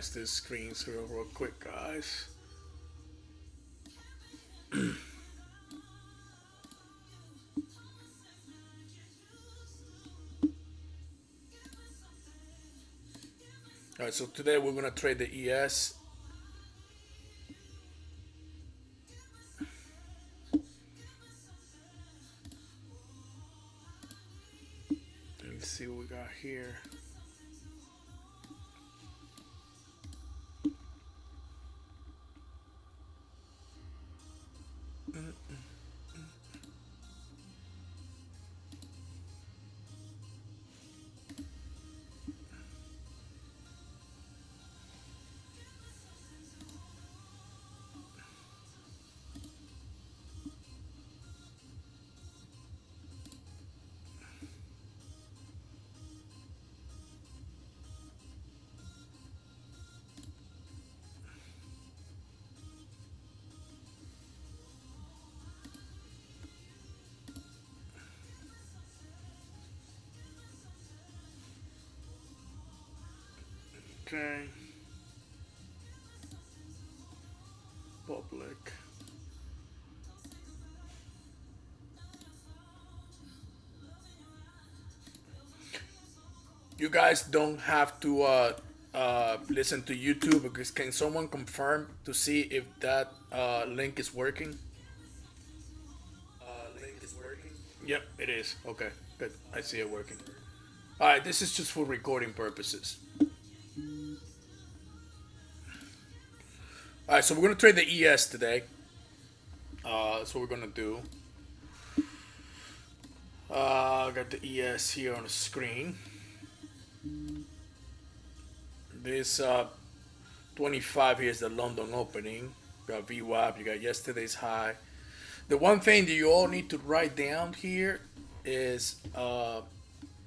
minimize this screen real quick, guys. All right, so today we're gonna trade the ES. Let's see what we got here. Okay. Public. You guys don't have to listen to YouTube because can someone confirm to see if that link is working? Yep, it is. Okay, good. I see it working. All right, this is just for recording purposes. All right, so we're gonna trade the ES today. That's what we're gonna do. I got the ES here on the screen. This 25 here is the London opening. You got VWAP, you got yesterday's high. The one thing that you all need to write down here is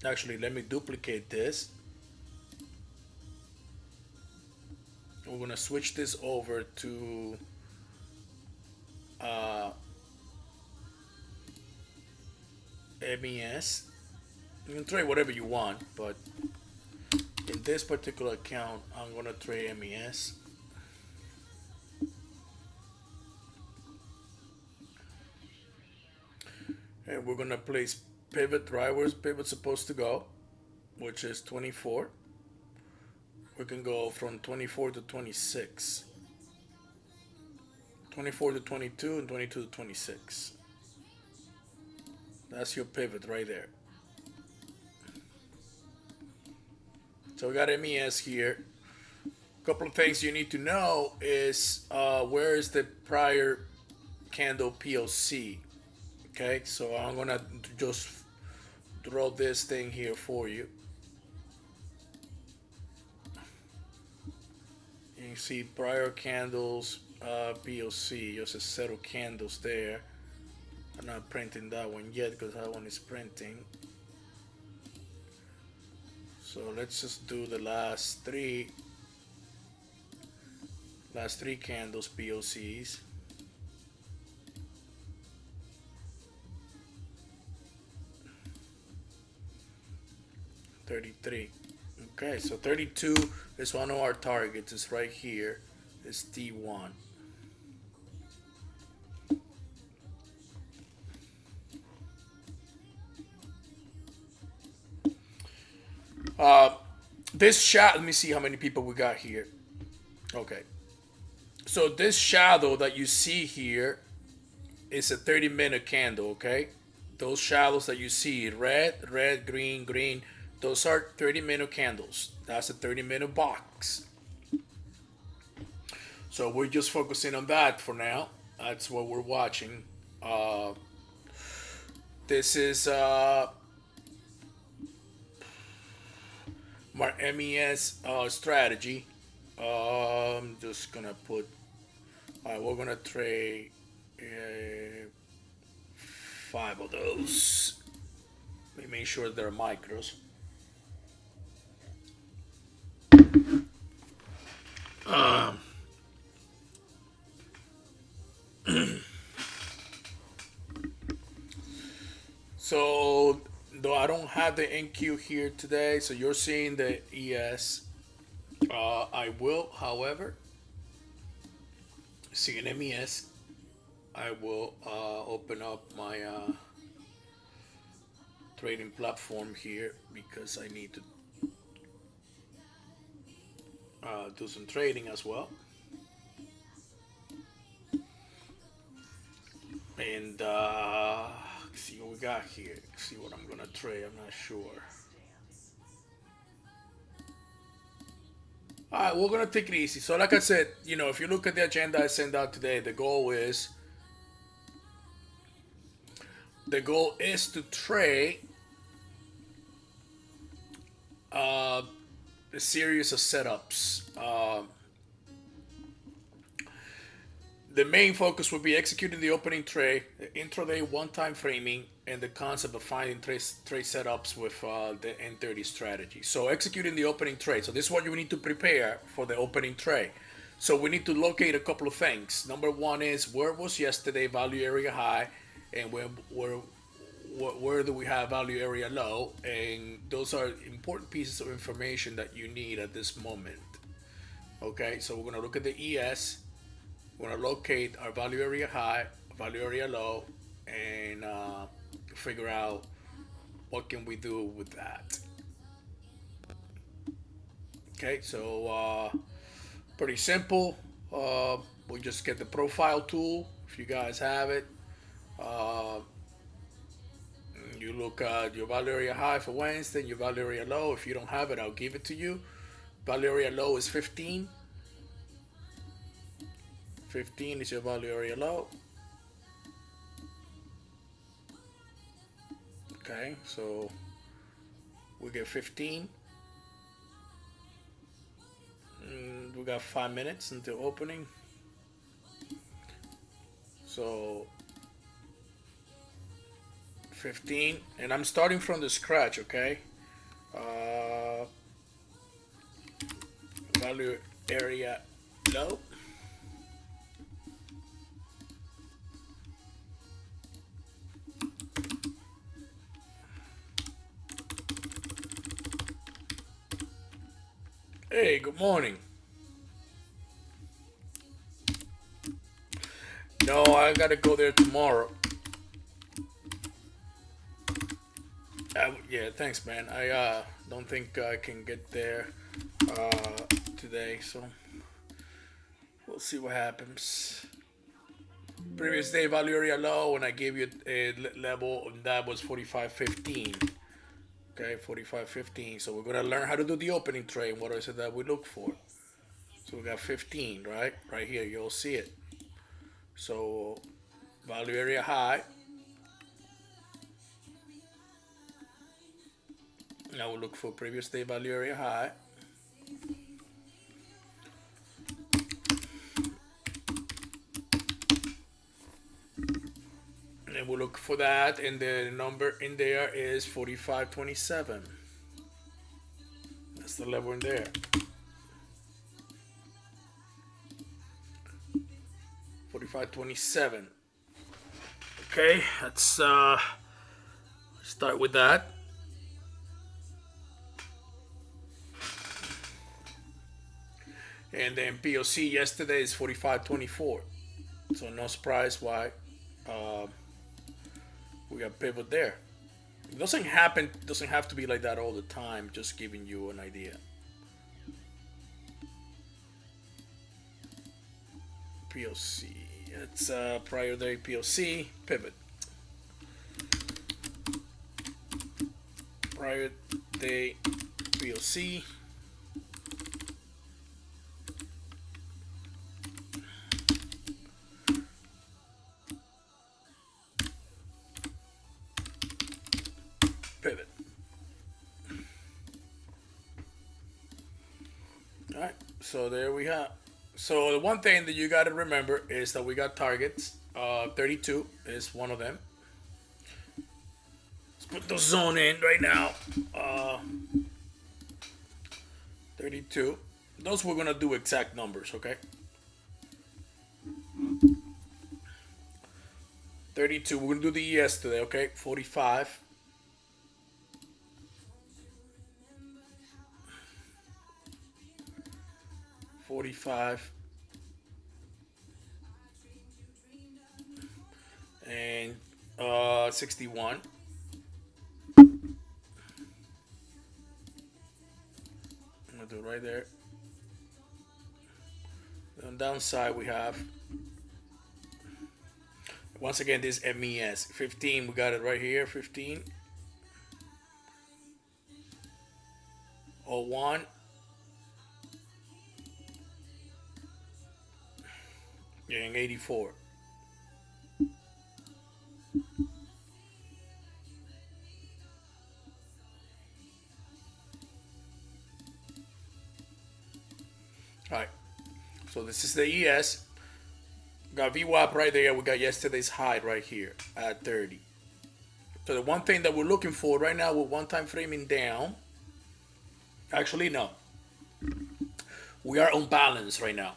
actually, let me duplicate this. We're gonna switch this over to MES. You can trade whatever you want, but in this particular account, I'm gonna trade MES. And we're gonna place pivot right where pivot's supposed to go, which is 24. We can go from 24 to 26, 24 to 22, and 22 to 26. That's your pivot right there. So we got MES here. A couple of things you need to know is where is the prior candle POC. Okay, so I'm gonna just draw this thing here for you. You see prior candles, POC, just a set of candles there. I'm not printing that one yet because that one is printing. So let's just do the last three candles POCs. $33. Okay, so 32 is one of our targets. It's right here. It's T1. This shadow, let me see how many people we got here. Okay. So this shadow that you see here is a 30-minute candle, okay? Those shadows that you see, red, green, green, those are 30-minute candles. That's a 30-minute box. So we're just focusing on that for now. That's what we're watching. This is my MES strategy. I'm just gonna put. All right, we're gonna trade 5 of those. Let me make sure they're micros. So though I don't have the NQ here today, so you're seeing the ES. I will, however, see an MES. I will open up my trading platform here because I need to do some trading as well. And see what we got here. See what I'm gonna trade. I'm not sure. All right, we're gonna take it easy. So, like I said, if you look at the agenda I sent out today, the goal is to trade a series of setups. The main focus will be executing the opening trade, the intraday one-time framing, and the concept of finding trade setups with the N30 strategy. So executing the opening trade. So this is what you need to prepare for the opening trade. So we need to locate a couple of things. Number one is where was yesterday value area high, and where do we have value area low, and those are important pieces of information that you need at this moment. Okay, so we're going to look at the ES. We're going to locate our value area high, value area low, and figure out what can we do with that. Okay, so pretty simple. We just get the profile tool if you guys have it. You look at your value area high for Wednesday, your value area low. If you don't have it, I'll give it to you. Value area low is 15. 15 is your value area low. Okay, so we get 15. And we got 5 minutes until opening. So 15, and I'm starting from the scratch, okay? Value area low. Hey, good morning. No, I gotta go there tomorrow. Yeah, thanks, man. I don't think I can get there today, so we'll see what happens. Previous day value area low, and I gave you a level, and that was 45.15. Okay, 45.15. So we're gonna learn how to do the opening trade. What is it that we look for? So we got 15, right? Right here, you'll see it. So value area high. Now we'll look for previous day value area high. And we'll look for that, and the number in there is 45.27. That's the level in there. 45.27. Okay, let's start with that. And then POC yesterday is 45.24. So no surprise why we got pivot there. It doesn't have to be like that all the time, just giving you an idea. POC. It's prior day POC, pivot. Prior day POC. Pivot. All right, so there we have. So the one thing that you got to remember is that we got targets. 32 is one of them. Let's put the zone in right now. 32. Those we're gonna do exact numbers, okay? 32. We're gonna do the ES today, okay? 45. 45 and 61. I'm gonna do it right there. On the downside we have, once again, this MES 15. We got it right here. 15 01 and 84. All right, so this is the ES. Got VWAP right there. We got yesterday's high right here at 30. So the one thing that we're looking for right now with one time framing down, actually no, we are on balance right now.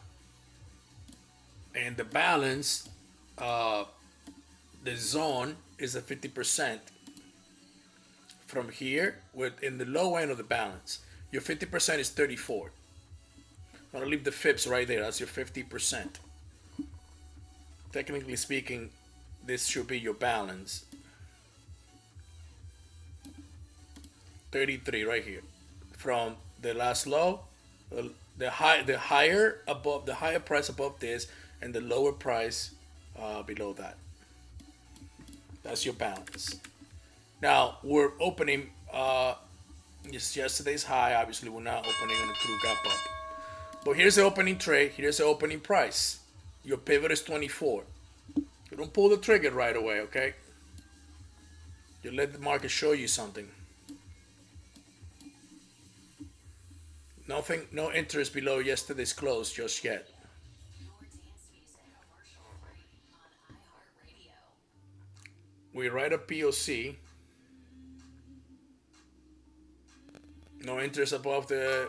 And the balance, the zone is at 50% from here in the low end of the balance. Your 50% is 34. I'm gonna leave the FIPS right there. That's your 50%. Technically speaking, this should be your balance. 33 right here. From the last low, the higher price above this, and the lower price below that. That's your balance. Now we're opening yesterday's high. Obviously, we're not opening on a true gap up. But here's the opening trade. Here's the opening price. Your pivot is 24. You don't pull the trigger right away, okay? You let the market show you something. Nothing, no interest below yesterday's close just yet. We write a POC. No interest above the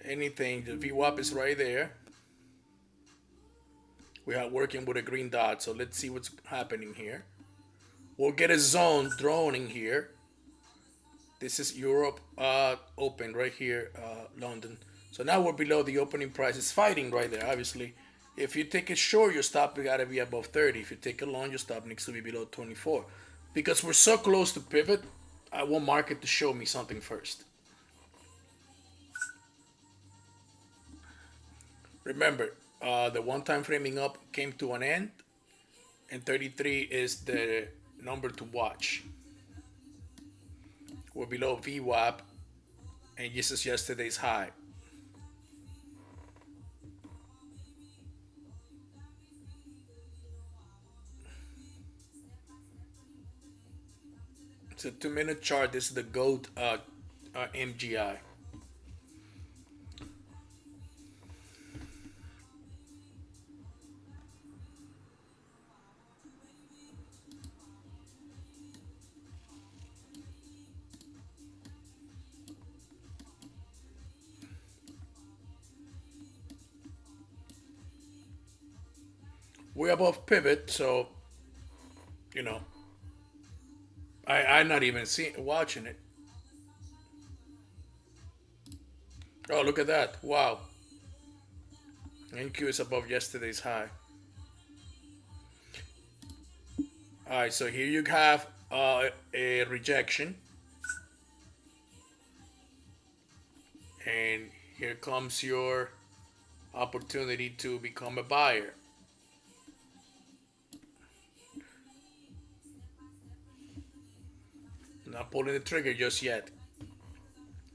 anything. The VWAP is right there. We are working with a green dot, so let's see what's happening here. We'll get a zone droning here. This is Europe open right here, London. So now we're below the opening price. It's fighting right there, obviously. If you take it short, your stop gotta be above 30. If you take it long, your stop needs to be below 24. Because we're so close to pivot, I want market to show me something first. Remember, the one-time framing up came to an end, and 33 is the number to watch. We're below VWAP, and this is yesterday's high. It's a 2-minute chart. This is the GOAT MGI. We're above pivot, so you know I'm not even watching it. Oh, look at that! Wow, NQ is above yesterday's high. All right, so here you have a rejection, and here comes your opportunity to become a buyer. Not pulling the trigger just yet.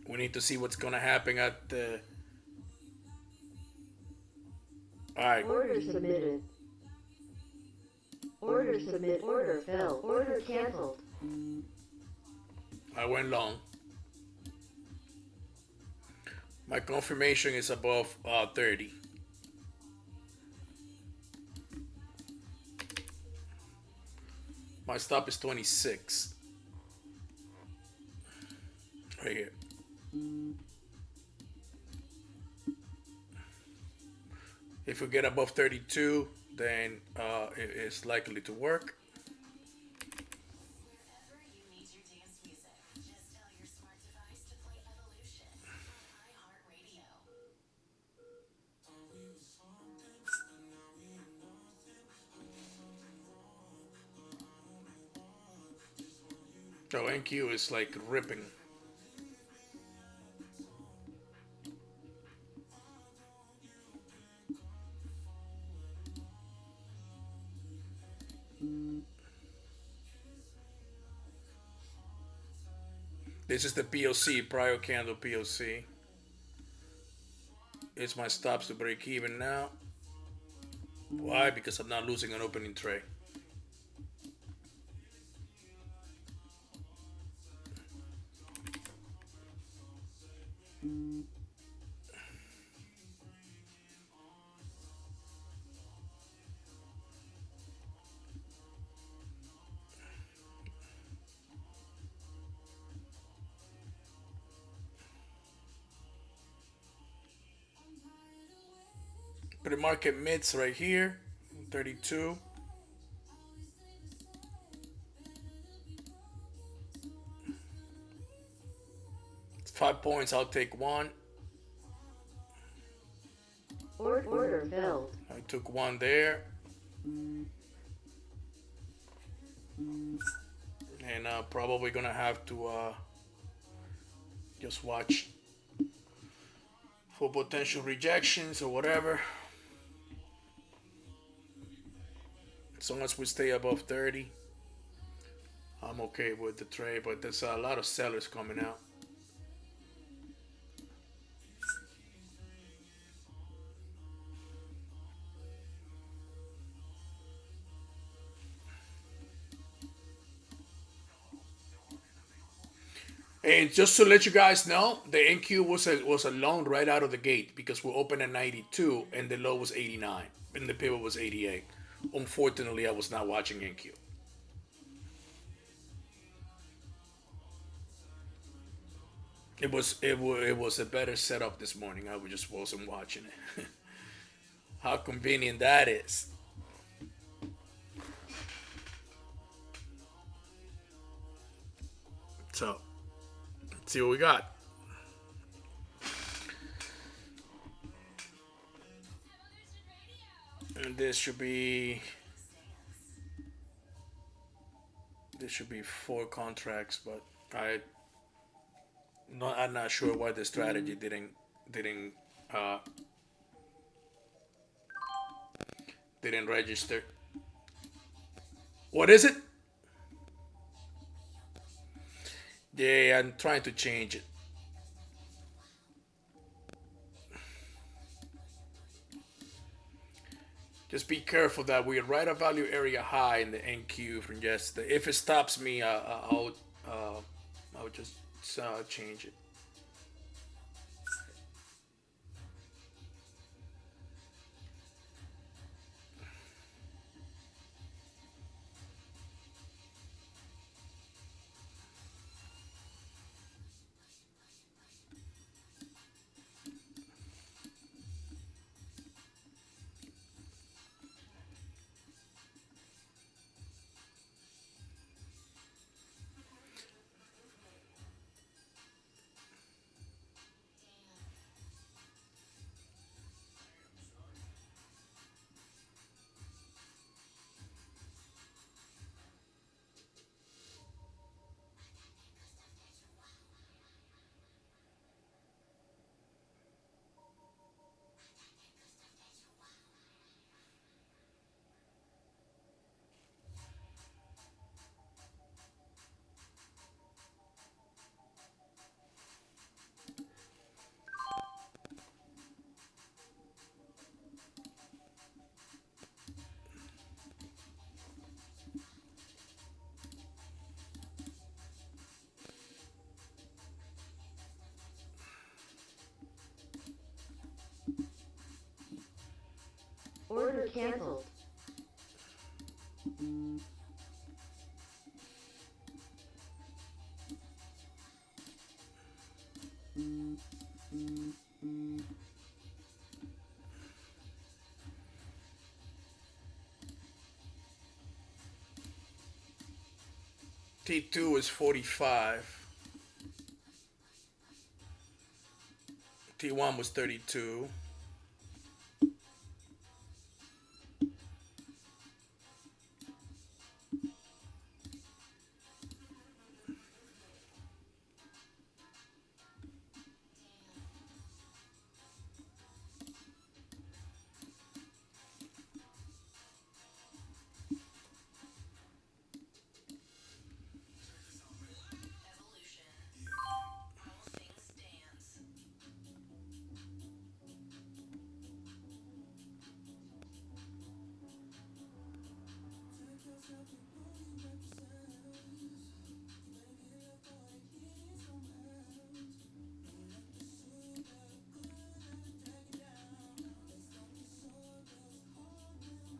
We need to see what's gonna happen at the. All right. Order submitted. Order submit. Order fell. Order canceled. I went long. My confirmation is above 30. My stop is 26. Right here. If we get above 32, then it's likely to work. Oh, NQ is like ripping. This is the POC, prior candle POC. It's my stops to break even now. Why? Because I'm not losing an opening trade. Pre-market mids right here, 32. 5 points, I'll take one. Order filled. I took one there. And probably gonna have to just watch for potential rejections or whatever. As long as we stay above 30, I'm okay with the trade, but there's a lot of sellers coming out. And just to let you guys know, the NQ was a loan right out of the gate because we opened at 92 and the low was 89 and the pivot was 88. Unfortunately, I was not watching NQ. It was a better setup this morning. I just wasn't watching it. How convenient that is. So, let's see what we got. And this should be 4 contracts, but I'm not sure why the strategy uh, didn't register. What is it? Yeah, I'm trying to change it. Just be careful that we're right at value area high in the NQ from yesterday. If it stops me, I'll just change it. Order canceled. T2 is 45. T1 was 32.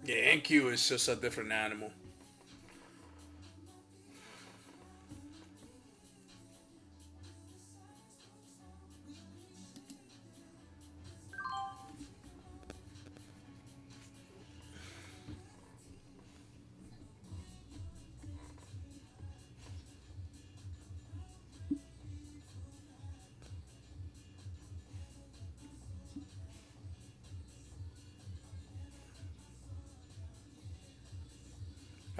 Yeah, NQ is just a different animal.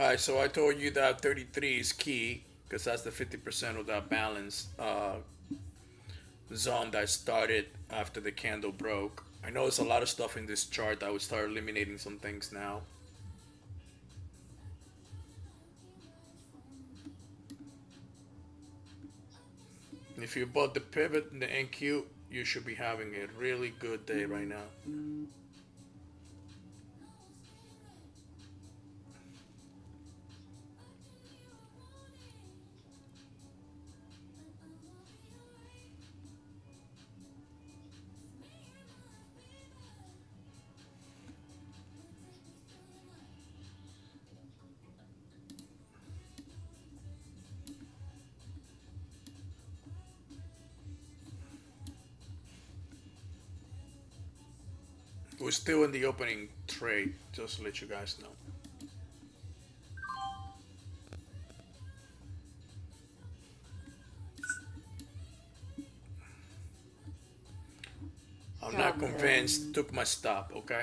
Alright, so I told you that 33 is key because that's the 50% of that balance zone that started after the candle broke. I know there's a lot of stuff in this chart. I would start eliminating some things now. If you bought the pivot and the NQ, you should be having a really good day right now. We're still in the opening trade, just to let you guys know. I'm not convinced. Took my stop, okay?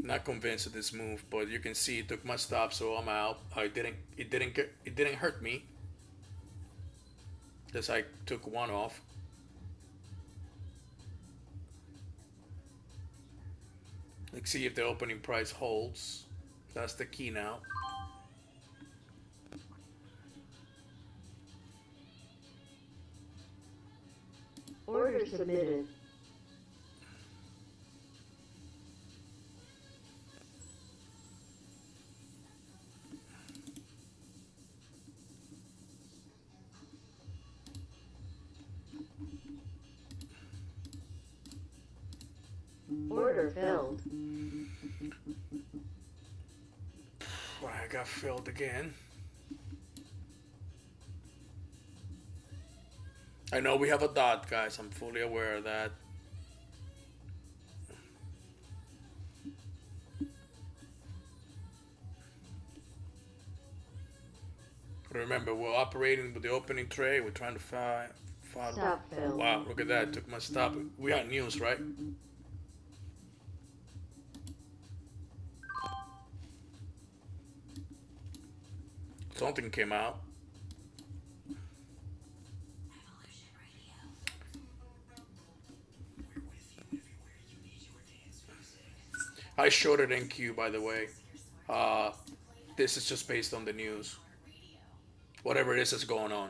Not convinced of this move, but you can see it took my stop, so I'm out. It didn't hurt me. Because I took one off. Let's see if the opening price holds. That's the key now. Order submitted. Order filled. I got filled again. I know we have a dot, guys. I'm fully aware of that. Remember, we're operating with the opening trade. We're trying to find. Stop fill. Wow, look at that. Took my stop. We got news, right? Something came out. I shorted NQ, by the way. This is just based on the news. Whatever it is that's going on.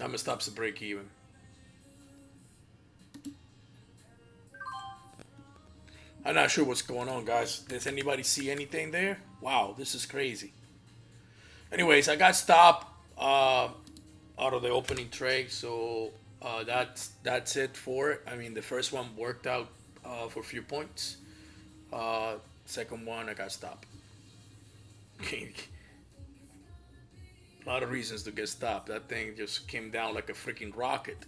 I'm gonna stop the break even. I'm not sure what's going on, guys. Does anybody see anything there? Wow, this is crazy. Anyways, I got stopped out of the opening trade, so that's it for it. I mean, the first one worked out for a few points. Second one, I got stopped. A lot of reasons to get stopped. That thing just came down like a freaking rocket.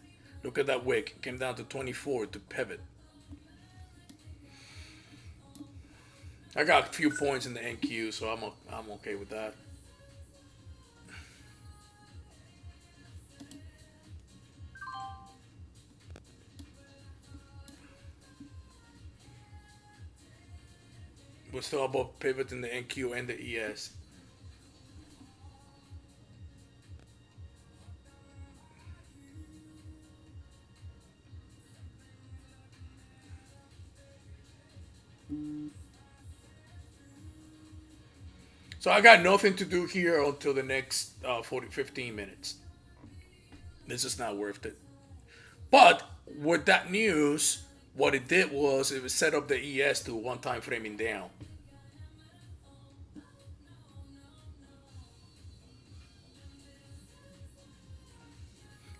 Look at that wick. It came down to 24 to pivot. I got a few points in the NQ, so I'm okay with that. We're still about pivoting the NQ and the ES. So I got nothing to do here until the next 15 minutes. This is not worth it. But with that news, what it did was it set up the ES to one time framing down.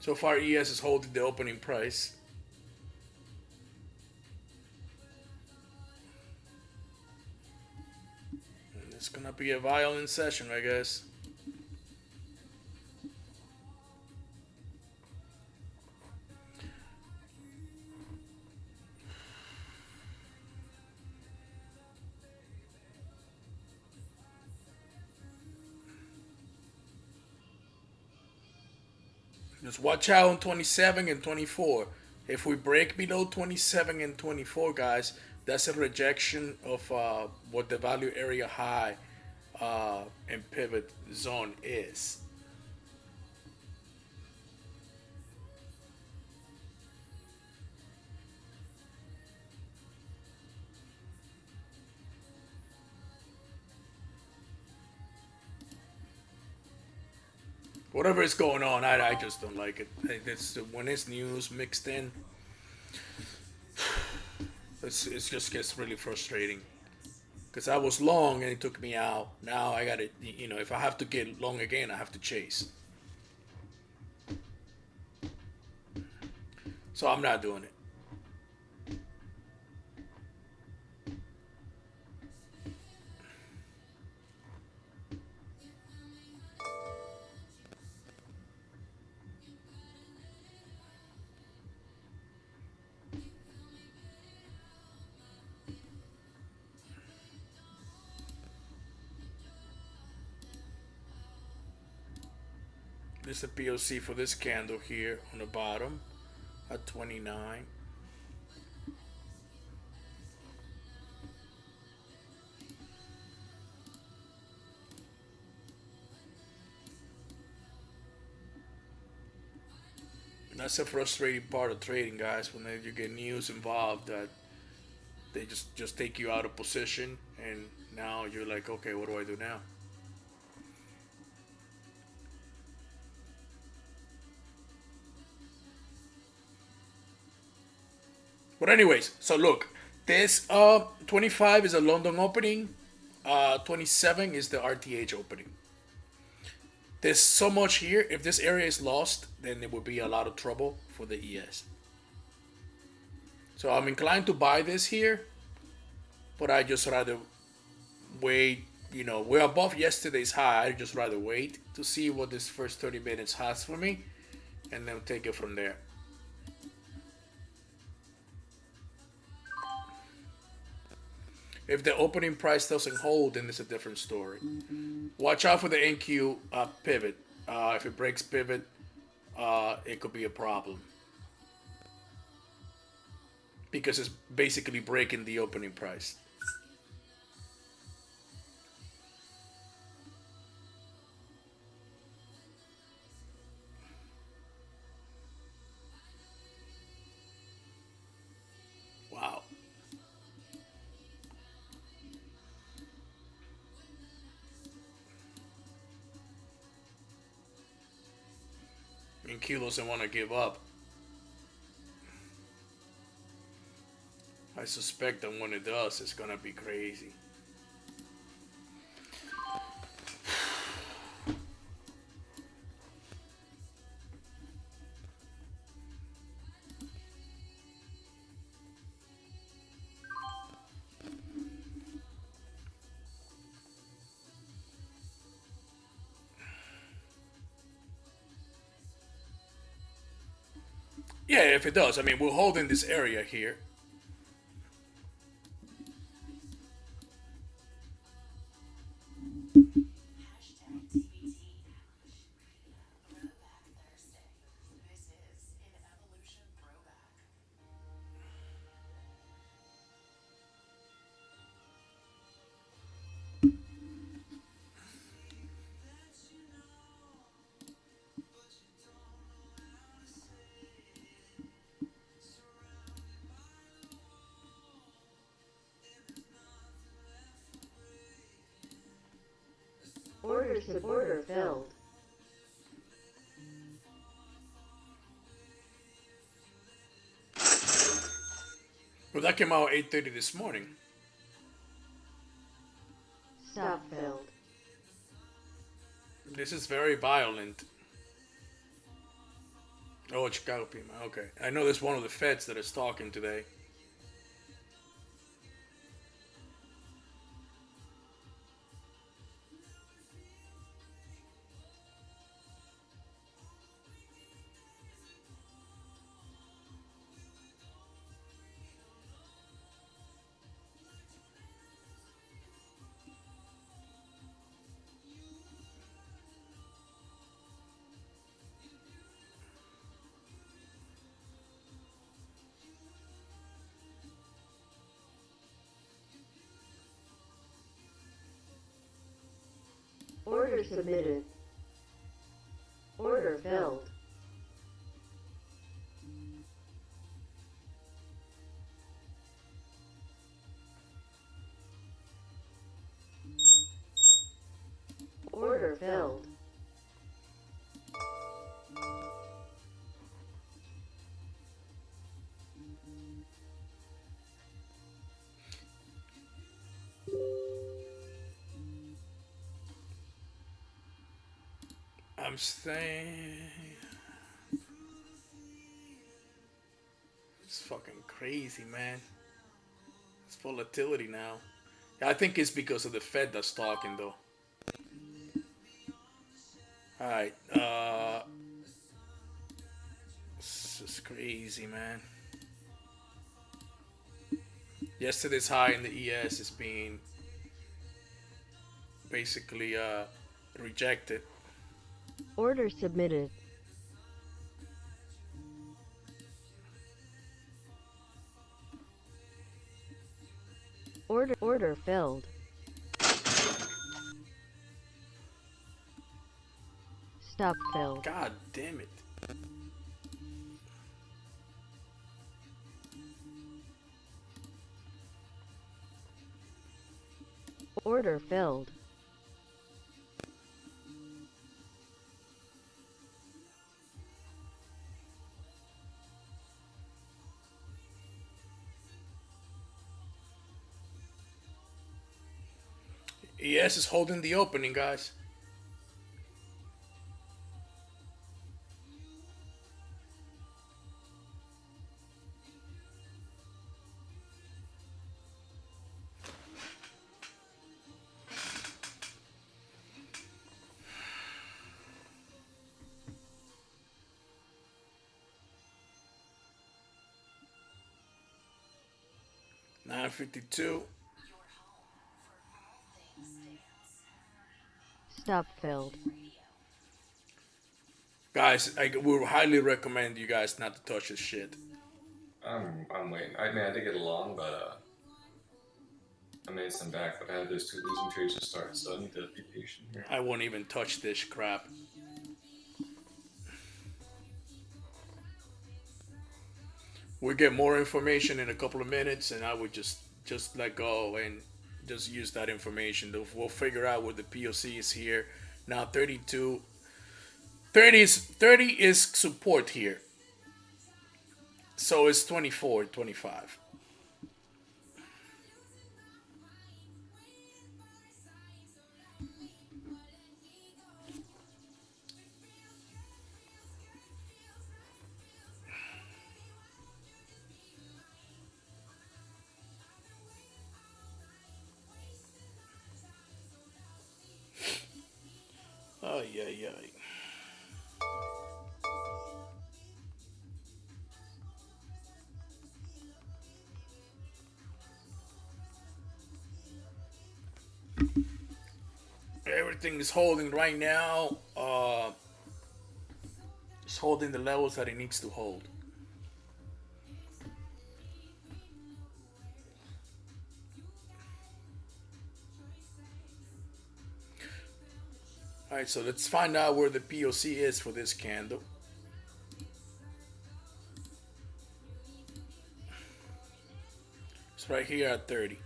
So far, ES is holding the opening price. It's gonna be a violent session, I guess. Just watch out on 27 and 24. If we break below 27 and 24, guys, that's a rejection of what the value area high and pivot zone is. Whatever is going on, I just don't like it. It's when it's news mixed in. It just gets really frustrating. Because I was long and it took me out. Now I got to, if I have to get long again, I have to chase. So I'm not doing it. This is a POC for this candle here on the bottom at 29. That's a frustrating part of trading, guys, when you get news involved that they just take you out of position, and now you're like, okay, what do I do now? But anyways, so look, this 25 is a London opening, 27 is the RTH opening. There's so much here. If this area is lost, then it would be a lot of trouble for the ES. So I'm inclined to buy this here, but I just rather wait. We're above yesterday's high. I just rather wait to see what this first 30 minutes has for me, and then take it from there. If the opening price doesn't hold, then it's a different story. Watch out for the NQ pivot. If it breaks pivot, it could be a problem. Because it's basically breaking the opening price. Wow. And Q doesn't want to give up. I suspect that when it does, it's gonna be crazy. Yeah, if it does. I mean, we're holding this area here. Order filled. Well, that came out at 8:30 this morning. Stop filled. This is very violent. Oh, Chicago Pima. Okay. I know there's one of the feds that is talking today. Order submitted. Order filled. Order filled. I'm saying it's fucking crazy, man. It's volatility now. I think it's because of the Fed that's talking though. All right. This is crazy, man. Yesterday's high in the ES is being basically rejected. Order submitted. Order filled. Stop filled. God damn it. Order filled. ES is holding the opening, guys. $9.52. Stop filled. Guys, I would highly recommend you guys not to touch this shit. I'm waiting. I mean, I did get along, but I made some back, but I had those two losing trades to start, so I need to be patient here. I won't even touch this crap. We'll get more information in a couple of minutes, and I would just let go and just use that information. We'll figure out where the POC is here. Now 32. 30 is support here. So it's 24, 25. Oh, yeah. Everything is holding right now. It's holding the levels that it needs to hold. All right, so let's find out where the POC is for this candle. It's right here at 30.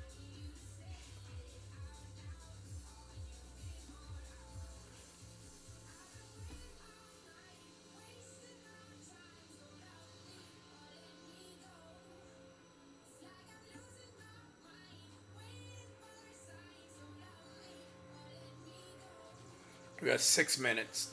We got 6 minutes.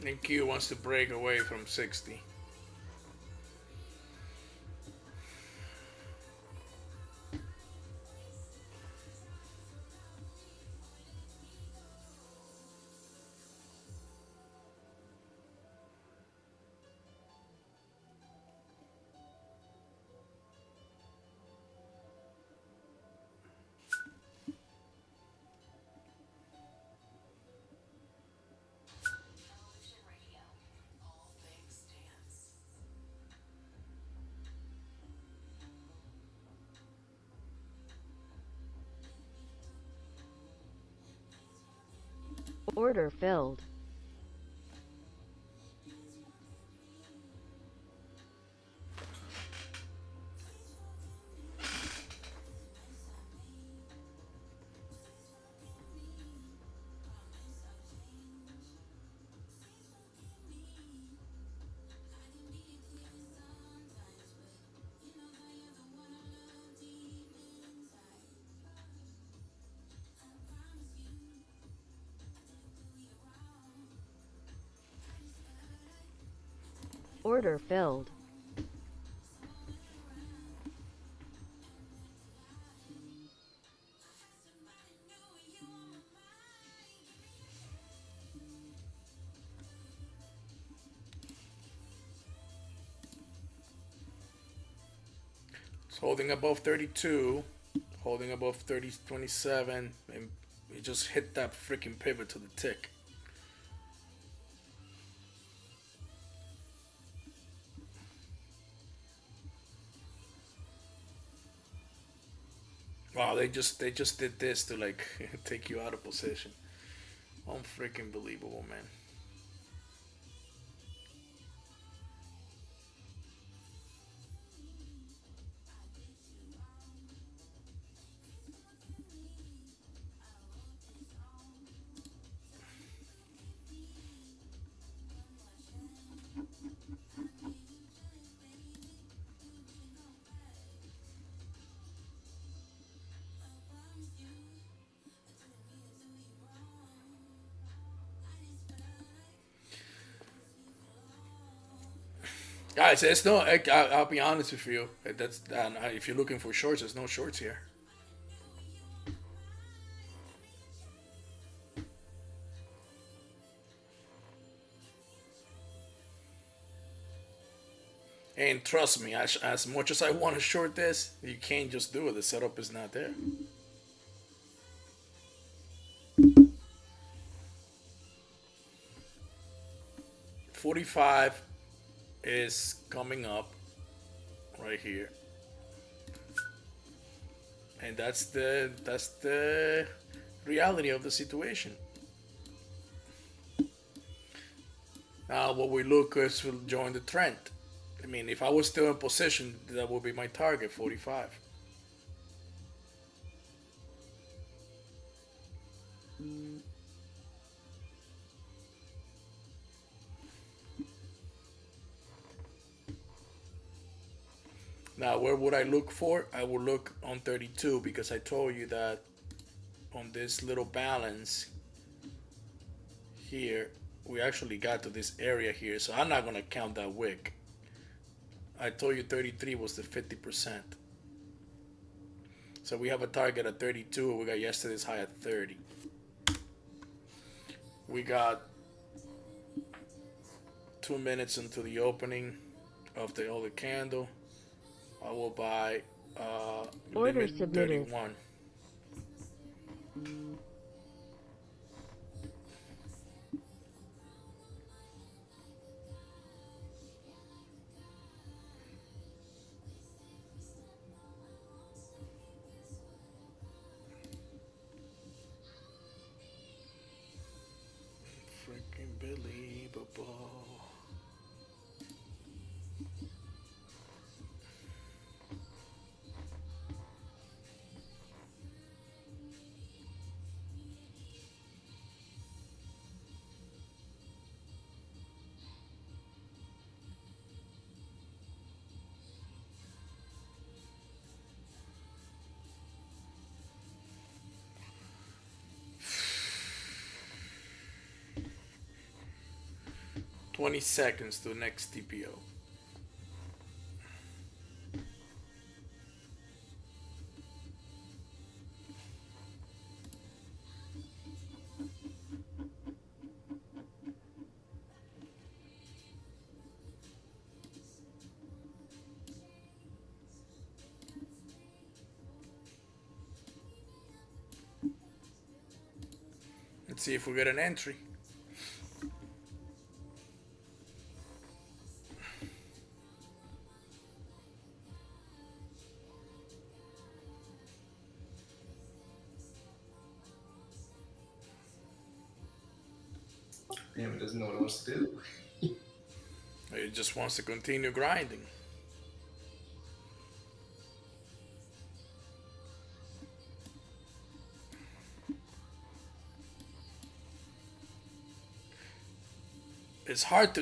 And Q wants to break away from 60. Order filled. Order filled. It's holding above 32, holding above 30.27, and we just hit that freaking pivot to the tick. Wow, they just did this to like take you out of position. Unfreaking believable, man. Guys, it's no. I'll be honest with you. That's if you're looking for shorts, there's no shorts here. And trust me, as much as I want to short this, you can't just do it. The setup is not there. $45 is coming up right here, and that's the reality of the situation. Now, what we look is will join the trend. I mean, if I was still in position, that would be my target, 45. Now, where would I look for? I would look on 32 because I told you that on this little balance here, we actually got to this area here. So I'm not going to count that wick. I told you 33 was the 50%. So we have a target at 32. We got yesterday's high at 30. We got 2 minutes into the opening of the other candle. I will buy Order limit submitted. 31. Freaking believable. 20 seconds to the next TPO. Let's see if we get an entry. Damn, it doesn't know what else to do. It just wants to continue grinding. It's hard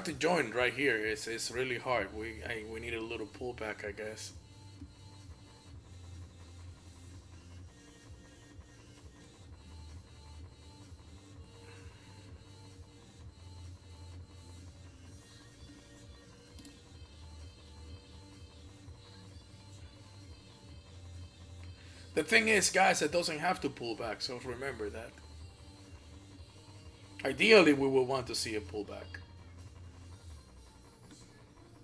to join right here. It's really hard. We need a little pullback, I guess. The thing is, guys, it doesn't have to pull back, so remember that. Ideally, we will want to see a pullback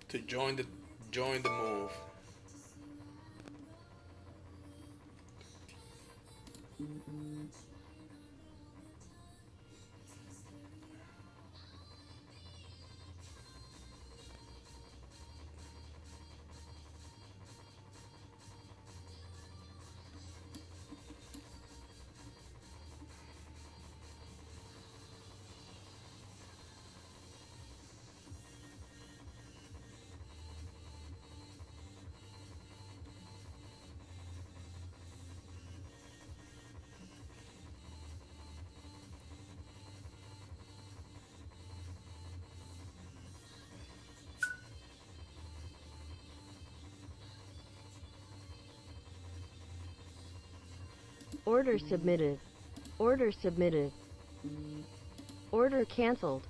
to join the move. Order submitted. Order submitted. Order canceled.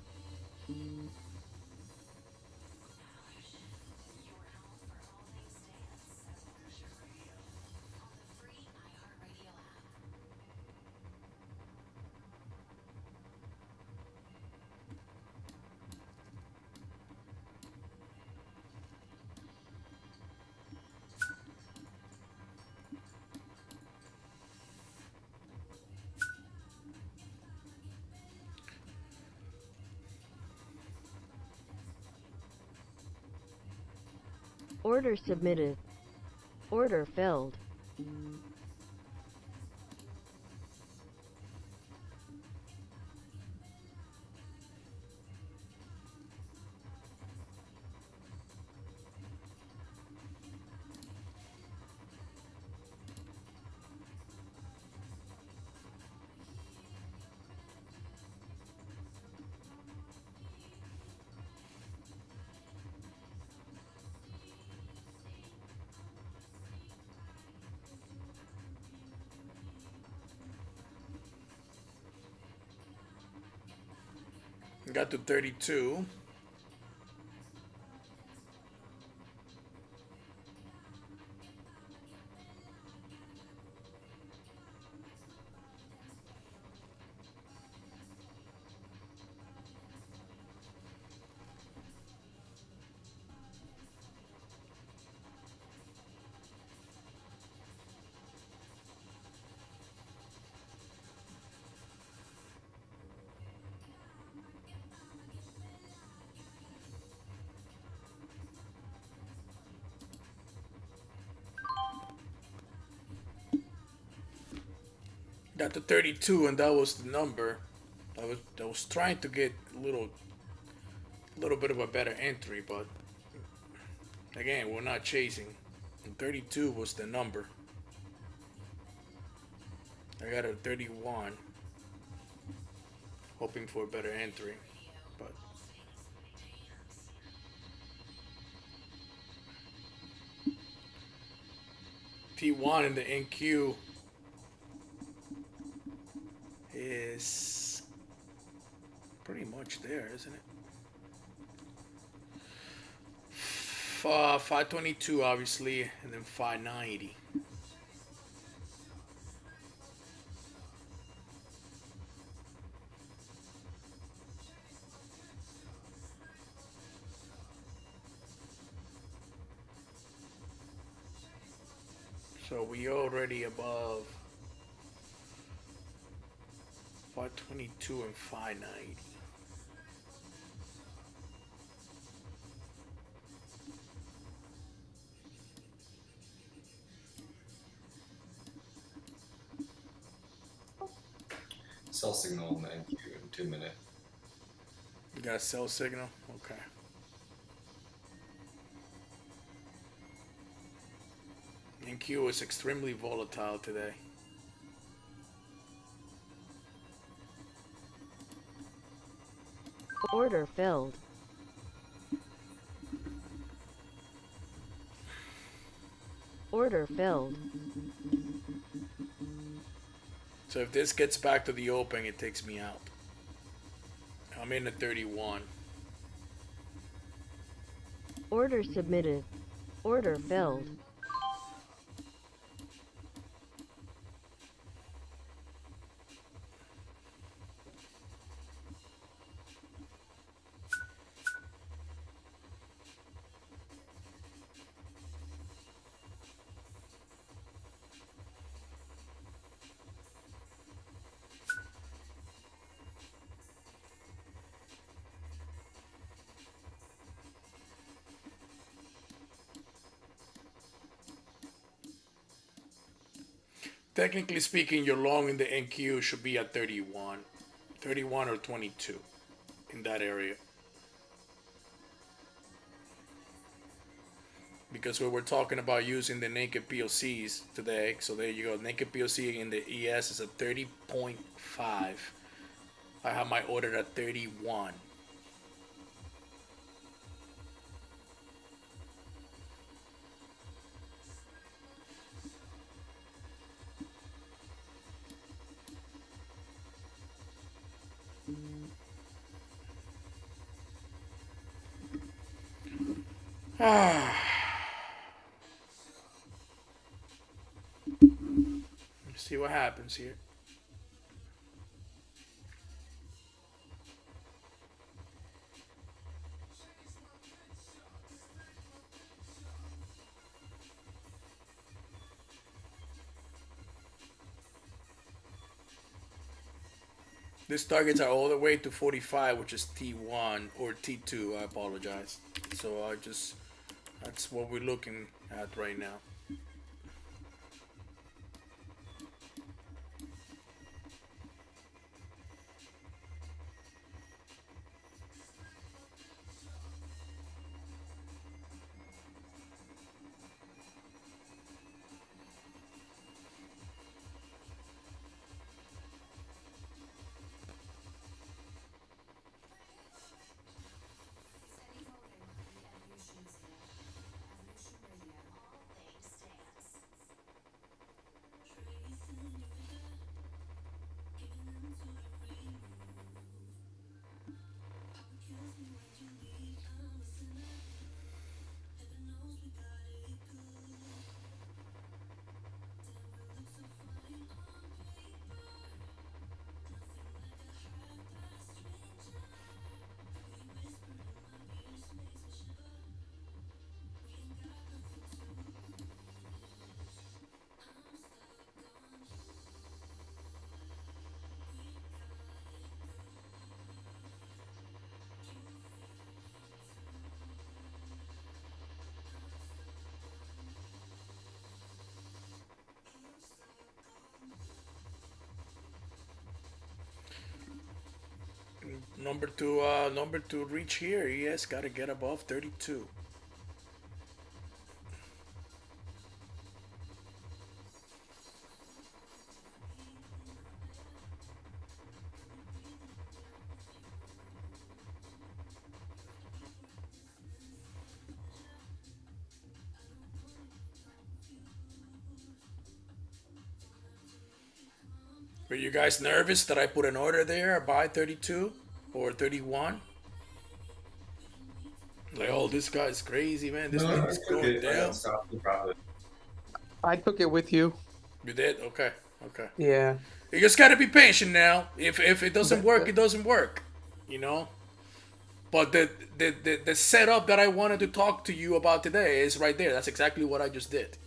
Order submitted. Order filled. Got to 32. Got to 32, and that was the number. I was trying to get a little bit of a better entry, but again, we're not chasing. And 32 was the number. I got a 31, hoping for a better entry, but T1 in the NQ is pretty much there, isn't it? 522 obviously, and then 590. So we already above 522 and 590. Sell signal on the NQ in 2 minutes. You got a sell signal? Okay. NQ is extremely volatile today. Order filled. Order filled. So if this gets back to the open, it takes me out. I'm in at 31. Order submitted. Order filled. Technically speaking, your long in the NQ should be at 31. 31 or 22 in that area. Because we were talking about using the naked POCs today. So there you go. Naked POC in the ES is at 30.5. I have my order at 31. Let's see what happens here. These targets are all the way to 45, which is T1 or T2. I apologize. So that's what we're looking at right now. Number two reach here. Yes, got to get above 32. Were you guys nervous that I put an order there, buy 32 or 31? Like, oh, Oh, this guy's crazy, man. This No, I thing's took going it. I down. got stopped the profit. I took it with you. You did? Okay. Okay. Yeah. You just gotta be patient now. If it doesn't work, it doesn't work. You know? But the setup that I wanted to talk to you about today is right there. That's exactly what I just did.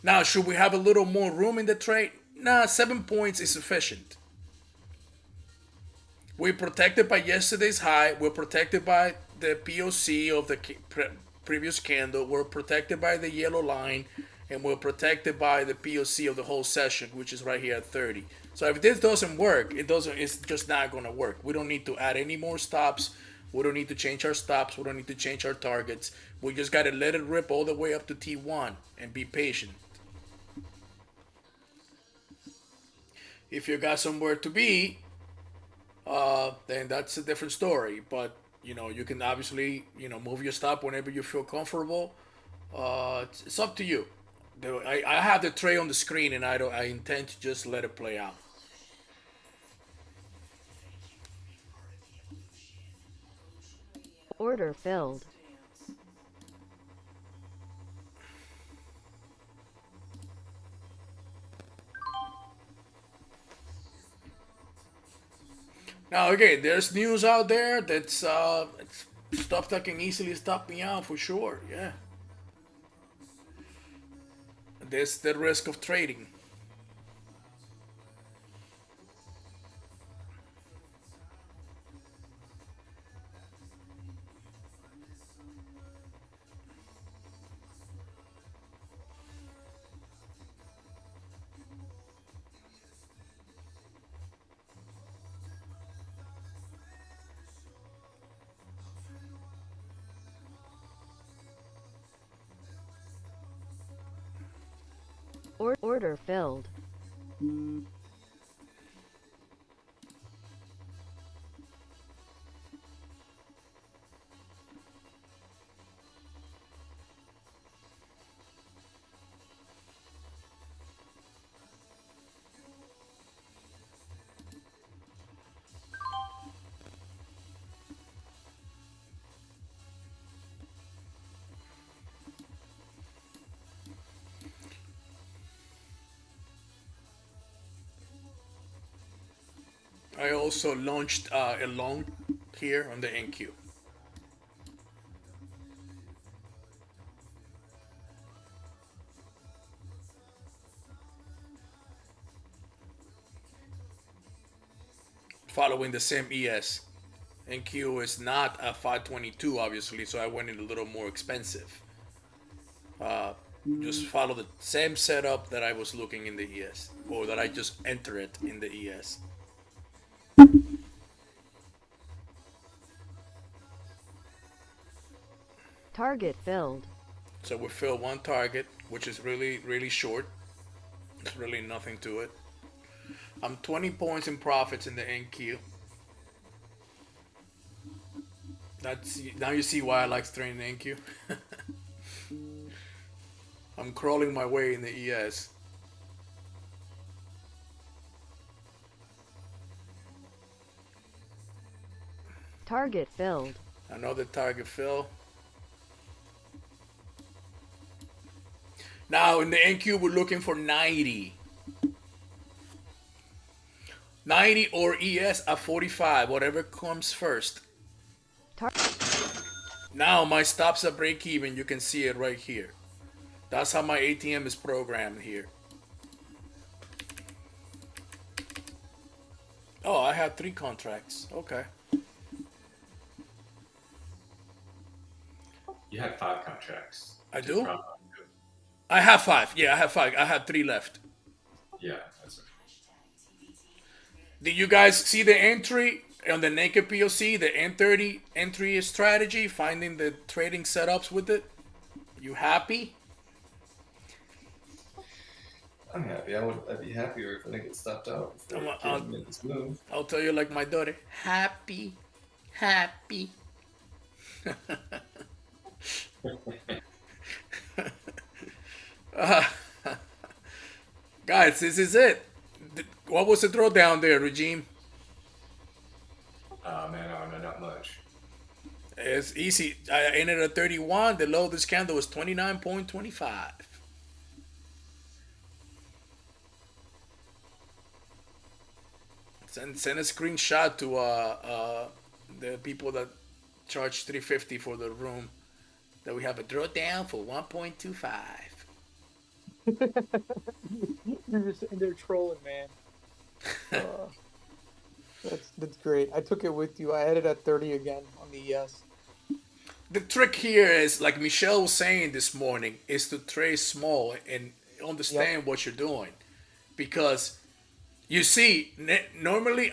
Now, should we have a little more room in the trade? Nah, 7 points is sufficient. We're protected by yesterday's high. We're protected by the POC of the previous candle. We're protected by the yellow line. And we're protected by the POC of the whole session, which is right here at 30. So if this doesn't work, it's just not going to work. We don't need to add any more stops. We don't need to change our stops. We don't need to change our targets. We just got to let it rip all the way up to T1 and be patient. If you got somewhere to be, then that's a different story. But, you can obviously, move your stop whenever you feel comfortable. It's up to you. I have the tray on the screen, and I intend to just let it play out. Order filled. Now again, there's news out there that's it's stuff that can easily stop me out for sure. Yeah. There's the risk of trading. Order filled. I also launched a long here on the NQ. Following the same ES. NQ is not a 522 obviously, so I went in a little more expensive. Just follow the same setup that I was looking in the ES, or that I just enter it in the ES. Target filled. So we fill one target, which is really, really short. There's really nothing to it. I'm 20 points in profits in the NQ. Now you see why I like trading the NQ. I'm crawling my way in the ES. Target filled. Another target fill. Now in the NQ we're looking for 90. 90 or ES at 45, whatever comes first. Now my stops at break even, you can see it right here. That's how my ATM is programmed here. Oh, I have 3 contracts. Okay. You had 5 contracts. I do? From- I have 5. Yeah, I have 5. I have 3 left. Yeah, that's right. Did you guys see the entry on the naked POC, the N30 entry strategy, finding the trading setups with it? You happy? I'm happy. I'd be happier if I didn't get stopped out. Make this move. I'll tell you like my daughter. Happy. Happy. Guys, this is it. What was the throwdown there, Regime? Man, no, not much. it's easy. I entered at 31. The low of this candle was 29.25. Send a screenshot to the people that charge 350 for the room that we have a drawdown for 1.25. You're just sitting there trolling, man. Uh, that's great. I took it with you. I had it at 30 again on the ES. The trick here is, like Michelle was saying this morning, is to trade small and Yep. understand what you're doing, because you see, normally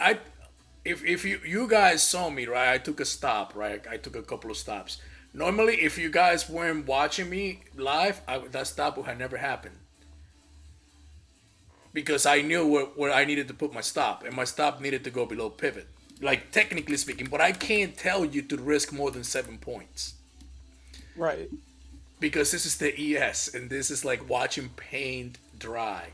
if you guys saw me, right, I took a stop, right, I took a couple of stops. Normally, if you guys weren't watching me live, that stop would have never happened, because I knew where I needed to put my stop, and my stop needed to go below pivot, like technically speaking. But I can't tell you to risk more than 7 points, Right. because this is the ES, and this is like watching paint dry.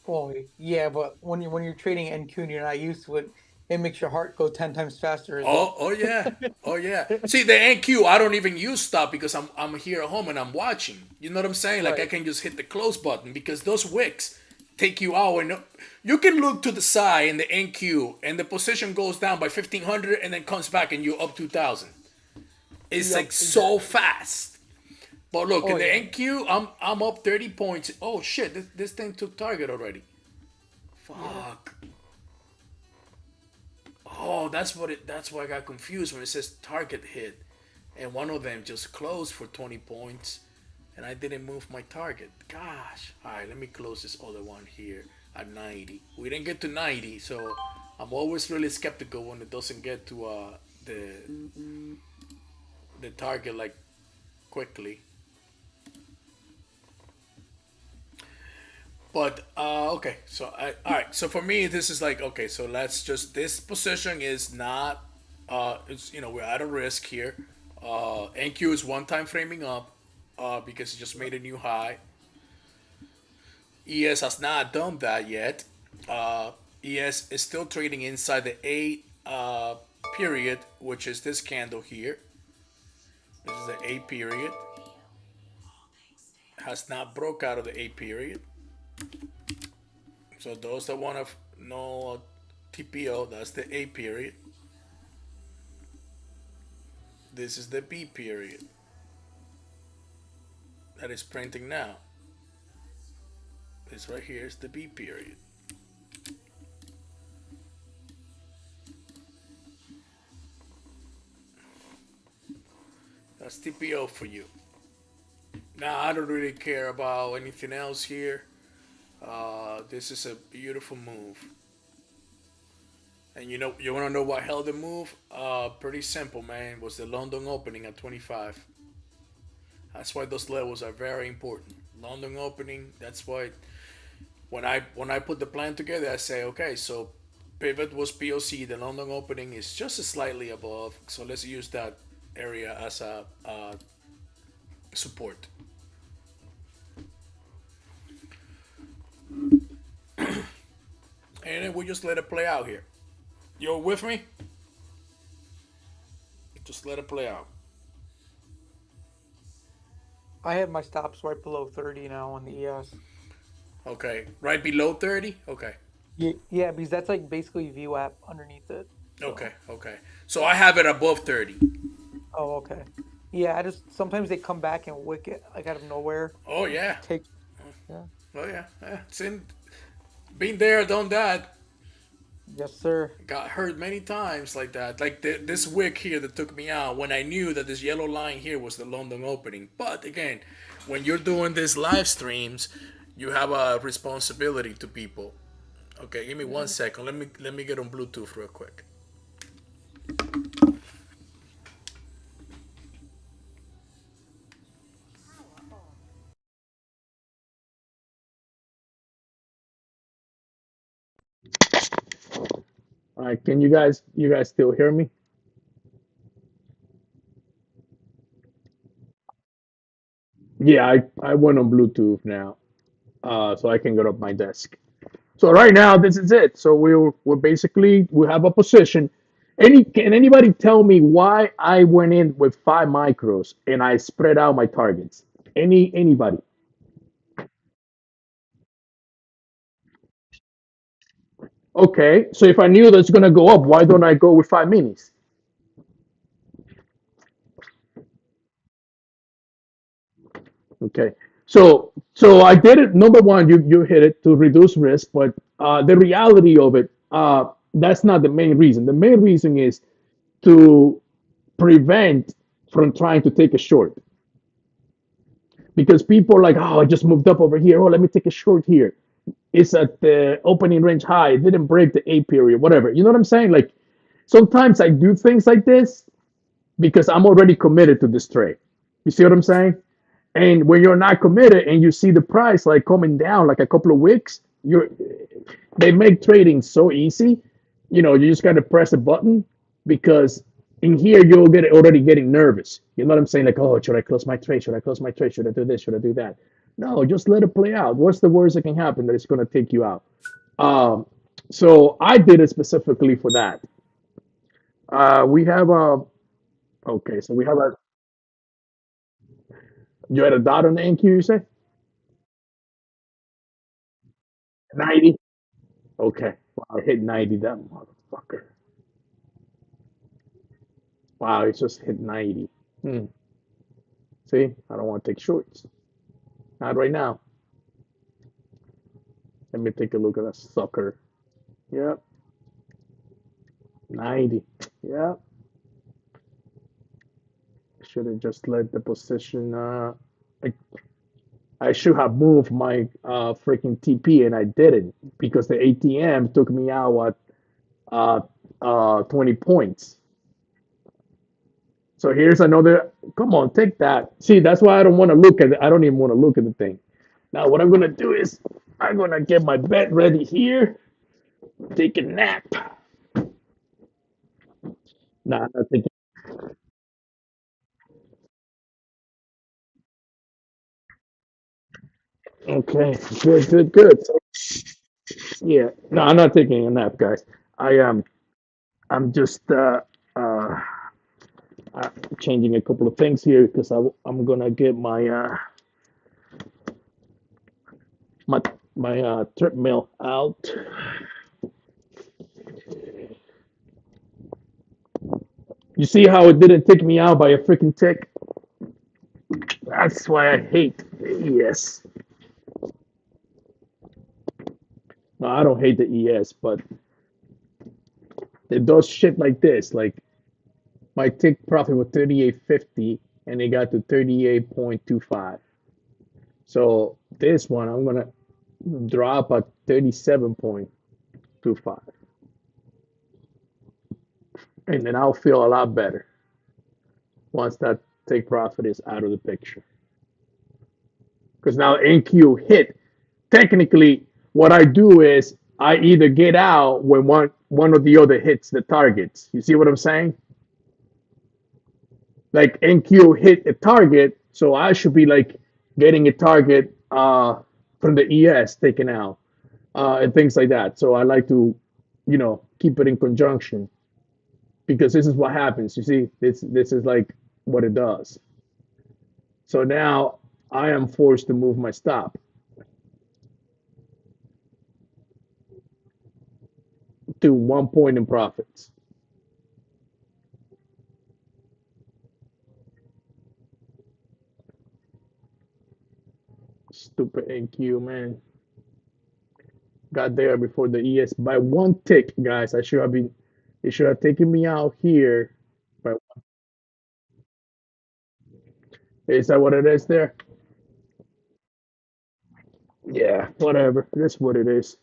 Well, yeah, but when you're trading NQ and you're not used to it, it makes your heart go 10 times faster as Oh, well. oh yeah, oh yeah. See, the NQ, I don't even use stop because I'm here at home and I'm watching. You know what I'm saying? Like I Right. can just hit the close button, because those wicks take you out, and you can look to the side in the NQ and the position goes down by 1500 and then comes back and you're up 2000. It's like Yep, so exactly. fast. But look, Oh in the yeah. NQ, I'm up 30 points. Oh shit, this thing took target already. Yeah. Fuck. Oh, that's why I got confused when it says target hit, and one of them just closed for 20 points, and I didn't move my target. Gosh. All right, let me close this other one here at 90. We didn't get to 90, so I'm always really skeptical when it doesn't get to the the target like quickly. But okay, so all right. So for me, this is like, okay. So let's just, this position is not it's, we're at a risk here. NQ is one time framing up because it just made a new high. ES has not done that yet. ES is still trading inside the A period, which is this candle here. This is the A period. Has not broke out of the A period. So those that want to know TPO, that's the A period. This is the B period that is printing now. This right here is the B period. That's TPO for you. Now I don't really care about anything else here. This is a beautiful move. And you want to know what held the move? Pretty simple, man. It was the London opening at 25. That's why those levels are very important. London opening. That's why when I put the plan together, I say, okay, so pivot was POC. The London opening is just slightly above. So let's use that area as a support. And then we just let it play out here. You're with me? Just let it play out. I have my stops right below 30 now on the ES. Okay, right below 30. Okay. Yeah, yeah, because that's like basically VWAP underneath it. Okay, So, okay. So I have it above 30. oh, okay. Yeah, I just sometimes they come back and wick it like out of nowhere Oh and yeah. take. Yeah. Oh yeah. Yeah. It's in, been there, done that. Yes, sir. Got hurt many times like that. Like this wick here that took me out when I knew that this yellow line here was the London opening. But again, when you're doing these live streams, you have a responsibility to people. Okay, give me one Yeah. second. Let me get on Bluetooth real quick. All right, can you guys still hear me? Yeah, I went on Bluetooth now, so I can get up my desk. So right now, this is it. So we have a position. Can anybody tell me why I went in with 5 micros and I spread out my targets? Anybody? Okay, so if I knew that's gonna go up, why don't I go with 5 minis? Okay, so I did it. Number one, you hit it to reduce risk, but the reality of it, that's not the main reason. The main reason is to prevent from trying to take a short, because people are like, oh, I just moved up over here. Oh, let me take a short here. It's at the opening range high. It didn't break the A period, whatever. You know what I'm saying? Like sometimes I do things like this because I'm already committed to this trade. You see what I'm saying? And when you're not committed and you see the price like coming down like a couple of weeks, you're they make trading so easy. You just gotta press a button because in here you'll get already getting nervous. You know what I'm saying? Like, oh, should I close my trade? Should I close my trade? Should I do this? Should I do that? No, just let it play out. What's the worst that can happen that it's gonna take you out? Um, so I did it specifically for that. We have a okay, so we have a you had a dot on the NQ, you say? 90. Okay. Wow, I hit 90, that motherfucker. Wow, it just hit 90. Hmm. See, I don't want to take shorts. Not right now. Let me take a look at that sucker. Yep, 90. Yep. Should have just let the position. I, I should have moved my freaking TP and I didn't because the ATM took me out at 20 points. So here's another. Come on, take that. See, that's why I don't want to look at it. I don't even want to look at the thing. Now, what I'm gonna do is I'm gonna get my bet ready here. Take a nap. Nah, I'm not thinking. Okay, good, good, good. So, yeah, no, I'm not taking a nap, guys. I am. I'm just uh, uh changing a couple of things here because I'm gonna get my my treadmill out. You see how it didn't take me out by a freaking tick? That's why I hate ES. No, I don't hate the ES, but it does shit like this. Like my tick profit was 38.50 and it got to 38.25. So this one I'm gonna drop at 37.25. And then I'll feel a lot better once that take profit is out of the picture. Because now NQ hit. Technically, what I do is I either get out when one or the other hits the targets. You see what I'm saying? Like NQ hit a target, so I should be like getting a target from the ES taken out and things like that. So I like to, keep it in conjunction because this is what happens. You see, this is like what it does. So now I am forced to move my stop to 1 point in profits. Stupid NQ, man. Got there before the ES by one tick, guys. I should have been. It should have taken me out here. But is that what it is there? Yeah, whatever. That's what it is.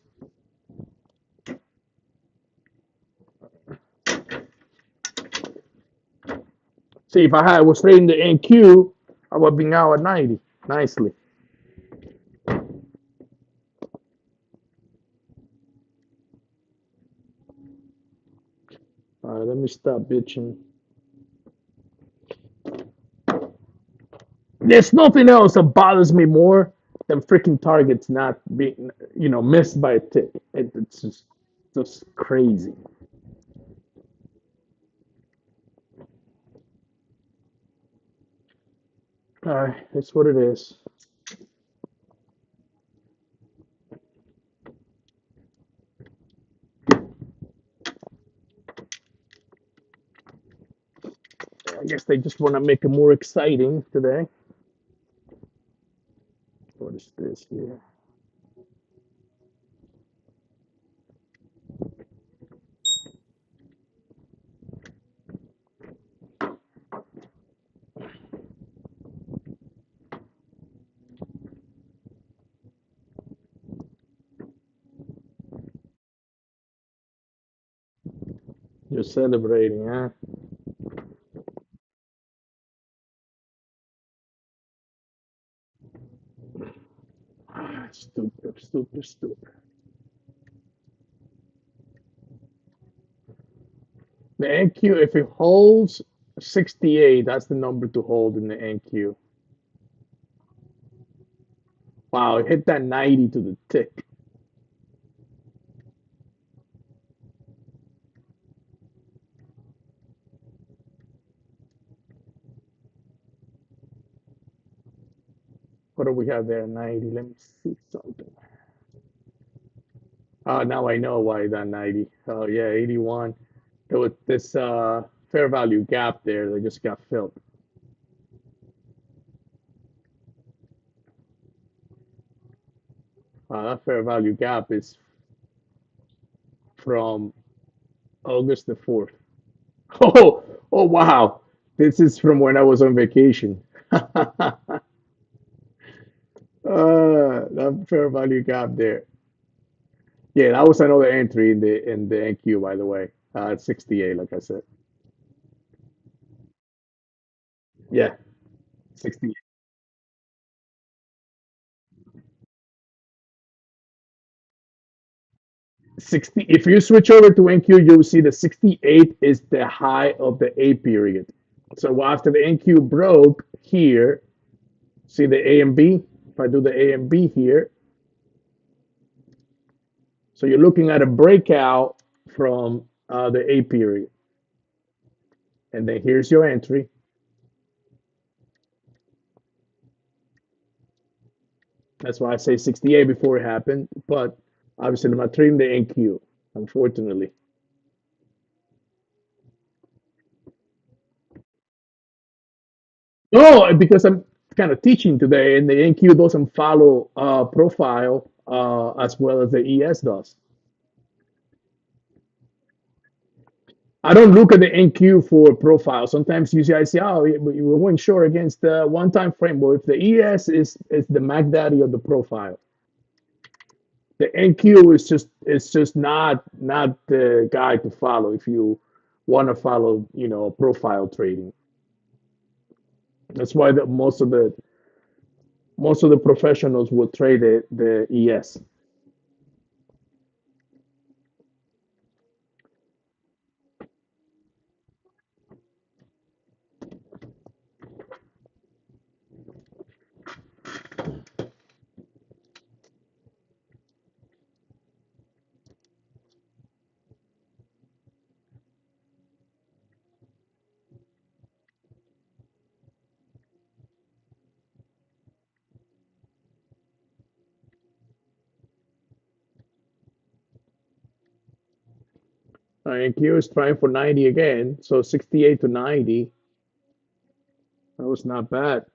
See, if I had was trading the NQ, I would have been out at 90 nicely. All right, let me stop bitching. There's nothing else that bothers me more than freaking targets not being, missed by a tick. It's just crazy. It's what it is. I guess they just want to make it more exciting today. What is this here? You're celebrating, huh? Stupid, stupid, stupid. The NQ, if it holds 68, that's the number to hold in the NQ. Wow, it hit that 90 to the tick. What do we have there? 90. Let me see something. Oh, now I know why that 90. Oh, yeah, 81. There was this fair value gap there that just got filled. That fair value gap is from August the 4th. Oh, oh wow. This is from when I was on vacation. That fair value gap there. Yeah, that was another entry in the NQ, by the way. At 68, like I said. Yeah, 68. 60. If you switch over to NQ, you'll see the 68 is the high of the A period. So after the NQ broke here, see the A and B? If I do the A and B here, so you're looking at a breakout from the A period. And then here's your entry. That's why I say 68 before it happened. But obviously, I'm not trading the NQ, unfortunately. No, because I'm kind of teaching today, and the NQ doesn't follow profile as well as the ES does. I don't look at the NQ for profile. Sometimes you see, I say, oh, we went short against the one time frame. But if the ES is the Mac Daddy of the profile, the NQ is just not the guy to follow if you want to follow, profile trading. That's why most of the professionals will trade the ES. NQ is trying for 90 again, so 68 to 90. That was not bad.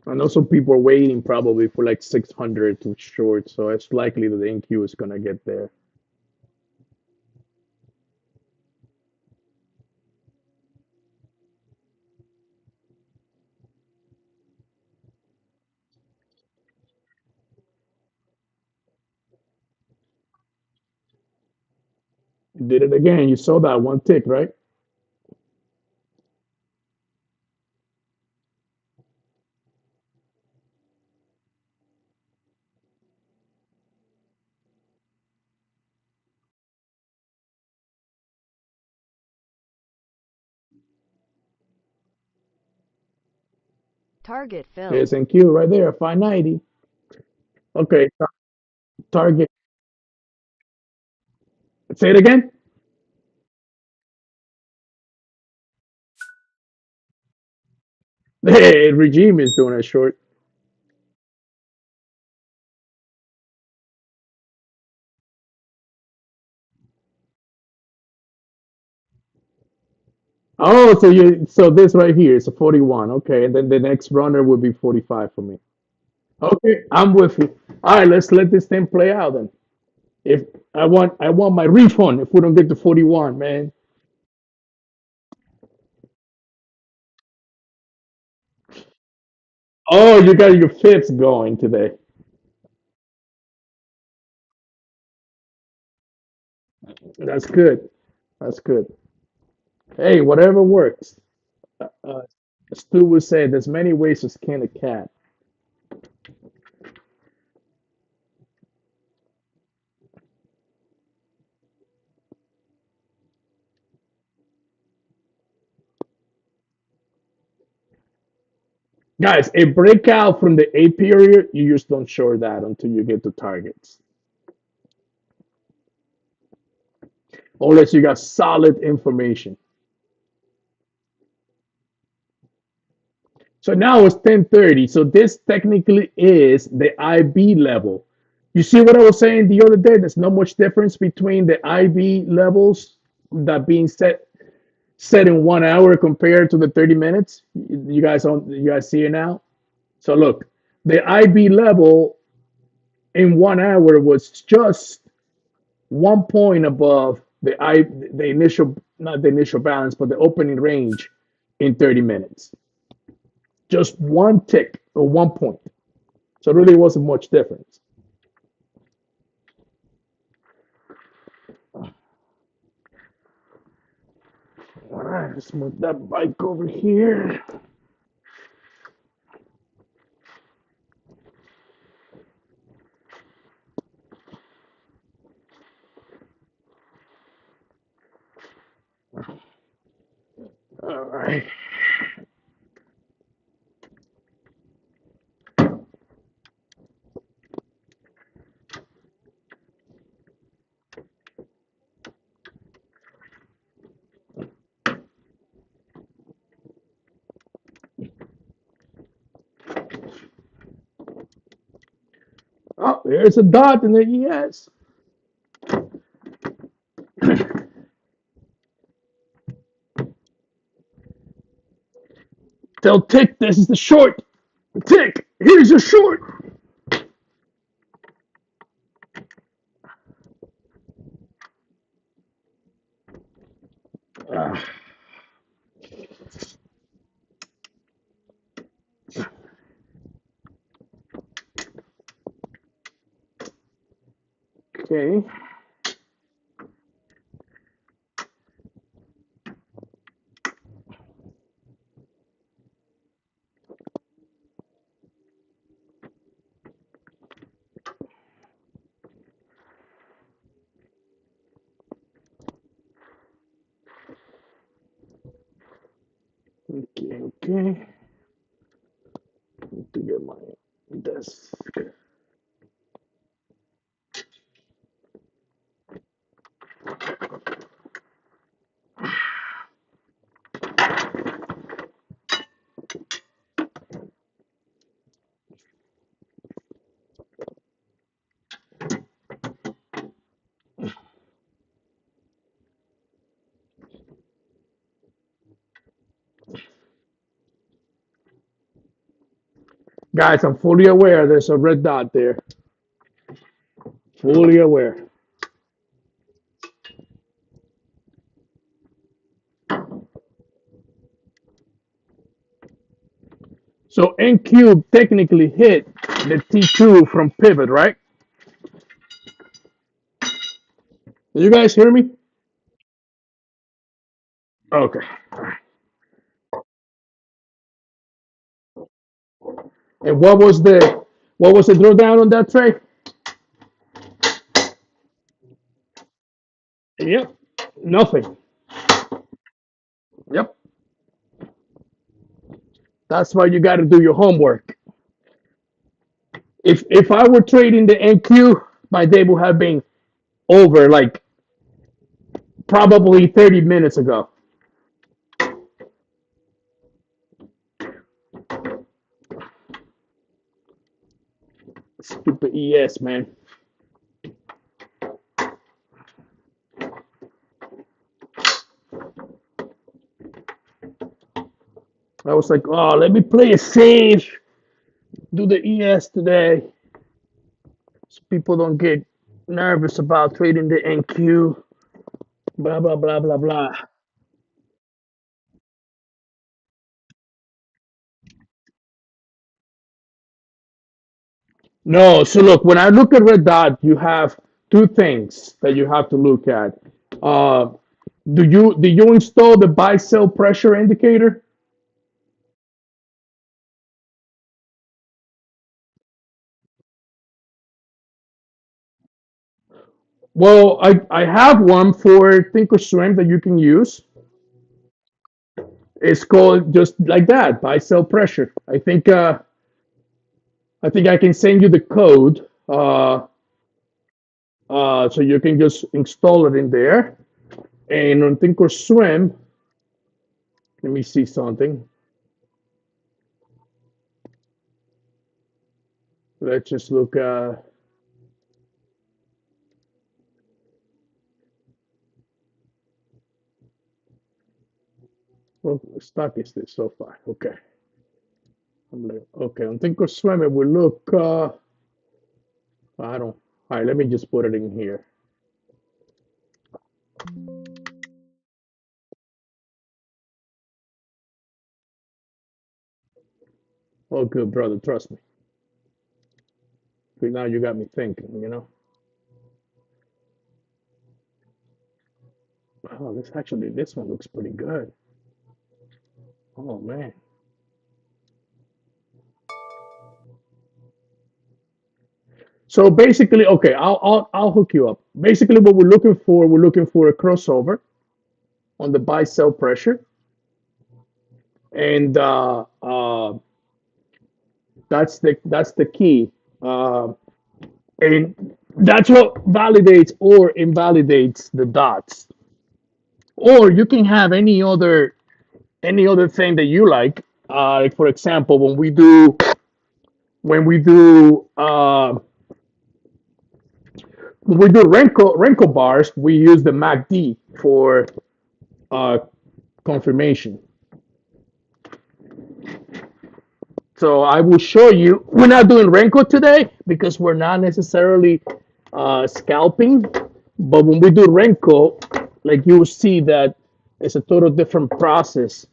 I know some people are waiting probably for like 600 to short, so it's likely that the NQ is gonna get there. Did it again. You saw that one tick, right? Target There's filled. NQ right there, 590. Okay, target. Say it again. Hey, regime is doing a short. Oh, so this right here is a 41. Okay, and then the next runner would be 45 for me. Okay, I'm with you. All right, let's let this thing play out then. If I want my refund if we don't get to 41, man. Oh, you got your fifths going today. That's good. That's good. Hey, whatever works. Uh, Stu would say there's many ways to skin a cat. Guys, a breakout from the A period, you just don't short that until you get to targets. Unless you got solid information. So now it's 10:30. So this technically is the IB level. You see what I was saying the other day? There's not much difference between the IB levels that being set in 1 hour compared to the 30 minutes. You guys see it now? So look, the IB level in 1 hour was just 1 point above the initial, not the initial balance, but the opening range in 30 minutes. Just one tick or 1 point. So it really wasn't much difference. All right, let's move that bike over here. All right. Oh, there's a dot in the ES. Tell Tick this is the short. Tick, here's your short. Ah, okay. Okay, okay. Need to get my desk. Guys, I'm fully aware there's a red dot there. Fully aware. So N cube technically hit the T2 from pivot, right? Did you guys hear me? Okay. And what was the drawdown on that trade? Yep. Nothing. Yep. That's why you got to do your homework. If I were trading the NQ, my day would have been over like probably 30 minutes ago. Stupid ES, man. I was like, oh, let me play it safe. Do the ES today. So people don't get nervous about trading the NQ. Blah, blah, blah, blah, blah. No, so look, when I look at Red Dot, you have two things that you have to look at. Uh, do you install the buy sell pressure indicator? Well, I have one for Thinkorswim that you can use. It's called just like that, buy sell pressure. I think I can send you the code, so you can just install it in there. And on Thinkorswim, let me see something. Let's just look. What stock is this so far? Okay. I'm like, okay, on Thinkorswim, it will look. I don't. All right, let me just put it in here. Oh, good brother, trust me. Now you got me thinking. Oh, this one looks pretty good. Oh man. So basically, okay, I'll hook you up. Basically, what we're looking for a crossover on the buy sell pressure, and that's the key, and that's what validates or invalidates the dots. Or you can have any other thing that you like. Like for example, when we do Renko bars, we use the MACD for uh, confirmation. So I will show you. We're not doing Renko today because we're not necessarily scalping. But when we do Renko, like you will see that it's a total different process.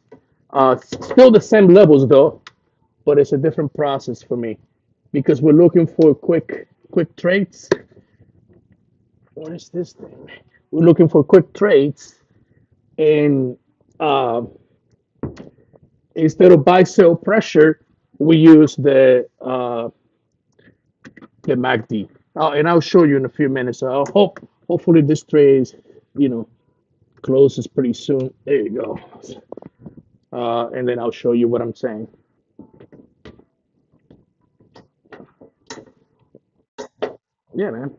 Still the same levels though, but it's a different process for me because we're looking for quick trades. What is this thing? We're looking for quick trades, and uh, instead of buy sell pressure, we use the MACD. And I'll show you in a few minutes. So hopefully this trade, you know, closes pretty soon. There you go. And then I'll show you what I'm saying. Yeah, man.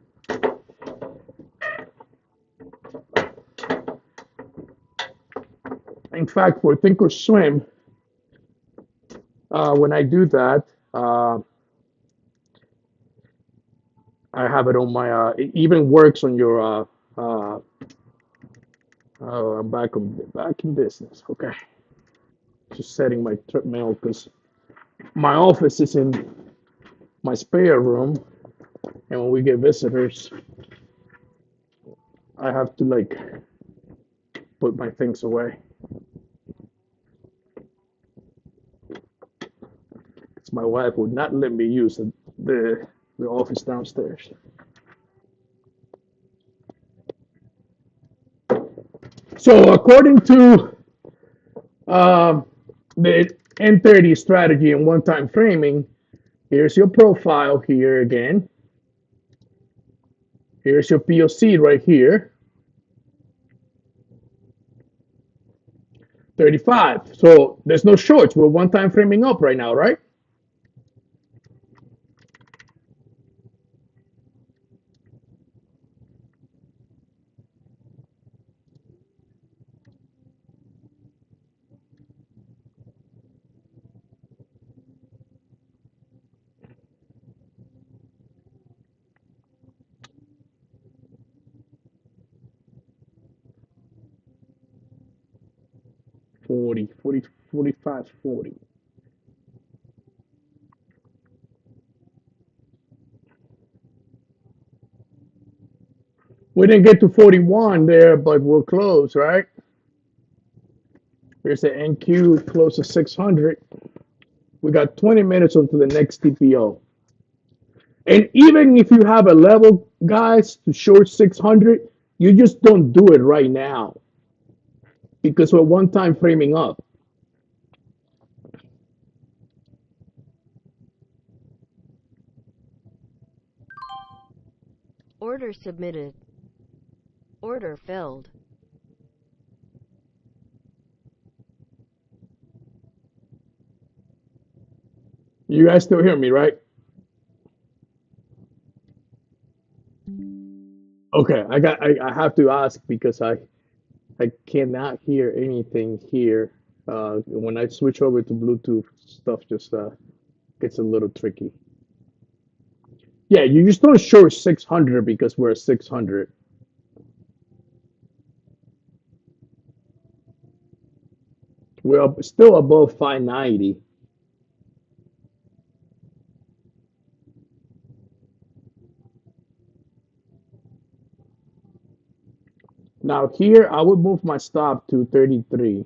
In fact, for Thinkorswim, when I do that, I have it on my. It even works on your. Oh, I'm back in business. Okay, just setting my mail because my office is in my spare room, and when we get visitors, I have to like put my things away. Because my wife would not let me use the office downstairs. So according to the N30 strategy and one-time framing, here's your profile here again. Here's your POC right here. 35. So there's no shorts. We're one time framing up right now, right? Forty, 40, 45, 40. We didn't get to 41 there, but we're close, right? Here's the NQ close to 600. We got 20 minutes until the next TPO. And even if you have a level, guys, to short 600, you just don't do it right now because we're one time framing up. Order submitted. Order filled. You guys still hear me, right? Okay, I have to ask because I cannot hear anything here. When I switch over to Bluetooth, stuff just gets a little tricky. Yeah, you just don't show 600 because we're at 600. We're still above 590. Now here, I would move my stop to 33.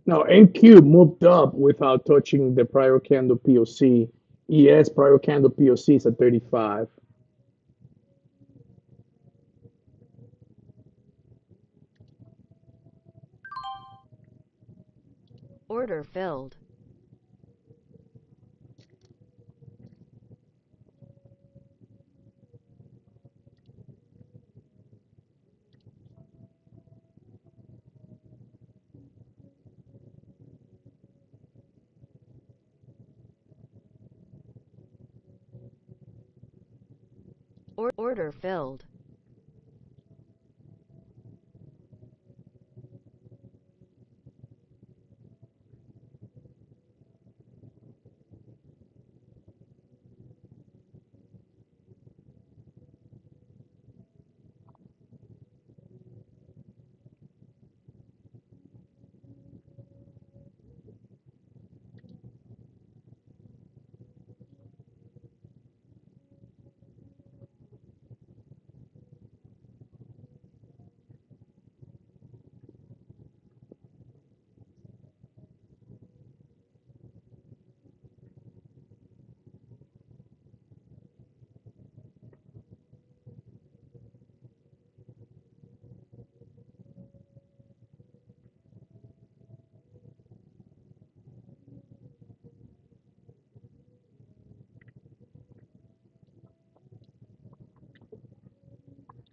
Now NQ moved up without touching the prior candle POC. ES prior candle POC is at 35. Order filled. Order filled.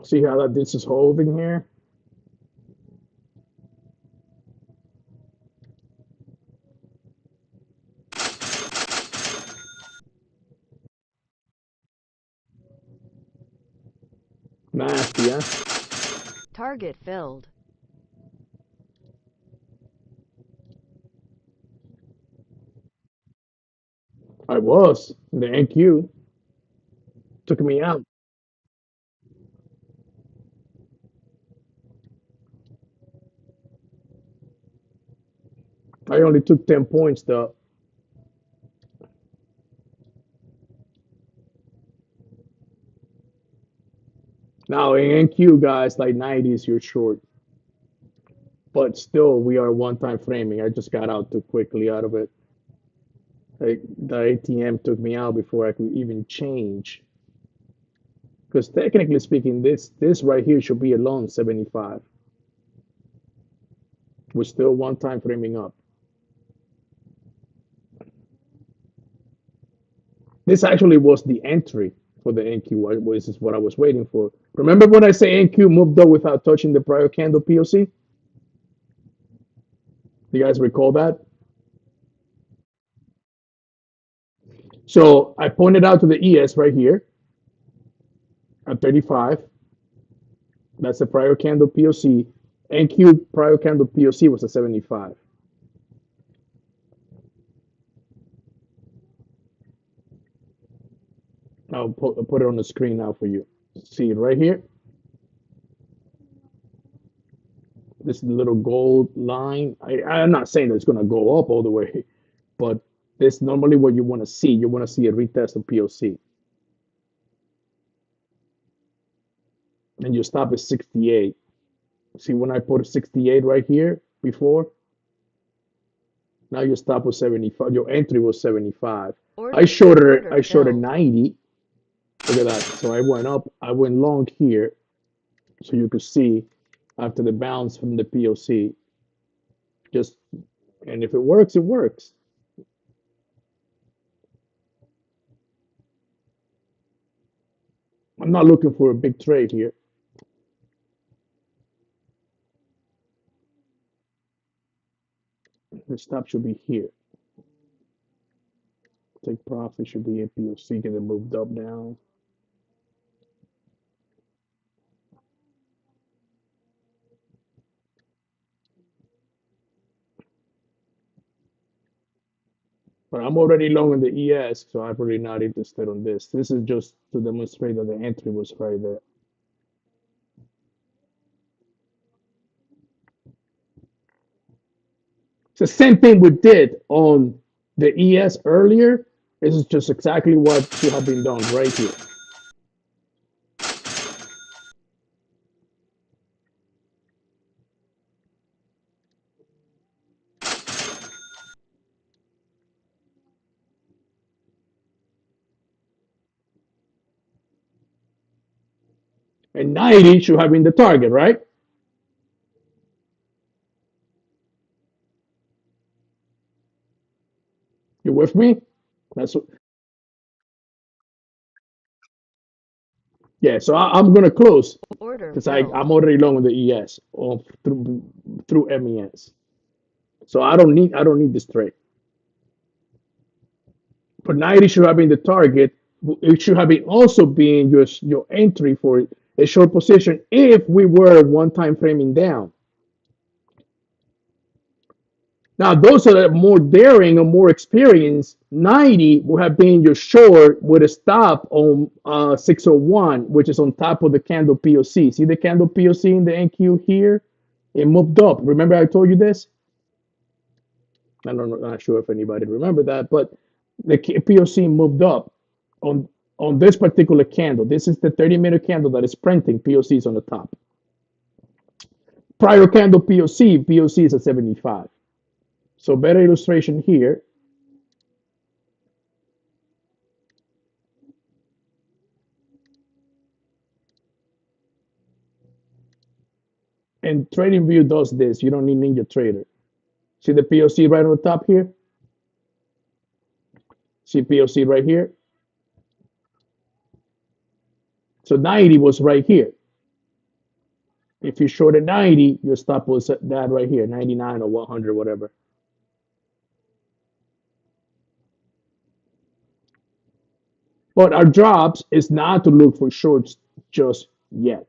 See how that this is holding here? Nasty, huh? Target filled. I was. The NQ took me out. I only took 10 points though. Now in NQ guys, like 90s, you're short. But still, we are one time framing. I just got out too quickly out of it. Like, the ATM took me out before I could even change. Because technically speaking, this right here should be a long 75. We're still one time framing up. This actually was the entry for the NQ. This is what I was waiting for. Remember when I say NQ moved up without touching the prior candle POC? Do you guys recall that? So I pointed out to the ES right here at 35. That's the prior candle POC. NQ prior candle POC was a 75. I'll put it on the screen now for you. See it right here? This little gold line. I'm not saying that it's going to go up all the way, but this normally what you want to see. You want to see a retest of POC. And you stop at 68. See when I put a 68 right here before? Now your stop was 75. Your entry was 75. I shorted Order filled. 90. Look at that. So I went up. I went long here, so you could see after the bounce from the POC. Just and if it works, it works. I'm not looking for a big trade here. The stop should be here. Take profit should be in POC. Get it moved up now. But I'm already long in the ES, so I'm really not interested on this. This is just to demonstrate that the entry was right there. It's the same thing we did on the ES earlier. This is just exactly what should have been done right here. And 90 should have been the target, right? You with me? That's what, yeah. So I'm gonna close Order because filled. I'm already long on the ES or through MES. So I don't need this trade. But 90 should have been the target. It should have been also being your entry for a short position if we were one time framing down. Now, those that are more daring or more experienced, 90 would have been your short with a stop on 601, which is on top of the candle POC. See the candle POC in the NQ here? It moved up. Remember I told you this? I don't know, not sure if anybody remember that, but the POC moved up on this particular candle. This is the 30-minute candle that is printing. POC is on the top. Prior candle POC is at 75. So better illustration here. And TradingView does this. You don't need Ninja Trader. See the POC right on the top here? See POC right here? So 90 was right here. If you short at 90, your stop was at that right here, 99 or 100, whatever. But our jobs is not to look for shorts just yet.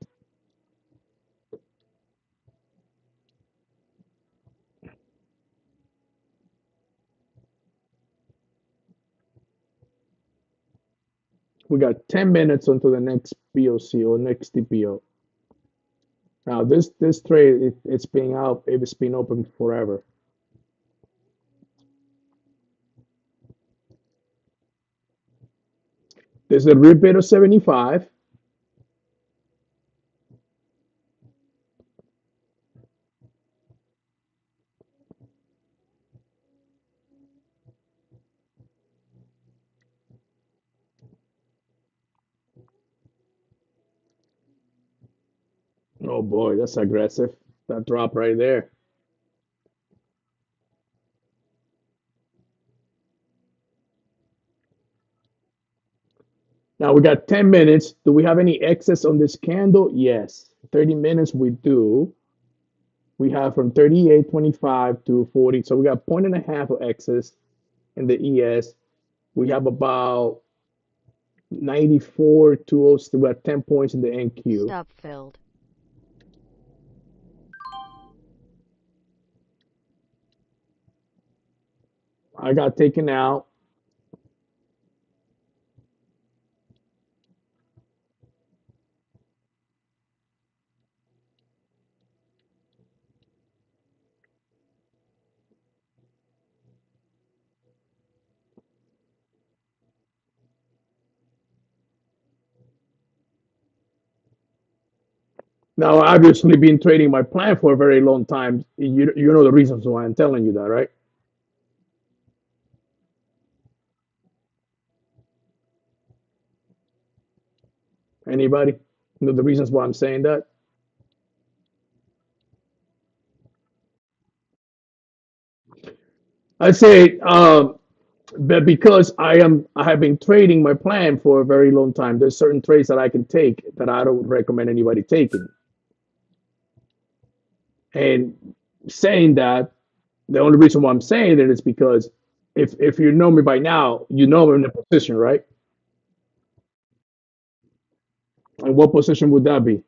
We got 10 minutes until the next POC or next TPO. Now this trade it's been out, it's been open forever. There's a rebid of 75. Oh boy, that's aggressive. That drop right there. Now we got 10 minutes. Do we have any excess on this candle? Yes. 30 minutes we do. We have from 38.25 to 40. So we got point and a half of excess in the ES. We have about 94 to we got 10 points in the NQ. Stop filled. I got taken out. Now, obviously, been trading my plan for a very long time. You know the reasons why I'm telling you that, right? Anybody know the reasons why I'm saying that? I say, but because I have been trading my plan for a very long time. There's certain trades that I can take that I don't recommend anybody taking. And saying that, the only reason why I'm saying it is because if you know me by now, you know I'm in a position, right? And what position would that be?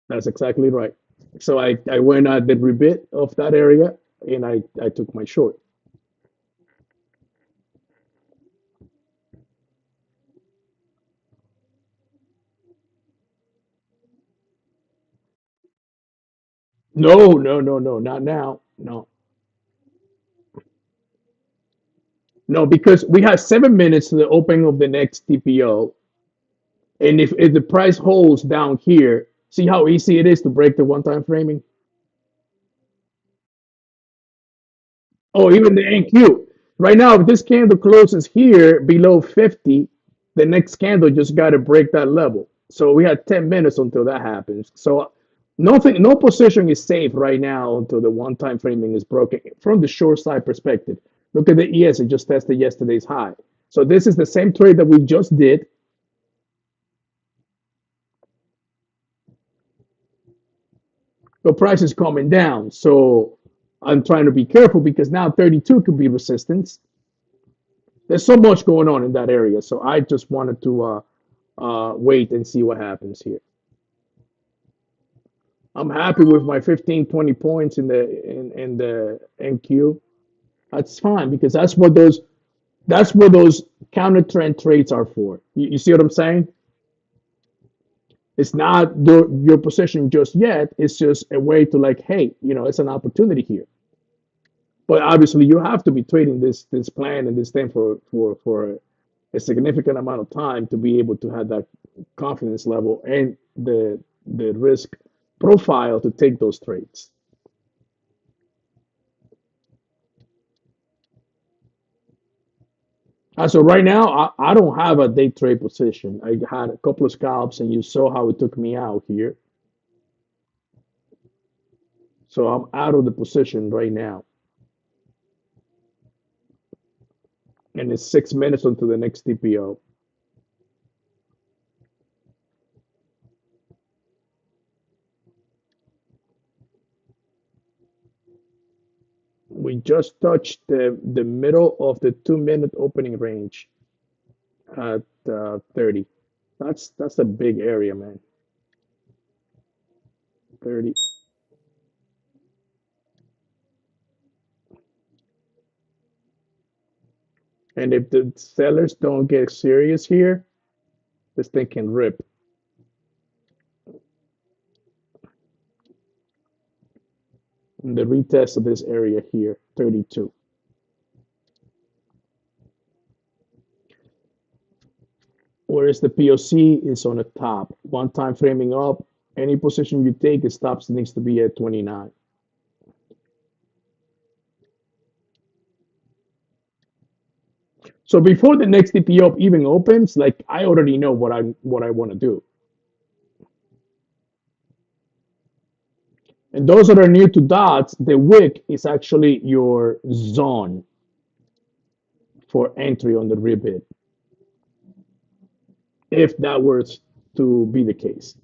That's exactly right. So I went at the rebit of that area and I took my short. No, no, no, no, not now. No, no, because we have 7 minutes to the opening of the next TPO. And if the price holds down here, see how easy it is to break the one time framing? Oh, even the NQ. Right now, if this candle closes here below 50, the next candle just got to break that level. So we had 10 minutes until that happens. So nothing, no position is safe right now until the one time framing is broken from the short side perspective. Look at the ES, it just tested yesterday's high. So this is the same trade that we just did. The price is coming down. So I'm trying to be careful because now 32 could be resistance. There's so much going on in that area. So I just wanted to wait and see what happens here. I'm happy with my 15, 20 points in the NQ. That's fine because that's what those counter trend trades are for. You see what I'm saying? It's not your position just yet. It's just a way to like, hey, it's an opportunity here. But obviously, you have to be trading this plan and this thing for a significant amount of time to be able to have that confidence level and the risk profile to take those trades. So right now, I don't have a day trade position. I had a couple of scalps, and you saw how it took me out here. So I'm out of the position right now, and it's 6 minutes until the next TPO. just touched the middle of the 2 minute opening range at 30. That's a big area, man. 30. And if the sellers don't get serious here, this thing can rip. And the retest of this area here, 32. Whereas the POC is on the top. One time framing up, any position you take, it stops needs to be at 29. So before the next TPO even opens, like I already know what I want to do. And those that are new to dots, the wick is actually your zone for entry on the ribbit, if that were to be the case.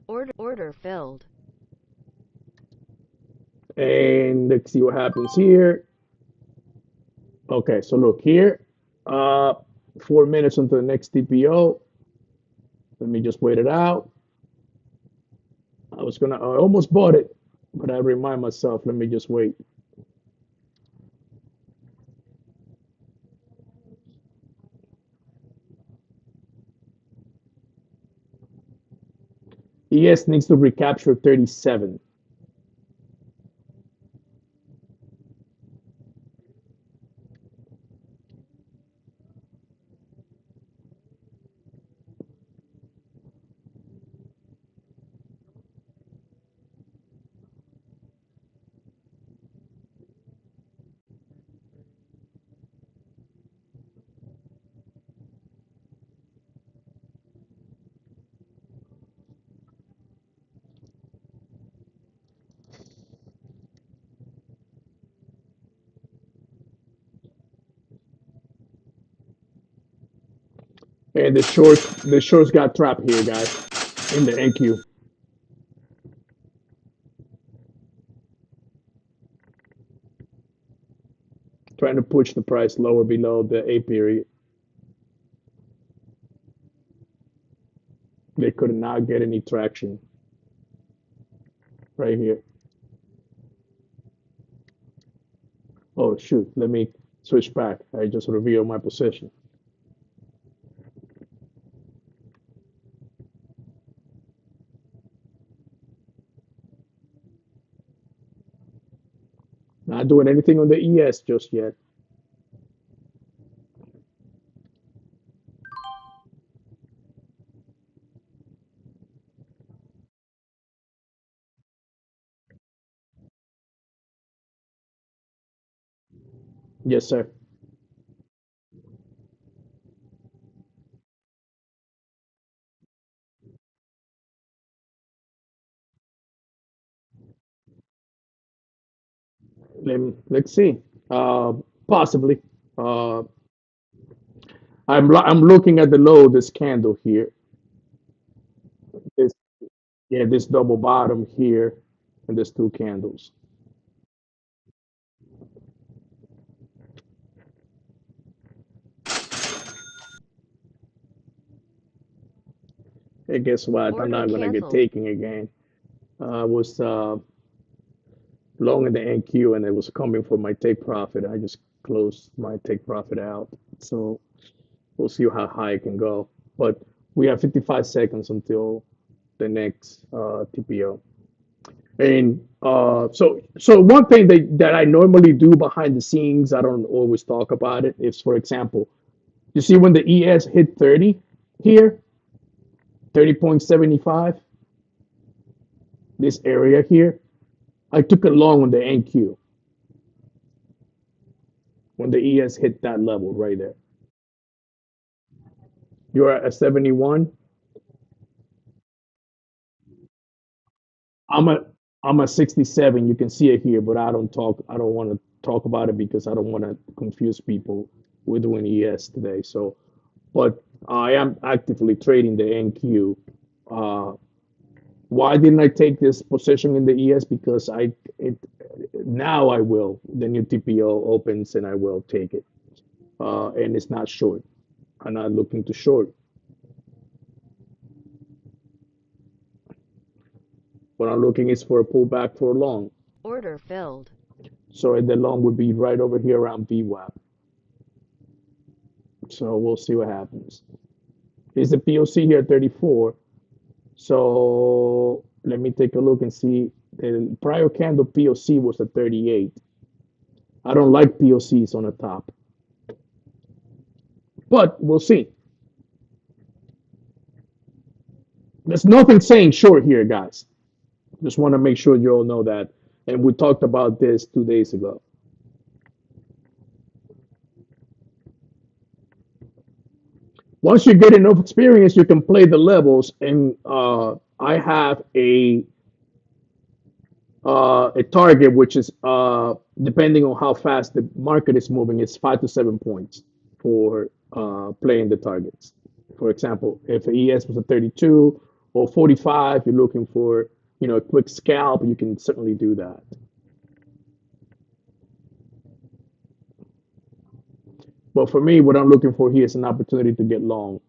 Order filled. And let's see what happens here. Okay, so look here, 4 minutes until the next TPO. Let me just wait it out. I almost bought it, but I remind myself, let me just wait. ES needs to recapture 37. And the shorts got trapped here, guys, in the NQ. Trying to push the price lower below the A period. They could not get any traction right here. Oh shoot, let me switch back. I just revealed my position. Not doing anything on the ES just yet. Yes, sir. Let's see. Possibly. Uh, I'm looking at the low of this candle here. This Yeah, this double bottom here, and there's two candles. Hey, guess what? I'm Order not gonna get canceled. taken again. I was long in the NQ, and it was coming for my take profit. I just closed my take profit out. So we'll see how high it can go. But we have 55 seconds until the next TPO. And so one thing that I normally do behind the scenes, I don't always talk about it, is, for example, you see when the ES hit 30 here, 30.75, this area here, I took it long on the NQ when the ES hit that level right there. You're at a 71. I'm a I'm a 67. You can see it here, but I don't want to talk about it because I don't want to confuse people. We're doing ES today, so but I am actively trading the NQ uh, Why didn't I take this position in the ES? Because it now I will. The new TPO opens and I will take it. And it's not short. I'm not looking to short. What I'm looking is for a pullback for long. Order filled. So the long would be right over here around VWAP. So we'll see what happens. Is the POC here at 34? So let me take a look and see. The prior candle POC was at 38. I don't like POCs on the top, but we'll see. There's nothing saying short here, guys. Just want to make sure you all know that. And we talked about this 2 days ago. Once you get enough experience, you can play the levels. And I have a target which is depending on how fast the market is moving, it's 5 to 7 points for playing the targets. For example, if the ES was a 32 or 45, you're looking for a quick scalp, you can certainly do that. But for me, what I'm looking for here is an opportunity to get long.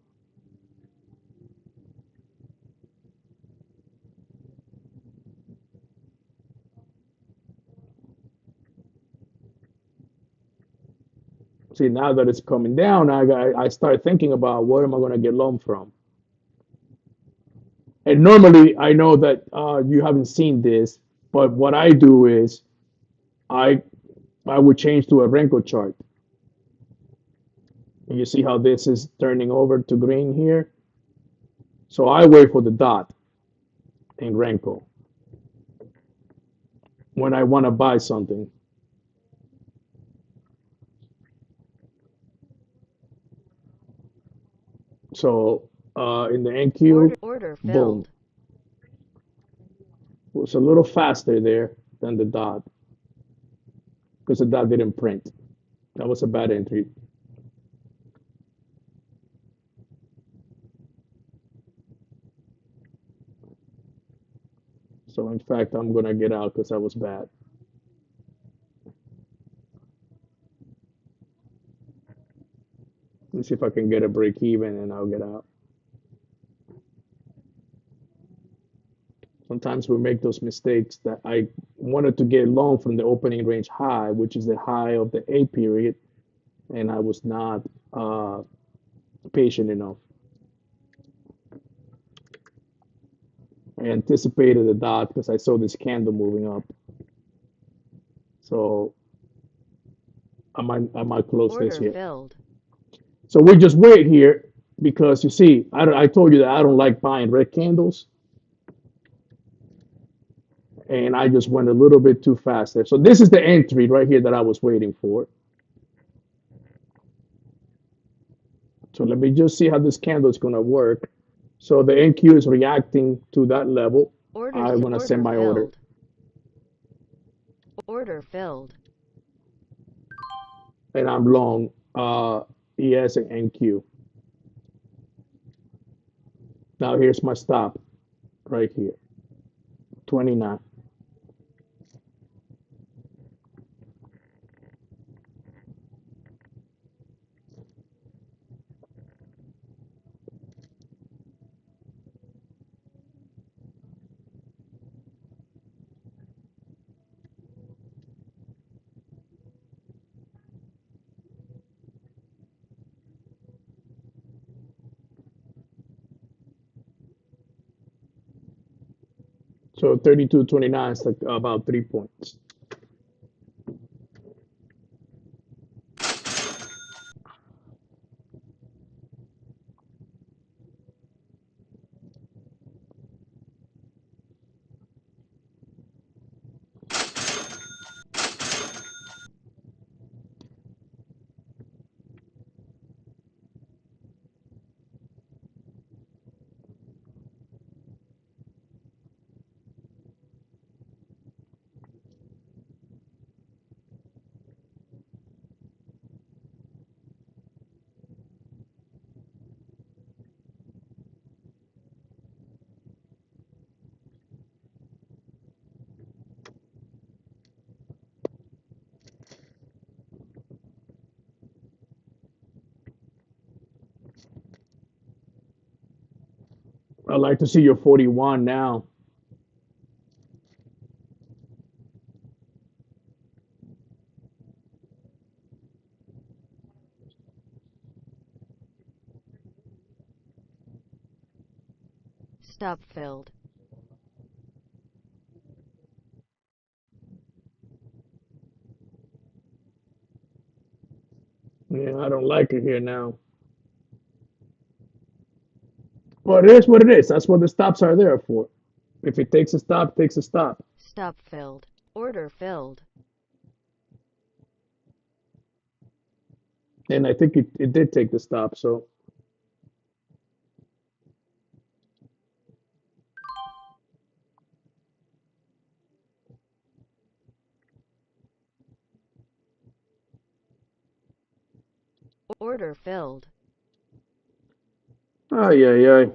See, now that it's coming down, I start thinking about where am I going to get long from. And normally, I know that you haven't seen this, but what I do is I would change to a Renko chart. And you see how this is turning over to green here? So I wait for the dot in Renko when I want to buy something. So in the NQ, Order boom. filled. It was a little faster there than the dot because the dot didn't print. That was a bad entry. So in fact, I'm gonna get out because that was bad. Let's see if I can get a break even and I'll get out. Sometimes we make those mistakes that I wanted to get long from the opening range high, which is the high of the A period, and I was not patient enough. I anticipated the dot because I saw this candle moving up. So I might close this Order here. filled. So we just wait here because you see, I told you that I don't like buying red candles. And I just went a little bit too fast there. So this is the entry right here that I was waiting for. So let me just see how this candle is going to work. So the NQ is reacting to that level. I want to send my order. Order filled. And I'm long ES and NQ. Now here's my stop right here, 29. So 32.29 is like about 3 points. I'd like to see your 41 now. Stop filled. Yeah, I don't like it here now. Well, it is what it is. That's what the stops are there for. If it takes a stop, it takes a stop. Stop filled. Order filled. And I think it did take the stop, so Order filled. ay ay ay.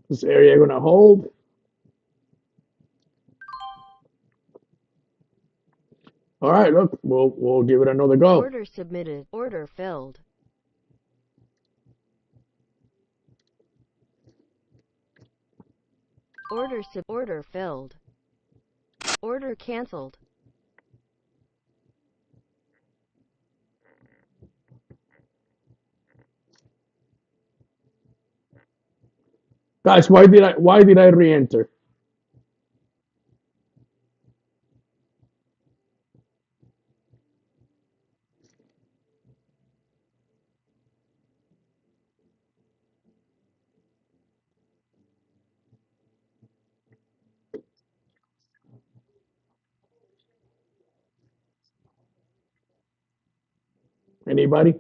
This area gonna hold. All right, look, we'll give it another go. Order submitted. Order filled. Order filled. Order canceled. Guys, why did I re-enter? Anybody?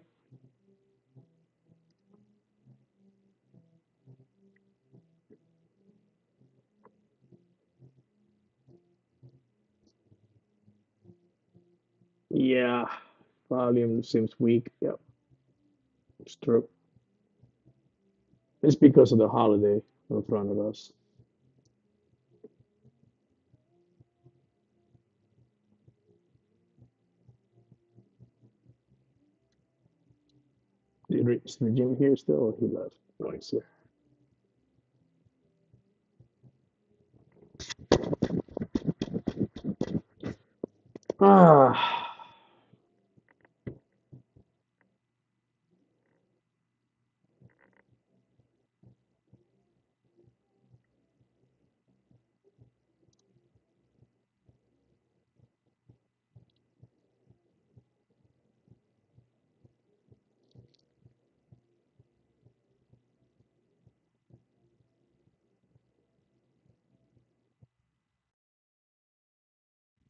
Yeah, volume seems weak. Yep, it's true. It's because of the holiday in front of us. Is the Jim here still, or he left? No, he's here. Ah,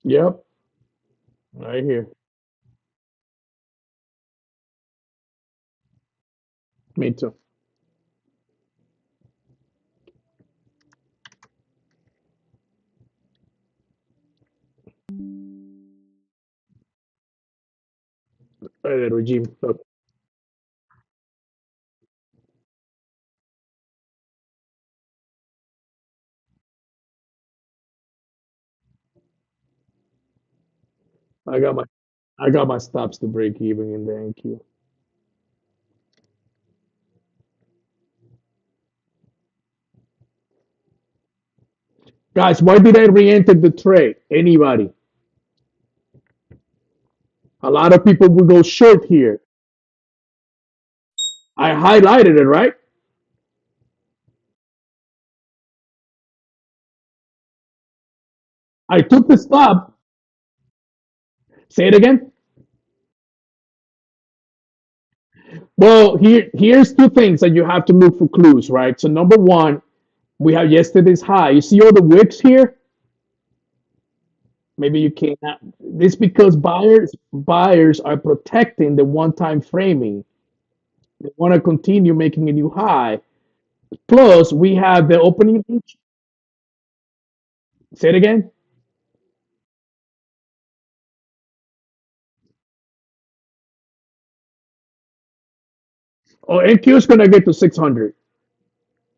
yep, right here. Me too. Hey, regime. Look, I got my I got my stops to break even in the NQ. Guys, why did I re-enter the trade? Anybody? A lot of people will go short here. I highlighted it, right? I took the stop. Say it again. Well, here's two things that you have to look for clues, right? So number one, we have yesterday's high. You see all the wicks here? Maybe you can't. This because buyers are protecting the one-time framing. They want to continue making a new high. Plus, we have the opening. Say it again. Oh, NQ is gonna get to 600.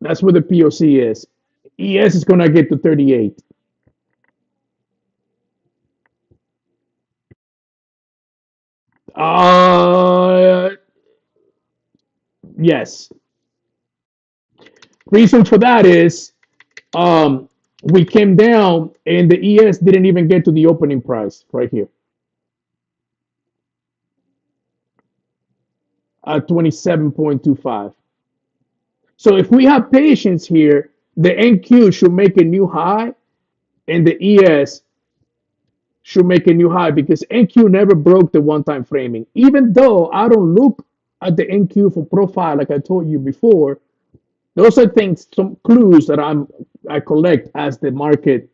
That's where the POC is. ES is gonna get to 38. Uh, yes. Reason for that is um we came down and the ES didn't even get to the opening price right here at 27.25. So if we have patience here, the NQ should make a new high and the ES should make a new high because NQ never broke the one-time framing. Even though I don't look at the NQ for profile like I told you before, those are things, some clues that I collect as the market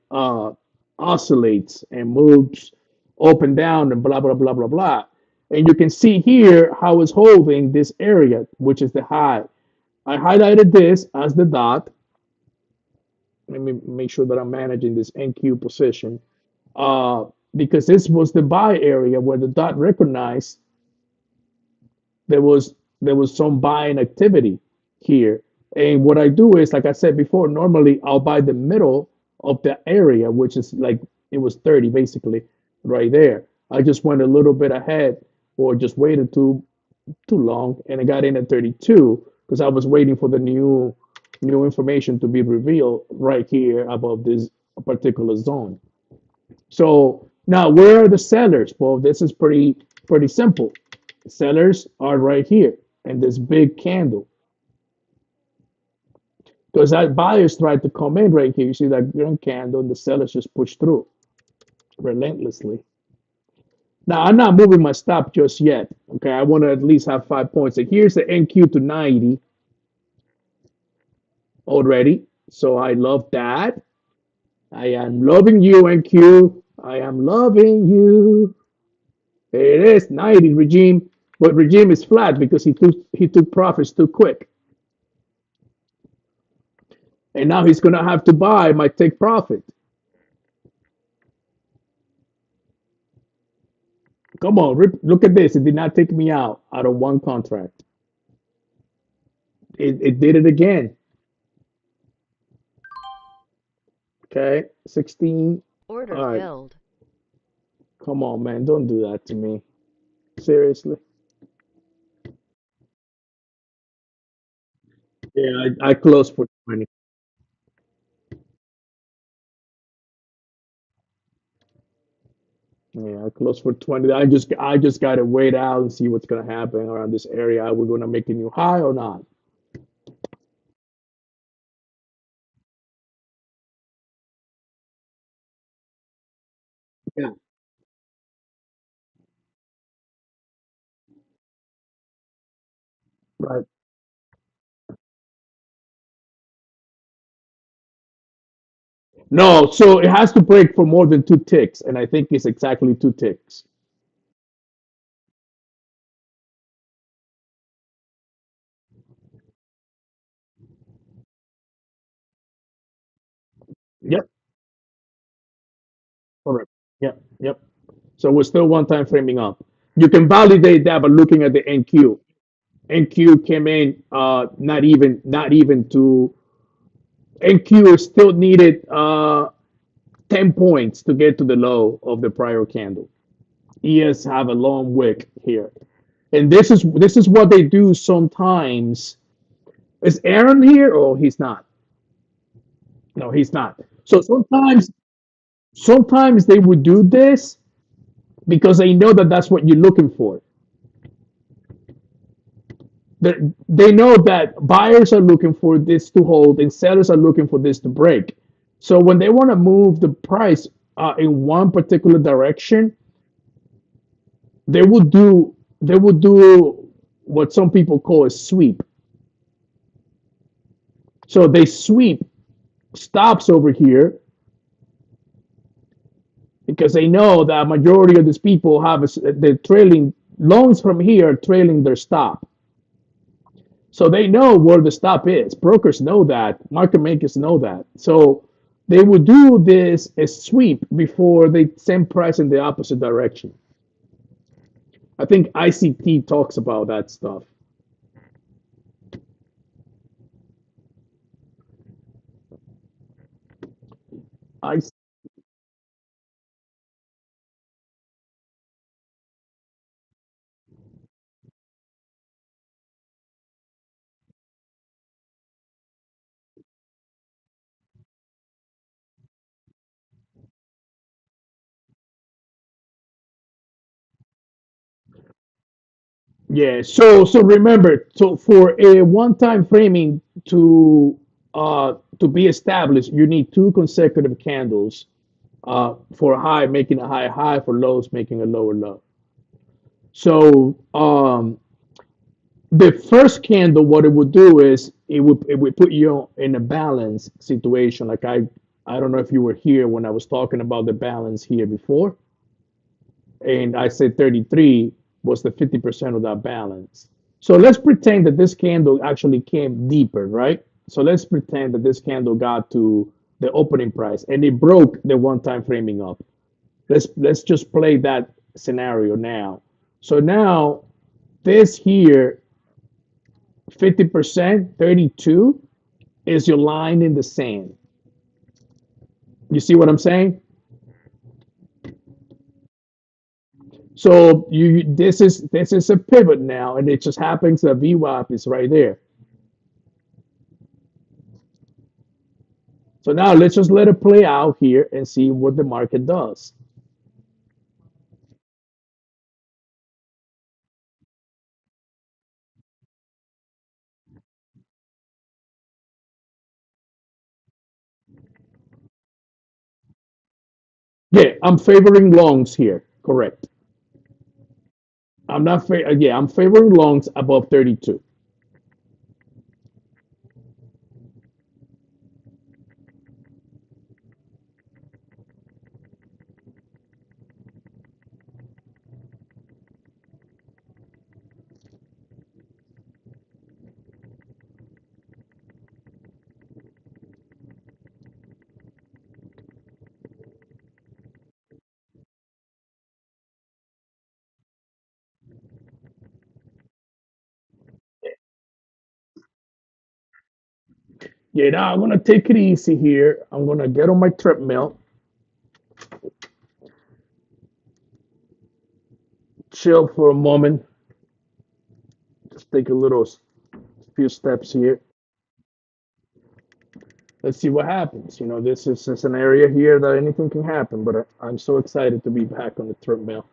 oscillates and moves up and down and blah blah blah blah blah. And you can see here how it's holding this area, which is the high. I highlighted this as the dot. Let me make sure that I'm managing this NQ position. Because this was the buy area where the dot recognized there was there was some buying activity here. And what I do is, like I said before, normally I'll buy the middle of the area, which is like it was 30 basically right there. I just went a little bit ahead or just waited too long and I got in at 32 because I was waiting for the new information to be revealed right here above this particular zone. So now where are the sellers? Well, this is pretty simple. Sellers are right here in this big candle because that buyers tried to come in right here. You see that green candle and the sellers just push through relentlessly. Now I'm not moving my stop just yet. Okay, I want to at least have 5 points. So here's the NQ to 90 already. So I love that. I am loving you, NQ. I am loving you. There it is, 90 regime. But regime is flat because he took profits too quick. And now he's gonna have to buy my take profit. Come on, look at this. It did not take me out of one contract. It did it again. Okay, 16. Order All right, filled. come on, man. Don't do that to me. Seriously. Yeah, I closed for 20. Yeah, I closed for 20. I just gotta wait out and see what's gonna happen around this area. Are we gonna make a new high or not? Yeah, right. No, so it has to break for more than 2 ticks, and I think it's exactly 2 ticks. Yep, correct. Yep, yep. So we're still one time framing up. You can validate that by looking at the NQ. NQ came in not even to NQ still needed 10 points to get to the low of the prior candle. ES have a long wick here. And this is what they do sometimes. Is Aaron here? Oh, he's not. No, he's not. So sometimes they would do this because they know that that's what you're looking for. they they know that buyers are looking for this to hold and sellers are looking for this to break. So when they want to move the price in one particular direction, they would do what some people call a sweep. So they sweep stops over here because they know that majority of these people have they're trailing loans from here trailing their stop. So they know where the stop is. Brokers know that. Market makers know that. So they would do this a sweep before they send price in the opposite direction. I think ICT talks about that stuff. I Yeah. So remember, so for a one-time framing to be established, you need two consecutive candles for a high making a high high for lows making a lower low. So the first candle, what it would do is it would put you in a balance situation. Like I don't know if you were here when I was talking about the balance here before, and I said 33 was the 50% of that balance. So let's pretend that this candle actually came deeper, right? So let's pretend that this candle got to the opening price and it broke the one-time framing up. Let's just play that scenario now. So now this here 50%, 32 is your line in the sand. You see what I'm saying? So you this is a pivot now, and it just happens that VWAP is right there. So now let's just let it play out here and see what the market does. Yeah, I'm favoring longs here. Correct. I'm not yeah, I'm favoring longs above 32. Yeah, now I'm gonna take it easy here. I'm gonna get on my treadmill, chill for a moment, just take a little few steps here. Let's see what happens. This is just an area here that anything can happen, but I'm so excited to be back on the treadmill.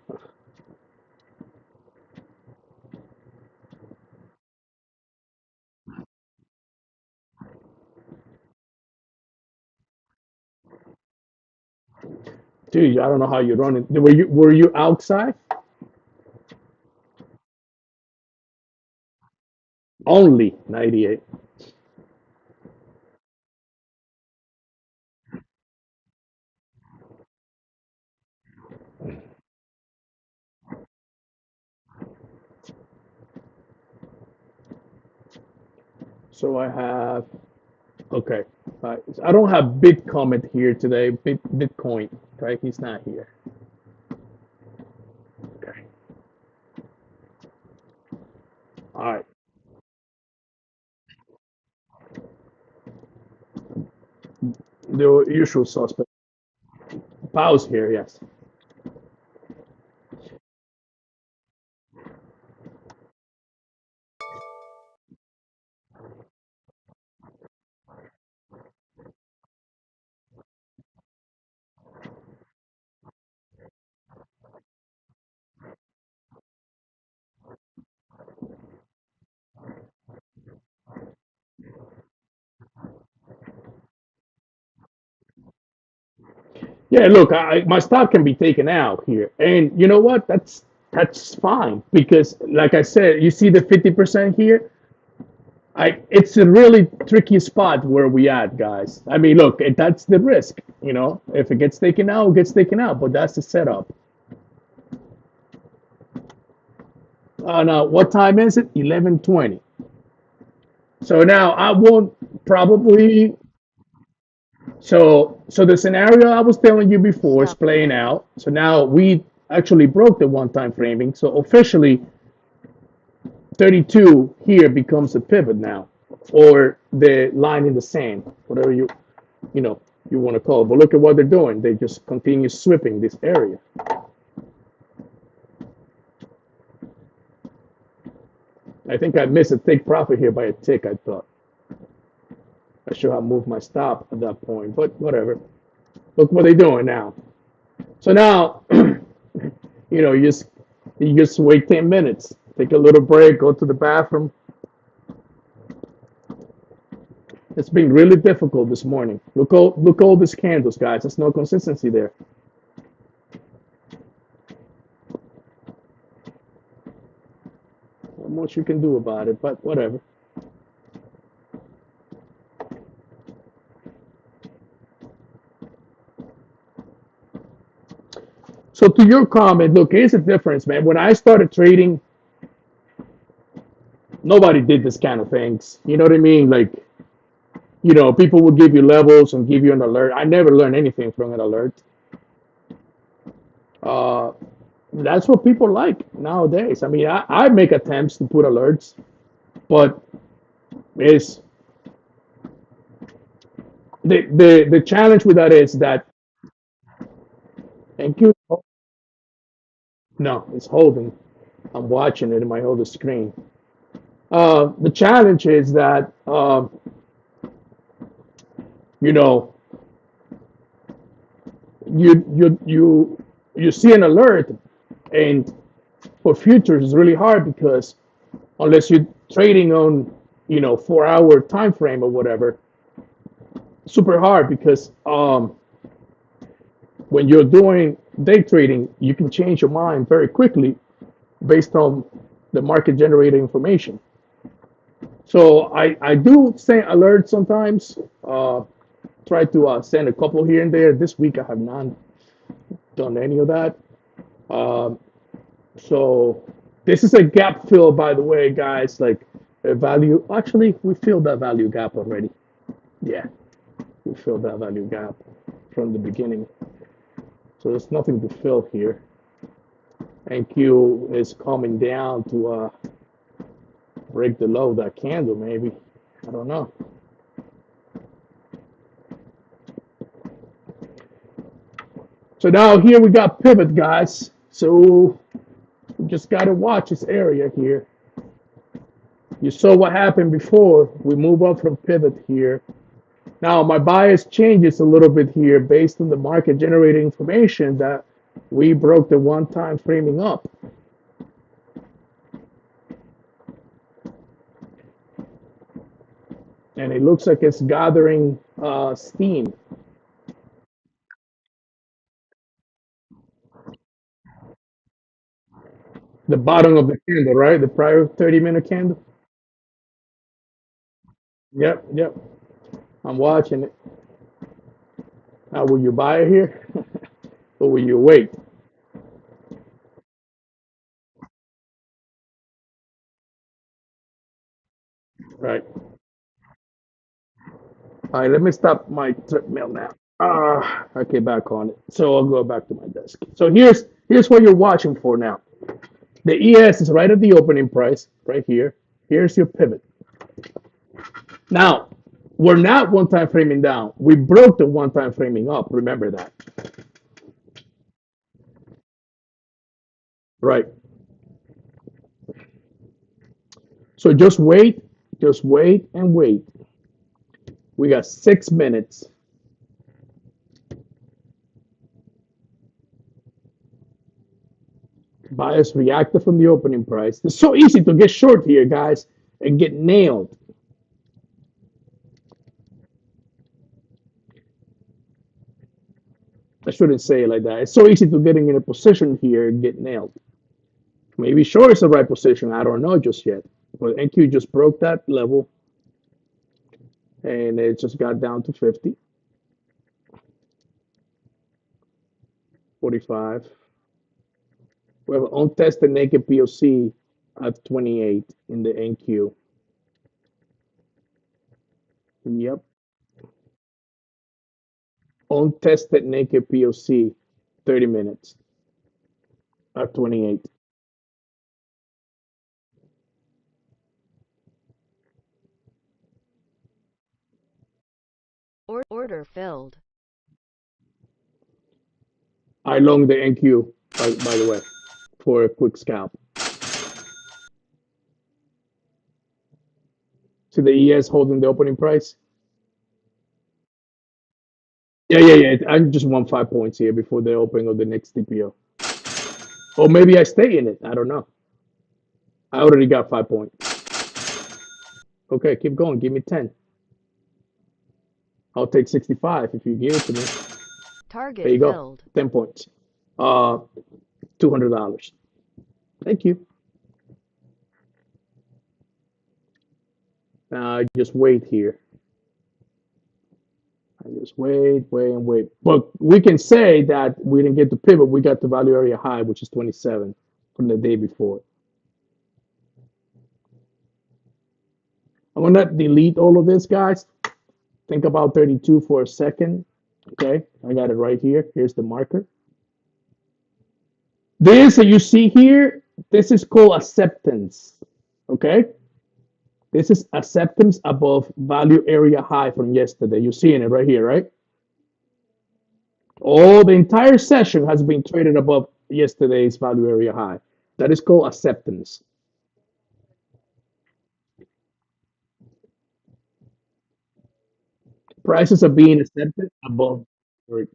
Dude, I don't know how you're running. Were you outside? Only 98. So I have okay. I don't have Bitcoin here today. Bitcoin, right? He's not here. Okay. All right. The usual suspect. Pause here. Yes. Yeah, look, my stock can be taken out here, and you know what? That's fine because, like I said, you see the 50% here. It's a really tricky spot where we at, guys. I mean, look, that's the risk. If it gets taken out, it gets taken out. But that's the setup. Now, what time is it? 11:20. So now I won't probably. So the scenario I was telling you before is Stop playing recording. out. So now we actually broke the one-time framing. So officially, 32 here becomes a pivot now, or the line in the sand, whatever you know you want to call it. But look at what they're doing. They just continue sweeping this area. I think I missed a take profit here by a tick. I thought I should have moved my stop at that point, but whatever. Look what they're doing now. So now, you just wait 10 minutes, take a little break, go to the bathroom. It's been really difficult this morning. Look all these candles, guys. There's no consistency there. Not much you can do about it, but whatever. So to your comment, look, here's the difference, man. When I started trading, nobody did this kind of things. You know what I mean? Like, people would give you levels and give you an alert. I never learned anything from an alert. Uh, that's what people like nowadays. I mean, I make attempts to put alerts, but it's the challenge with that is that, thank you. No, it's holding. I'm watching it in my older screen. The challenge is that you know you see an alert, and for futures it's really hard because unless you're trading on 4 hour time frame or whatever, super hard because when you're doing day trading, you can change your mind very quickly based on the market generated information. So I do send alerts sometimes. Try to send a couple here and there. This week I have not done any of that. Um, so this is a gap fill, by the way, guys. Like a value. Actually, we filled that value gap already. Yeah, we filled that value gap from the beginning. So there's nothing to fill here. NQ is coming down to break the low of that candle, maybe. I don't know. So now here we got pivot, guys. So we just got to watch this area here. You saw what happened before. We move up from pivot here. Now my bias changes a little bit here based on the market generating information that we broke the one-time framing up. And it looks like it's gathering steam. The bottom of the candle, right? The prior 30-minute candle. Yep, yep. I'm watching it. Now, will you buy it here or will you wait? Right. All right, let me stop my treadmill now. Okay, back on it. So I'll go back to my desk. So here's what you're watching for now. The ES is right at the opening price, right here. Here's your pivot. Now, we're not one-time framing down. We broke the one-time framing up. Remember that. Right. So just wait and wait. We got 6 minutes. Bias reacted from the opening price. It's so easy to get short here, guys, and get nailed. I shouldn't say it like that. It's so easy to getting in a position here and get nailed. Maybe short is the right position. I don't know just yet. But NQ just broke that level and it just got down to 50, 45. We have an untested naked POC at 28 in the NQ. Yep. Untested naked POC, 30 minutes at 28. Order filled. I long the NQ, by the way, for a quick scalp. See the ES holding the opening price? Yeah. I just won 5 points here before the opening of the next TPO. Or maybe I stay in it. I don't know. I already got 5 points. Okay, keep going. Give me 10. I'll take 65 if you give it to me. Target There you go. filled. 10 points. $200. Thank you. Now I just wait here. I just wait. But we can say that we didn't get the pivot. We got the value area high, which is 27 from the day before. I'm gonna delete all of this, guys. Think about 32 for a second. Okay, I got it right here. Here's the marker. This that you see here, this is called acceptance. Okay, this is acceptance above value area high from yesterday. You're seeing it right here, right? All the entire session has been traded above yesterday's value area high. That is called acceptance. Prices are being accepted above. You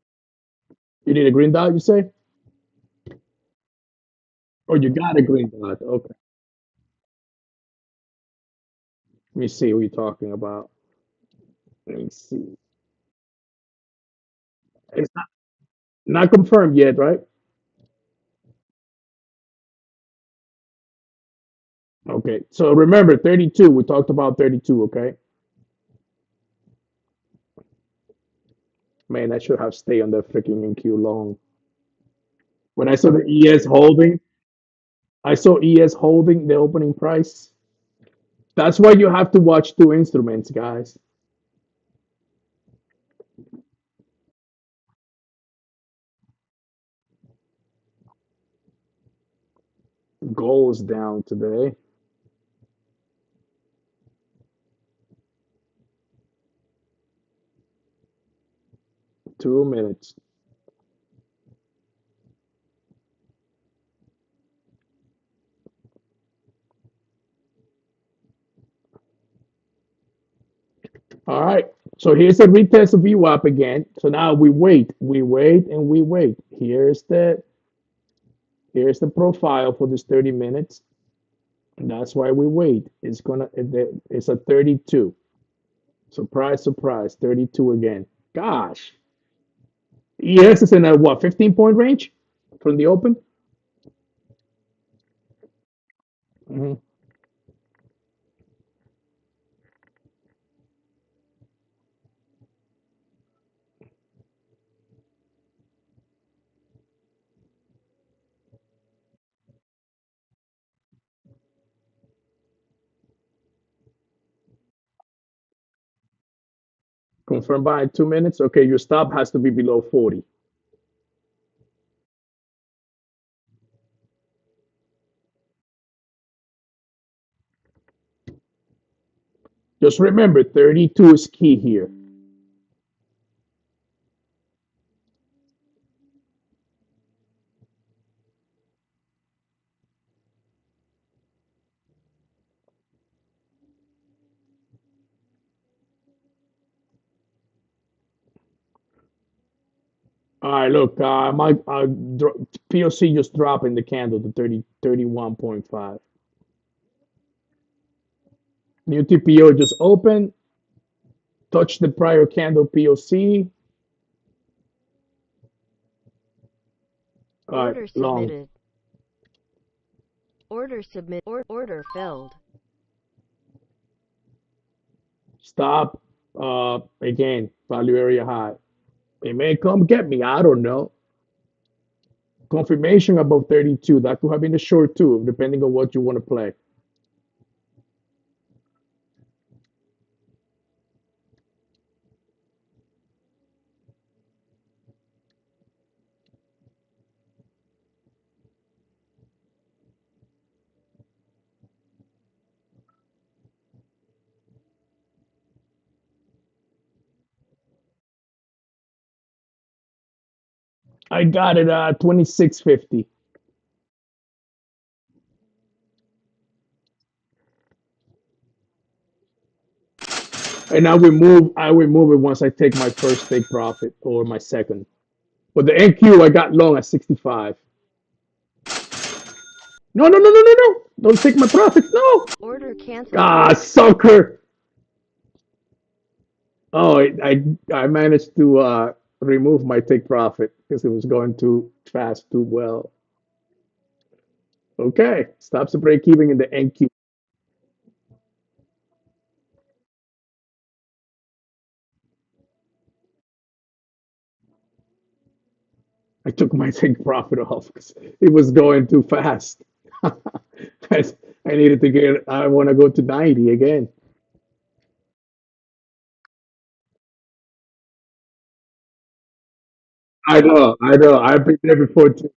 need a green dot, you say? Or you got a green dot? Okay. Let me see what you're talking about. Let me see. It's not confirmed yet, right? Okay. So remember, 32. We talked about 32. Okay. Man, I should have stayed on the freaking NQ long. When I saw the ES holding, I saw ES holding the opening price. That's why you have to watch two instruments, guys. Gold is down today. 2 minutes. All right. So here's a retest of VWAP again. So now we wait, and we wait. Here's the profile for this 30 minutes. And that's why we wait. It's a 32. Surprise, surprise, 32 again. Gosh. ES is in a what, 15-point range from the open? Mhm. Confirmed by 2 minutes. Okay, your stop has to be below 40. Just remember, 32 is key here. All right, look, my POC just dropping the candle to 31.5. New TPO just opened, touched the prior candle POC, All right, Order long. submitted. Order submit. Order filled. Stop. Again, value area high. It may come get me. I don't know. Confirmation above 32. That could have been a short too, depending on what you want to play. I got it 26.50. And I will move it once I take my first take profit or my second. But the NQ I got long at 65. No, no, no, no, no, no. Don't take my profits. No. Order canceled. Ah, sucker. Oh, I managed to remove my take profit because it was going too fast, too well. Okay, stops the break even in the NQ. I took my take profit off because it was going too fast. I I needed to get. I want to go to 90 again. I know, I know. I've been there before too.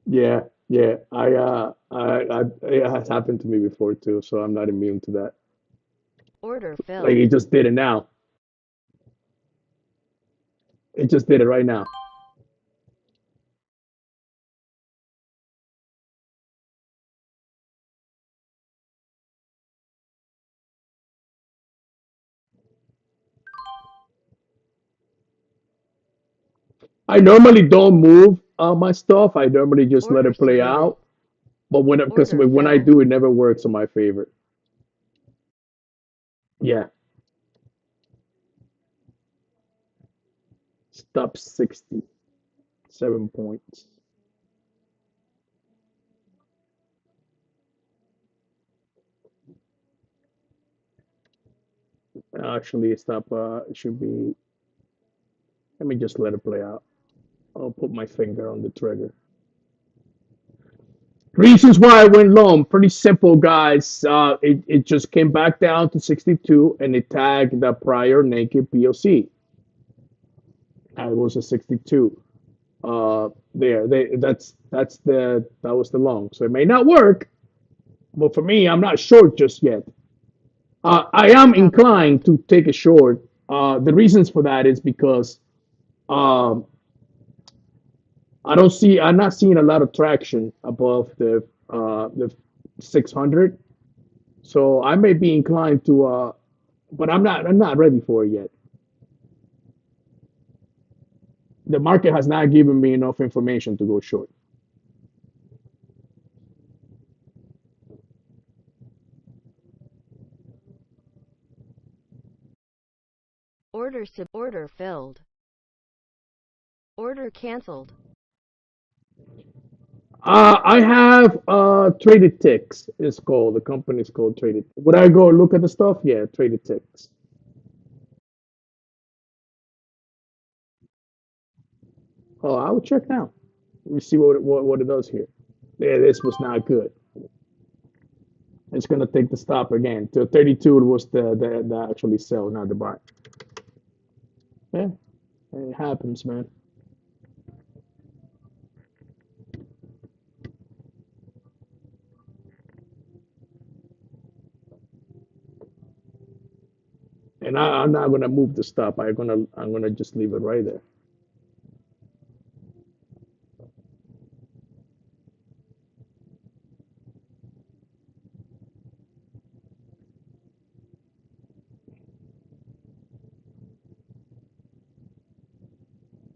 Yeah, yeah. It has happened to me before too, so I'm not immune to that. Order Like filled. it just did it now. It just did it right now. I normally don't move my stuff. I normally just let Order it play submitted. out. But because Order when I filled. do, it never works in my favor. Yeah, stop 67 points. Actually, stop. It should be. Let me just let it play out. I'll put my finger on the trigger. Reasons why I went long, pretty simple, guys. It just came back down to 62 and it tagged the prior naked POC. It was a 62. That was the long. So it may not work, but for me, I'm not short just yet. I am Stop inclined filled. to take a short. The reasons for that is because um, I'm not seeing a lot of traction above the 600. So I may be inclined to, but I'm not ready for it yet. The market has not given me enough information to go short. Order filled. Order canceled. I have Traded Ticks. It's called the company is called Traded. Would I go look at the stuff? Yeah, Traded Ticks. Oh, I will check now. Let me see what it does here. Yeah, this was not good. It's gonna take the stop again. To 32 was the actually sell, not the buy. Yeah, it happens, man. And I'm not gonna move the stop. I'm gonna just leave it right there.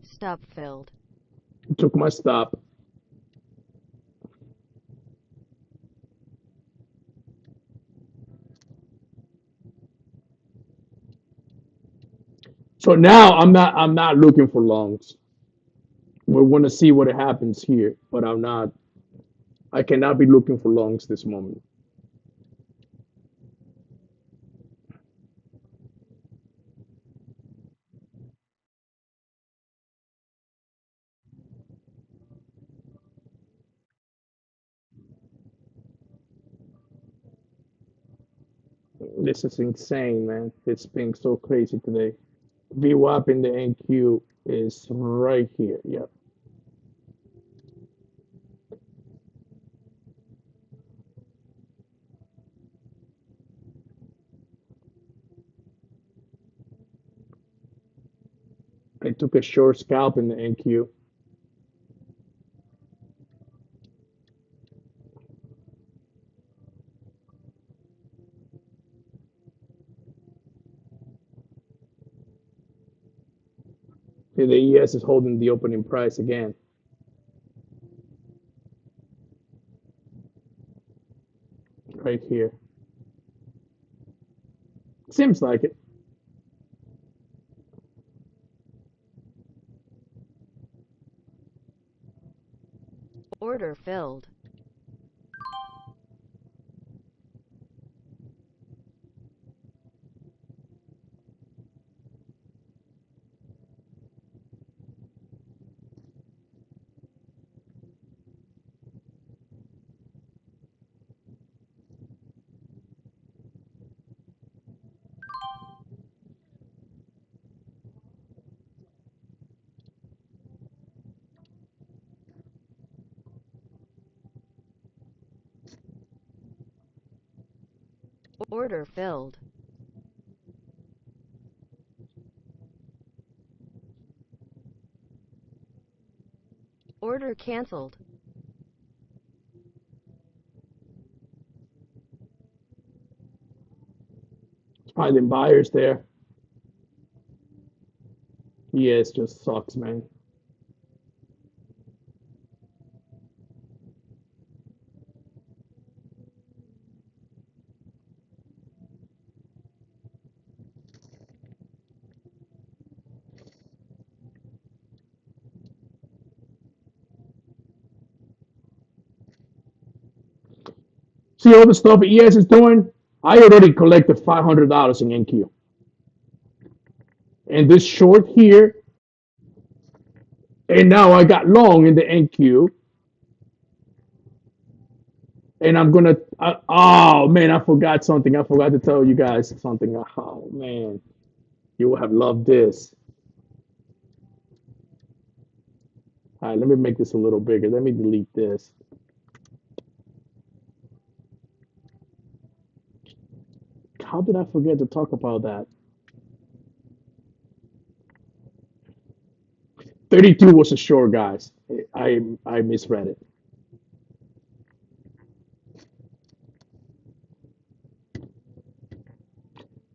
Stop filled. Took my stop. So now I'm not looking for longs. We want to see what happens here, but I'm not. I cannot be looking for longs this moment. This is insane, man. It's being so crazy today. VWAP in the NQ is right here. Yep. I took a short scalp in the NQ. The ES is holding the opening price again. Right here. Seems like it. Order filled. Order filled. Order canceled. Finding buyers there. ES just sucks, man. See all the stuff ES is doing? I already collected $500 in NQ. And this short here, and now I got long in the NQ, and I'm gonna. Oh man, I forgot something. I forgot to tell you guys something. Oh man, you will have loved this. All right, let me make this a little bigger. Let me delete this. How did I forget to talk about that? 32 was a short, guys. I misread it.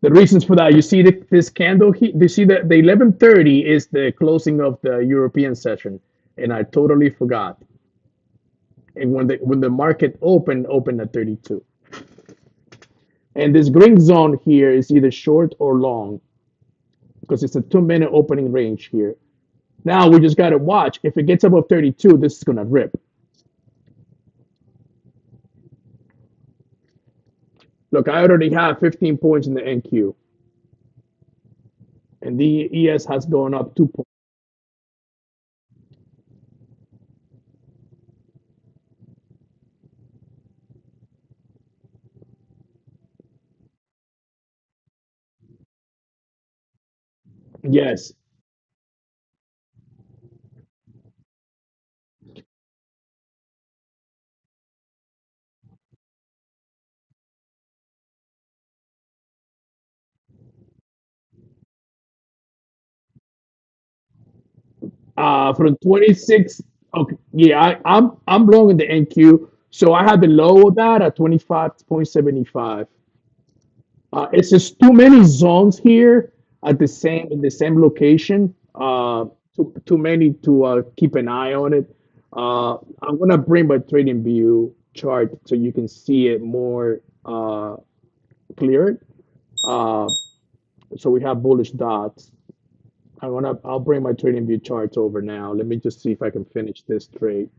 The reasons for that, you see this candle here. You see that the 11:30 is the closing of the European session, and I totally forgot. And when the market opened at 32. And this green zone here is either short or long because it's a 2 minute opening range here. Now we just gotta watch. If it gets above 32, this is gonna rip. Look, I already have 15 points in the NQ, and the ES has gone up 2 points. Yes. From 26. Okay, yeah, I'm long in the NQ, so I had the low of that at 25.75. It's just too many zones here at the same in the same location. Too many to keep an eye on it. I'm gonna bring my trading view chart so you can see it more clear. Uh, so we have bullish dots. I'll bring my trading view charts over now. Let me just see if I can finish this trade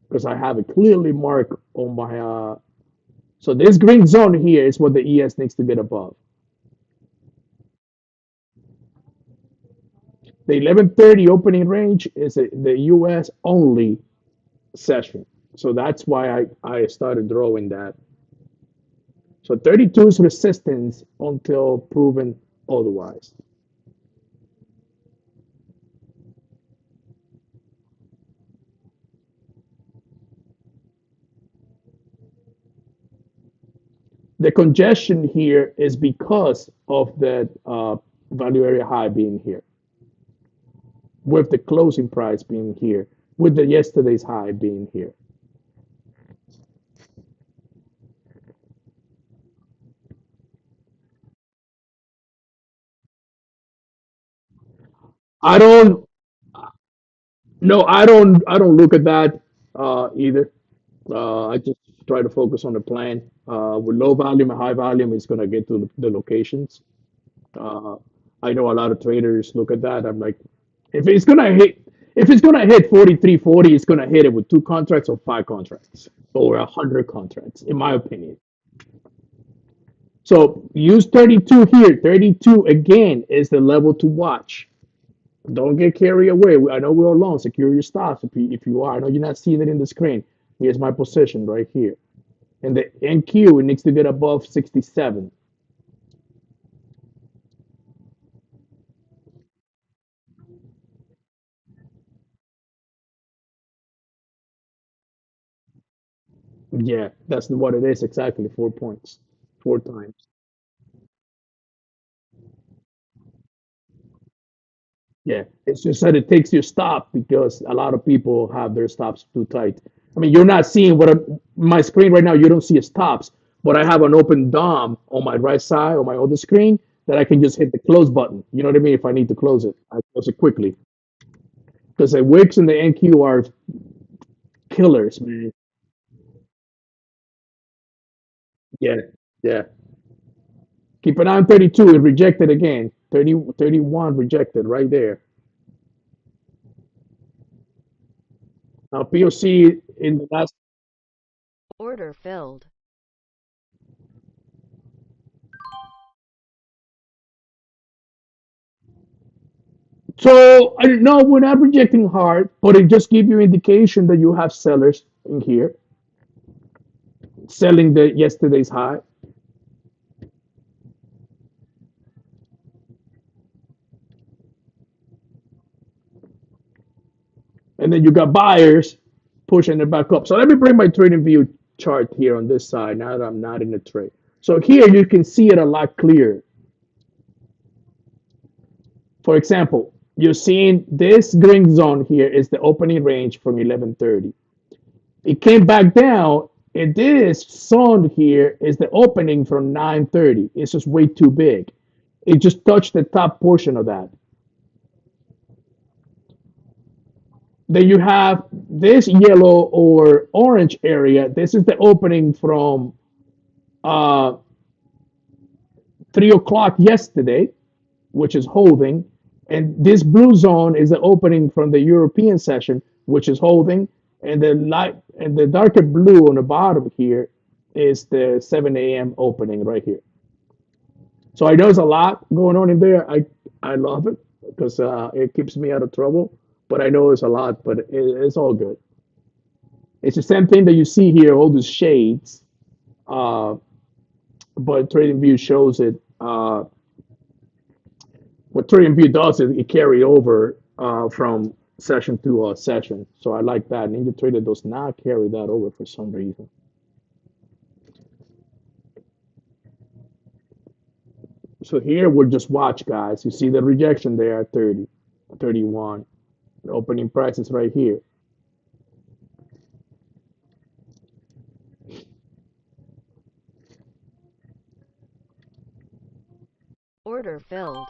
because I have it clearly marked on my so this green zone here is what the ES needs to get above. The 11:30 opening range is the US only session. So that's why I started drawing that. So 32 is resistance until proven otherwise. The congestion here is because of the value area high being here, with the closing price being here, with the yesterday's high being here. I don't no, I don't look at that either. I just try to focus on the plan. With low volume and high volume, it's gonna get to the locations. Uh, I know a lot of traders look at that. I'm like, if it's gonna hit, if it's gonna hit 43.40, it's gonna hit it with two contracts or five contracts or 100 contracts, in my opinion. So use 32 here. 32 again is the level to watch. Don't get carried away. I know we're all long. Secure your stops if you are. I know you're not seeing it in the screen. Here's my position right here. And the NQ, it needs to get above 67. Yeah, that's what it is exactly. 4 points, four times. Yeah, it's just that it takes your stop because a lot of people have their stops too tight. I mean, you're not seeing my screen right now. You don't see a stops, but I have an open DOM on my right side on my other screen that I can just hit the close button. You know what I mean? If I need to close it, I close it quickly because the Wix and the NQ are killers, man. Yeah, yeah. Keep an eye on 32. It rejected again. 30, 31 rejected right there. Now POC in the last. Order filled. So I no, we're not rejecting hard, but it just gives you indication that you have sellers in here selling the yesterday's high, and then you got buyers pushing it back up. So let me bring my trading view chart here on this side now that I'm not in the trade. So here you can see it a lot clearer. For example, you're seeing this green zone here is the opening range from 11:30. It came back down, and this zone here is the opening from 9:30. It's just way too big. It just touched the top portion of that. Then you have this yellow or orange area. This is the opening from uh, 3 o'clock yesterday, which is holding. And this blue zone is the opening from the European session, which is holding. And the light and the darker blue on the bottom here is the 7 a.m. opening right here. So I know there's a lot going on in there. I love it because it keeps me out of trouble. But I know it's a lot, but it's all good. It's the same thing that you see here, all these shades. Uh, but TradingView shows it. What TradingView does is it carry over from session to session. So I like that. NinjaTrader does not carry that over for some reason. So here we'll just watch, guys. You see the rejection there at 30, 31. The opening price is right here. Order filled.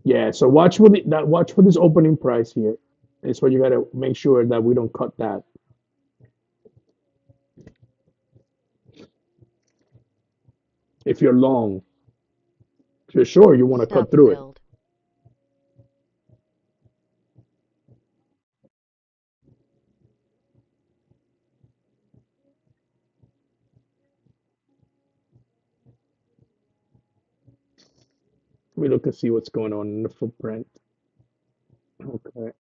Yeah, so watch for this opening price here. It's what you gotta make sure that we don't cut that. If you're long. For sure, you want to cut Stop through it. filled. We look and see what's going on in the footprint. Okay.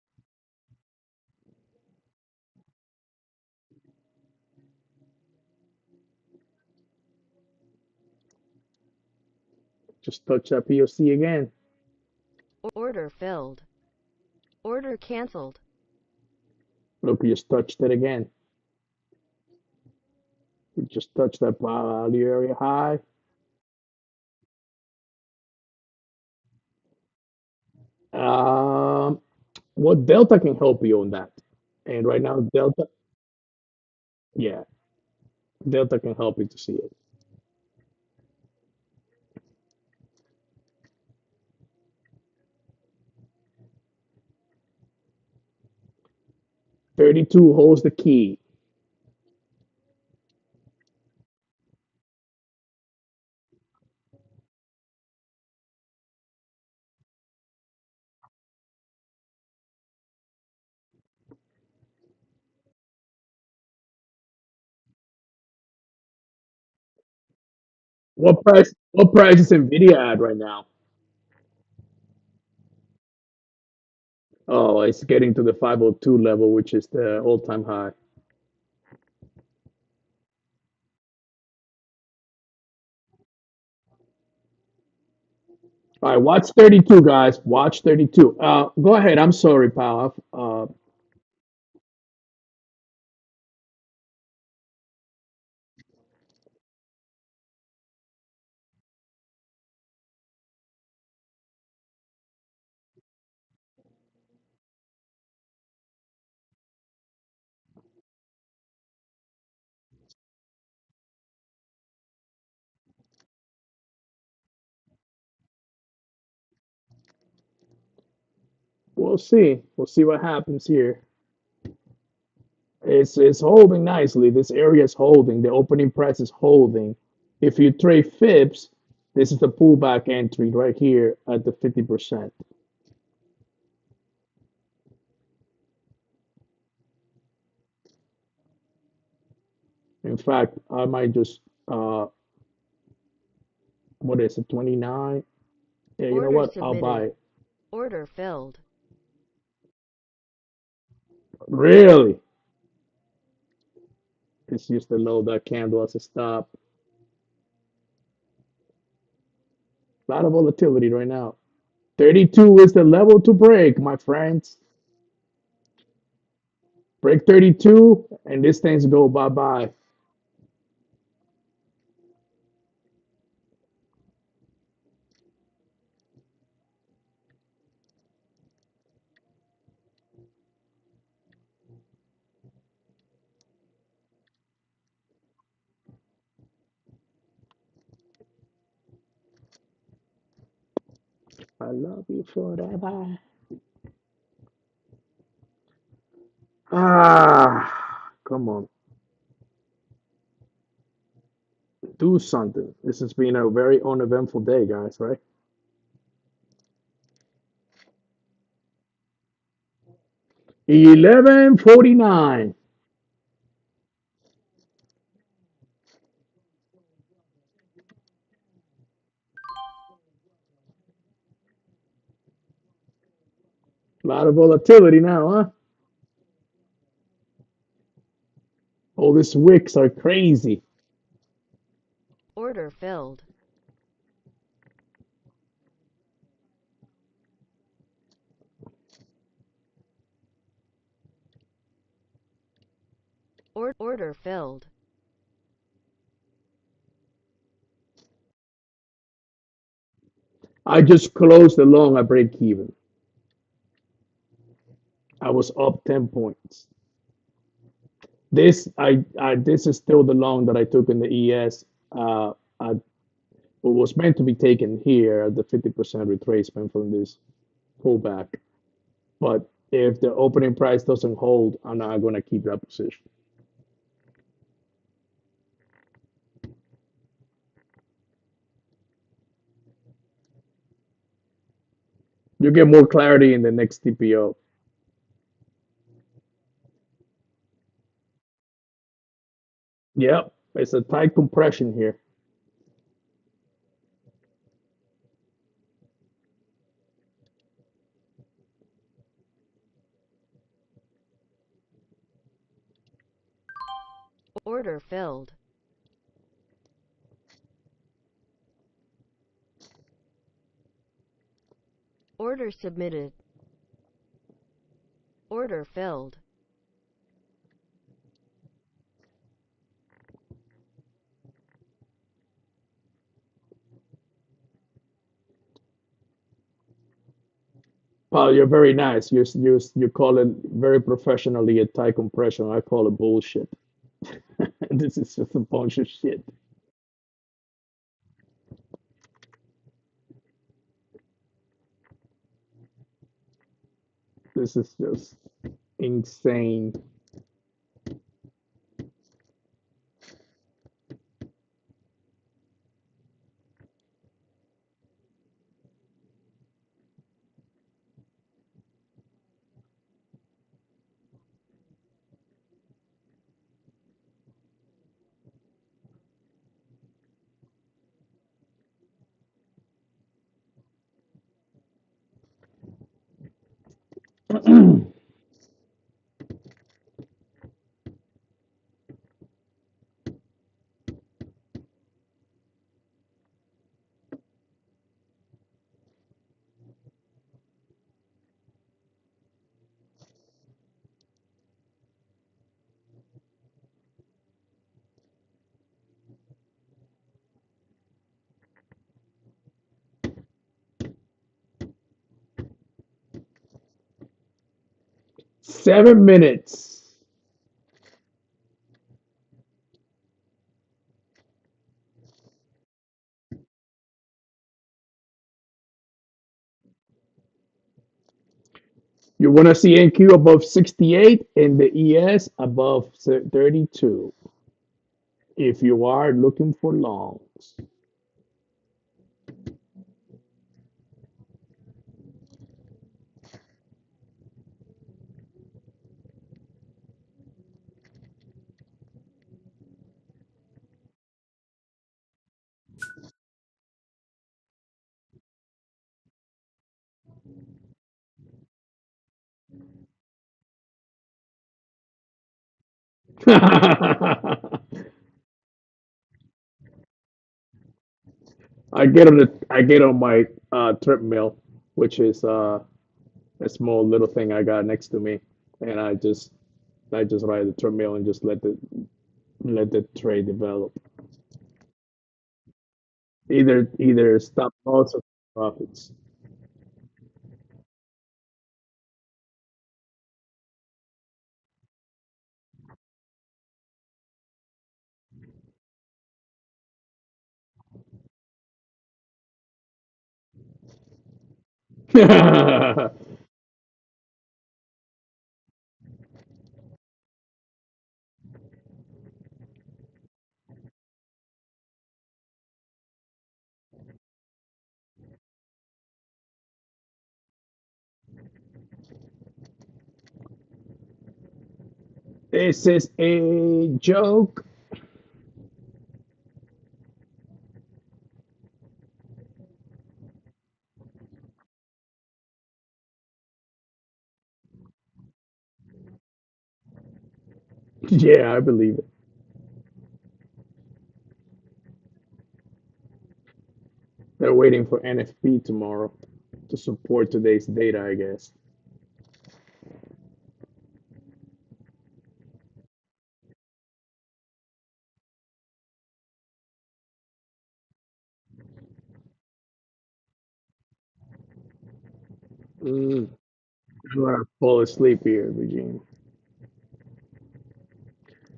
Just touch that POC again. Order filled. Order cancelled. Look, we just touched it again. We just touched that value area high. Um, what Delta can help you on that? And right now, Delta, yeah, Delta can help you to see it. 32 holds the key. What price? What price is Nvidia at right now? Oh, it's getting to the 502 level, which is the all-time high. All right, watch 32, guys. Watch 32. Go ahead. I'm sorry, pal. We'll see. We'll see what happens here. It's holding nicely. This area is holding. The opening price is holding. If you trade Phipps, this is the pullback entry right here at the 50%. In fact, I might just what is it, 29? Yeah, you know Order what? I'll buy submitted. it. Order filled. Really? It's just to load that candle as a stop. A lot of volatility right now. 32 is the level to break, my friends. Break 32, and these things go bye-bye. I love you forever. Come on. Do something. This has been a very uneventful day, guys, right? 11:49. A lot of volatility now, huh? All these wicks are crazy. Order filled. Order filled. I just closed the long at break even. I was up 10 points. This is still the long that I took in the ES. I It was meant to be taken here at the 50% retracement from this pullback. But if the opening price doesn't hold, I'm not going to keep that position. You get more clarity in the next TPO. Yep, it's a tight compression here. Order filled. Order submitted. Order filled. Well, you're very nice. You call it very professionally a tight compression. I call it bullshit. This is just a bunch of shit. This is just insane. Seven 7 minutes. You want to see NQ above 68 and the ES above 32 if you are looking for longs. I get on my treadmill, which is a small little thing I got next to me, and I just ride the treadmill and just let the trade develop. Either stop loss or profits. This is a joke. Yeah, I believe it. They're waiting for NFP tomorrow to support today's data, I guess. Mm, I'm gonna fall asleep here, Eugene.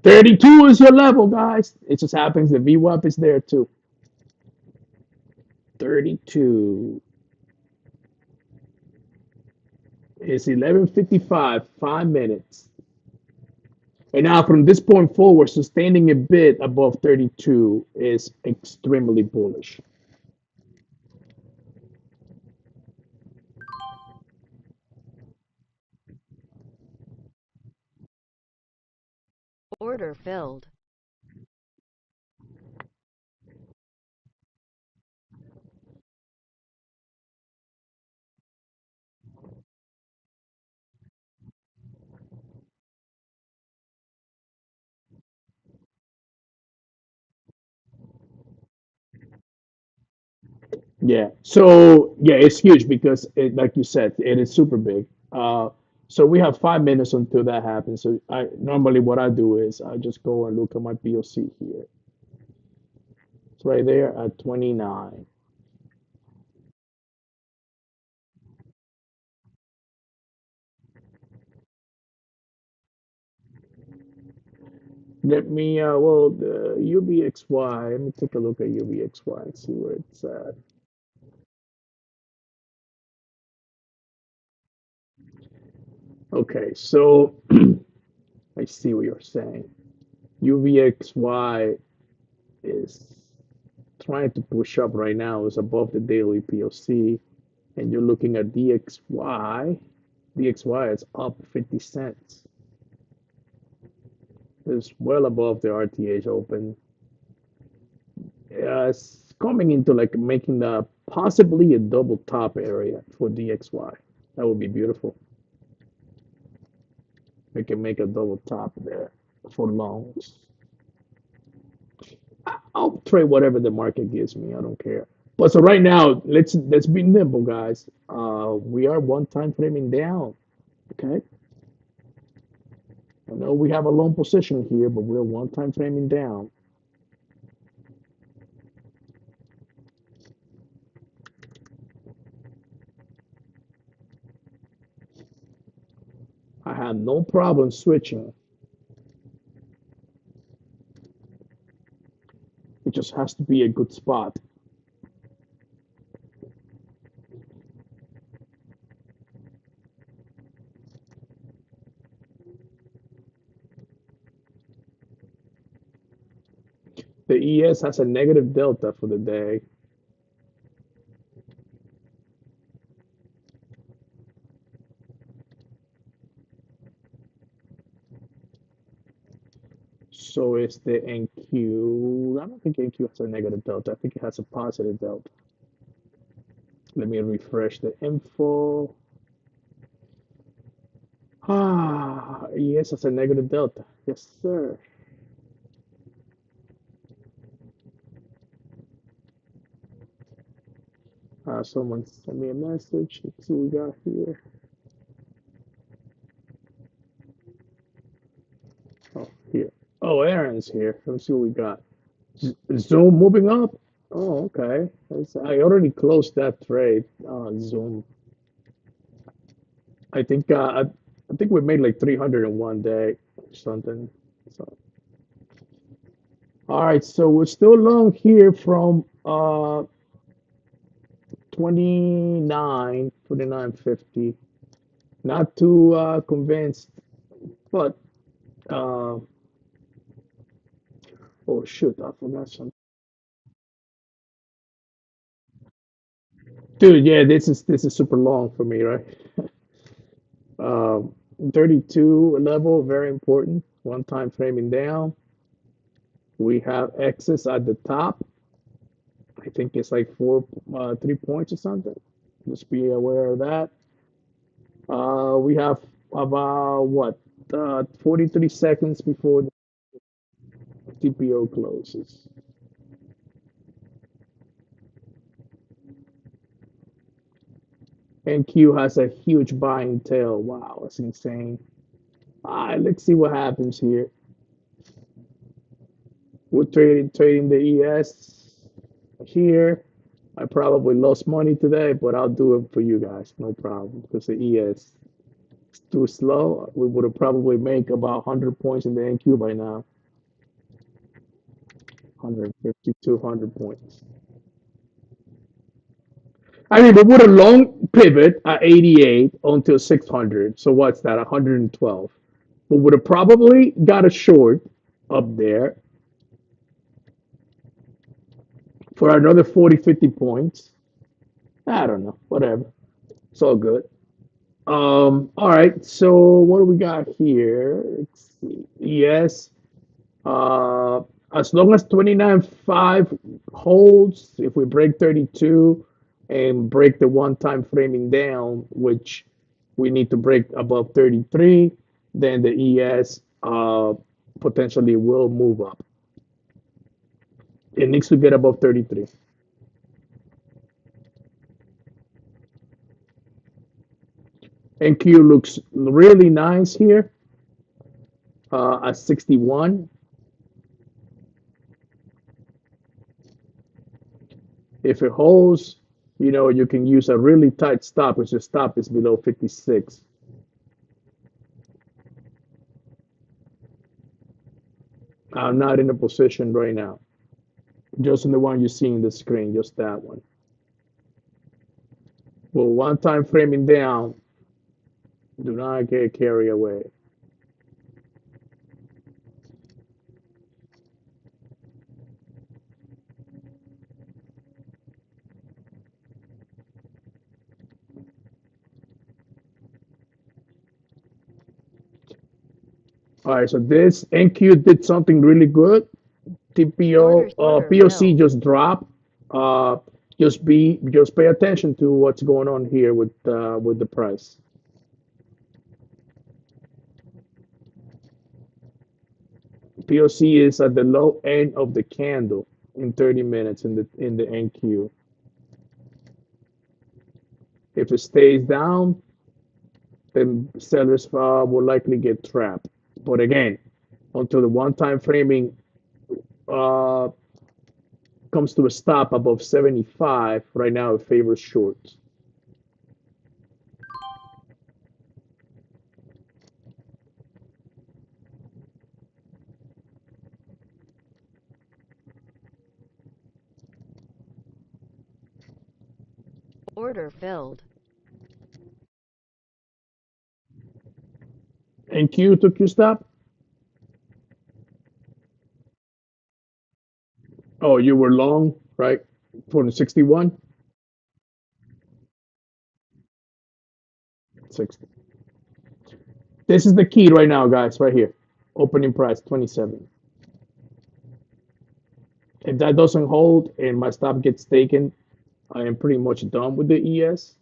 32 is your level, guys. It just happens the VWAP is there too. 32 is 11:55, 5 minutes. And now from this point forward, sustaining a bit above 32 is extremely bullish. Order filled. Yeah. So yeah, it's huge because it, like you said, it is super big. So we have 5 minutes until that happens. So I normally what I do is I just go and look at my POC here. It's right there at 29. Let me well the UVXY. Let me take a look at UVXY and see where it's at. Okay, so I see what you're saying. UVXY is trying to push up right now. It's above the daily POC, and you're looking at DXY. DXY is up 50 cents. It's well above the RTH open. It's coming into like making the possibly a double top area for DXY. That would be beautiful. We can make a double top there for longs. I'll trade whatever the market gives me. I don't care. But so right now, let's be nimble, guys. We are one time framing down. Okay. I know we have a long position here, but we're one time framing down. I have no problem switching. It just has to be a good spot. The ES has a negative delta for the day. So is the NQ. I don't think NQ has a negative delta. I think it has a positive delta. Let me refresh the info. Ah, ES has a negative delta. Yes, sir. Someone sent me a message. Let's see what we got here. Oh, here. Oh, Aaron's here. Let's see what we got. Zoom moving up. Oh, okay. I already closed that trade. Zoom. I think I think we made like 300 in one day or something. So, all right. So we're still long here from 29, 29.50. Not too convinced, but uh, oh shoot, I forgot something. Dude, yeah, this is super long for me, right? Um, 32 level, very important. One time framing down. We have X's at the top. I think it's like 3 points or something. Just be aware of that. We have about what 43 seconds before the TPO closes. NQ has a huge buying tail. Wow, that's insane. All right, let's see what happens here. We're trading the ES here. I probably lost money today, but I'll do it for you guys, no problem. Because the ES is too slow. We would have probably make about 100 points in the NQ by now. 150, 200 points. I mean, we would have long pivot at 88 until 600. So what's that? 112. We would have probably got a short up there for another 40, 50 points. I don't know. Whatever. It's all good. All right. So what do we got here? Let's see. Yes. Uh, as long as 29.5 holds, if we break 32 and break the one time framing down, which we need to break above 33, then the ES potentially will move up. It needs to get above 33. NQ looks really nice here at 61. If it holds, you can use a really tight stop, which the stop is below 56. I'm not in a position right now. Just in the one you see in the screen, just that one. Well, one time framing down, do not get carried away. All right, so this NQ did something really good. POC Order just dropped. Uh, just pay attention to what's going on here with the price. POC is at the low end of the candle in 30 minutes in the NQ. If it stays down, then sellers will likely get trapped. But again, until the one-time framing uh, comes to a stop above 75, right now it favors shorts. order filled. NQ took your stop? Oh, you were long, right? For the 61? 60. This is the key right now, guys, right here. Opening price 27. If that doesn't hold and my stop gets taken, I am pretty much done with the ES.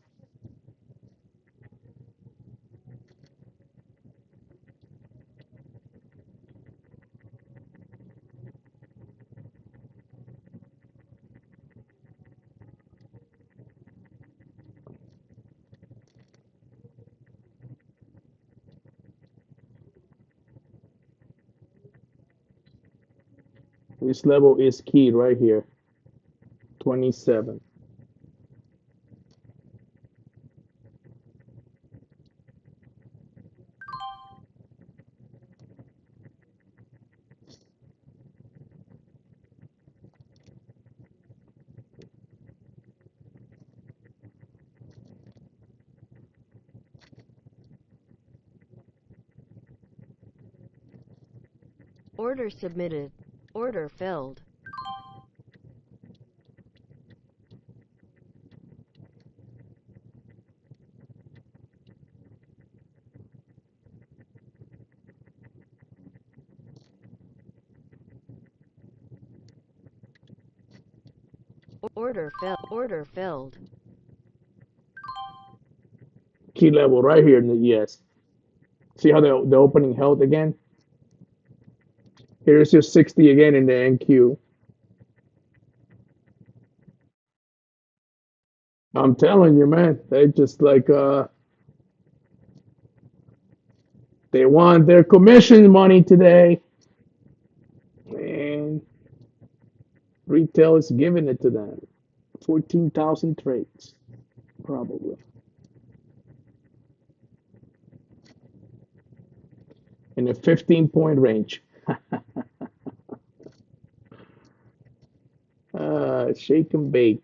This level is key right here. 27. Order submitted. Order filled. Order filled. Order filled. Key level right here in the ES. See how the opening held again? Here's your 60 again in the NQ. I'm telling you, man, they just like they want their commission money today. And retail is giving it to them. 14,000 trades, probably. In a 15-point range. Shake and bake.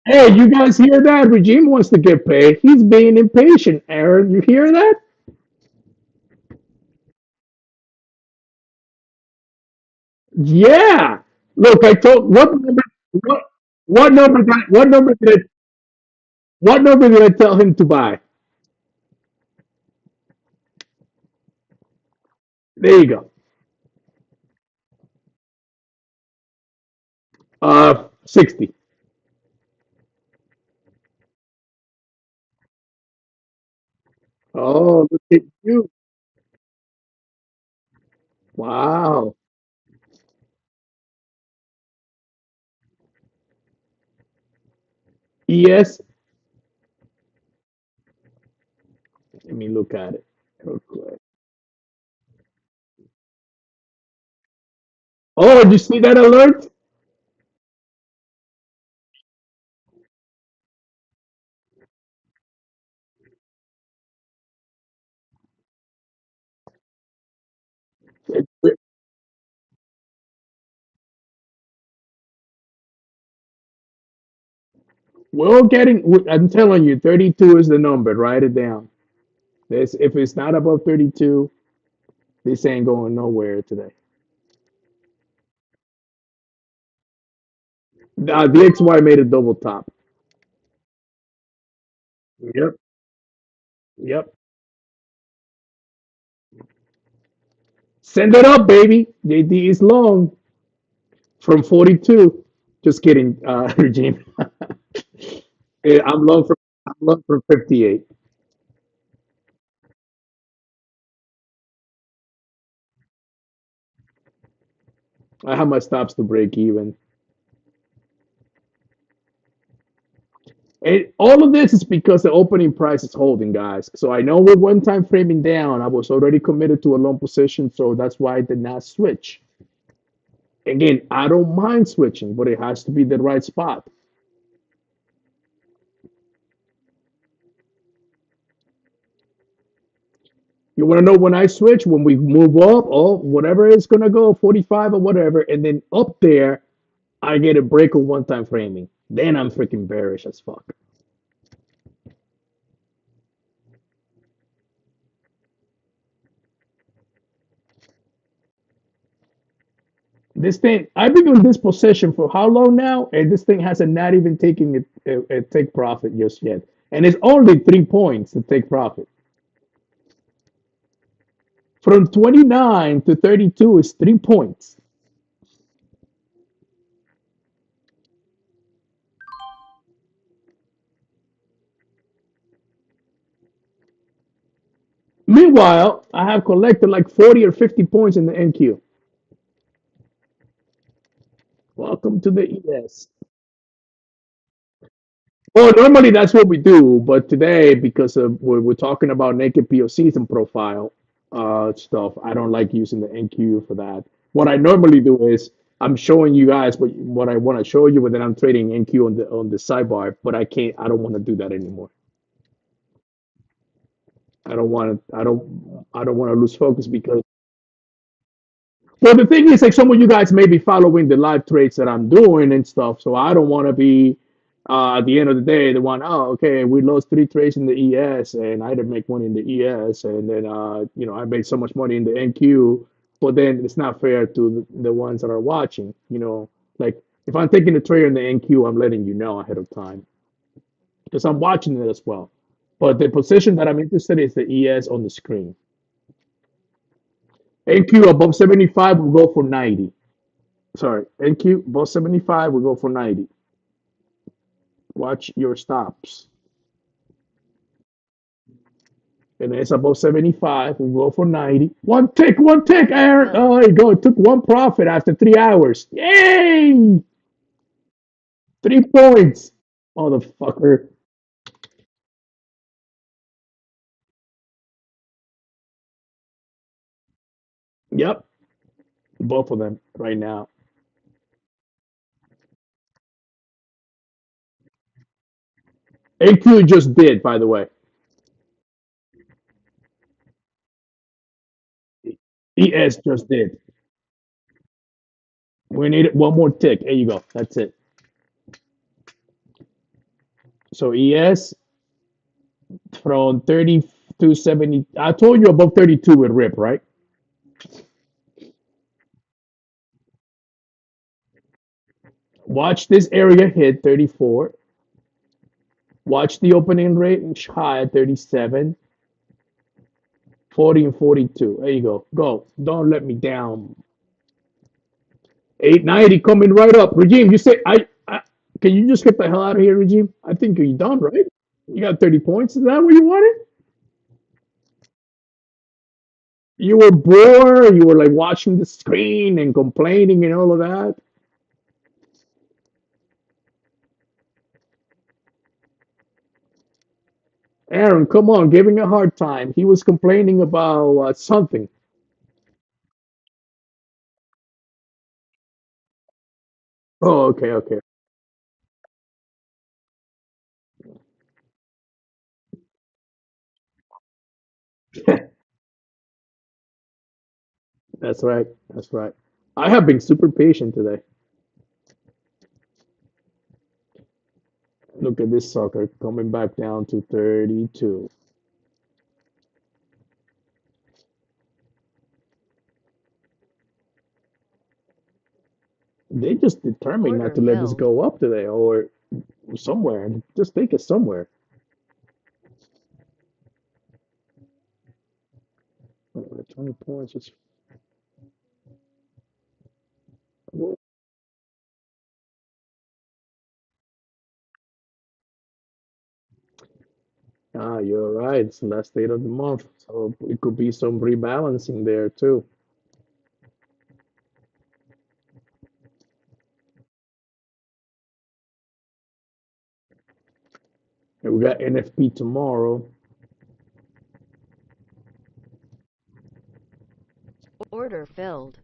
Hey, you guys hear that? Regime wants to get paid. He's being impatient, Aaron. You hear that? Yeah. Look, I told what what number did I tell him to buy? There you go. 60. Oh, look at you. Wow. Yes. Let me look at it real quick. Oh, did you see that alert? We're all getting, I'm telling you, 32 is the number. Write it down. This, if it's not above 32, this ain't going nowhere today. The XY made a double top. Yep. Yep. Send it up, baby. JD is long from 42. Just kidding, Regine. Yeah, I'm long from 58. I have my stops to break even. And all of this is because the opening price is holding, guys. So I know with one time framing down, I was already committed to a long position, so that's why I did not switch. Again, I don't mind switching, but it has to be the right spot. You want to know when I switch, when we move up, oh, whatever it's gonna go, 45 or whatever, and then up there, I get a break of one time framing. Then I'm freaking bearish as fuck. This thing, I've been in this position for how long now? And this thing hasn't not even taken a take profit just yet. And it's only 3 points to take profit. From 29 to 32 is 3 points. Meanwhile, I have collected like 40 or 50 points in the NQ. Welcome to the ES. Well, normally that's what we do, but today, because of we're talking about naked POCs and profile stuff, I don't like using the NQ for that. What I normally do is I'm showing you guys what I want to show you, but then I'm trading NQ on the sidebar. But I can't. I don't want to do that anymore. I don't want to. I don't want to lose focus because well, the thing is, like, some of you guys may be following the live trades that I'm doing and stuff, so I don't want to be at the end of the day the one. Oh, okay, we lost 3 trades in the ES, and I didn't make one in the ES, and then I made so much money in the NQ, but then it's not fair to the ones that are watching. Like if I'm taking a trade in the NQ, I'm letting you know ahead of time because I'm watching it as well. But the position that I'm interested in is the ES on the screen. NQ above 75 will go for 90. Sorry, NQ above 75 will go for 90. Watch your stops. And it's above 75, we'll go for 90. One tick, Aaron. Oh, there you go. It took one profit after 3 hours. Yay! 3 points. Motherfucker. Yep. Both of them right now. AQ just did, by the way. ES just did. We need one more tick. There you go. That's it. So ES from 30 to 70. I told you above 32 with rip, right? Watch this area hit 34. Watch the opening range high at 37, 40, and 42. There you go. Go. Don't let me down. 890 coming right up. Regime, you say I can you just get the hell out of here, Regime? I think you're done, right? You got 30 points. Is that what you wanted? You were bored. You were like watching the screen and complaining and all of that. Aaron, come on, giving a hard time. He was complaining about something. Oh, okay, okay. That's right. That's right. I have been super patient today. Look at this sucker coming back down to 32. They just determined not Order to let this filled. go up today or somewhere. Just take it somewhere. 20 points. You're right. It's the last date of the month. So it could be some rebalancing there too. And we got NFP tomorrow. Order filled.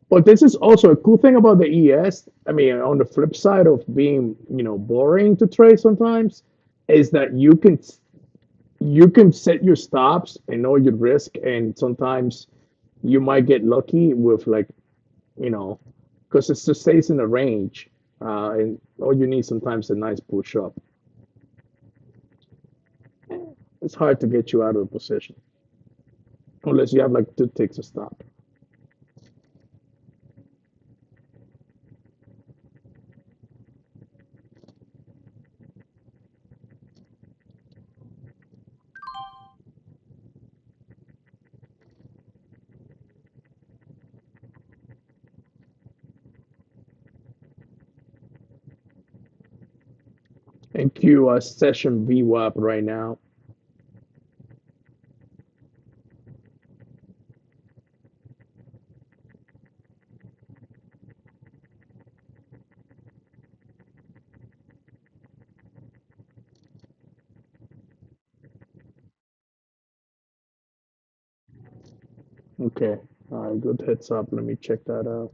But this is also a cool thing about the ES. I mean, on the flip side of being, boring to trade sometimes, is that you can set your stops and know your risk, and sometimes you might get lucky with like, you know, because it just stays in a range, and all you need sometimes a nice push up. It's hard to get you out of the position unless you have like two ticks to stop. And Q session VWAP right now. Okay. All right. Good heads up. Let me check that out.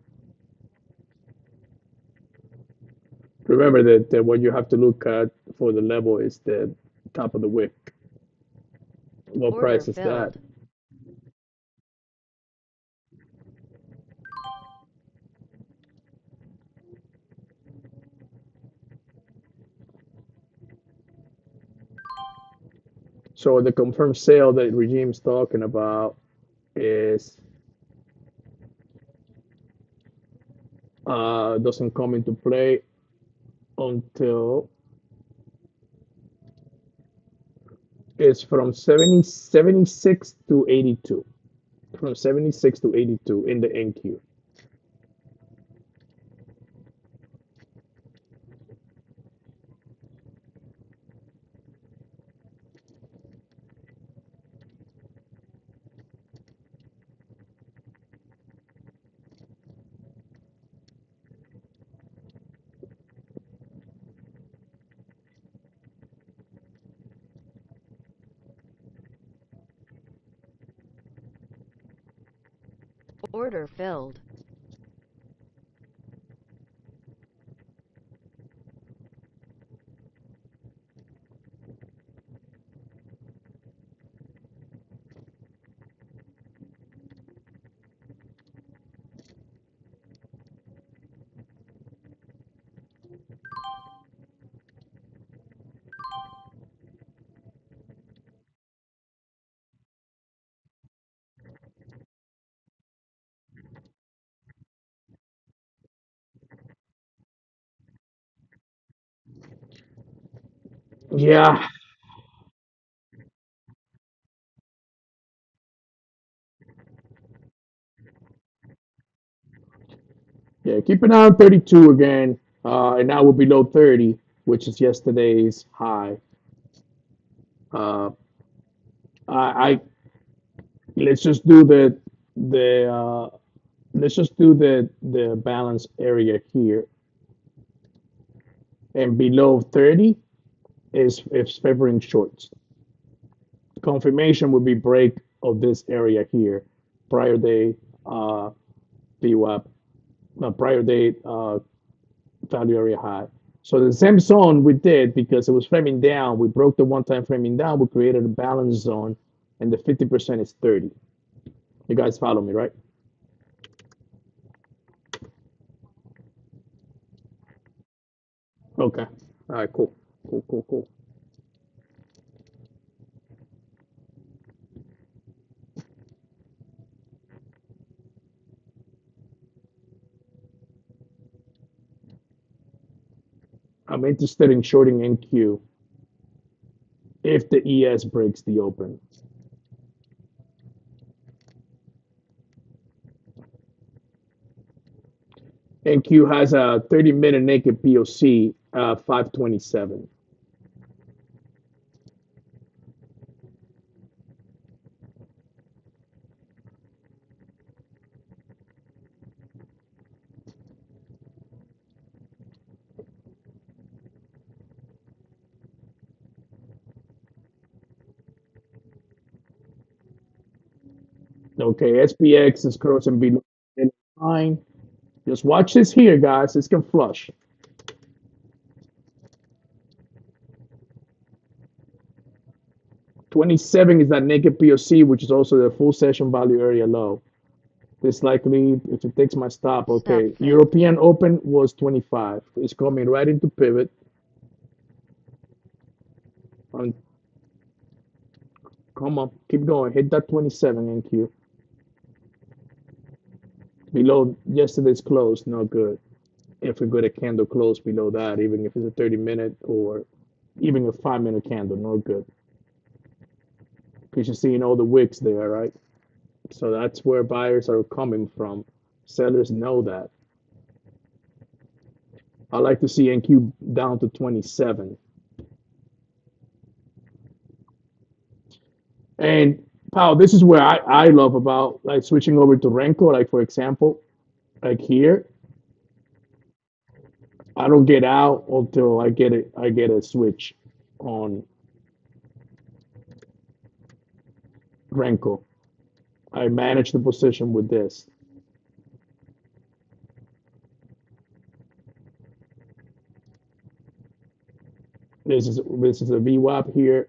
Remember that what you have to look at for the level is the top of the wick. What Order price is that? filled. So the confirmed sale that regime's talking about is doesn't come into play until it's from 76 to 82. From 76 to 82 in the NQ. Order filled. Yeah, yeah. Keep an eye on 32 again, and now we're below 30, which is yesterday's high. Uh, I let's just do the let's just do the balance area here, and below 30 is favoring shorts. Confirmation would be break of this area here, prior day VWAP, prior day value area high. So the same zone we did because it was framing down. We broke the one-time framing down. We created a balance zone, and the 50% is 30. You guys follow me, right? Okay. All right. Cool. Cool. Cool. Cool. I'm interested in shorting NQ if the ES breaks the open. NQ has a 30-minute naked POC, 527. Okay, SPX is crossing below the line. Just watch this here, guys. This can flush. 27 is that naked POC, which is also the full session value area low. This likely, if it takes my stop, Stop okay. filled. European Open was 25. It's coming right into pivot. On, come on, keep going. Hit that 27 NQ. Below yesterday's close, no good. If we go to candle close below that, even if it's a 30-minute or even a 5-minute candle, no good. Because you're seeing all the wicks there, right? So that's where buyers are coming from. Sellers know that. I like to see NQ down to 27. And Pal, this is where I love about like switching over to Renko, like for example, like here, I don't get out until I get a switch on Renko. I manage the position with this. This is a VWAP here,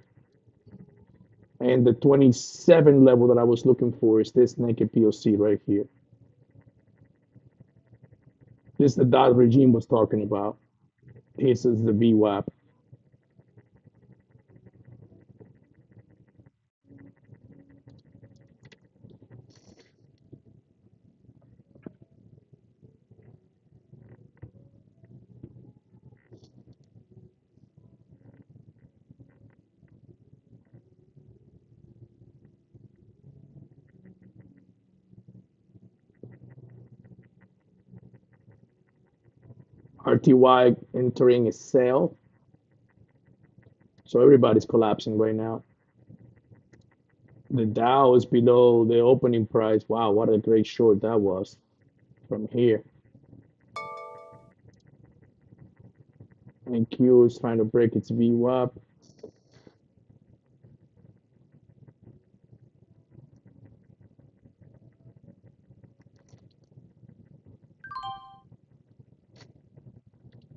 and the 27 level that I was looking for is this naked POC right here. This is the dot regime was talking about. This is the VWAP. RTY entering a sale. So everybody's collapsing right now. The Dow is below the opening price. Wow, what a great short that was from here. And Q is trying to break its VWAP.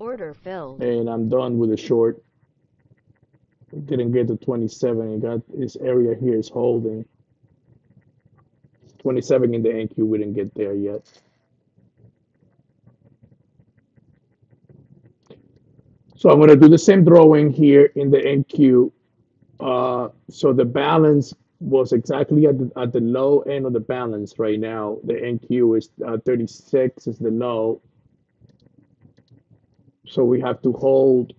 Order filled. and I'm done with the short. Didn't get to 27. It got this area here is holding 27 in the NQ. We didn't get there yet. So I'm gonna do the same drawing here in the NQ. So the balance was exactly at the low end of the balance right now. The NQ is 36 is the low. So we have to hold,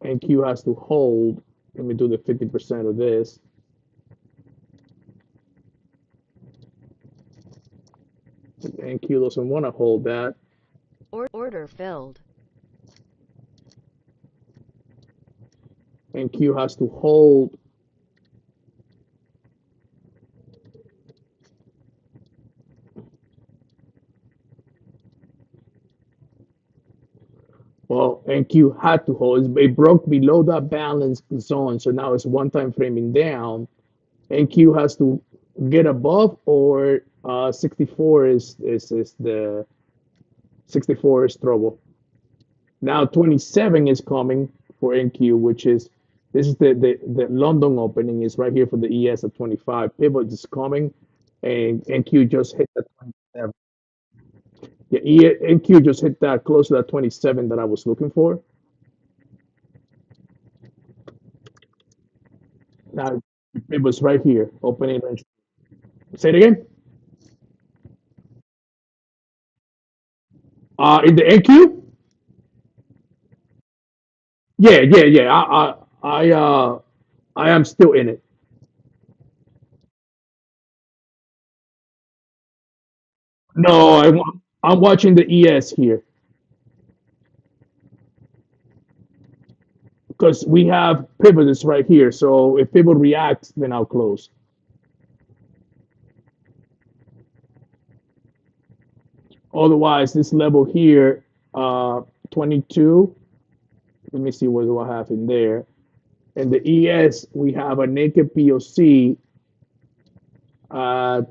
NQ has to hold. Let me do the 50% of this. NQ doesn't want to hold that. Order filled. NQ has to hold. Well, NQ had to hold. It broke below that balance zone, so now it's one time framing down. NQ has to get above, or 64 is the 64 is trouble. Now 27 is coming for NQ, which is this is the London opening is right here for the ES at 25. Pivot is coming, and NQ just hit that 27. Yeah, NQ just hit that close to that 27 that I was looking for. Now it was right here, opening range. Say it again. In the NQ? Yeah, yeah, yeah. I am still in it. No, I'm watching the ES here because we have pivot is right here. So if pivot reacts, then I'll close. Otherwise, this level here, 22. Let me see what do I have in there. In the ES, we have a naked POC at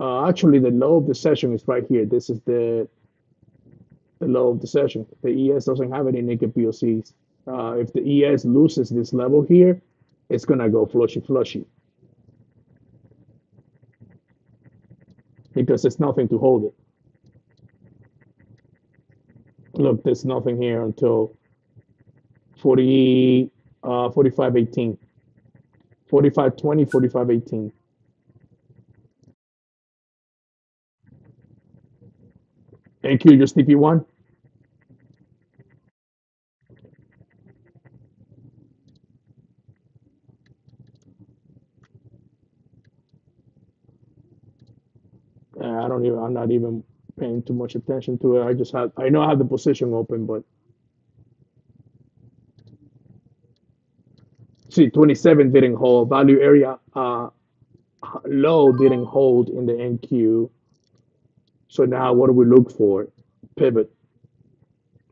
actually the low of the session is right here. This is the low of the session. The ES doesn't have any naked POCs. If the ES loses this level here, it's gonna go flushy flushy because there's nothing to hold it. Look, there's nothing here until 40, 45.18, 45.20, 45.18. NQ just TP1. I don't even. I'm not even paying too much attention to it. I know I have the position open, but see, 27 didn't hold. Value area low didn't hold in the NQ. So now what do we look for? Pivot.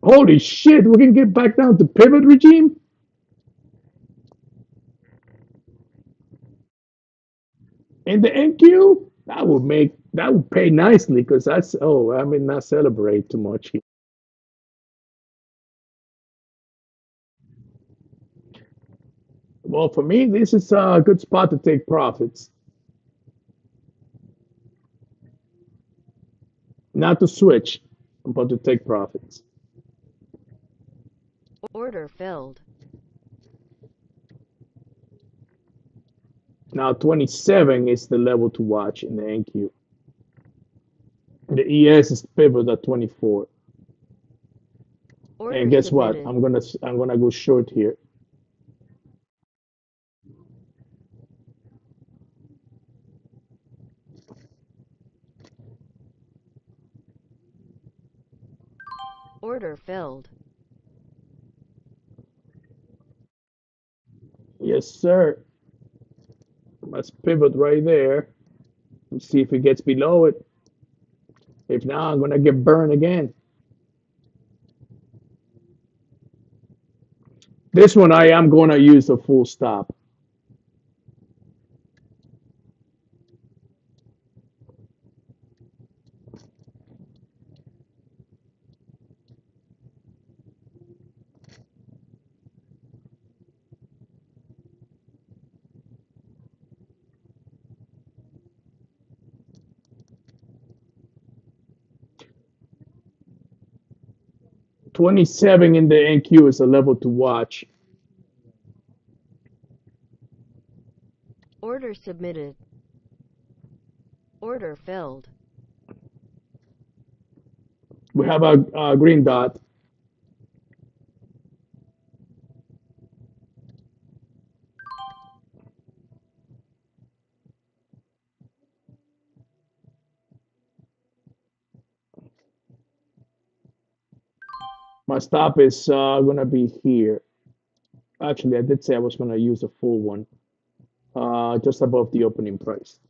Holy shit, we can get back down to pivot regime? In the NQ? That would pay nicely because that's, oh, I mean, not celebrate too much here. Well, for me, this is a good spot to take profits. Not to switch, but to take profits. Order filled. Now 27 is the level to watch in the NQ. The ES is pivot at 24. Order And guess what? submitted. I'm gonna go short here. Order filled. Yes, sir. Let's pivot right there. Let's see if it gets below it. If not, I'm gonna get burned again. This one I am gonna use a full stop. 27 in the NQ is a level to watch. Order submitted. Order filled. We have a green dot. My stop is gonna be here. Actually, I did say I was gonna use a full one, just above the opening price.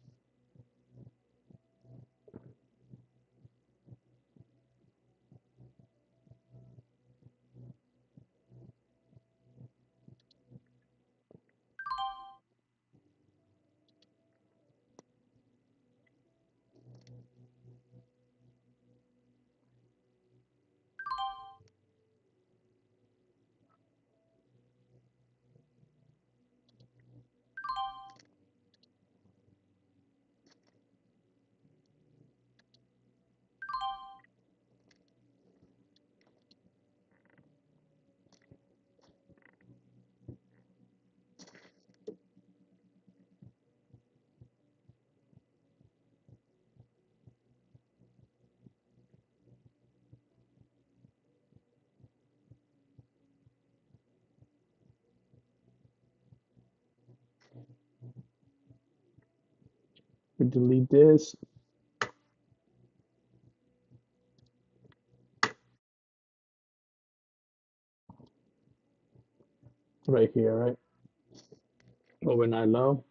We delete this. Right here, right? Overnight low.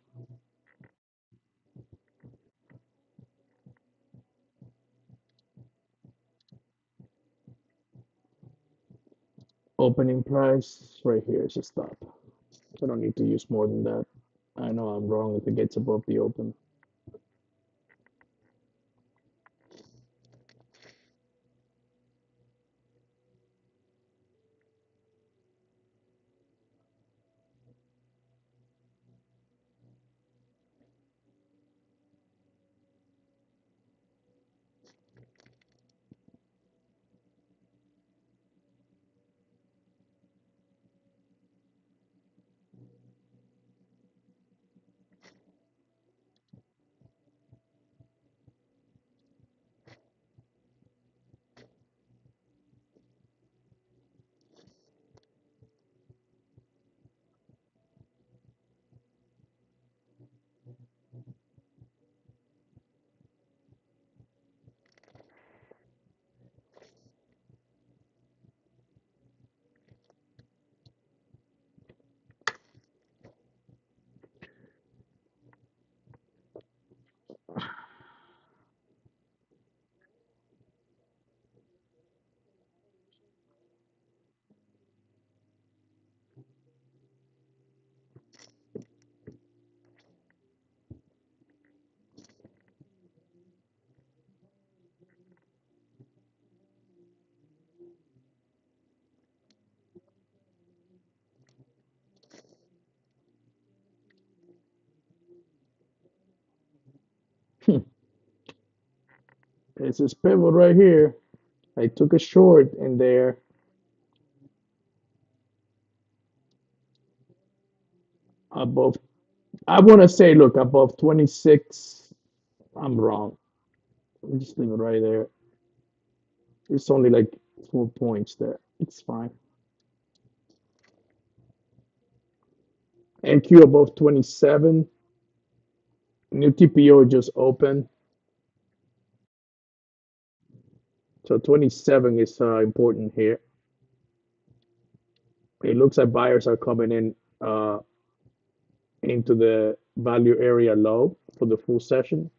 Opening price right here is a stop. I don't need to use more than that. I know I'm wrong if it gets above the open. It's this pivot right here. I took a short in there above. I want to say, look, above 26. I'm wrong. Just leave it right there. It's only like 4 points there. It's fine. NQ above 27. New TPO just opened. So 27 is important here. It looks like buyers are coming in into the value area low for the full session.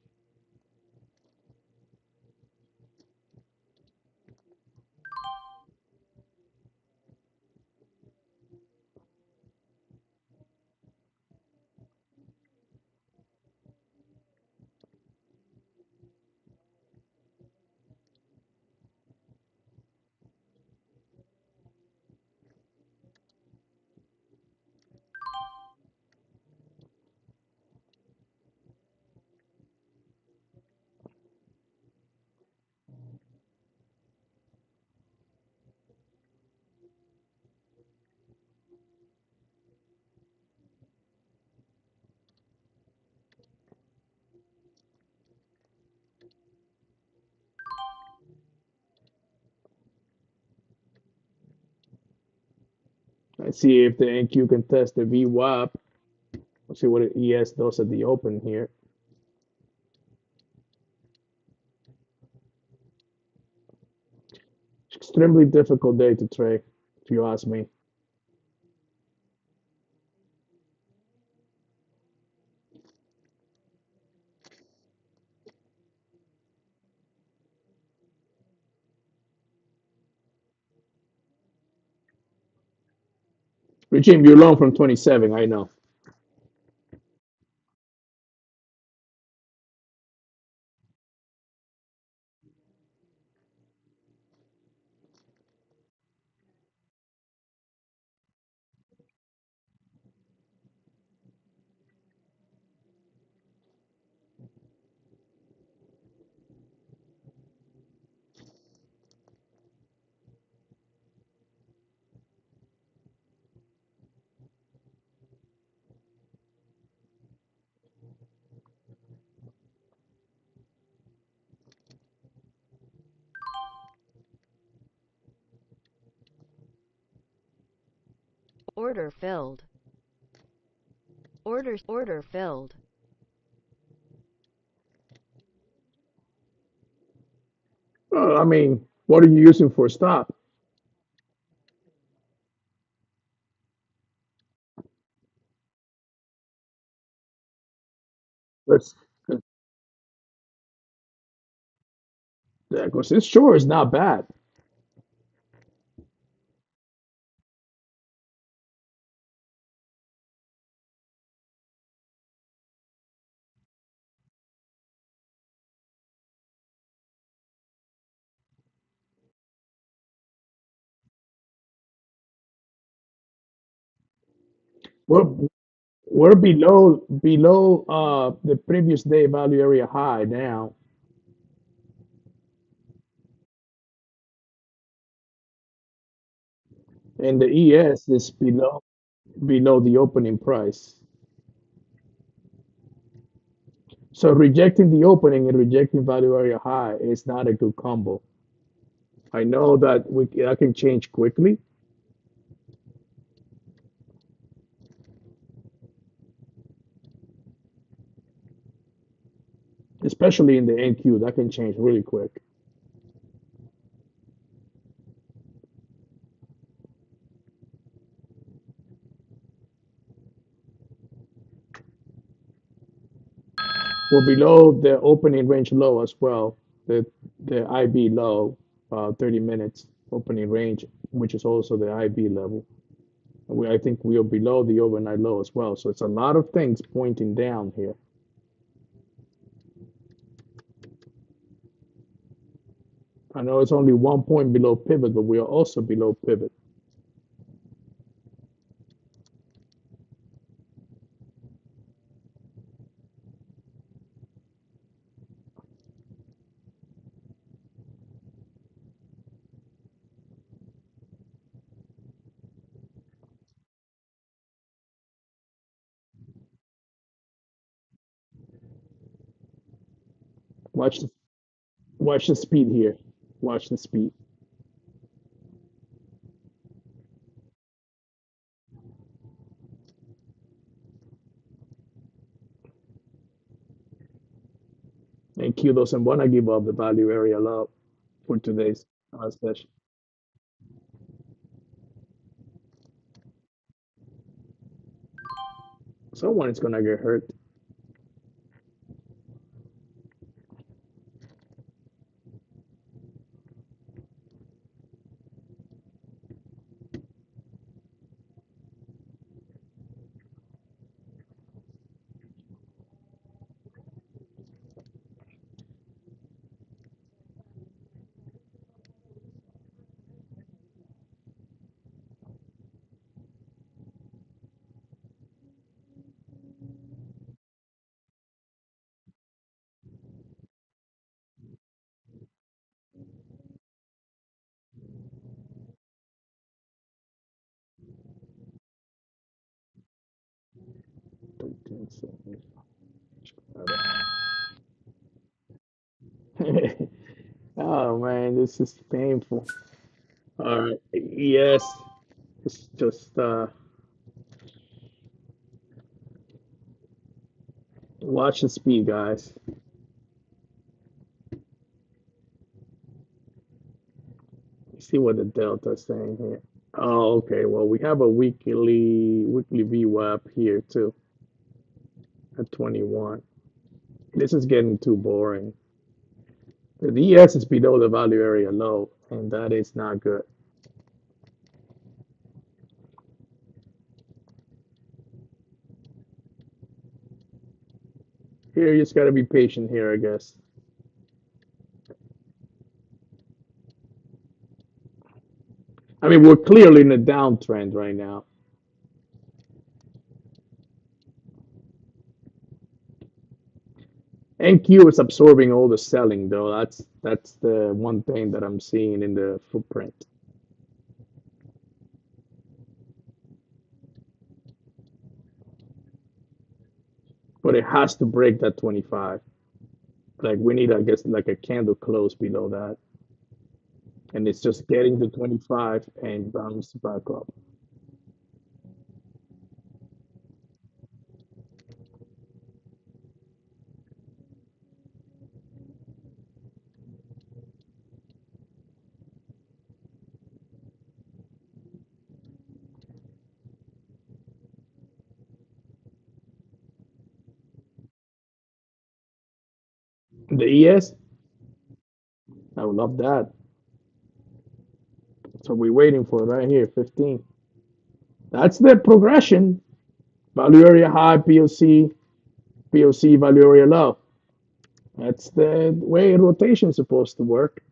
Let's see if the NQ can test the VWAP. Let's see what the ES does at the open here. Extremely difficult day to trade, if you ask me. Regime, you're long from 27, I know. Order filled. Order filled. I mean, what are you using for a stop? Let's, because this sure is not bad. We're we're below the previous day value area high now, and the ES is below the opening price. So rejecting the opening and rejecting value area high is not a good combo. I know that that can change quickly, especially in the NQ. That can change really quick. We're below the opening range low as well. The IB low, 30 minutes opening range, which is also the IB level. I think we are below the overnight low as well. So it's a lot of things pointing down here. I know it's only 1 point below pivot, but we are also below pivot. Watch the watch the speed here. Watch the speed. And Q doesn't want to give up the value area low for today's session. Someone is gonna get hurt. Oh man, this is painful. All right. Yes. It's just watch the speed, guys. See what the delta is saying here. Oh, okay. Well, we have a weekly VWAP here too at 21. This is getting too boring. The ES is below the value area low, and that is not good. Here, you just gotta be patient here, I guess. I mean, we're clearly in a downtrend right now. NQ is absorbing all the selling, though. That's the one thing that I'm seeing in the footprint. But it has to break that 25. Like we need, I guess, like a candle close below that. And it's just getting to 25 and bounce back up. The ES, I would love that. So we're waiting for right here, 15. That's the progression. Value area high, POC, value area low. That's the way rotation is supposed to work.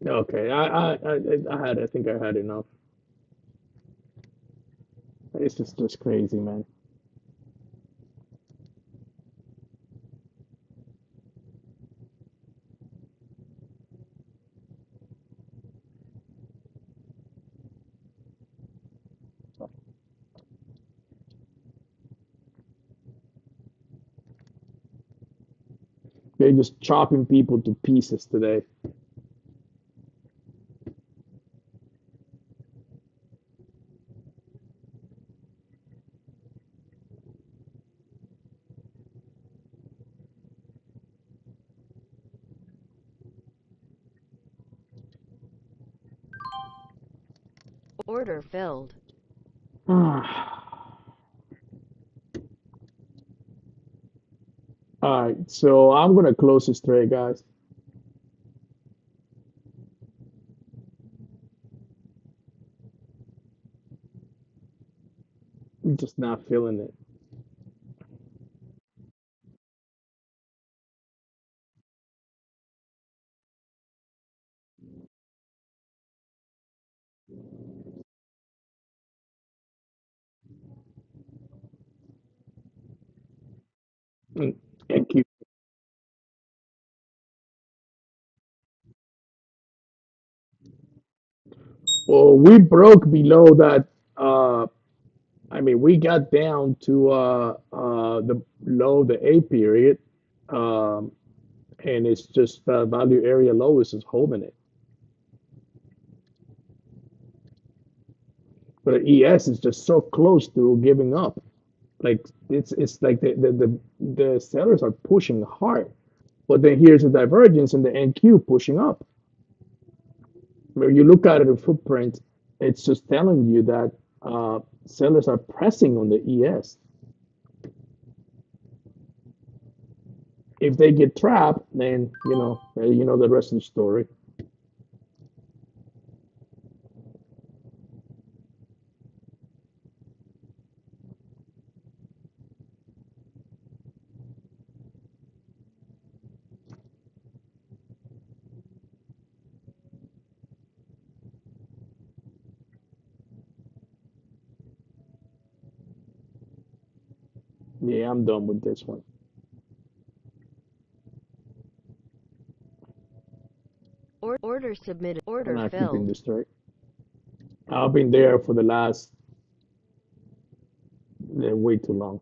Okay, I think I had enough. It's just crazy, man. They're just chopping people to pieces today. Order filled. All right, so I'm gonna close this trade, guys. I'm just not feeling it. Mm, Thank you. Well, we broke below that. I mean, we got down to the low, the A period, um, and it's just value area low is just holding it. But the ES is just so close to giving up. Like it's like the sellers are pushing hard, but then here's a divergence in the NQ pushing up. When you look at it in footprint, it's just telling you that sellers are pressing on the ES. If they get trapped, then you know the rest of the story. Yeah, I'm done with this one. Order submitted. I'm Order not keeping filled. this straight. I've been there for the last way too long.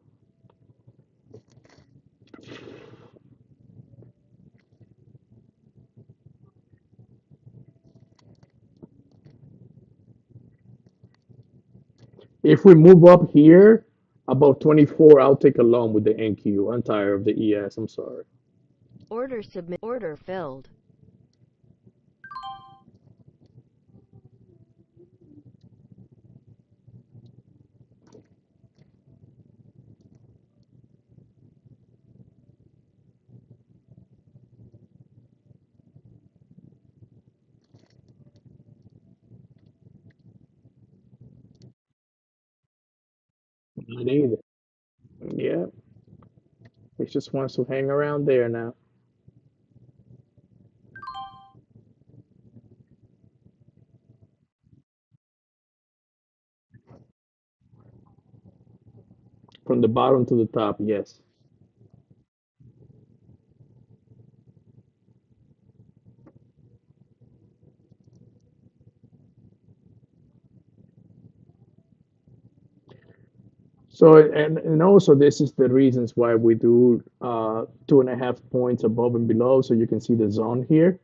If we move up here about 24, I'll take a loan with the NQ. I'm tired of the ES. I'm sorry. Order submit. Order filled. Not either. Yeah, it just wants to hang around there now. From the bottom to the top, yes. So and also this is the reasons why we do 2.5 points above and below, so you can see the zone here,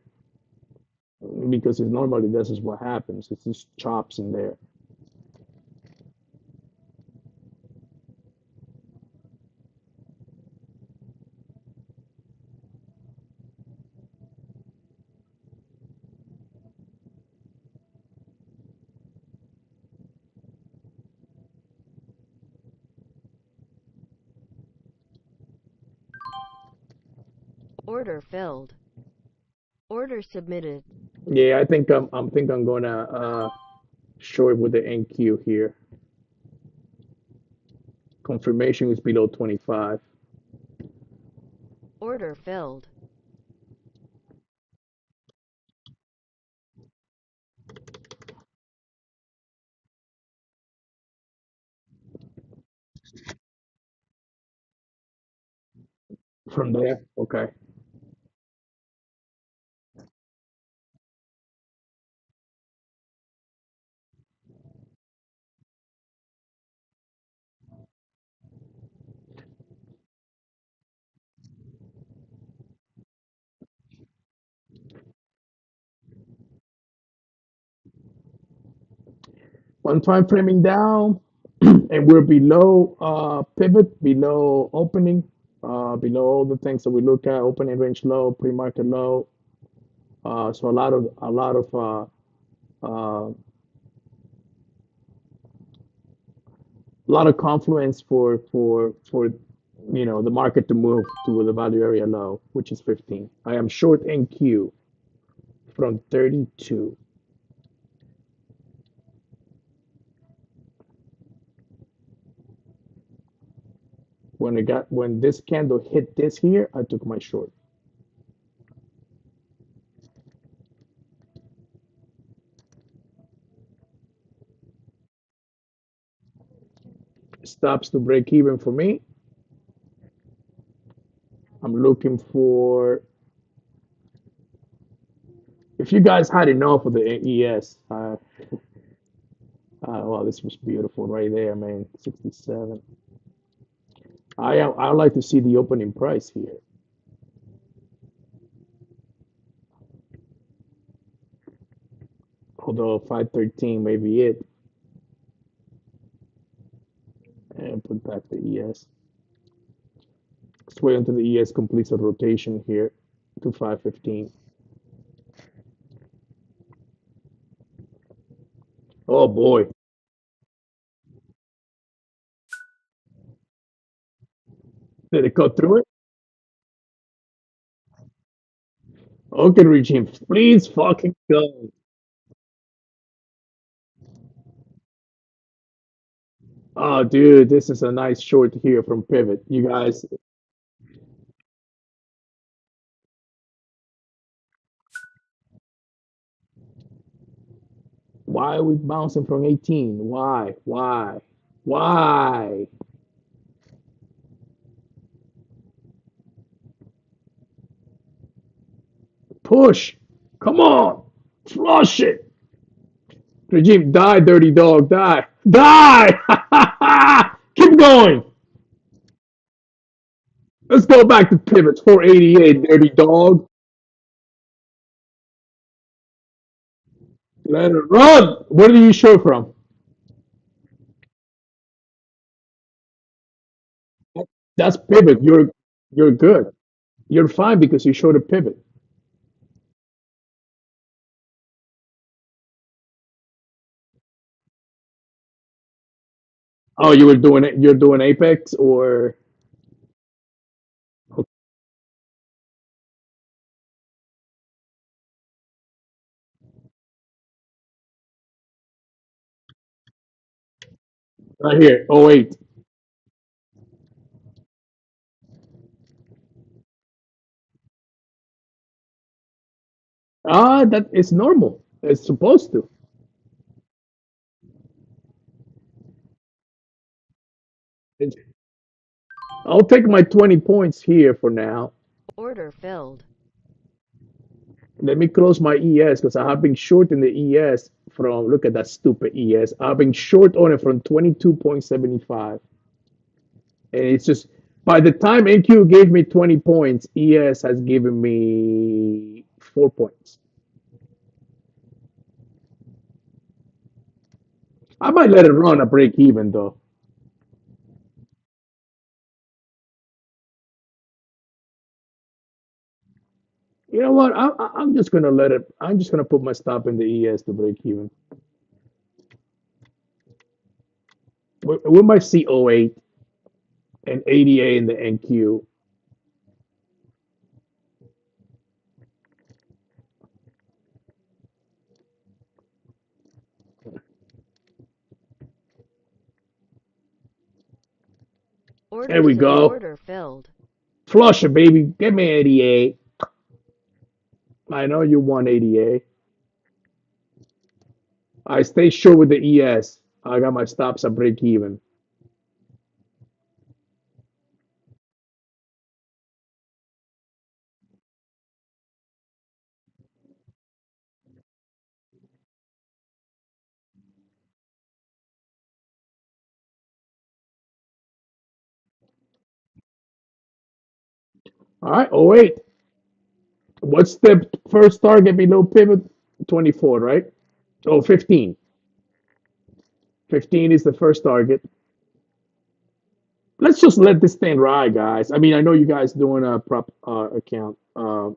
because it's normally this is what happens. It's just chops in there. Order filled. Order submitted. Yeah, I think I'm gonna short with the NQ here. Confirmation is below 25. Order filled. From there, okay. One time framing down, and we're below pivot, below opening, below all the things that we look at, opening range low, pre-market low. So a lot of confluence for the market to move to the value area low, which is 15. I am short NQ from 32. When this candle hit this here, I took my short. Stops to break even for me. I'm looking for, if you guys had enough of the ES, wow, this was beautiful right there, man. 67. I like to see the opening price here. Although 513 may be it. And put back the ES. Let's wait until the ES completes a rotation here to 515. Oh boy. Did it cut through it? Okay, regime, please fucking go. Oh, dude, this is a nice short here from Pivot. You guys, why are we bouncing from 18? Why? Why? Why? Push. Come on. Flush it. Regime, die, dirty dog, die. Die! Keep going. Let's go back to pivots. 488, dirty dog. Let it run. Where do you show from? That's pivot. You're good. You're fine because you showed a pivot. Oh, you were doing it. You're doing Apex or right here. Oh wait. Ah, that is normal. It's supposed to. It's- I'll take my 20 points here for now. Order filled. Let me close my ES because I have been short in the ES from, look at that stupid ES. I've been short on it from 22.75. And it's just, by the time NQ gave me 20 points, ES has given me 4 points. I might let it run a break even though. You know what? I'm just gonna let it. I'm just gonna put my stop in the ES to break even. We might see '08 and ADA in the NQ. There we go. Order filled. Flush it, baby. Give me 88. I know you want ADA. I stay sure with the ES. I got my stops at break even. All right. '08. What's the first target below pivot? 24, right? Oh, 15. 15 is the first target. Let's just let this thing ride, guys. I mean, I know you guys doing a prop account, so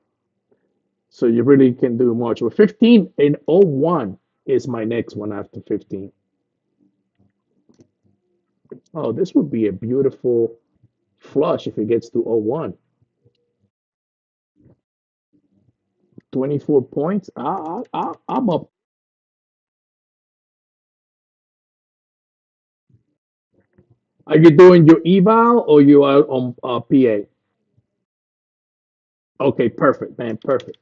you really can do much. But 15 and '01 is my next one after 15. Oh, this would be a beautiful flush if it gets to '01. 24 points. I'm up. Are you doing your eval or you are on PA? Okay, perfect, man. Perfect.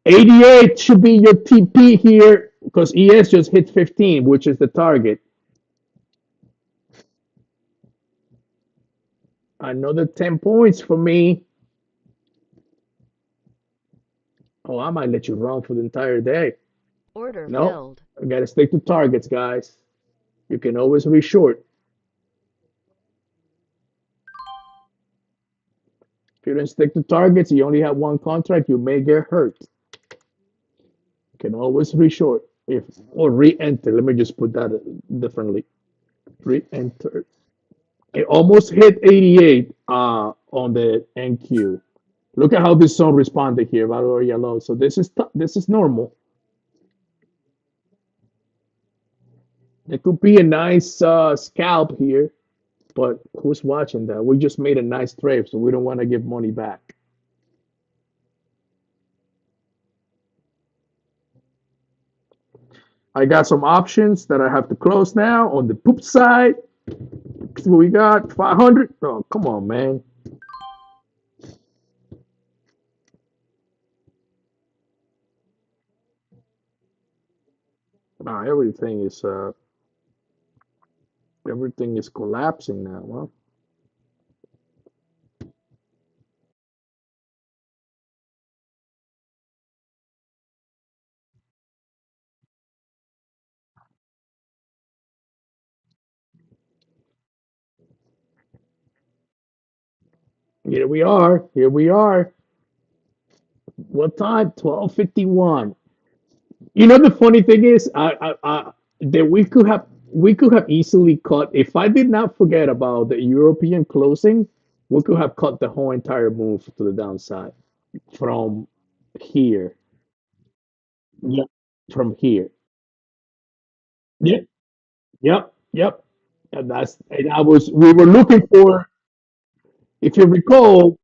88 should be your TP here because ES just hit 15, which is the target. Another 10 points for me. Oh, I might let you run for the entire day. Order No, filled. I gotta stick to targets, guys. You can always reshort. If you don't stick to targets, you only have one contract, you may get hurt. You can always reshort if or re-enter. Let me just put that differently. Re-enter. It almost hit 88 on the NQ. Look at how this zone responded here, Valor Yellow. So this is normal. It could be a nice scalp here, but who's watching that? We just made a nice trade, so we don't want to give money back. I got some options that I have to close now on the poop side. See what we got? 500. Oh, come on, man. Nah, everything is collapsing now. Well, Here we are. Here we are. What time? 12:51. You know the funny thing is, that we could have easily cut if I did not forget about the European closing. We could have cut the whole entire move to the downside from here. Yep, from here. Yep, yep, yep. And I was we were looking for. If you recall,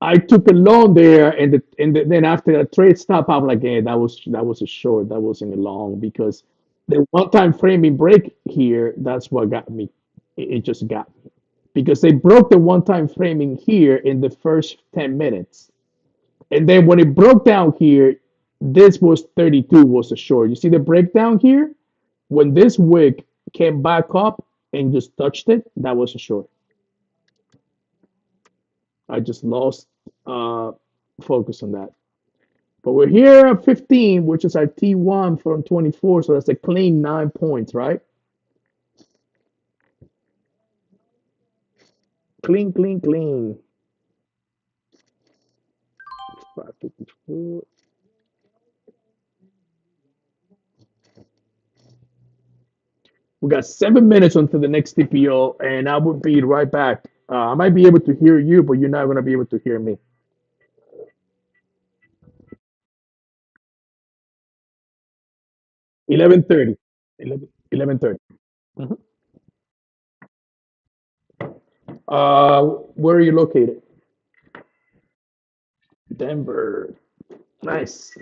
I took a loan there, then after the trade stop, I'm like, yeah, that was a short, that wasn't a long because the one time framing break here, that's what got me. It just got me because they broke the one time framing here in the first 10 minutes, and then when it broke down here, this was 32 was a short. You see the breakdown here when this wick came back up and just touched it, that was a short. I just lost focus on that. But we're here at 15, which is our T1 from 24. So that's a clean 9 points, right? Clean, clean, clean. 554. We got 7 minutes until the next TPO, and I will be right back. I might be able to hear you, but you're not going to be able to hear me. 11:30. 11:30. Mhm. Where are you located? Denver. Nice.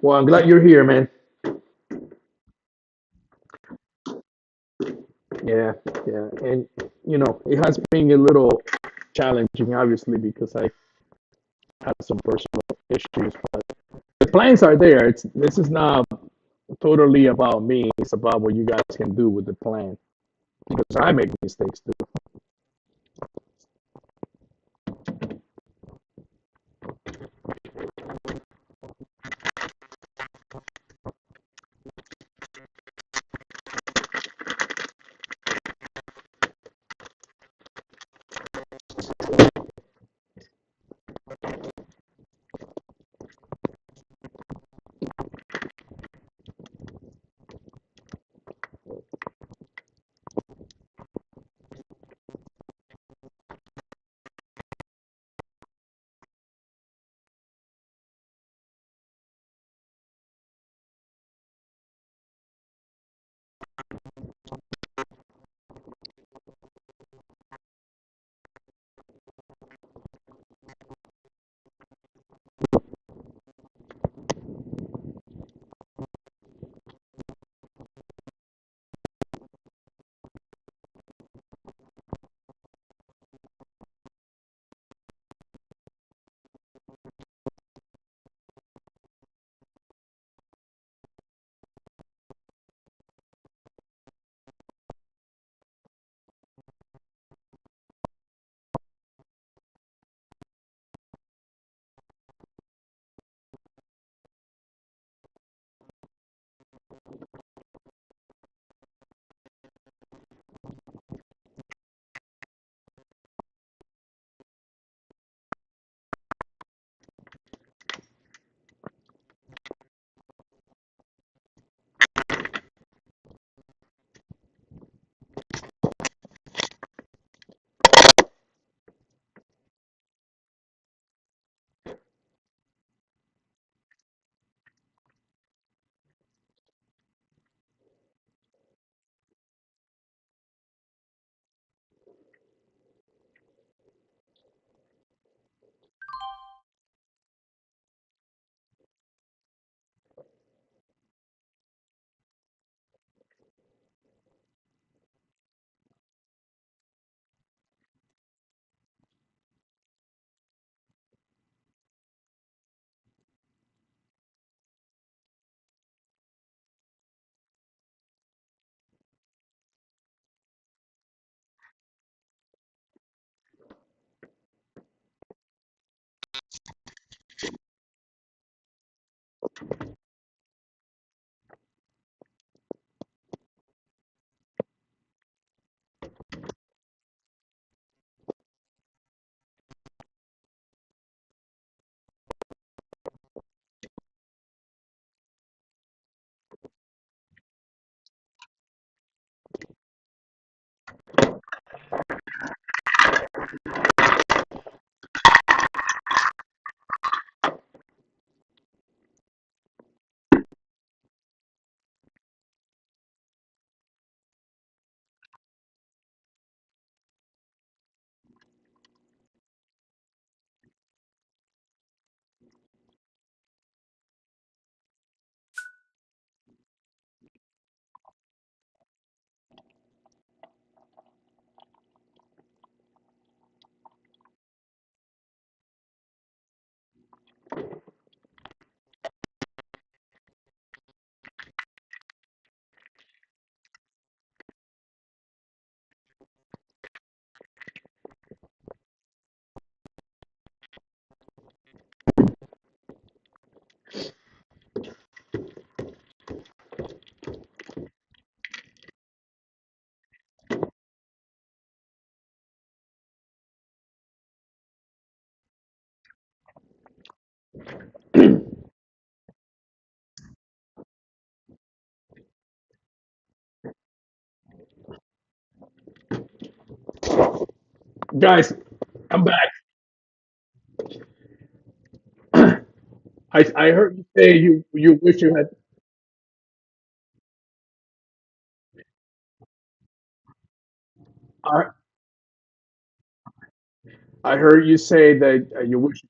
Well, I'm glad you're here, man. Yeah, yeah, and it has been a little challenging, obviously, because I have some personal issues. But the plans are there. This is not totally about me. It's about what you guys can do with the plan because I make mistakes too. Guys, I'm back. I heard you say you wish you had. I I heard you say that you wish.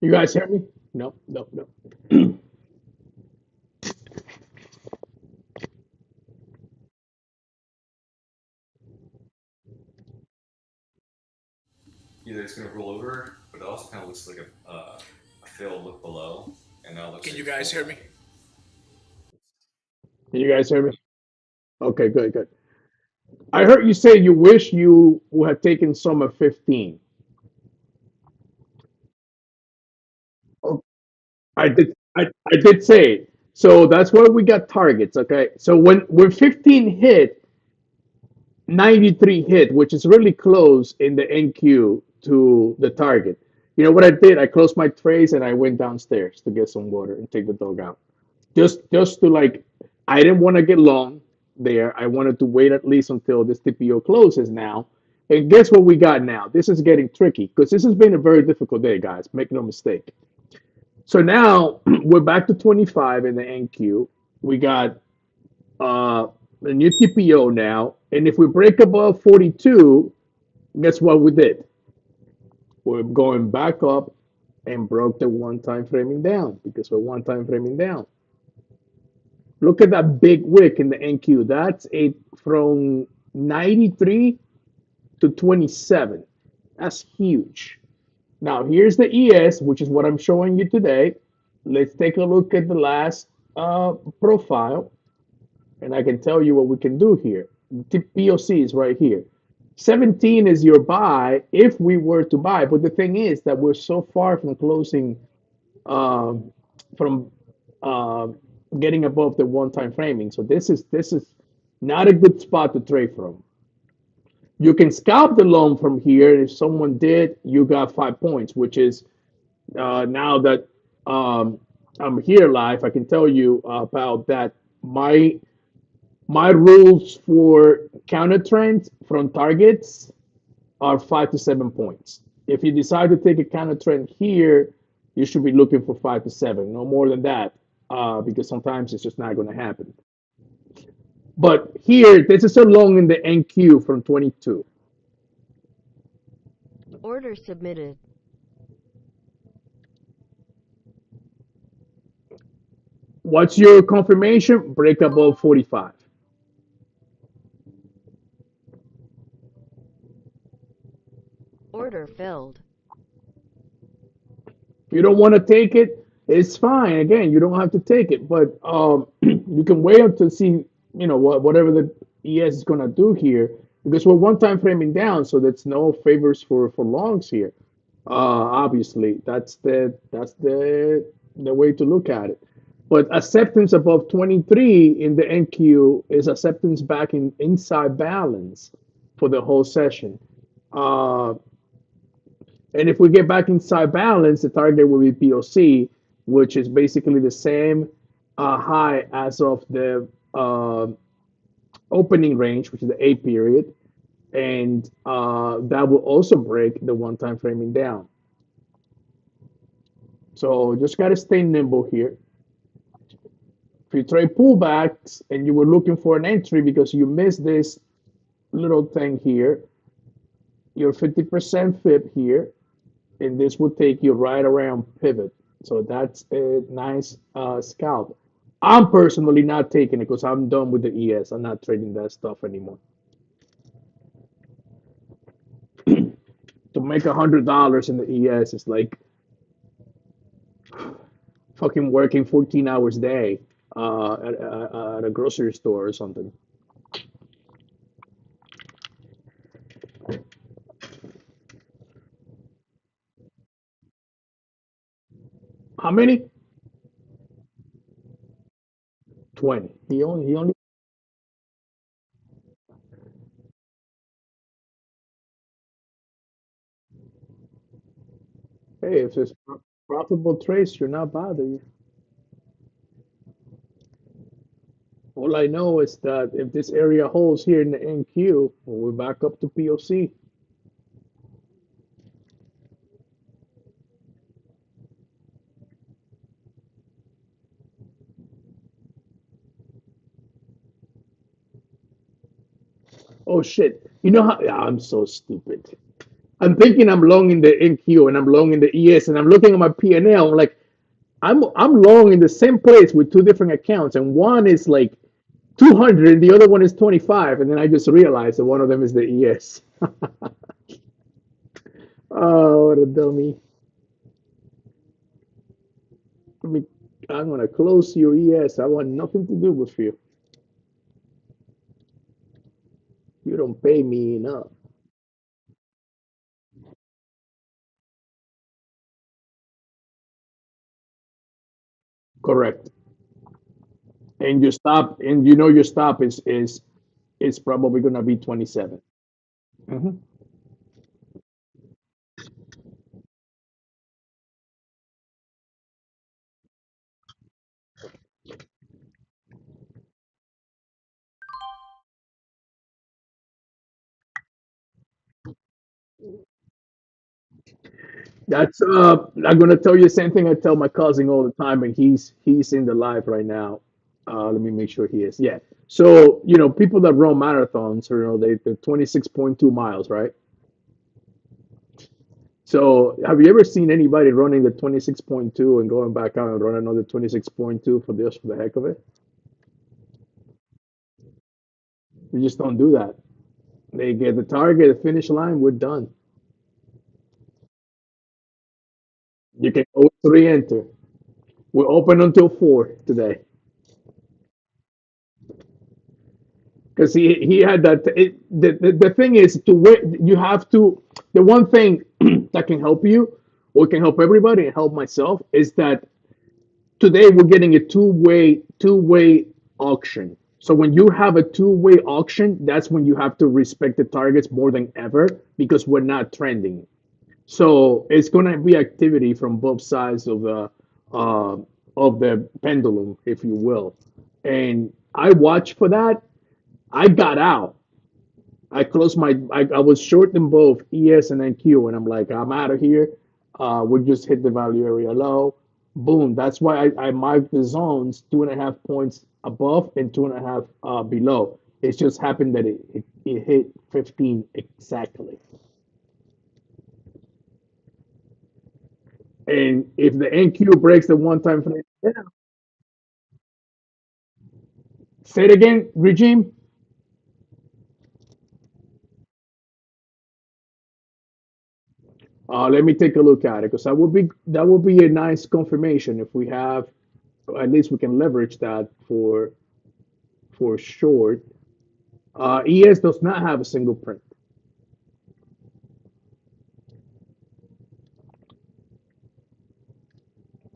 You guys hear me? No, no, no. Either it's gonna roll over, but it also kind of looks like a failed look below, and now it looks Can like you it's guys full hear me? backing. Can you guys hear me? Okay, good, good. I heard you say you wish you would have taken some of 15. Oh, I did say. So that's why we got targets, okay? So when 15 hit, 93 hit, which is really close in the NQ to the target. You know what I did? I closed my trays and I went downstairs to get some water and take the dog out. Just to like, I didn't want to get long there. I wanted to wait at least until this TPO closes now. And guess what we got now? This is getting tricky because this has been a very difficult day, guys. Make no mistake. So now we're back to 25 in the NQ. We got a new TPO now. And if we break above 42, guess what we did? We're going back up and broke the one time framing down because we're one time framing down. Look at that big wick in the NQ. That's a from 93 to 27. That's huge. Now here's the ES, which is what I'm showing you today. Let's take a look at the last profile, and I can tell you what we can do here. The POC is right here. 17 is your buy if we were to buy, but the thing is that we're so far from closing, um, from uh, getting above the one time framing. So this is not a good spot to trade from. You can scalp the loan from here. If someone did, you got 5 points, which is now that um, I'm here live, I can tell you about that. My rules for counter trends from targets are 5 to 7 points. If you decide to take a counter trend here, you should be looking for 5 to 7, no more than that, because sometimes it's just not going to happen. But here, this is a long in the NQ from 22. Order submitted. What's your confirmation? Break above 45. Order filled. If you don't want to take it, it's fine. Again, you don't have to take it, but you can wait until see, whatever the ES is gonna do here, because we're one time framing down, so there's no favors for longs here. Obviously, that's the way to look at it. But acceptance above 23 in the NQ is acceptance back in inside balance for the whole session. Uh, and if we get back inside balance, the target will be POC, which is basically the same high as of the opening range, which is the A period. And that will also break the one time framing down. So just got to stay nimble here. If you trade pullbacks and you were looking for an entry because you missed this little thing here, your 50% FIP here, and this would take you right around pivot. So that's a nice scalp. I'm personally not taking it because I'm done with the ES. I'm not trading that stuff anymore. To make $100 in the ES is like fucking working 14 hours a day at a grocery store or something. How many? 20. He only. Hey, if it's profitable trades, you're not bothered. All I know is that if this area holds here in the NQ, we're back up to POC. Oh shit! You know how? Yeah, I'm so stupid. I'm thinking I'm long in the NQ and I'm long in the ES, and I'm looking at my P&L. I'm like, I'm long in the same place with two different accounts, and one is like 200, and the other one is 25, and then I just realized that one of them is the ES. Oh, what a dummy! Let me. I'm gonna close your ES. I want nothing to do with you. You don't pay me enough. Correct. And your stop, and you know your stop is probably gonna be 27. Mhm. That's I'm gonna tell you the same thing I tell my cousin all the time, and he's in the live right now. Let me make sure he is. Yeah. So people that run marathons, or they're 26.2 miles, right? So have you ever seen anybody running the 26.2 and going back out and run another 26.2 for just for the heck of it? We just don't do that. They get the target, the finish line, we're done. You can always re-enter. We're open until 4 today. Because he had that. The thing is to wait. You have to. The one thing that can help you, or can help everybody, and help myself, is that today we're getting a two-way auction. So when you have a two-way auction, that's when you have to respect the targets more than ever because we're not trending. So it's going to be activity from both sides uh, of the pendulum, if you will. And I watched for that. I got out. I closed my. I was short in both ES and NQ, and I'm like, I'm out of here. We just hit the value area low. Boom. That's why I marked the zones 2.5 points above and 2.5 below. It just happened that it hit 15 exactly. And if the NQ breaks the one time frame, yeah. Say it again, regime. Let me take a look at it because that would be a nice confirmation if we have. At least we can leverage that for short. ES does not have a single print.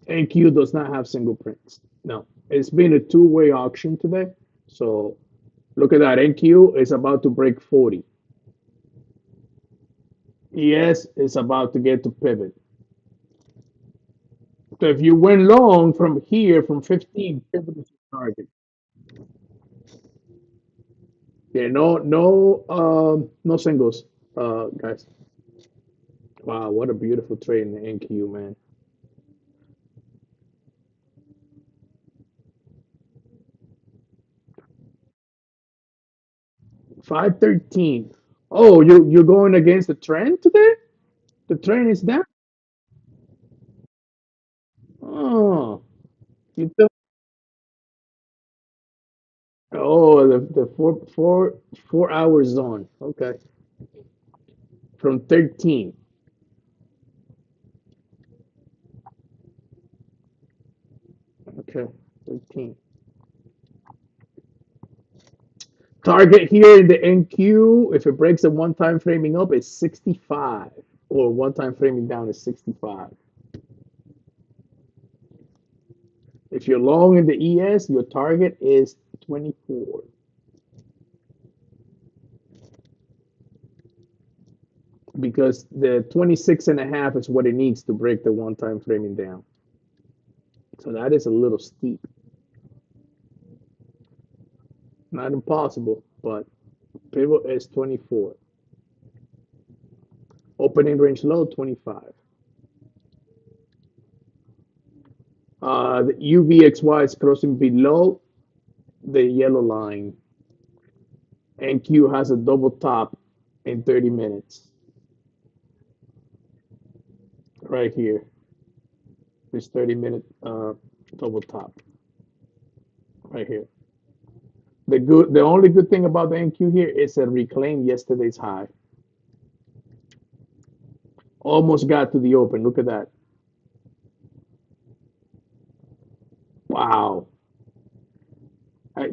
NQ does not have single prints. No, it's been a two-way auction today. So look at that. NQ is about to break 40. ES is about to get to pivot. So if you went long from here, from 15, pivot is your target. Yeah, no singles, guys. Wow, what a beautiful trade in the NQ, man. 513. Oh, you're going against the trend today? The trend is down. Oh, you tell. Oh, the 4 hour zone. Okay, from 13. Okay, 13. Target here in the NQ, if it breaks the one time framing up, is 65, or one time framing down is 65. If you're long in the ES, your target is 24 because the 26.5 is what it needs to break the one time framing down. So that is a little steep. Not impossible, but pivot is 24. Opening range low, 25. The UVXY is crossing below the yellow line, and Q has a double top in 30 minutes. Right here, this 30-minute double top right here. The only good thing about the NQ here is it reclaimed yesterday's high. Almost got to the open. Look at that. Wow.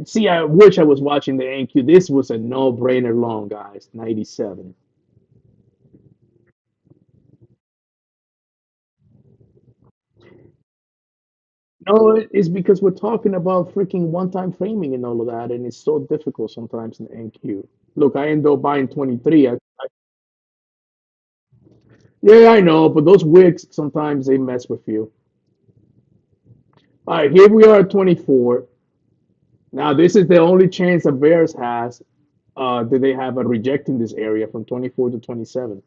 See, I wish I was watching the NQ. This was a no-brainer long, guys. 97. No, it's because we're talking about freaking one-time framing and all of that, and it's so difficult sometimes in the NQ. Look, I ended up buying 23. Yeah, I know, but those wicks sometimes they mess with you. All right, here we are at 24. Now, this is the only chance that Bears has that they have at rejecting this area from 24 to 27.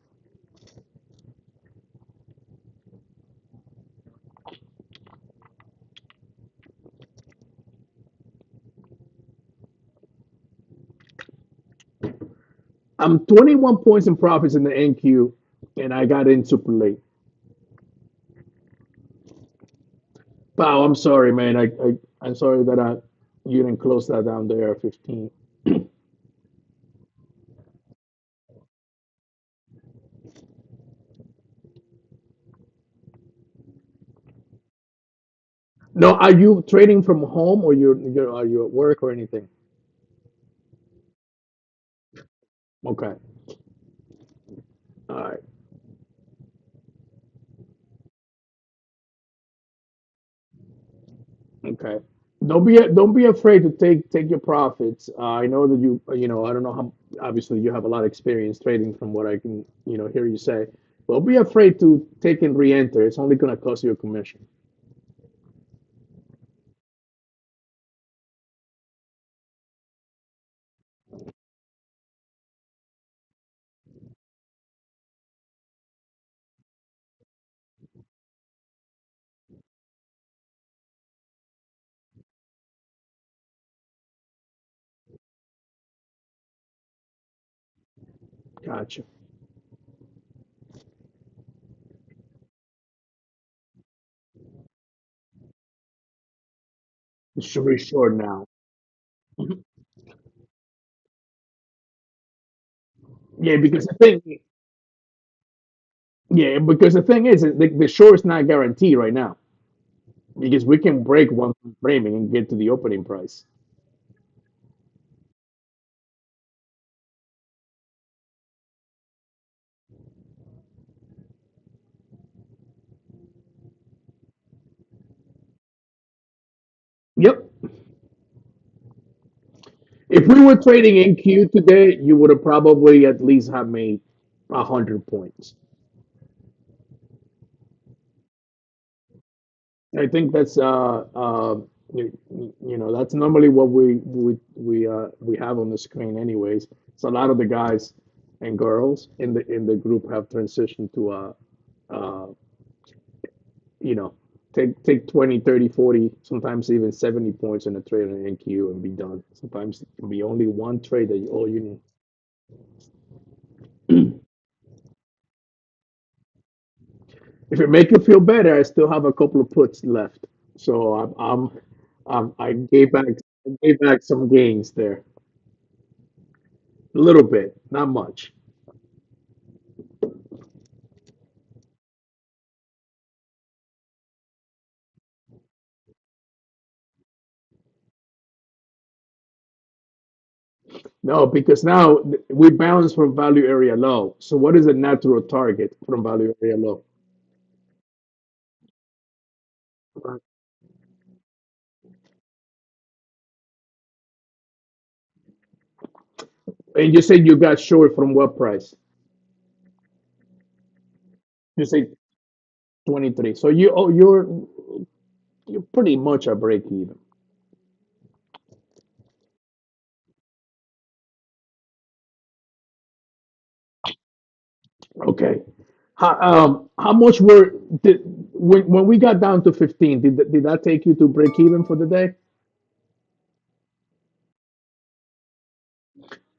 I'm 21 points in profits in the NQ, and I got in super late. Wow, I'm sorry, man. I'm sorry that you didn't close that down there at 15. No, are you trading from home or are you at work or anything? Okay, all right, okay. Don't be afraid to take your profits. I know that I don't know how obviously you have a lot of experience trading from what I can hear you say. Don't be afraid to take and re-enter. It's only going to cost you a commission. Gotcha. It's should be short now. Mhm. Yeah, because the thing, yeah, because the thing is, the short is not guaranteed right now because we can break one framing and get to the opening price. Yep. If we were trading in Q today, you would have probably at least have made 100 points. I think that's that's normally what we have on the screen anyways. So a lot of the guys and girls in the group have transitioned to uh you know take 20, 30, 40, sometimes even 70 points in a trade on NQ and be done. Sometimes it can be only one trade that all you need. If it make you feel better, I still have a couple of puts left. So I gave back some gains there. A little bit, not much. No, because now we bounce from value area low. So what is the natural target from value area low? And you said you got short from what price? You say 23. So you're pretty much a break even. Okay. How much did when we got down to 15, did that take you to break even for the day?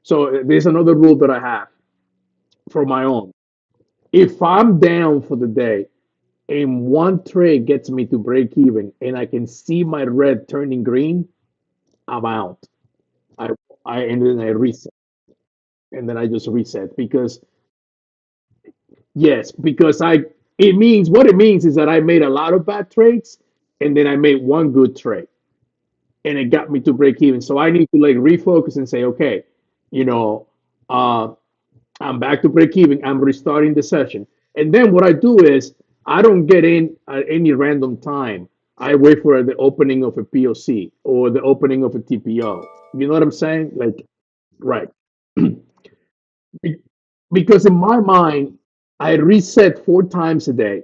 So there's another rule that I have for my own. If I'm down for the day and one trade gets me to break even and I can see my red turning green, I'm out. I I and then I reset and then I just reset because yes, because I it means what it means is that I made a lot of bad trades and then I made one good trade and it got me to break even. So I need to like refocus and say, okay, you know, uh, I'm back to break even. I'm restarting the session. And then what I do is I don't get in at any random time. I wait for the opening of a POC or the opening of a TPO. You know what I'm saying? Like, right. Be- Because in my mind, I reset 4 times a day.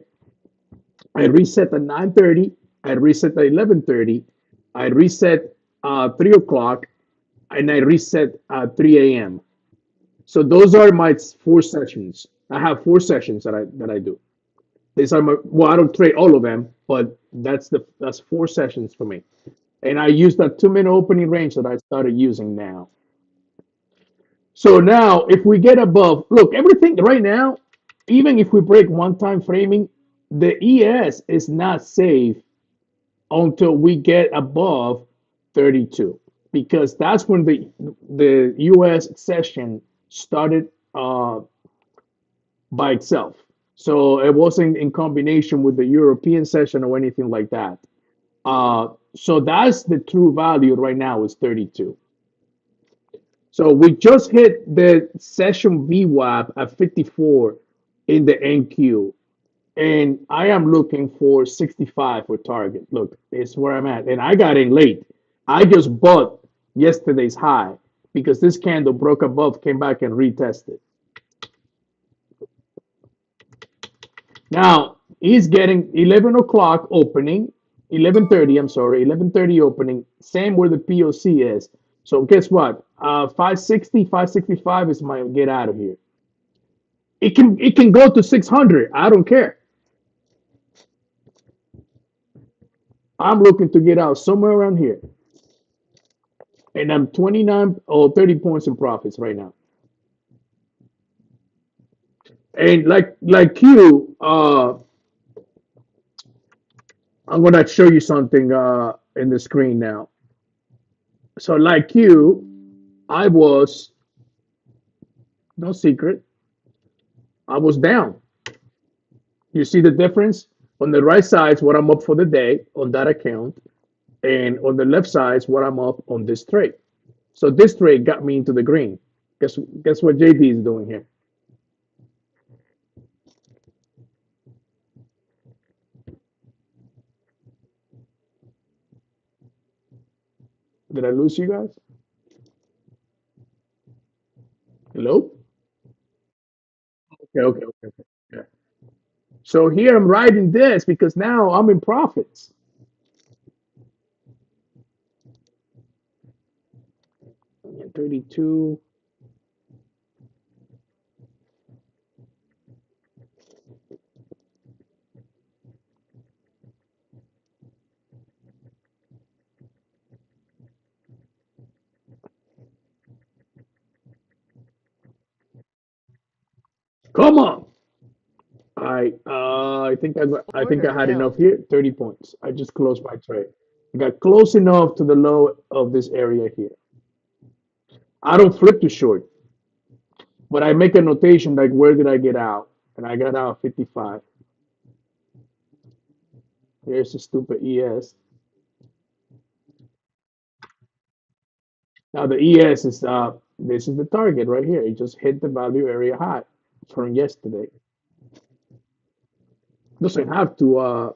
I reset at 9:30. I reset at 11:30. I reset 3 o'clock, and I reset at 3 a.m. So those are my 4 sessions. I have 4 sessions that I do. These are my well, I don't trade all of them, but that's 4 sessions for me. And I use that 2 minute opening range that I started using now. So now if we get above, look, everything right now, even if we break one time framing, the ES is not safe until we get above 32 because that's when the US session started by itself. So it wasn't in combination with the European session or anything like that. So that's the true value right now is 32. So we just hit the session VWAP at 54 in the NQ, and I am looking for 65 for target. Look, it's where I'm at, and I got in late. I just bought yesterday's high because this candle broke above, came back and retested. Now he's getting 11 o'clock opening, 11:30. I'm sorry, 11:30 opening. Same where the POC is. So guess what? 560, 565 is my get out of here. It can go to 600. I don't care. I'm looking to get out somewhere around here, and I'm 29 or 30 points in profits right now. And like you, I'm gonna show you something in the screen now. So like you, I was no secret. I was down. You see the difference? On the right side is what I'm up for the day on that account, and on the left side is what I'm up on this trade. So this trade got me into the green. Guess what JD is doing here? Did I lose you guys? Hello? Okay. Yeah. So here I'm writing this because now I'm in profits. Yeah, 32. Come on. I think Order I had enough filled. here. 30 points. I just closed my trade. I got close enough to the low of this area here. I don't flip to short, but I make a notation like where did I get out? And I got out 55. Here's the stupid ES. Now the ES is this is the target right here. It just hit the value area high from yesterday. Doesn't have to uh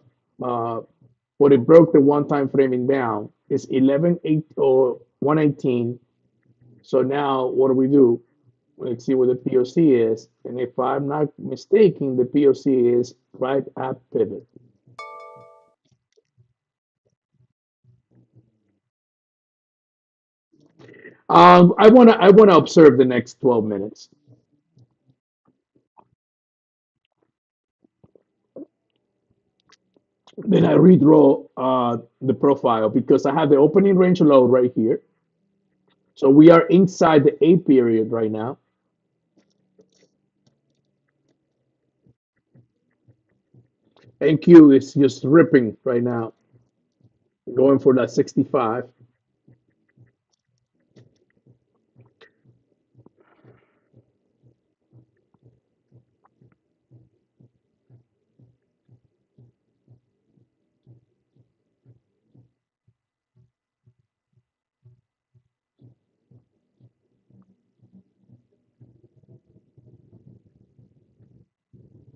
but it broke the one time framing down. It's 11 8 or 118. So now what do we do? Let's see what the POC is. And if I'm not mistaken, the POC is right at pivot. I wanna observe the next 12 minutes. Then I redraw the profile because I have the opening range low right here. So we are inside the A period right now. NQ is just ripping right now, going for that 65.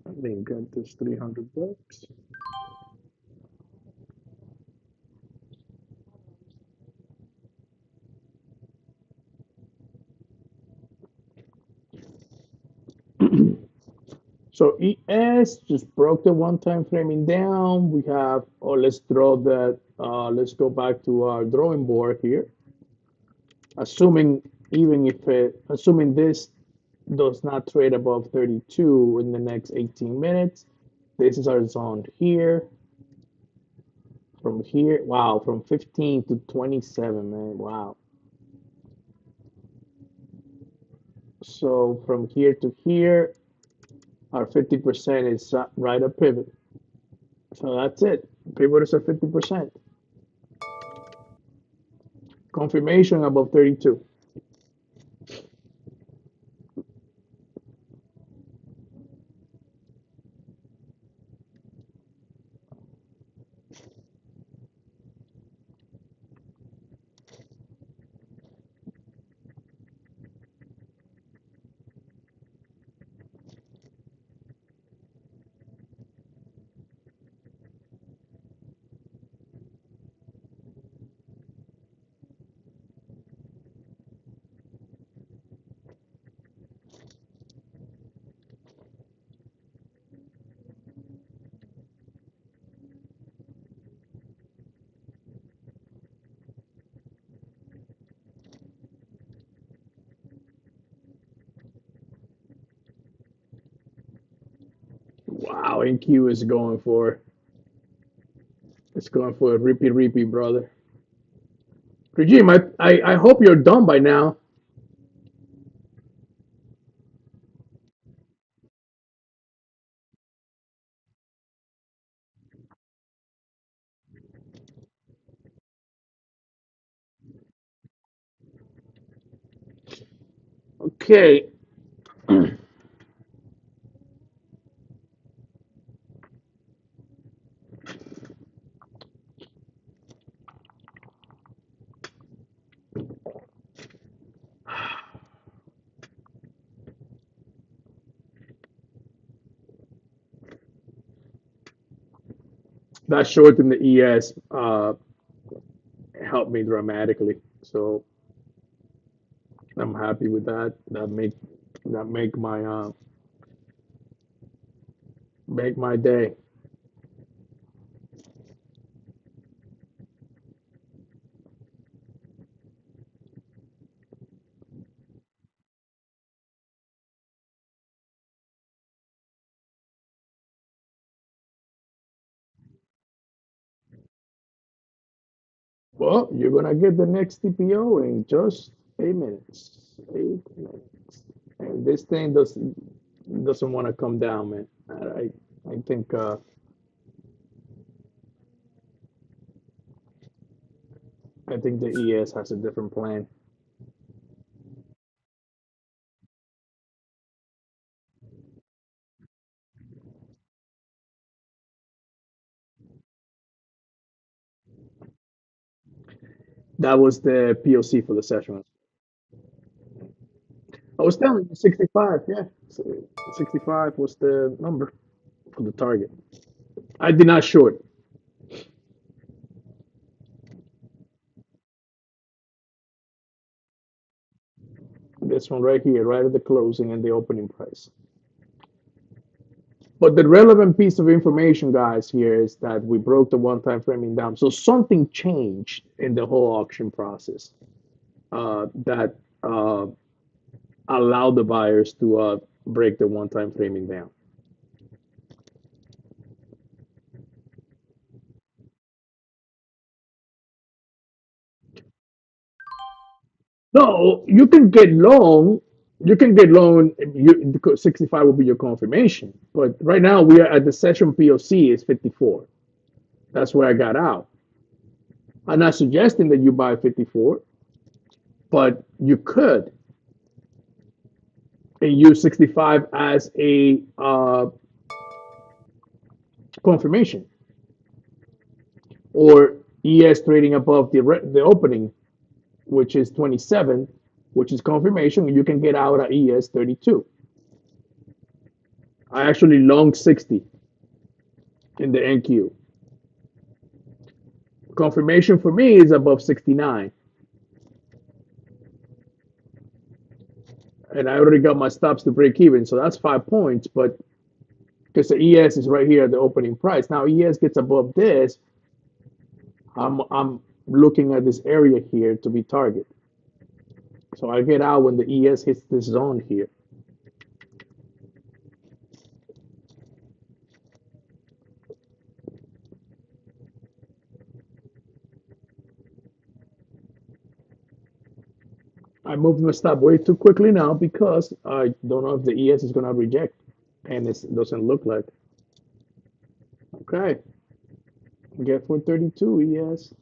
I mean, get this 300 bucks. So ES just broke the one time framing down. We have, oh, let's draw that. Let's go back to our drawing board here. Assuming, assuming this does not trade above 32 in the next 18 minutes, this is our zone here. From here, wow, from 15 to 27, man, wow. So from here to here, our 50% is right at pivot. So that's it. Pivot is at 50%. Confirmation above 32. Wow, NQ is going for it's going for a repeat, brother. Regime, I hope you're done by now. Okay. That short in the ES helped me dramatically. So I'm happy with that. That make my day. Well, you're gonna get the next TPO in just 8 minutes. 8 minutes. And this thing doesn't want to come down, man. I think the ES has a different plan. That was the POC for the session. I was telling you 65, yeah. So 65 was the number for the target. I did not short. This one right here, right at the closing and the opening price. But the relevant piece of information, guys, here is that we broke the one-time framing down. So something changed in the whole auction process that allowed the buyers to break the one-time framing down. No, you can get long. You can get long. 65 will be your confirmation. But right now we are at the session POC is 54. That's where I got out. I'm not suggesting that you buy 54, but you could and use 65 as a confirmation or ES trading above the opening, which is 27, which is confirmation. You can get out at ES 32. I actually long 60 in the NQ. Confirmation for me is above 69. And I already got my stops to break even, so that's 5 points. But because the ES is right here at the opening price, now ES gets above this, I'm looking at this area here to be target. So I get out when the ES hits this zone here. I moved my stop way too quickly now because I don't know if the ES is going to reject, and it doesn't look like. Okay, get 432 ES.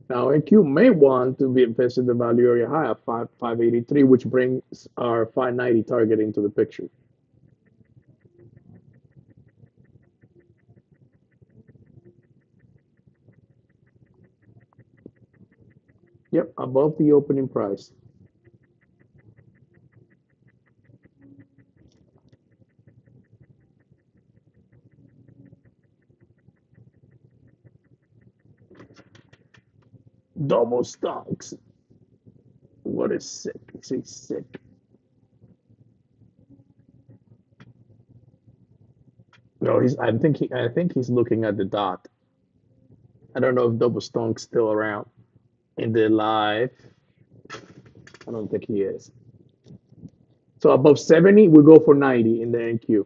Now NQ may want to be invested the value area high of 583, which brings our 590 target into the picture. Yep, above the opening price. Double stocks. What is sick? He's sick. No, I think he's looking at the dot. I don't know if Double Stonk's still around in the live. I don't think he is. So above 70, we go for 90 in the NQ.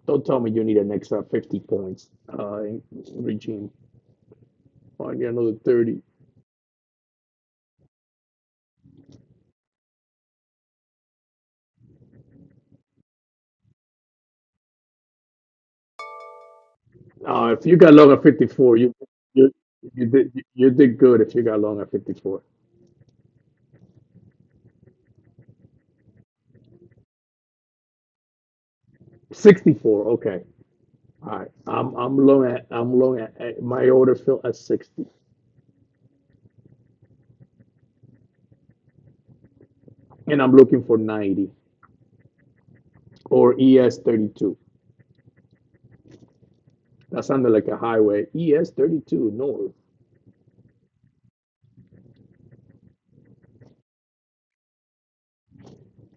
Don't tell me you need an extra 50 points in regime. Find you another 30. If you got long at 54, you you did good if you got long at 54. 64, okay. All right. I'm long at my order fill at 60. And I'm looking for 90 or ES 32. That sounded like a highway. ES 32 north.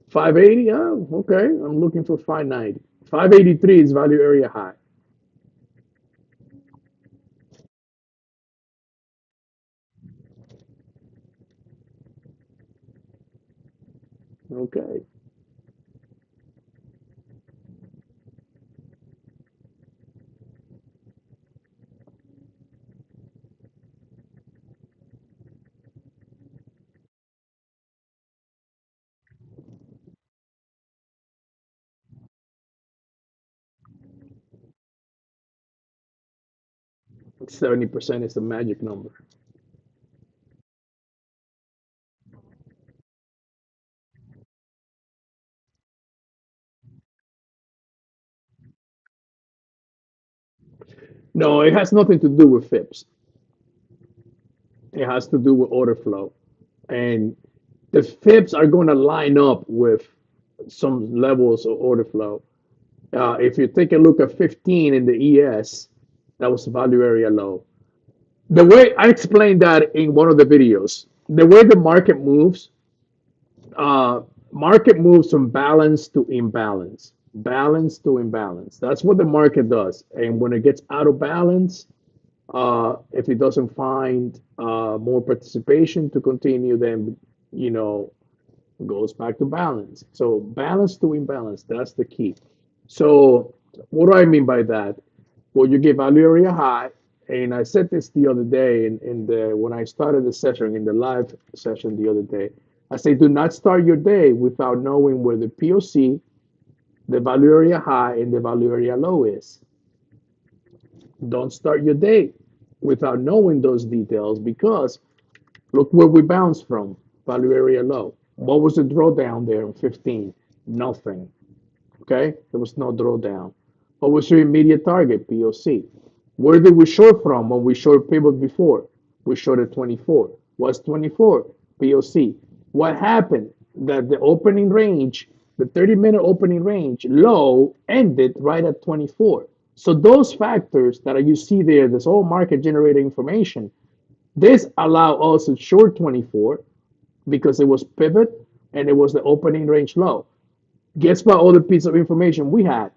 580. Oh, okay. I'm looking for 590. 583 is value area high. Okay. Like 70% is the magic number. No, it has nothing to do with FIPS. It has to do with order flow. And the FIPS are going to line up with some levels of order flow. If you take a look at 15 in the ES, That was value area low. The way I explained that in one of the videos, the way the uh, market moves from balance to imbalance, balance to imbalance. That's what the market does. And when it gets out of balance, if it doesn't find more participation to continue, then you know goes back to balance. So balance to imbalance, that's the key. So what do I mean by that? Well, you give value area high, and I said this the other day in the when I started the session in the live session the other day. I say do not start your day without knowing where the POC, the value area high, and the value area low is. Don't start your day without knowing those details because look where we bounced from, value area low. What was the drawdown there in 15? Nothing. Okay, there was no drawdown. What was your immediate target, POC? Where did we short from when we short pivot before? We short at 24. What's 24? POC. What happened? That the opening range, the 30-minute opening range low ended right at 24. So those factors that you see there, this whole market generated information, this allow us to short 24 because it was pivot and it was the opening range low. Guess what other piece of information we had?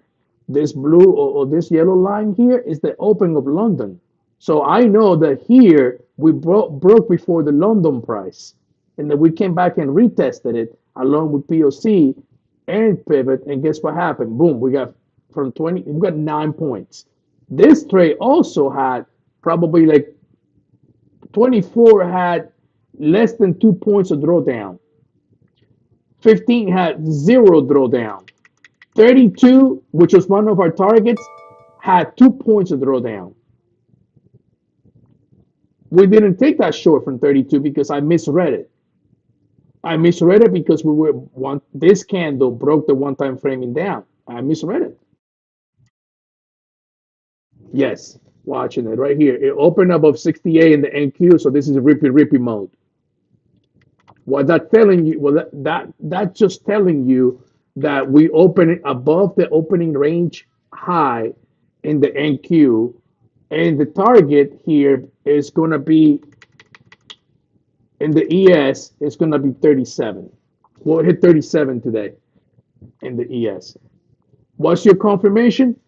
This blue or this yellow line here is the opening of London. So I know that here we broke before the London price, and then we came back and retested it along with POC and pivot. And guess what happened? Boom, we got from 20, we got 9 points. This trade also had probably like 24 had less than 2 points of drawdown. 15 had zero drawdown. 32, which was one of our targets, had 2 points of drawdown. We didn't take that short from 32 because I misread it. I misread it because this candle broke the one-time framing down. I misread it. Yes, watching it right here. It opened above 68 in the NQ, so this is a rippy mode. What that telling you? Well, that's just telling you that we open it above the opening range high in the NQ, and the target here is going to be in the ES. It's going to be 37. We'll hit 37 today in the ES. What's your confirmation?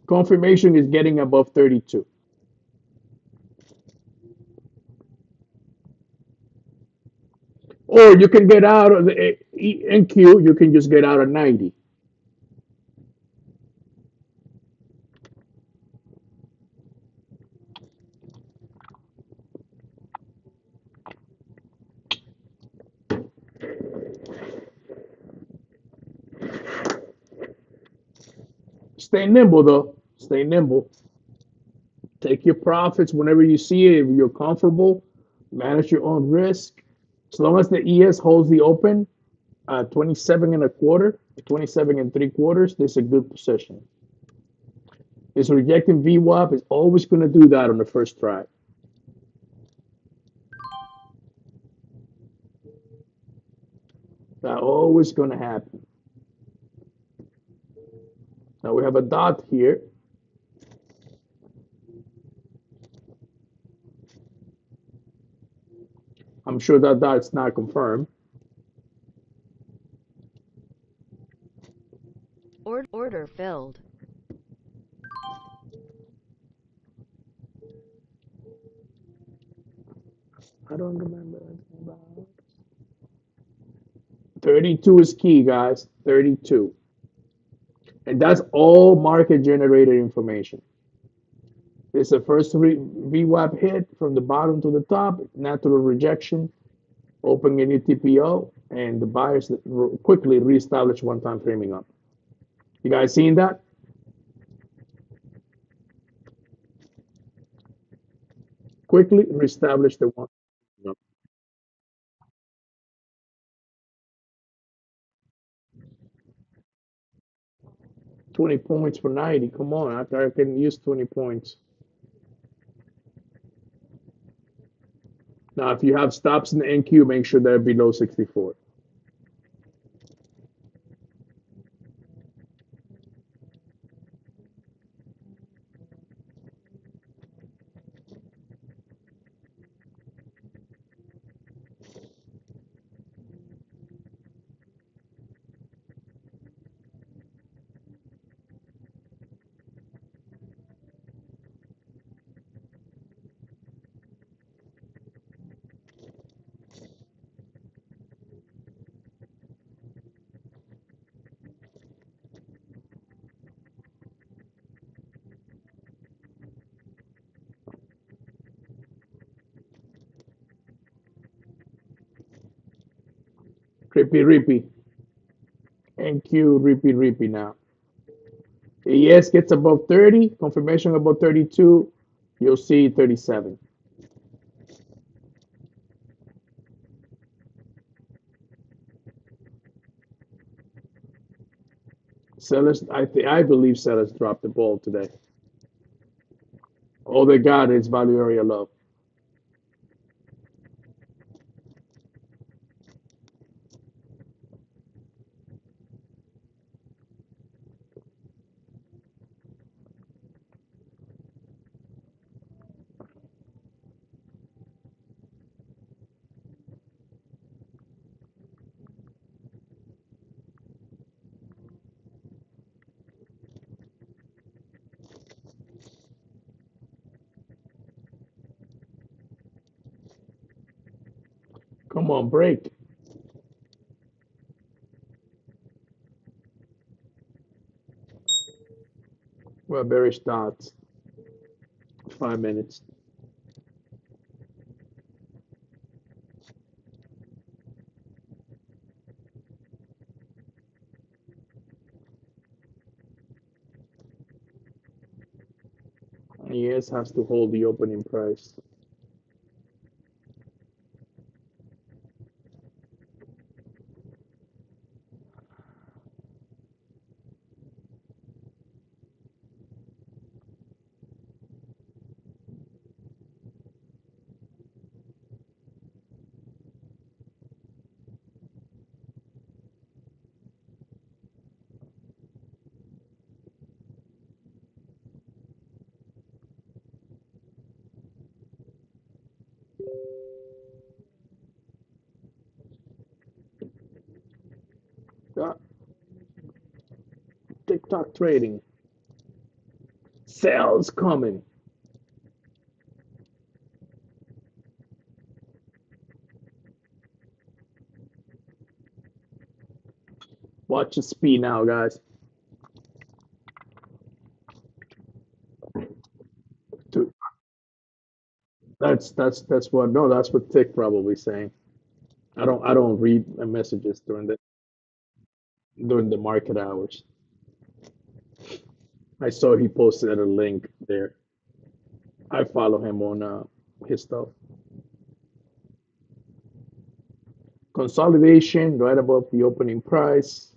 Confirmation is getting above 32. Or you can get out of the NQ, you can just get out of 90. Stay nimble though. Stay nimble. Take your profits whenever you see it. If you're comfortable, manage your own risk. As long as the ES holds the open, 27 and a quarter, 27 and three quarters, this is a good position. It's rejecting VWAP. It's always going to do that on the first try. That's always going to happen. Now we have a dot here. I'm sure that dot's not confirmed. Order filled. I don't remember. 32 is key, guys. 32. And that's all market generated information. It's the first VWAP hit from the bottom to the top, natural rejection, opening a new TPO, and the buyers quickly reestablish one-time framing up. You guys seeing that? Quickly reestablish the one. 20 points for 90. Come on, I can use 20 points. Now, if you have stops in the NQ, make sure they're below 64. Rippy Rippy. NQ Rippy Rippy now. ES gets above 30, confirmation above 32, you'll see 37. Sellers, I believe sellers dropped the ball today. All they got is value area love. Come on, break. Well, bearish dots. 5 minutes. ES has to hold the opening price. Ah, TikTok trading. Sales coming. Watch the speed now, guys. Two. That's what no, that's what Tick probably saying. I don't read messages during the market hours. I saw he posted a link there. I follow him on his stuff. Consolidation right above the opening price.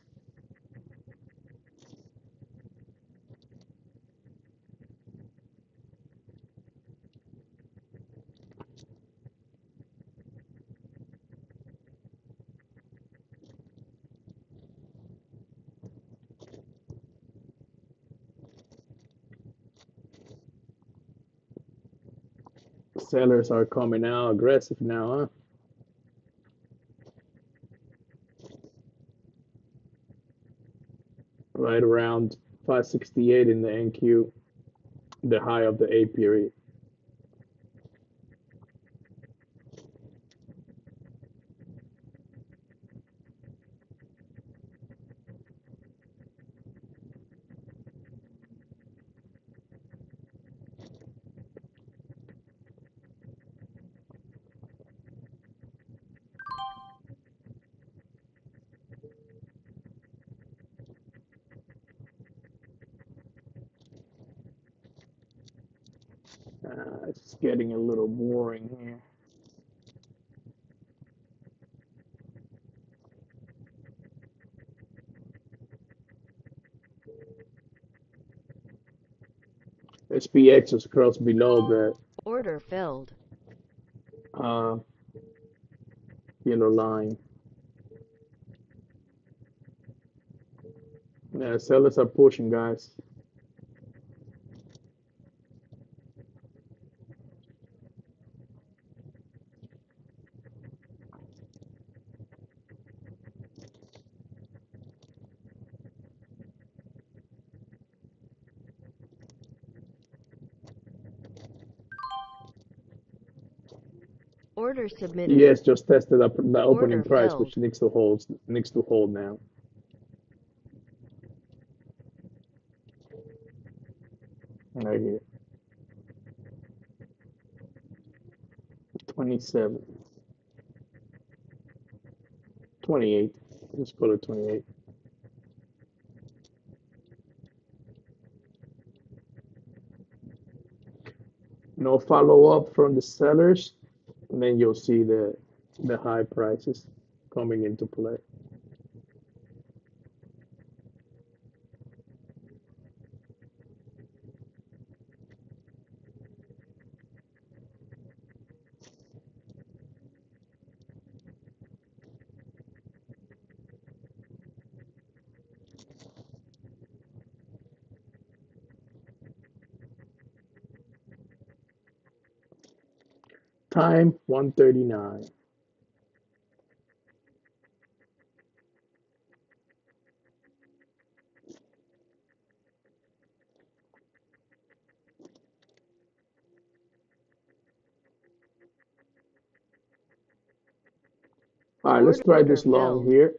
Sellers are coming out aggressive now, huh? Right around 568 in the NQ, the high of the A period. It's getting a little boring here. SPX is crossed below the Order filled. uh, yellow line. Yeah, sellers are pushing, guys. Order submitted. ES just tested up the opening Order price, filled. which needs to hold now. Right here. 27. 28. Let's go to 28. No follow up from the sellers, and then you'll see the high prices coming into play. Time 1:39. All right, let's try Order this long filled. here.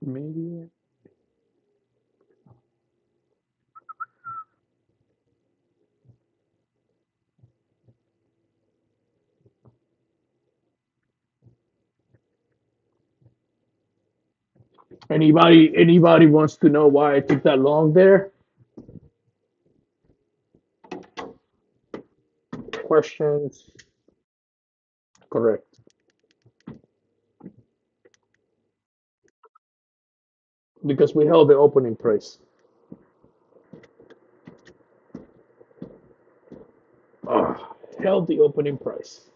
Maybe. Anybody wants to know why I took that long there? Questions? Correct. Because we held the opening price. Held the opening price.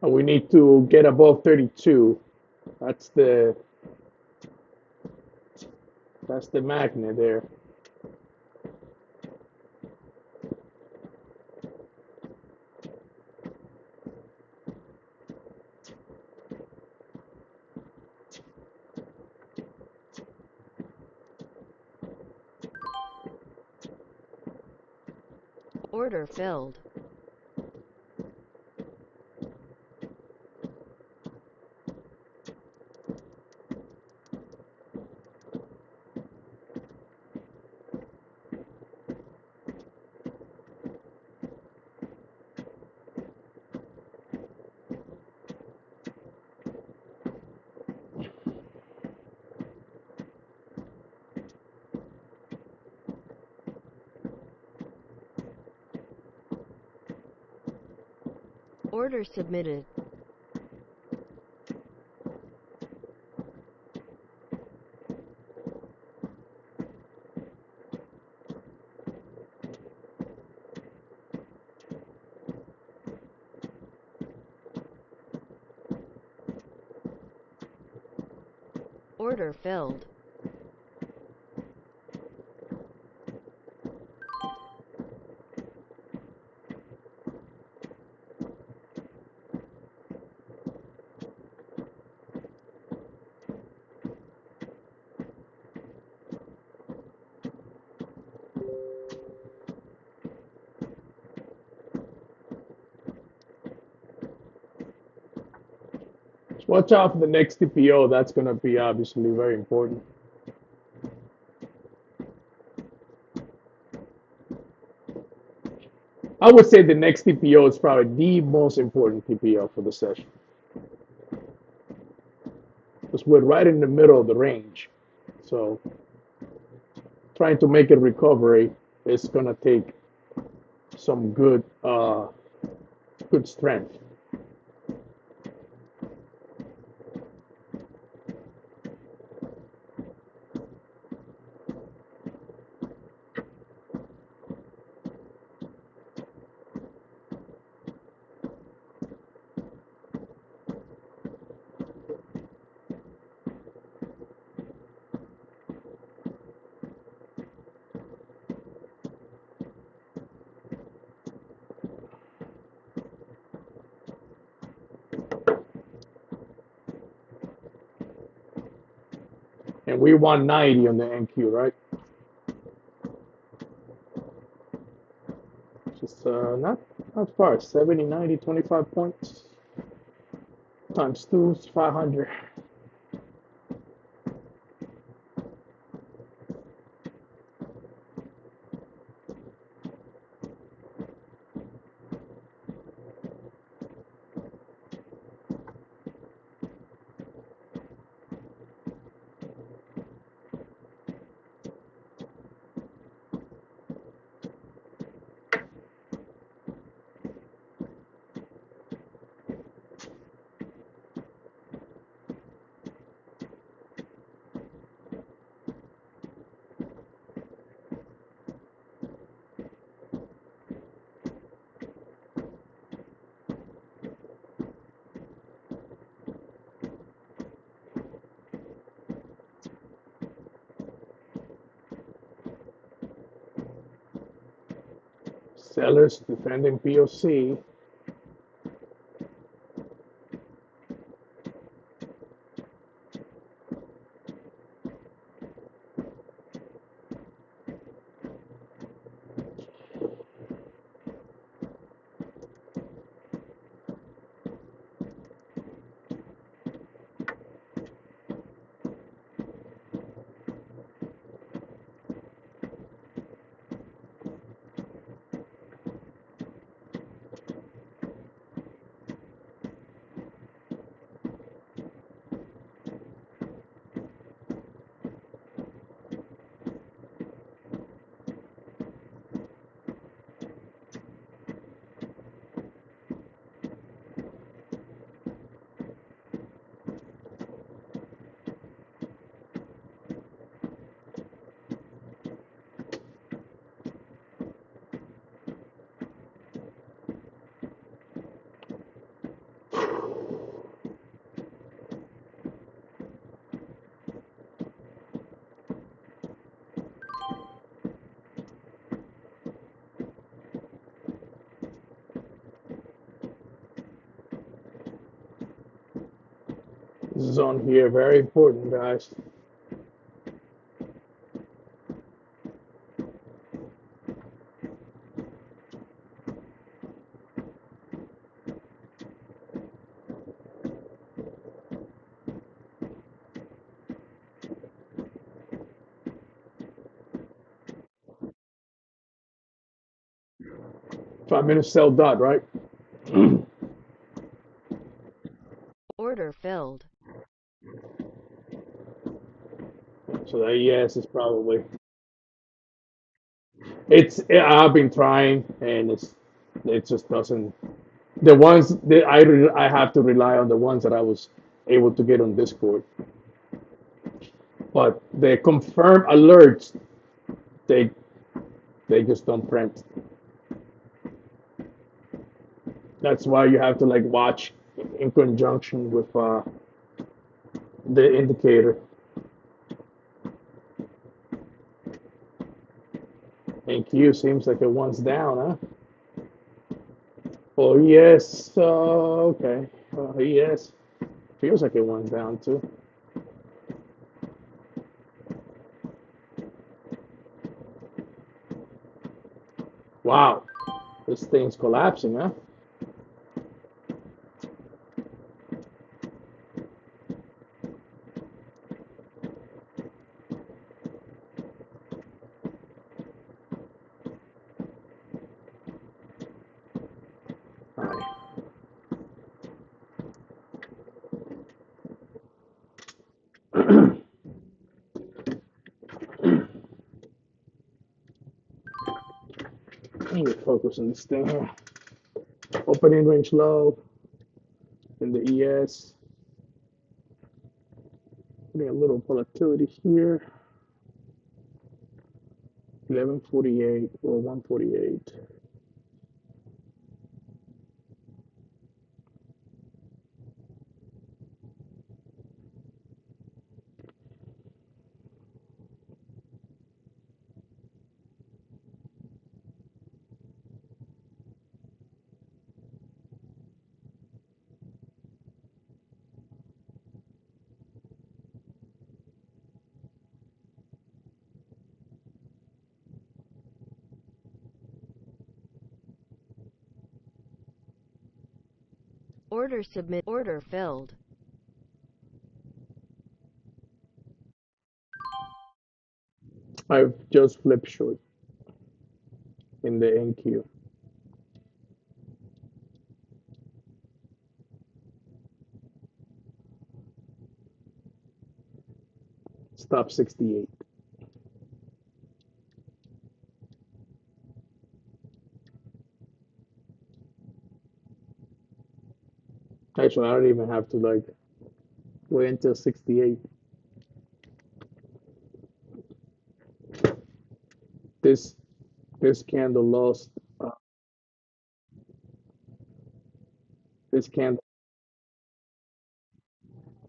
And we need to get above 32. That's the magnet there. Order filled. Order submitted. Order filled. Watch out for the next TPO. That's going to be obviously very important. I would say the next TPO is probably the most important TPO for the session. Because we're right in the middle of the range. So trying to make a recovery is going to take some good strength. And we 190 on the NQ, right? Just not far. 70, 90, 25 points times 2 is 500. Sellers defending POC. Zone here, very important, guys. $5 minutes sell dot, right? Order filled. So the ES is probably I've been trying and it just doesn't. The ones that I have to rely on the ones that I was able to get on Discord, but the confirm alerts they they just don't print. That's why you have to like watch in conjunction with the indicator. And Q seems like it one's down, huh? Oh yes, okay. Yes, feels like it one's down too. Wow, this thing's collapsing, huh? All right. Let me focus on this thing here. Opening range low in the ES. Getting a little volatility here. 1148 or 148. Order filled. I've just flipped short in the NQ. Stop 68. Actually, I don't even have to like wait until 68. This this candle lost. This candle.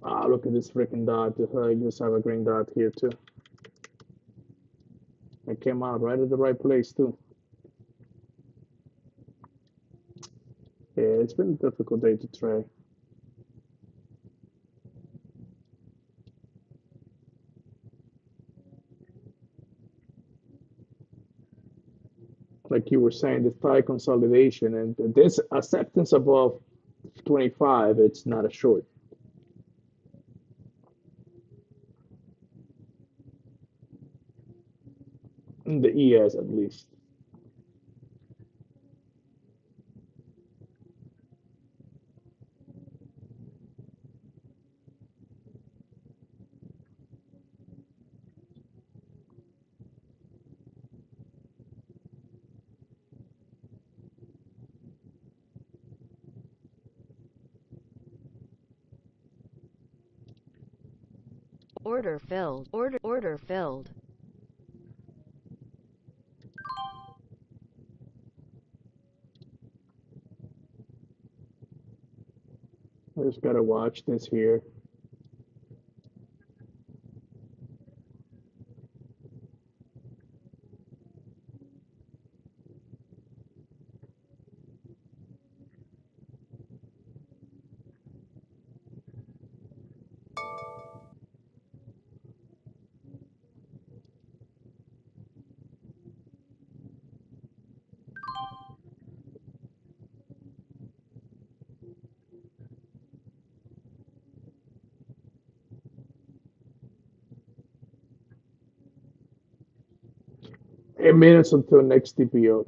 Ah, look at this freaking dot. I just have a green dot here too. It came out right at the right place too. Yeah, it's been a difficult day to trade. Like you were saying, this thigh consolidation and this acceptance above 25, it's not a short. In the ES at least. Order filled. Order filled. I just gotta watch this here. A minutes until next TPO.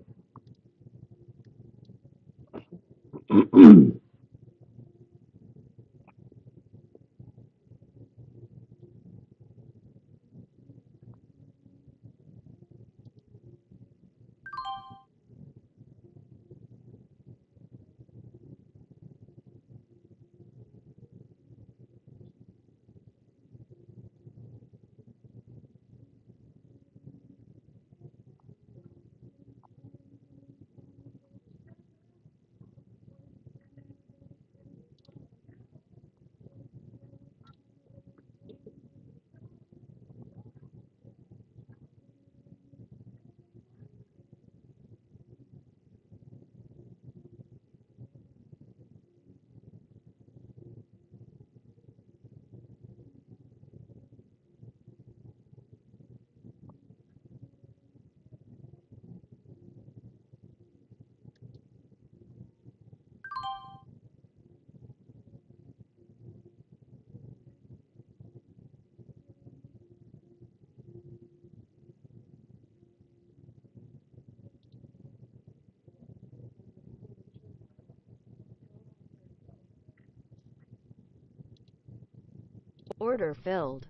Order filled.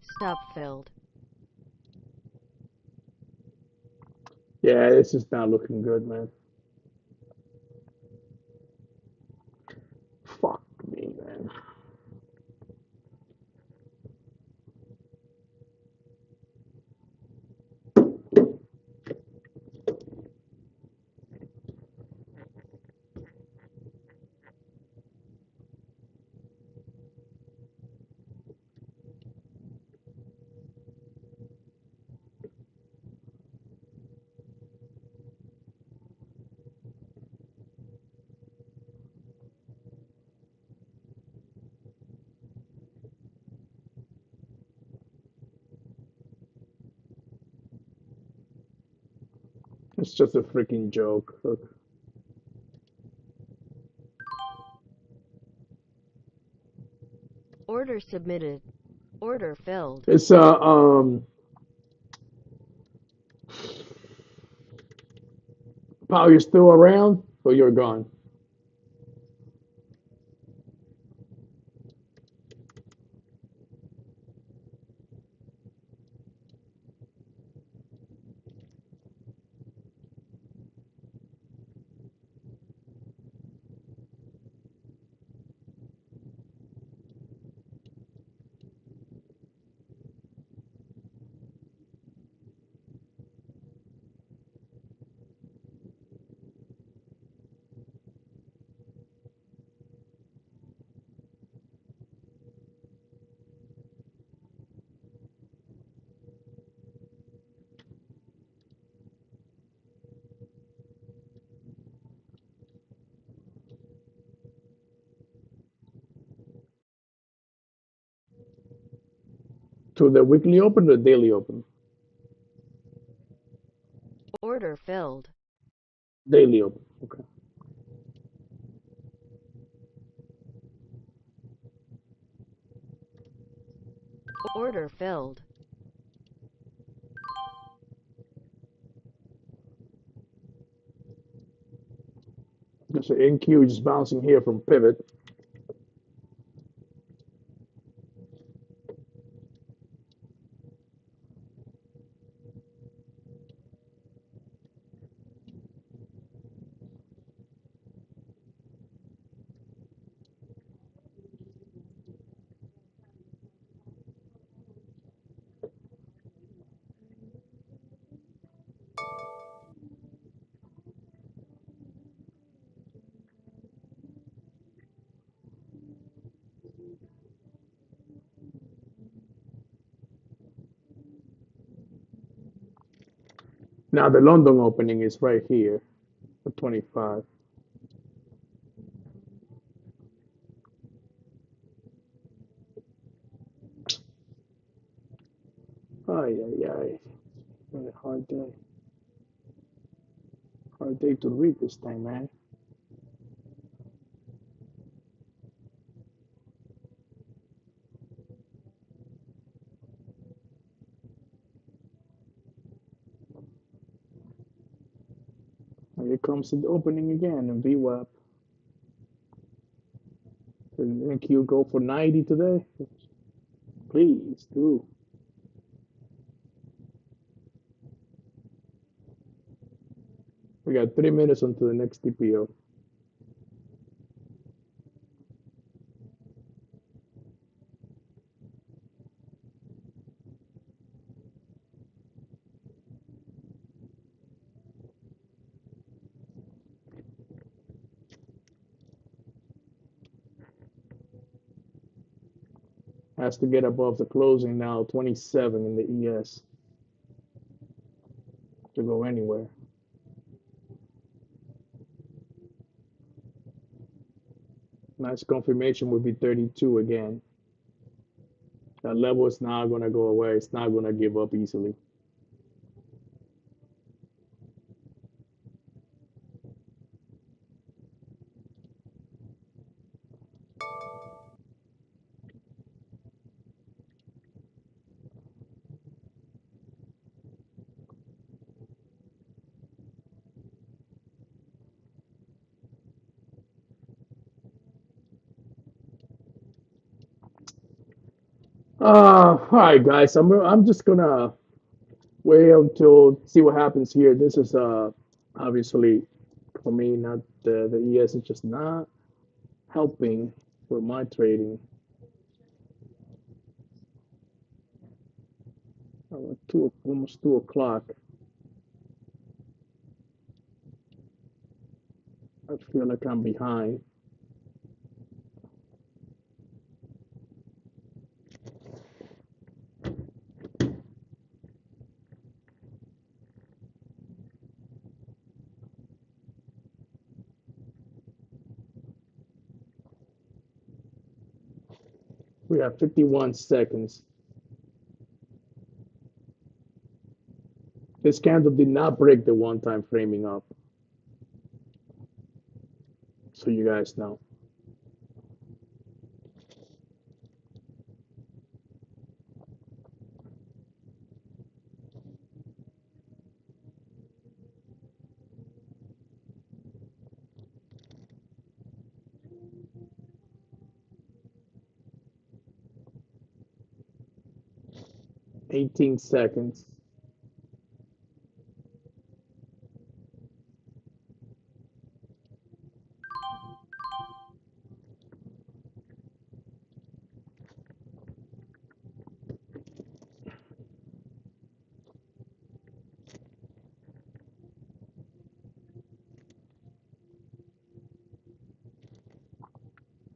Stop filled. Yeah, this is not looking good, man. Fuck me, man. It's just a freaking joke. Look. submitted. Order filled. It's Pal, you're still around, or you're gone? To the weekly open or the daily open? Order filled. Daily open. Okay. Order filled. Just an NQ just bouncing here from pivot. Now the London opening is right here for 25. Ay, ay, ay. Really hard day. Hard day to read this thing, man. And here comes the opening again in VWAP. Did NQ go for 90 today? Please do. We got 3 minutes until the next TPO. Has to get above the closing now, 27 in the ES to go anywhere. Nice confirmation would be 32 again. That level is not going to go away. It's not going to give up easily. All right, guys. I'm just gonna wait until see what happens here. This is obviously for me not the ES is just not helping for my trading. Almost 2 o'clock. I feel like I'm behind. We have 51 seconds. This candle did not break the one-time framing up, so you guys know. 18 seconds.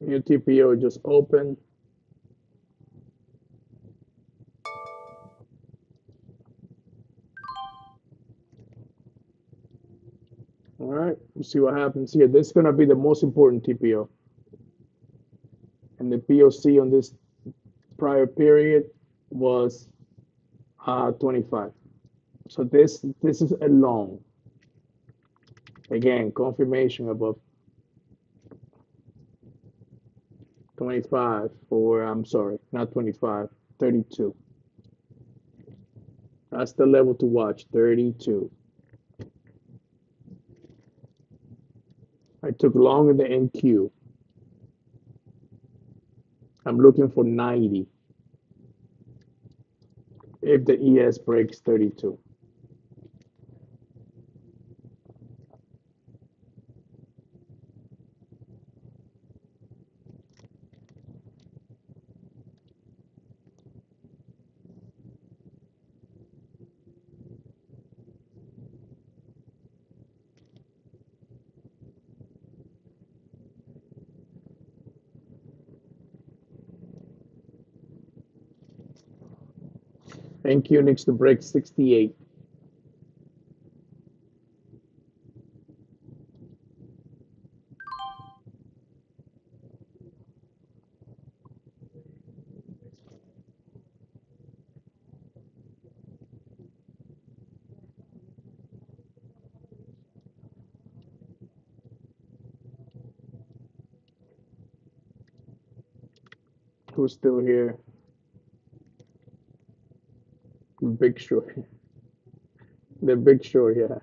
New TPO just opened. All right, we'll see what happens here. This is going to be the most important TPO. And the POC on this prior period was 25. So this is a long. Again, confirmation above 25 for, I'm sorry, not 25, 32. That's the level to watch, 32. I took long in the NQ. I'm looking for 90 if the ES breaks 32. NQ needs to break 68. Who's still here? Big Short. The Big Short, yeah.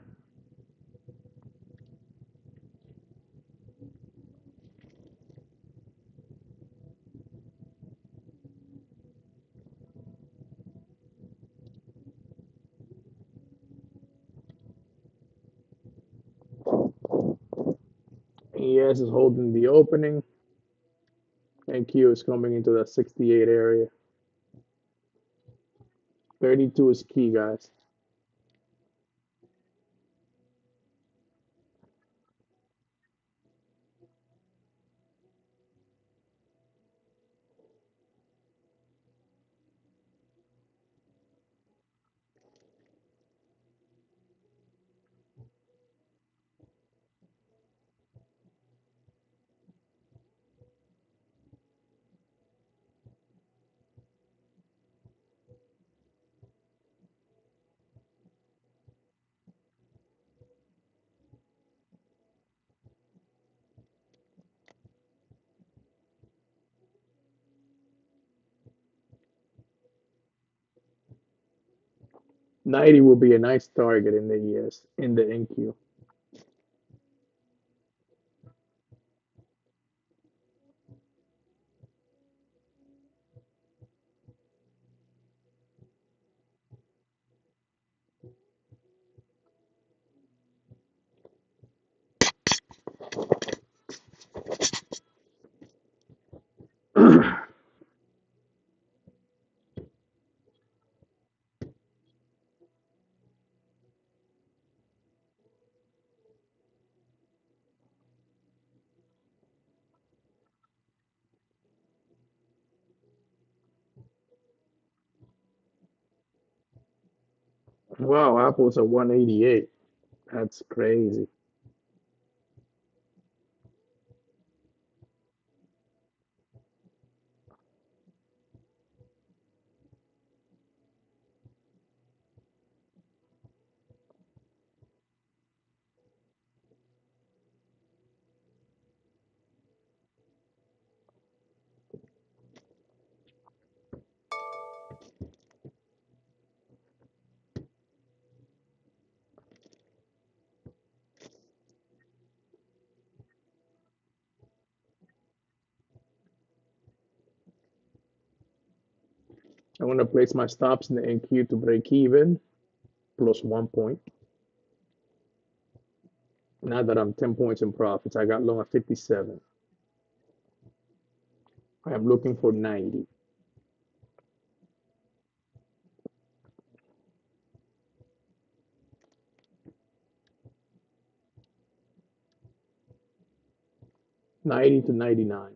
ES is holding the opening. NQ is coming into that 68 area. 32 is key, guys. Ninety will be a nice target in the ES, in the NQ. Wow, Apple's at 188. That's crazy. I want to place my stops in the NQ to break even, plus 1 point. Now that I'm 10 points in profits, I got long at 57. I am looking for 90. $90 to 99.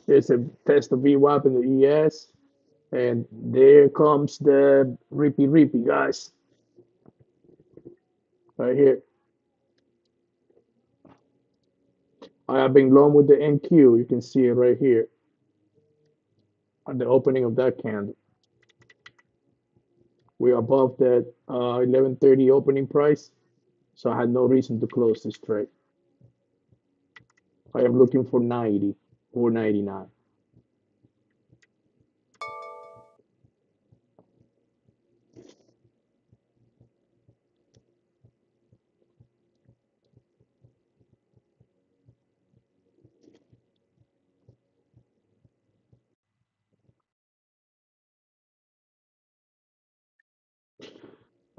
There's a test of VWAP in the ES. And there comes the reapy, guys. Right here. I have been long with the NQ. You can see it right here at the opening of that candle. We're above that 11:30 opening price, so I had no reason to close this trade. I am looking for 90 or 99.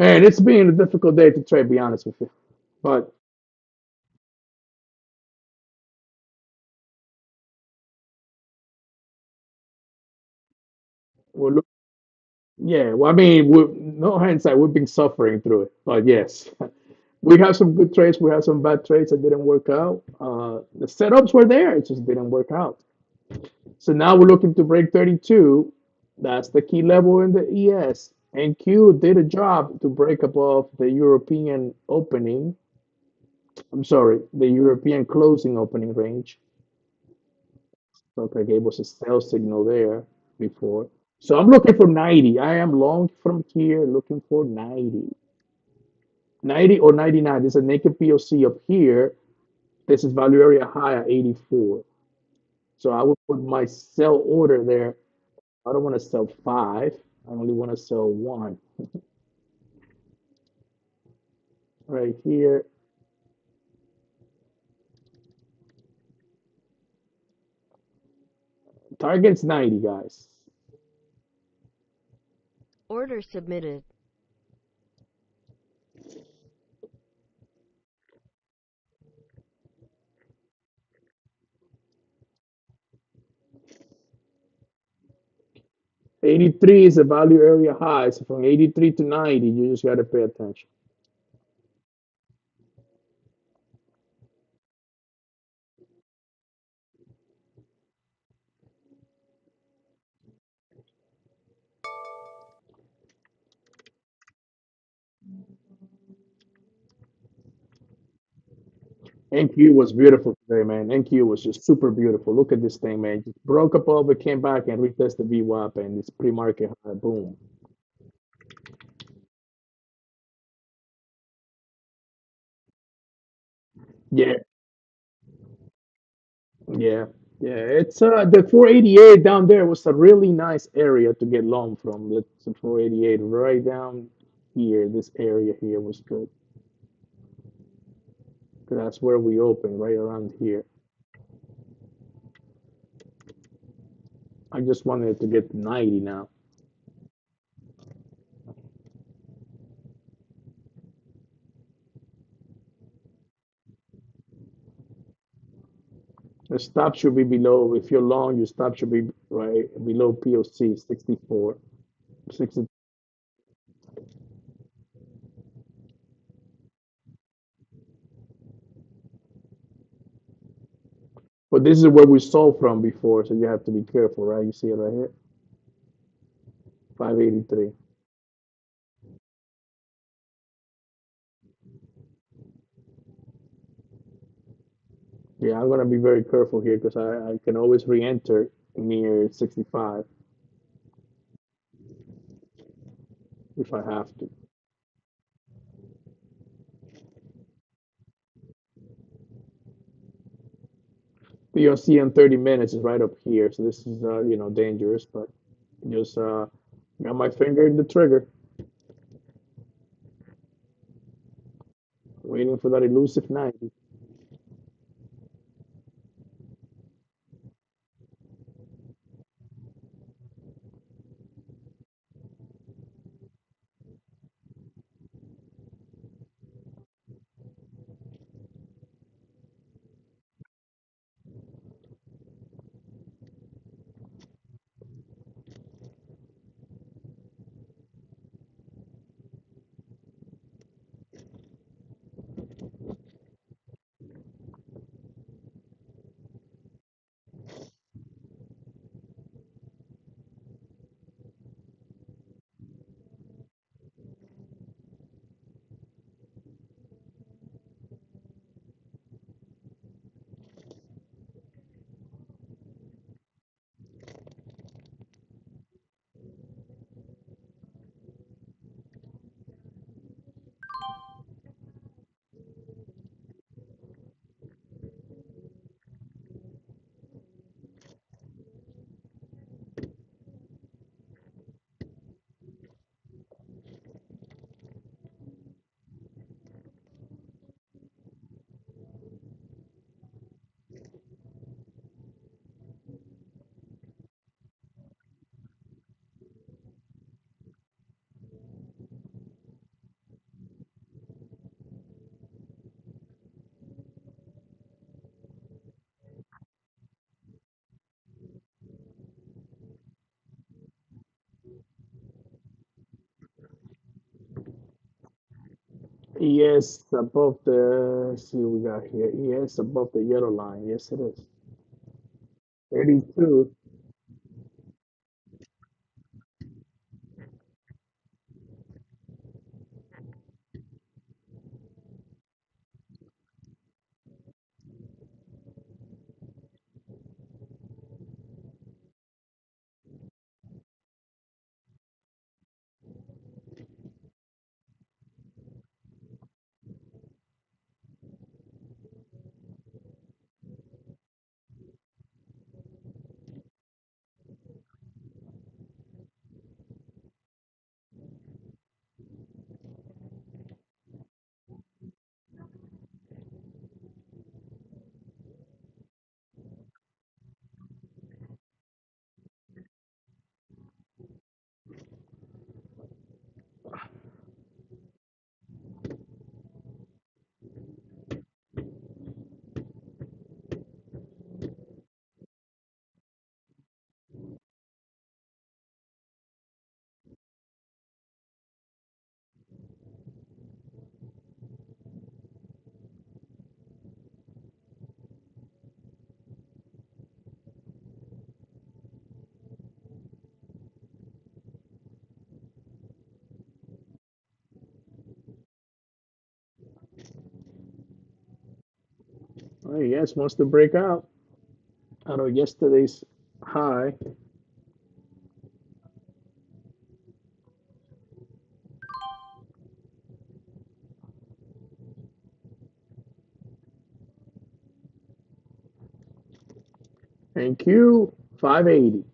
Man, it's been a difficult day to trade, be honest with you. But we're look, yeah, well, I mean, with no hindsight, we've been suffering through it. But yes, we have some good trades. We have some bad trades that didn't work out. The setups were there, it just didn't work out. So now we're looking to break 32. That's the key level in the ES. And Q did a job to break above the European opening. I'm sorry, the European closing opening range. So I gave us a sell signal there before. So I'm looking for 90. I am long from here looking for 90. 90 or 99. There's a naked POC up here. This is value area high at 84. So I would put my sell order there. I don't want to sell five. I only want to sell one right here. Target's 90, guys. Order submitted. 83 is a value area high. So from 83 to 90, you just got to pay attention. NQ was beautiful today, man. NQ was just super beautiful. Look at this thing, man. Just broke up over, came back and retested VWAP, and it's pre-market high. Boom. Yeah, yeah, yeah. It's the 488 down there was a really nice area to get long from. It's the 488 right down here. This area here was good. 'Cause that's where we open, right around here. I just wanted to get to 90 now. The stop should be below. If you're long, your stop should be right below POC 64. 60. But this is where we sold from before, so you have to be careful, right? You see it right here, 583. Yeah, I'm gonna be very careful here because I can always re-enter near 65 if I have to. The OC in 30 minutes is right up here, so this is dangerous, but just got my finger in the trigger, waiting for that elusive 90. Yes, above the, let's see what we got here. Yes, above the yellow line. Yes, it is. 32. Oh, yes, wants to break out of yesterday's high. Thank you. 580.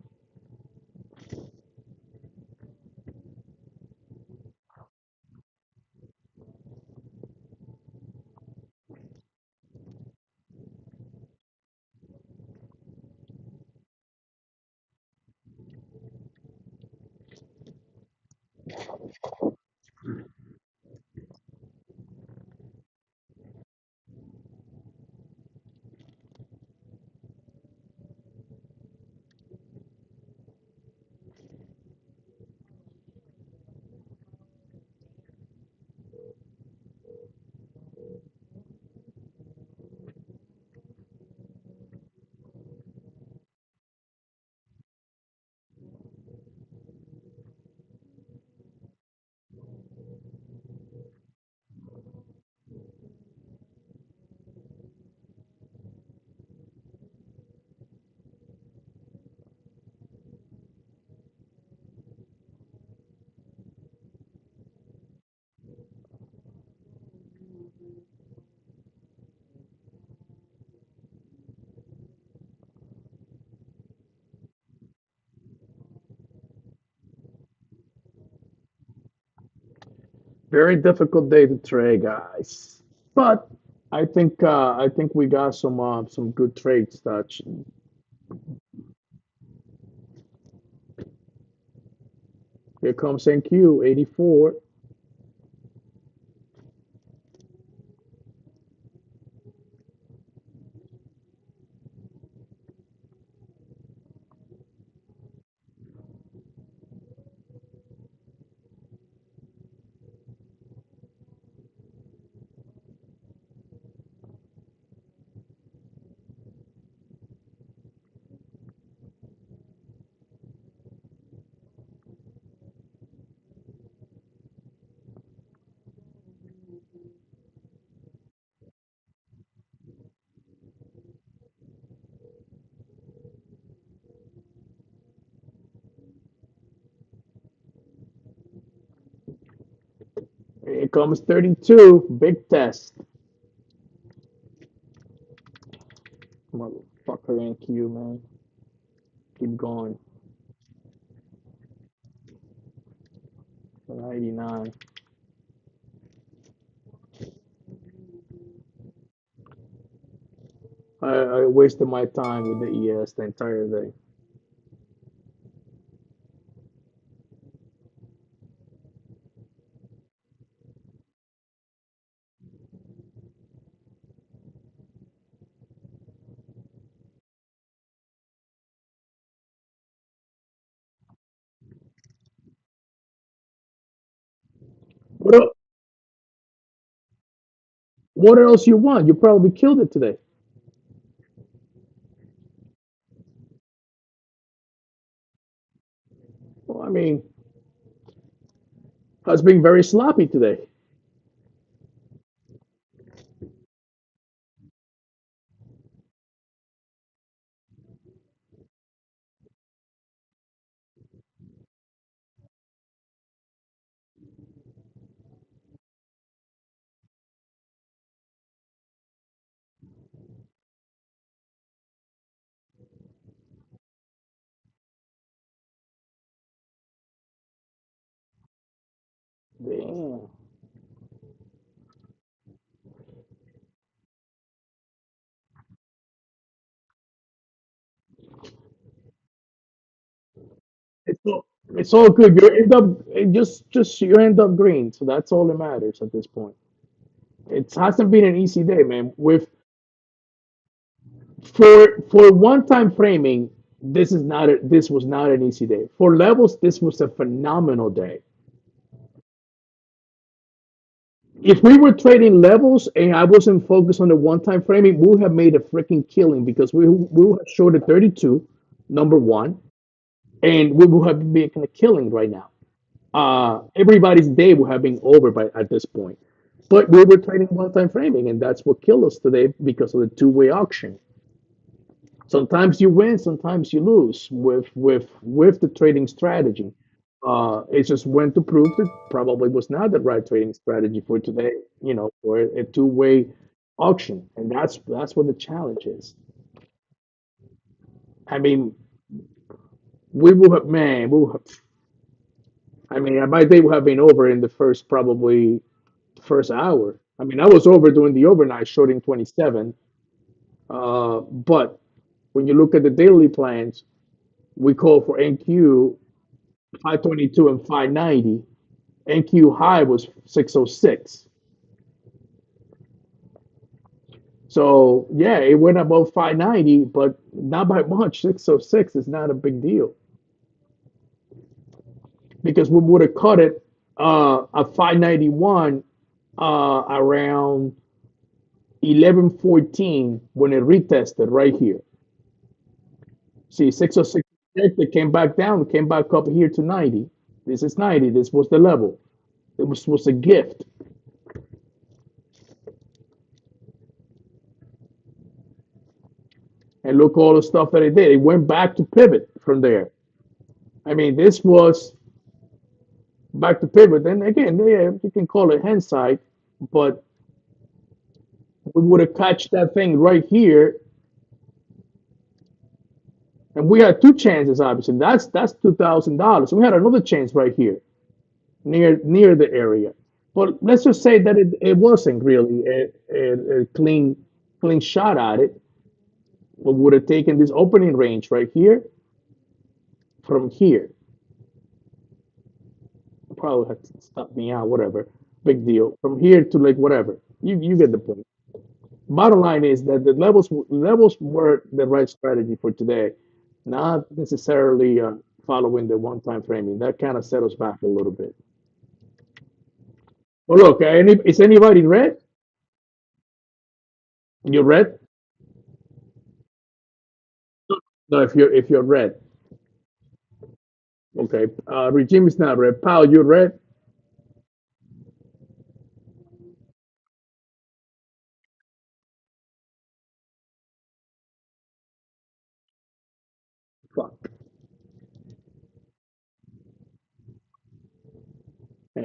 Very difficult day to trade, guys. But I think we got some good trades that here comes NQ 84. Here comes 32. Big test. Motherfucker NQ, man. Keep going. 99. I wasted my time with the ES the entire day. What el- what else you want? You probably killed it today. Well, I mean, I was being very sloppy today. Damn. It's all good. You end up just you end up green, so that's all that matters at this point. It hasn't been an easy day, man. With for one time framing, this was not an easy day. For levels, this was a phenomenal day. If we were trading levels and I wasn't focused on the one time framing, we would have made a freaking killing because we would have shorted 32, number one, and we would have been making a killing right now. Everybody's day would have been over by at this point. But we were trading one time framing, and that's what killed us today because of the two-way auction. Sometimes you win, sometimes you lose with the trading strategy. It's just went to prove that probably was not the right trading strategy for today. For a two-way auction, and that's what the challenge is. I mean, we will have man, we will have, I mean, my day would have been over in the first hour. I mean, I was over doing the overnight shorting 27. But when you look at the daily plans, we call for NQ 522 and 590. NQ high was 606. So yeah, it went above 590, but not by much. 606 is not a big deal because we would have cut it at 591 around 11:14 when it retested right here. See, 606 it came back down, came back up here to 90. This is 90. This was the level. It was a gift. And look all the stuff that it did. It went back to pivot from there. I mean, this was back to pivot. Then again, yeah, you can call it hindsight, but we would have catch that thing right here, and we had two chances. Obviously, that's $2,000. We had another chance right here near the area. But let's just say that it wasn't really a clean shot at it. We would have taken this opening range right here from here. Probably had to stop me out, whatever. Big deal. From here to like whatever. You get the point. Bottom line is that the levels were the right strategy for today, not necessarily following the one time framing. That kind of set us back a little bit. Well, look, is anybody red? You red? No, if you're red, okay. Regime is not red. Pal, you red? Fuck. Yeah,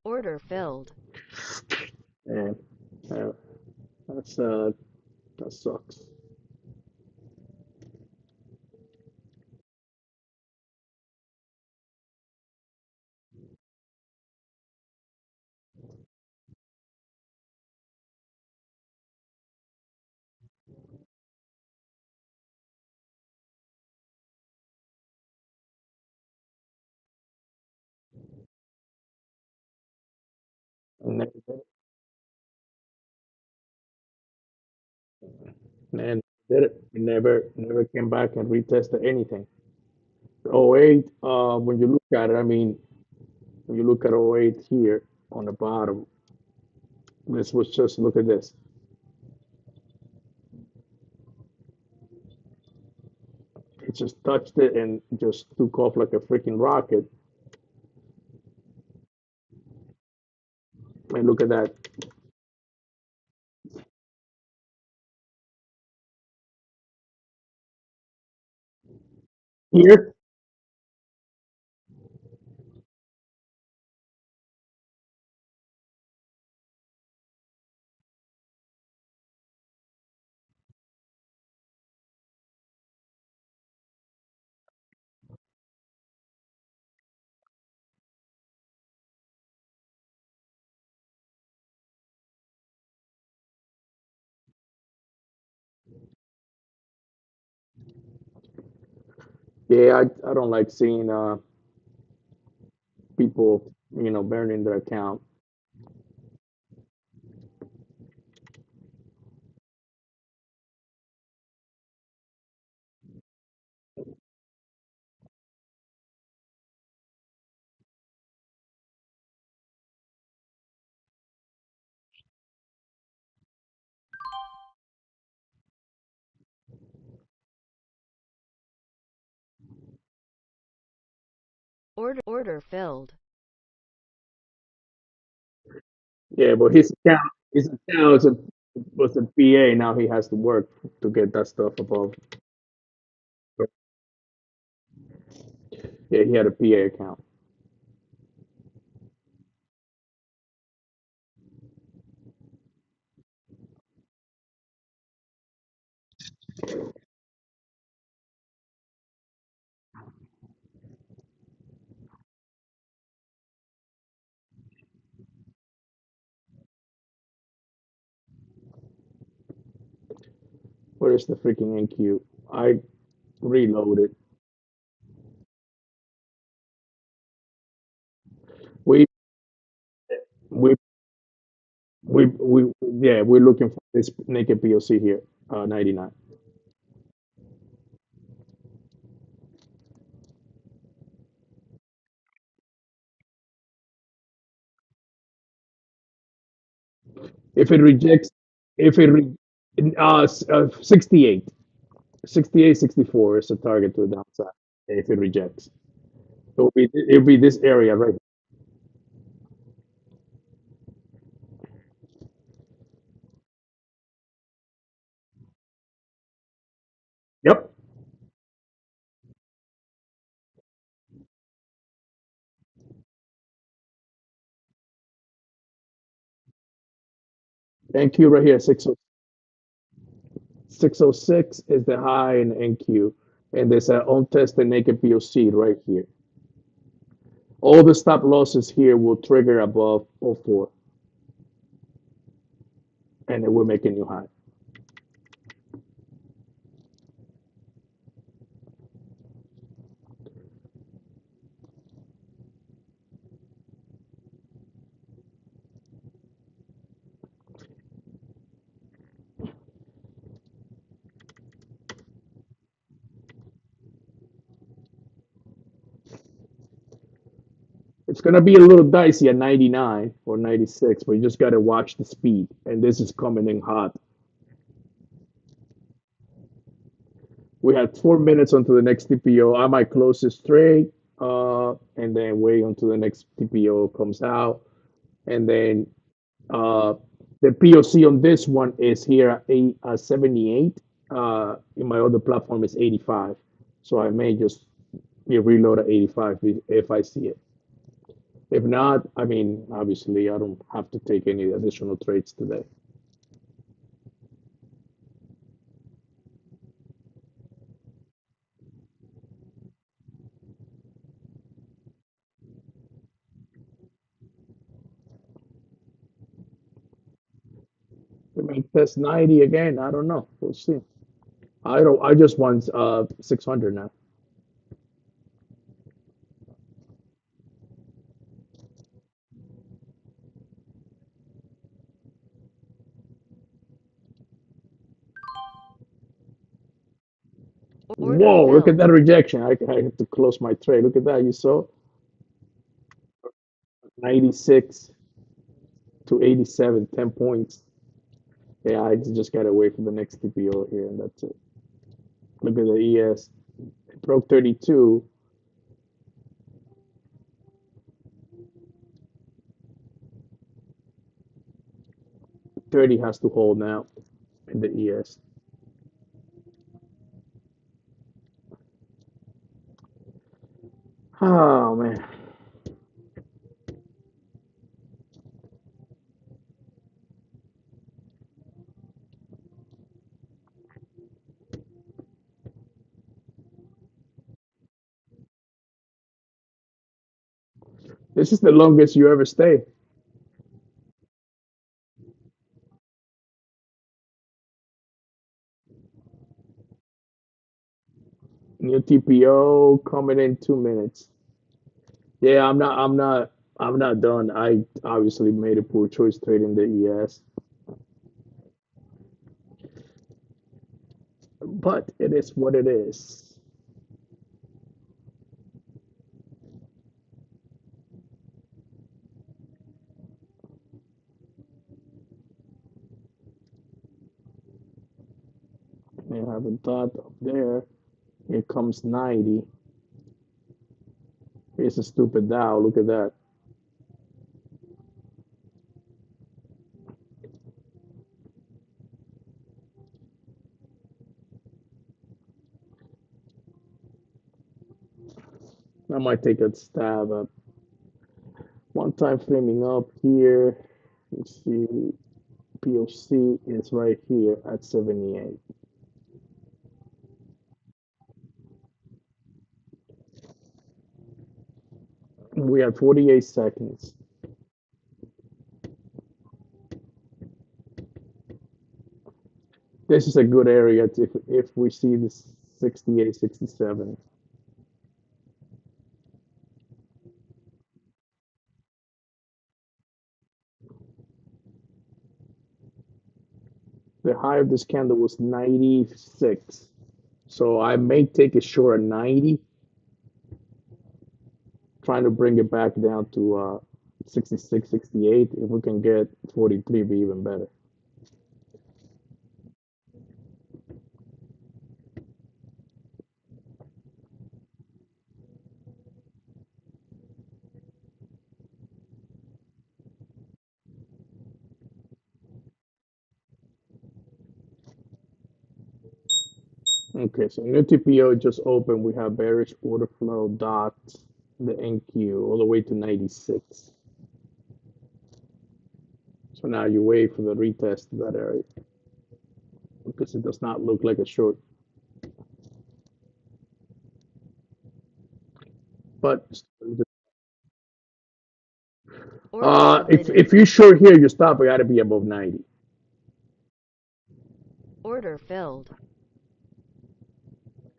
Order filled. yeah, yeah. That's that sucks. And then did it. Never came back and retested anything. Oh 08, when you look at it, I mean, when you look at oh 08 here on the bottom, this was just look at this. It just touched it and just took off like a freaking rocket. And look at that. Here, yeah, I don't like seeing people, burning their account. Order filled. Yeah, but his account was a PA. Now he has to work to get that stuff above. Yeah, he had a PA account. Where is the freaking NQ? I reloaded. We we yeah, we're looking for this naked POC here, 99. If it rejects, if it re, 68, 68, 64 is the target to the downside. If it rejects, it'll be this area right here. Yep. NQ right here, 606 is the high in NQ. And there's an untested naked POC right here. All the stop losses here will trigger above oh 04, and it will make a new high. It's gonna be a little dicey at 99 or 96, but you just gotta watch the speed. And this is coming in hot. We have 4 minutes onto the next TPO. I might close this trade, and then wait until the next TPO comes out, and then uh, the POC on this one is here at 78. In my other platform is 85, so I may just reload at 85 if I see it. If not, I mean, obviously, I don't have to take any additional trades today. We may test 90 again. I don't know. We'll see. I don't. I just want 600 now. Order Whoa! Look at filled. that rejection. I have to close my trade. Look at that. You saw 96 to 87, 10 points. Yeah, I just gotta wait for the next TPO here, and that's it. Look at the ES. It broke 32. 30 has to hold now in the ES. Oh man. This is the longest you ever stay. New TPO coming in 2 minutes. Yeah, I'm not done. I obviously made a poor choice trading the ES, but it is what it is. I haven't thought up there. Here comes 90. Here's a stupid Dow. Look at that. I might take a stab at one time framing up here. Let's see. POC is right here at 78. We have 48 seconds. This is a good area if we see this 68, 67. The high of this candle was 96. So I may take a short at 90, trying to bring it back down to 66, 68. If we can get 43, be even better. Okay, so new TPO just opened. We have bearish order flow dots, the NQ, all the way to 96. So now you wait for the retest of that area because it does not look like a short. But Order if submitted. you're short here, your stop got to be above 90. Order filled.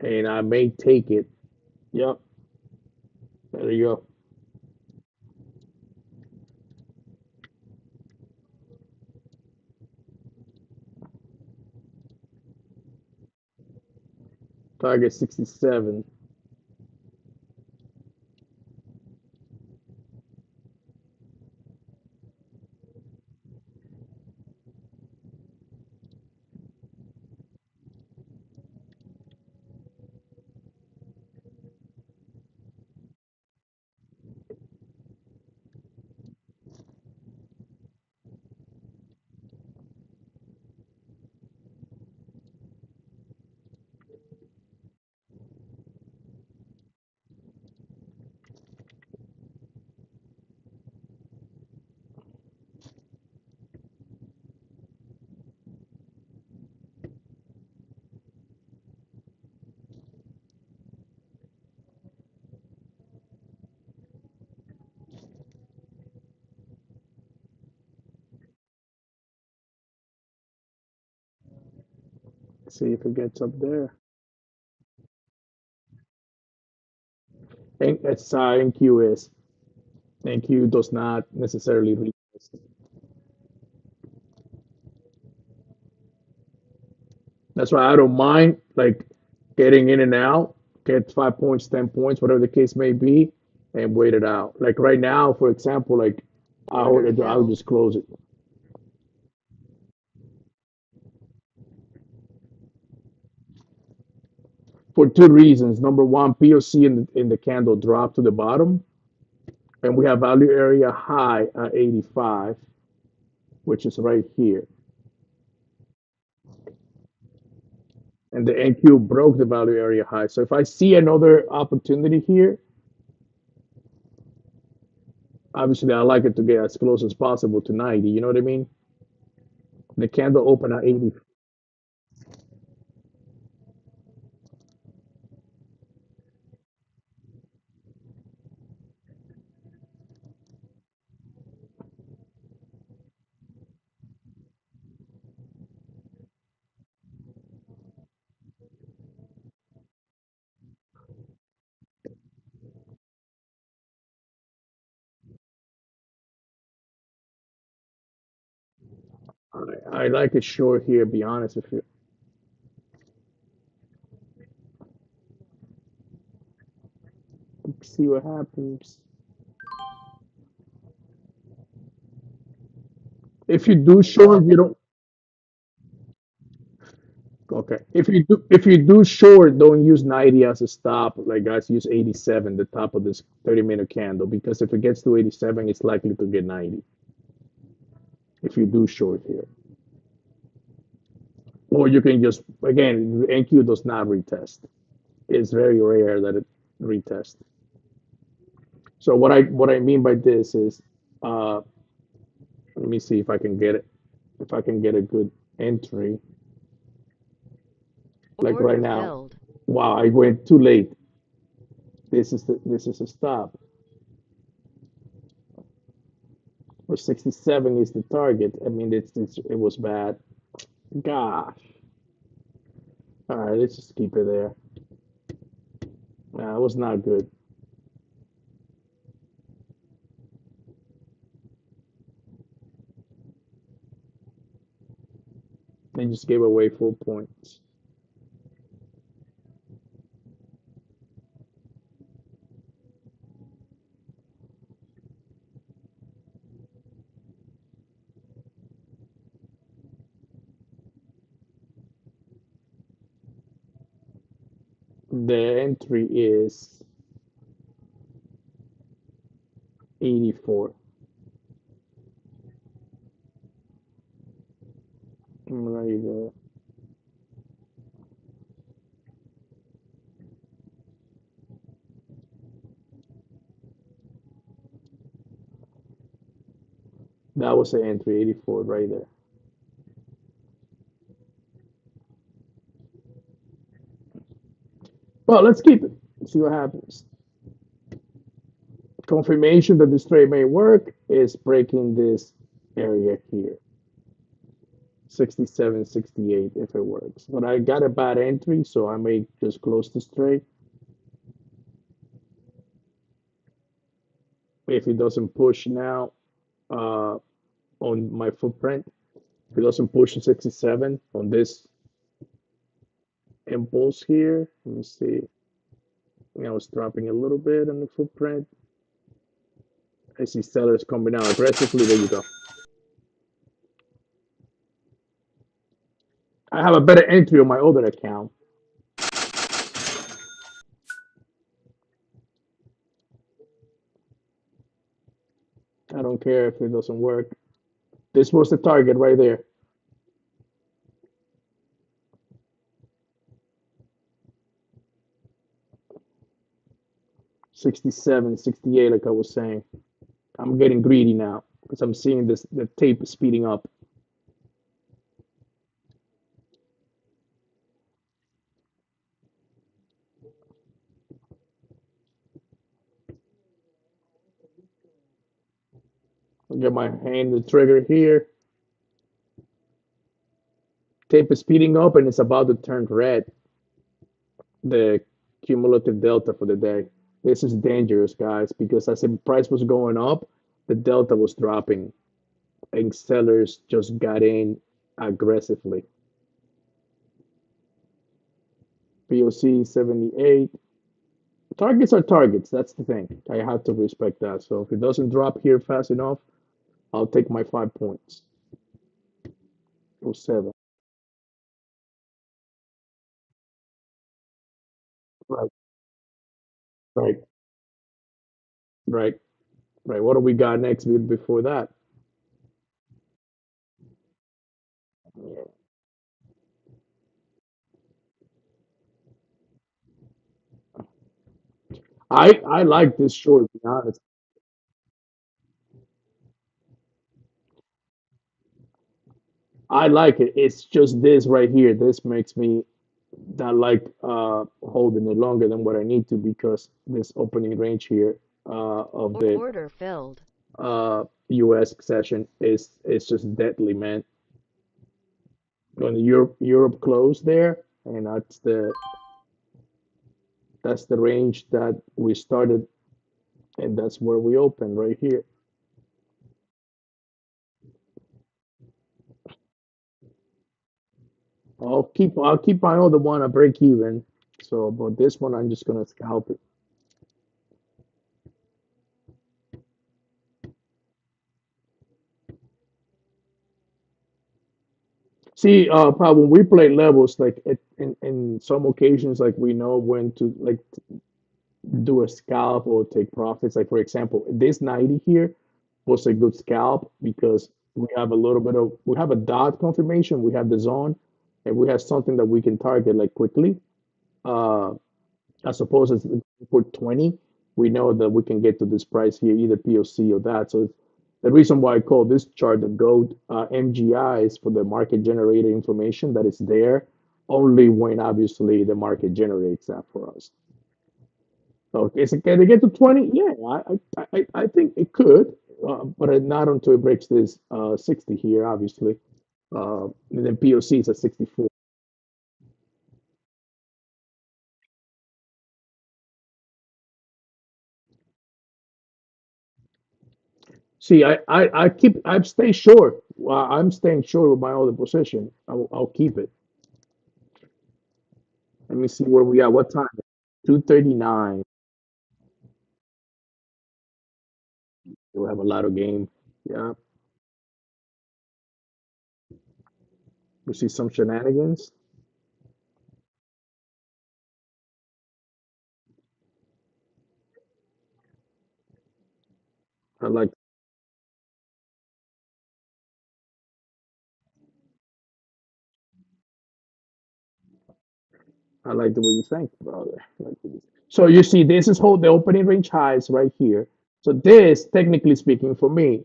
And I may take it. Yep. There you go. Target 67. See if it gets up there. And it's NQ is. NQ does not necessarily retest. That's why I don't mind like getting in and out, get 5 points, 10 points, whatever the case may be, and wait it out. Like right now, for example, like Order I would filled. just close it for two reasons. Number one, POC in the candle dropped to the bottom, and we have value area high at 85, which is right here. And the NQ broke the value area high. So if I see another opportunity here, obviously I like it to get as close as possible to 90. You know what I mean? The candle opened at 80. I like it short here, be honest with you. See what happens. If you do short, you don't. Okay. If you do short, don't use 90 as a stop. Like guys, use 87, the top of this 30-minute candle, because if it gets to 87, it's likely to get 90. If you do short here, or you can just again, NQ does not retest. It's very rare that it retests. So what I mean by this is, uh, let me see if I can get it. If I can get a good entry, like right Order now. filled. Wow, I went too late. This is a stop. Or 67 is the target. I mean, it was bad. Gosh. All right, let's just keep it there. Nah, it was not good. They just gave away 4 points. The entry is 84. Right there. That was the entry, 84 right there. Well, let's keep it. See what happens. confirmation that this trade may work is breaking this area here. 67, 68 if it works. But I got a bad entry, so I may just close this trade. If it doesn't push now on my footprint, if it doesn't push to 67 on this impulse here, let me see. Now it's dropping a little bit on the footprint. I see sellers coming out aggressively. There you go. I have a better entry on my other account. I don't care if it doesn't work. This was the target right there. 67, 68, like I was saying. I'm getting greedy now because I'm seeing this the tape speeding up. I get my hand the trigger here. Tape is speeding up and it's about to turn red. The cumulative delta for the day. This is dangerous, guys, because as the price was going up, the delta was dropping, and sellers just got in aggressively. POC 78. Targets are targets. That's the thing. I have to respect that. So if it doesn't drop here fast enough, I'll take my 5 points. Or 7. Right, right, right, right. What do we got next before that? Yeah. I like this short, to be honest. I like it. It's just this right here. This makes me not like holding it longer than what I need to because this opening range here of the Order filled. US session is just deadly, man. When Europe closed there, and that's the range that we started, and that's where we opened right here. I'll keep my other one a break even. So, but this one I'm just gonna scalp it. See, Paul, when we play levels, like in some occasions, like we know when to like do a scalp or take profits. Like for example, this 90 here was a good scalp because we have a dot confirmation, we have the zone, and we have something that we can target like quickly. Uh, I suppose it's for 20, we know that we can get to this price here, either POC or that. So the reason why I call this chart the GOAT MGI is for the market generated information that is there only when obviously the market generates that for us. So can it get to 20? Yeah, I think it could, but not until it breaks this 60 here, obviously. And then POC is at 64. See, I stay short. I'm staying short with my other position. I'll keep it. Let me see where we are. What time? 2:39. We'll have a lot of game. Yeah, we see some shenanigans. I like I like the way you think, brother. So you see, this is hold the opening range highs right here. So this, technically speaking, for me,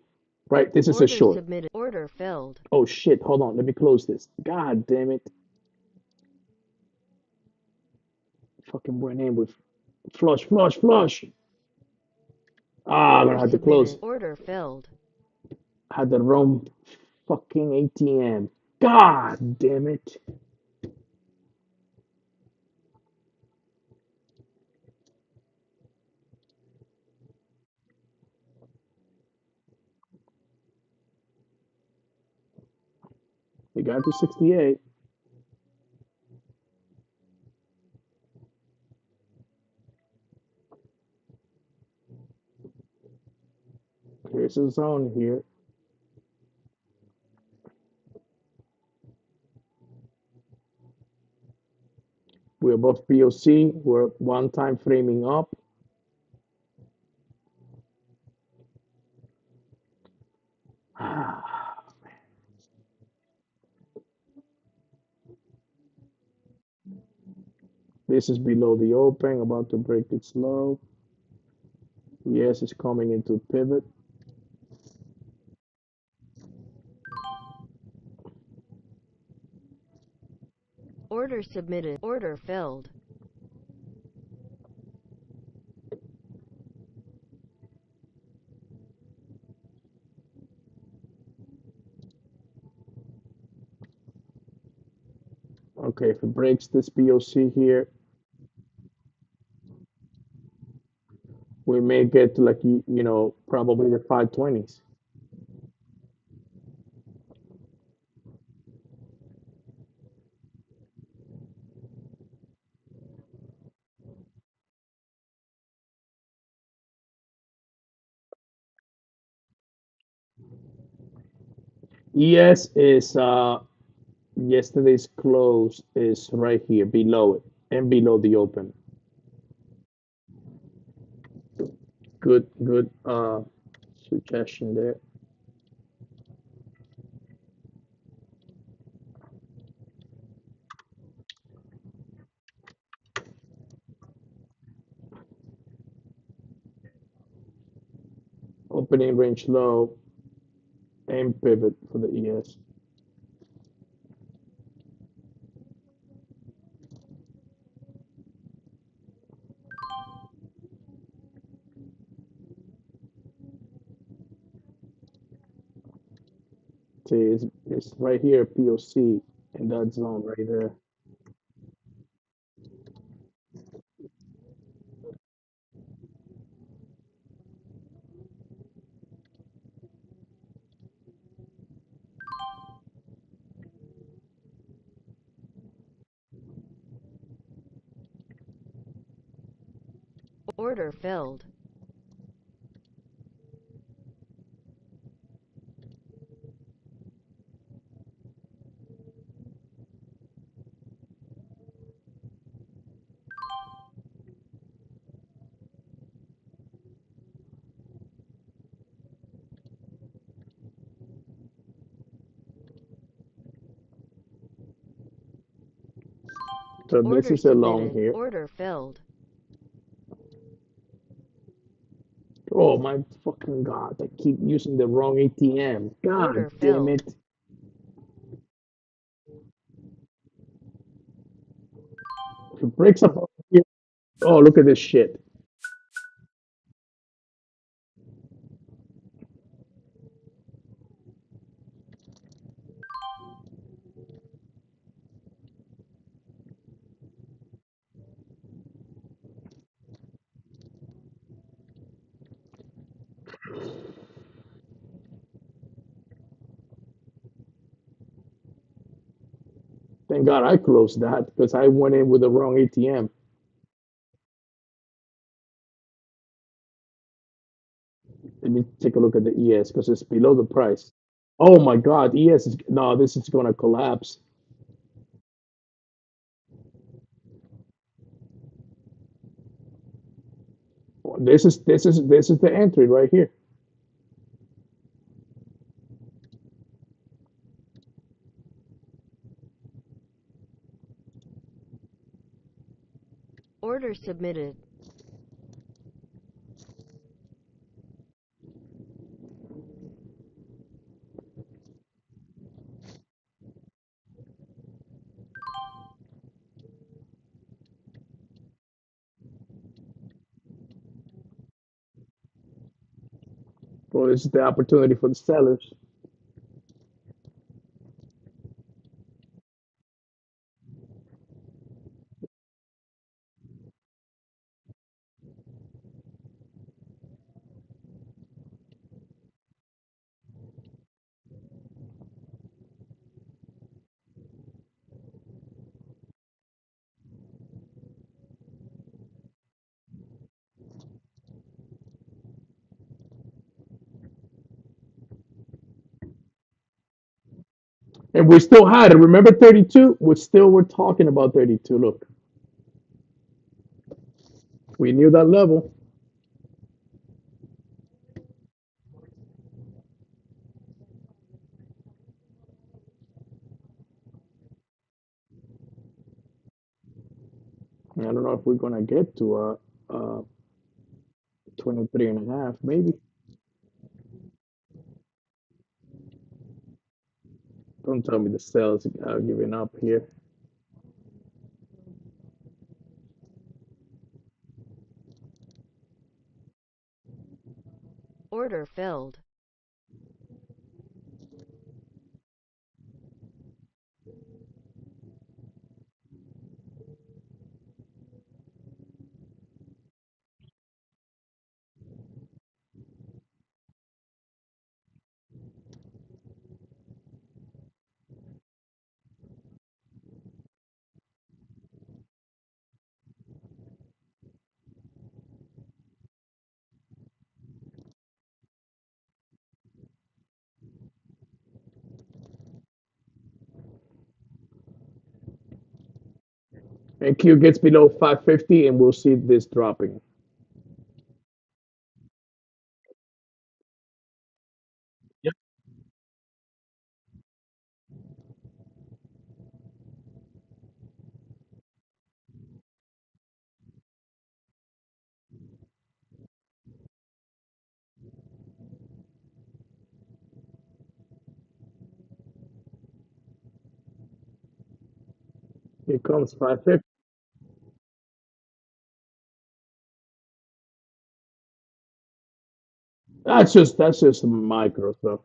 right, this is a Order short. submitted. Order filled. Oh shit, hold on, let me close this. God damn it. Fucking went in with flush, flush, flush. Ah, I'm Order gonna have to close. submitted. Order filled. I had the wrong fucking ATM. God damn it. We got to 68. Here's the zone here. We're above POC. We're one time framing up. This is below the open, about to break its low. Yes, it's coming into pivot. Order submitted. Order filled. Okay, if it breaks this POC here, we may get to like, probably the 520s. ES is yesterday's close is right here below it and below the open. Good suggestion there. Opening range low and pivot for the ES. See, it's right here, POC, in that zone right there. Order filled. So this Order is a long submitted. here. Order filled. Oh my fucking god! I keep using the wrong ATM. God Order damn filled. it! If it breaks up here, oh look at this shit. Thank God I closed that because I went in with the wrong ATM. Let me take a look at the ES because it's below the price. Oh my God, ES is no, this is gonna collapse. This is the entry right here. Order submitted. Well, this is the opportunity for the sellers. And we still had it. Remember 32? We're talking about 32. Look, we knew that level. I don't know if we're gonna get to 23 and a half, maybe. Don't tell me the sales are giving up here. Order filled. And Q gets below 550, and we'll see this dropping. Yep. Here comes 550. That's just micro stuff.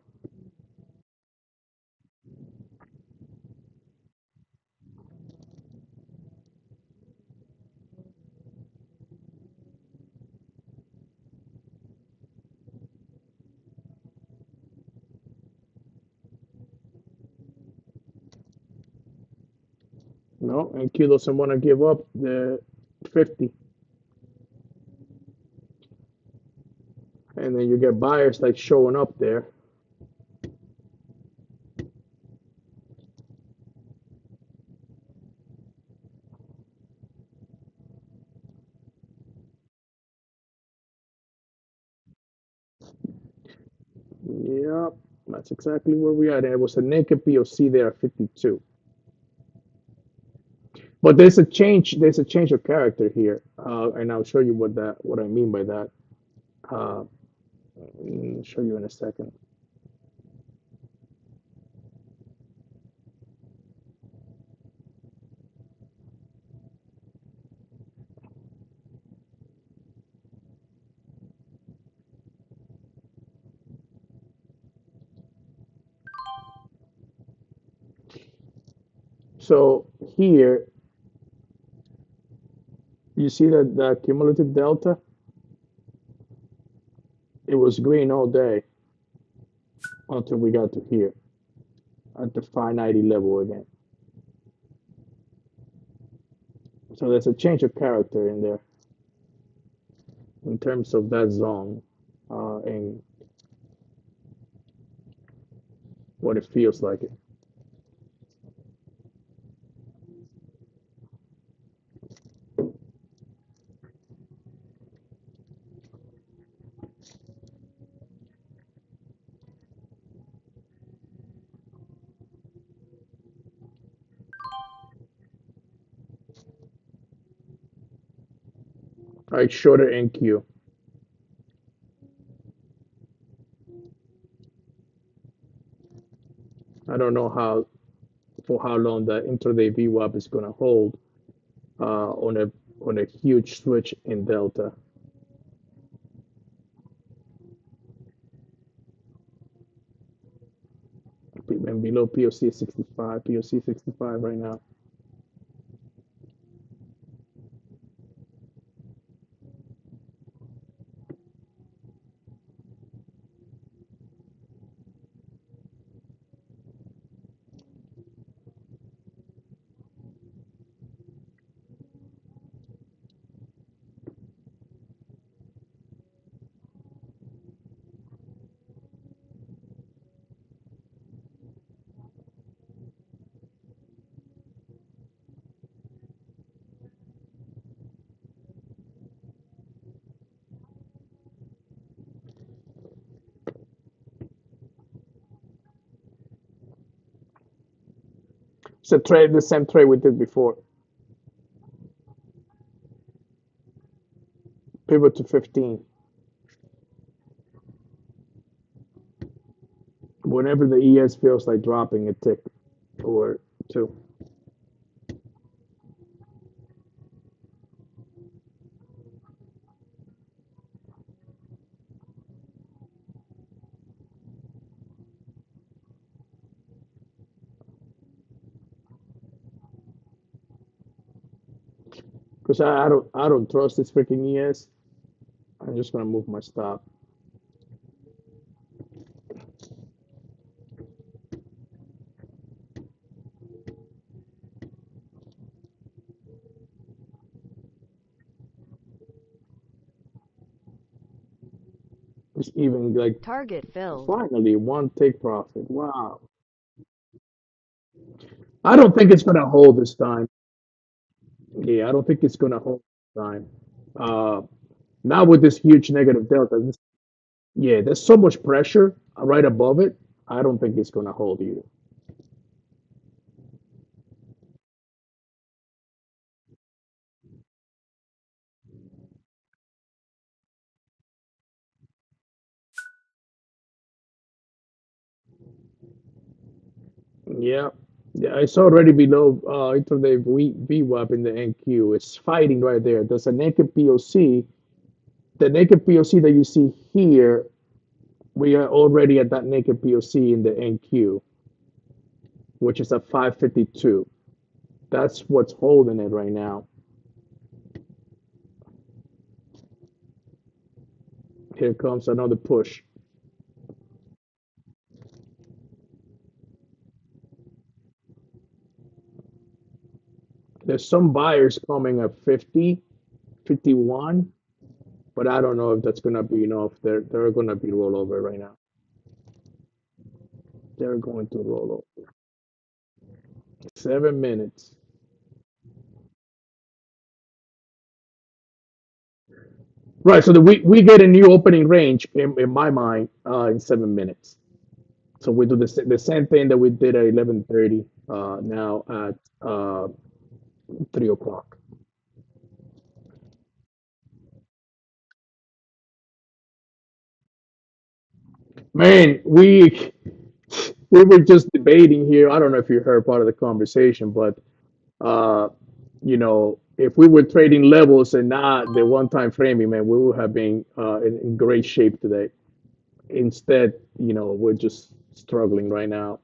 No, and Q doesn't want to give up the 50. And then you get buyers like showing up there. Yep, that's exactly where we are. There was a naked POC there at 52. But there's a change. There's a change of character here, and I'll show you what I mean by that. Uh, show you in a second. So here you see that the cumulative delta, it was green all day until we got to here at the 590 level again. So there's a change of character in there in terms of that zone and what it feels like. All right, shorter NQ. I don't know how long the intraday VWAP is going to hold on a huge switch in delta. and below POC 65, POC 65 right now. It's a trade, the same trade we did before. Pivot to 15. Whenever the ES feels like dropping a tick or two. Because I don't trust this freaking ES. I'm just gonna move my stop. It's even like Target filled. finally one take profit. Wow. I don't think it's gonna hold this time. Yeah, I don't think it's gonna hold this time. Uh, Not with this huge negative delta. Yeah, there's so much pressure right above it. I don't think it's gonna hold you. Yeah, yeah, it's already below intraday VWAP in the NQ. It's fighting right there. There's a naked POC. The naked POC that you see here, we are already at that naked POC in the NQ, which is at 552. That's what's holding it right now. Here comes another push. There's some buyers coming at 50, 51, but I don't know if that's gonna be enough. They're gonna be rollover right now. They're going to roll over. 7 minutes. Right. So we get a new opening range in my mind in 7 minutes. So we do the same thing that we did at 11:30. Now at 3 o'clock. Man, we were just debating here. I don't know if you heard part of the conversation, but uh, if we were trading levels and not the one-time framing, man, we would have been in great shape today. Instead, we're just struggling right now.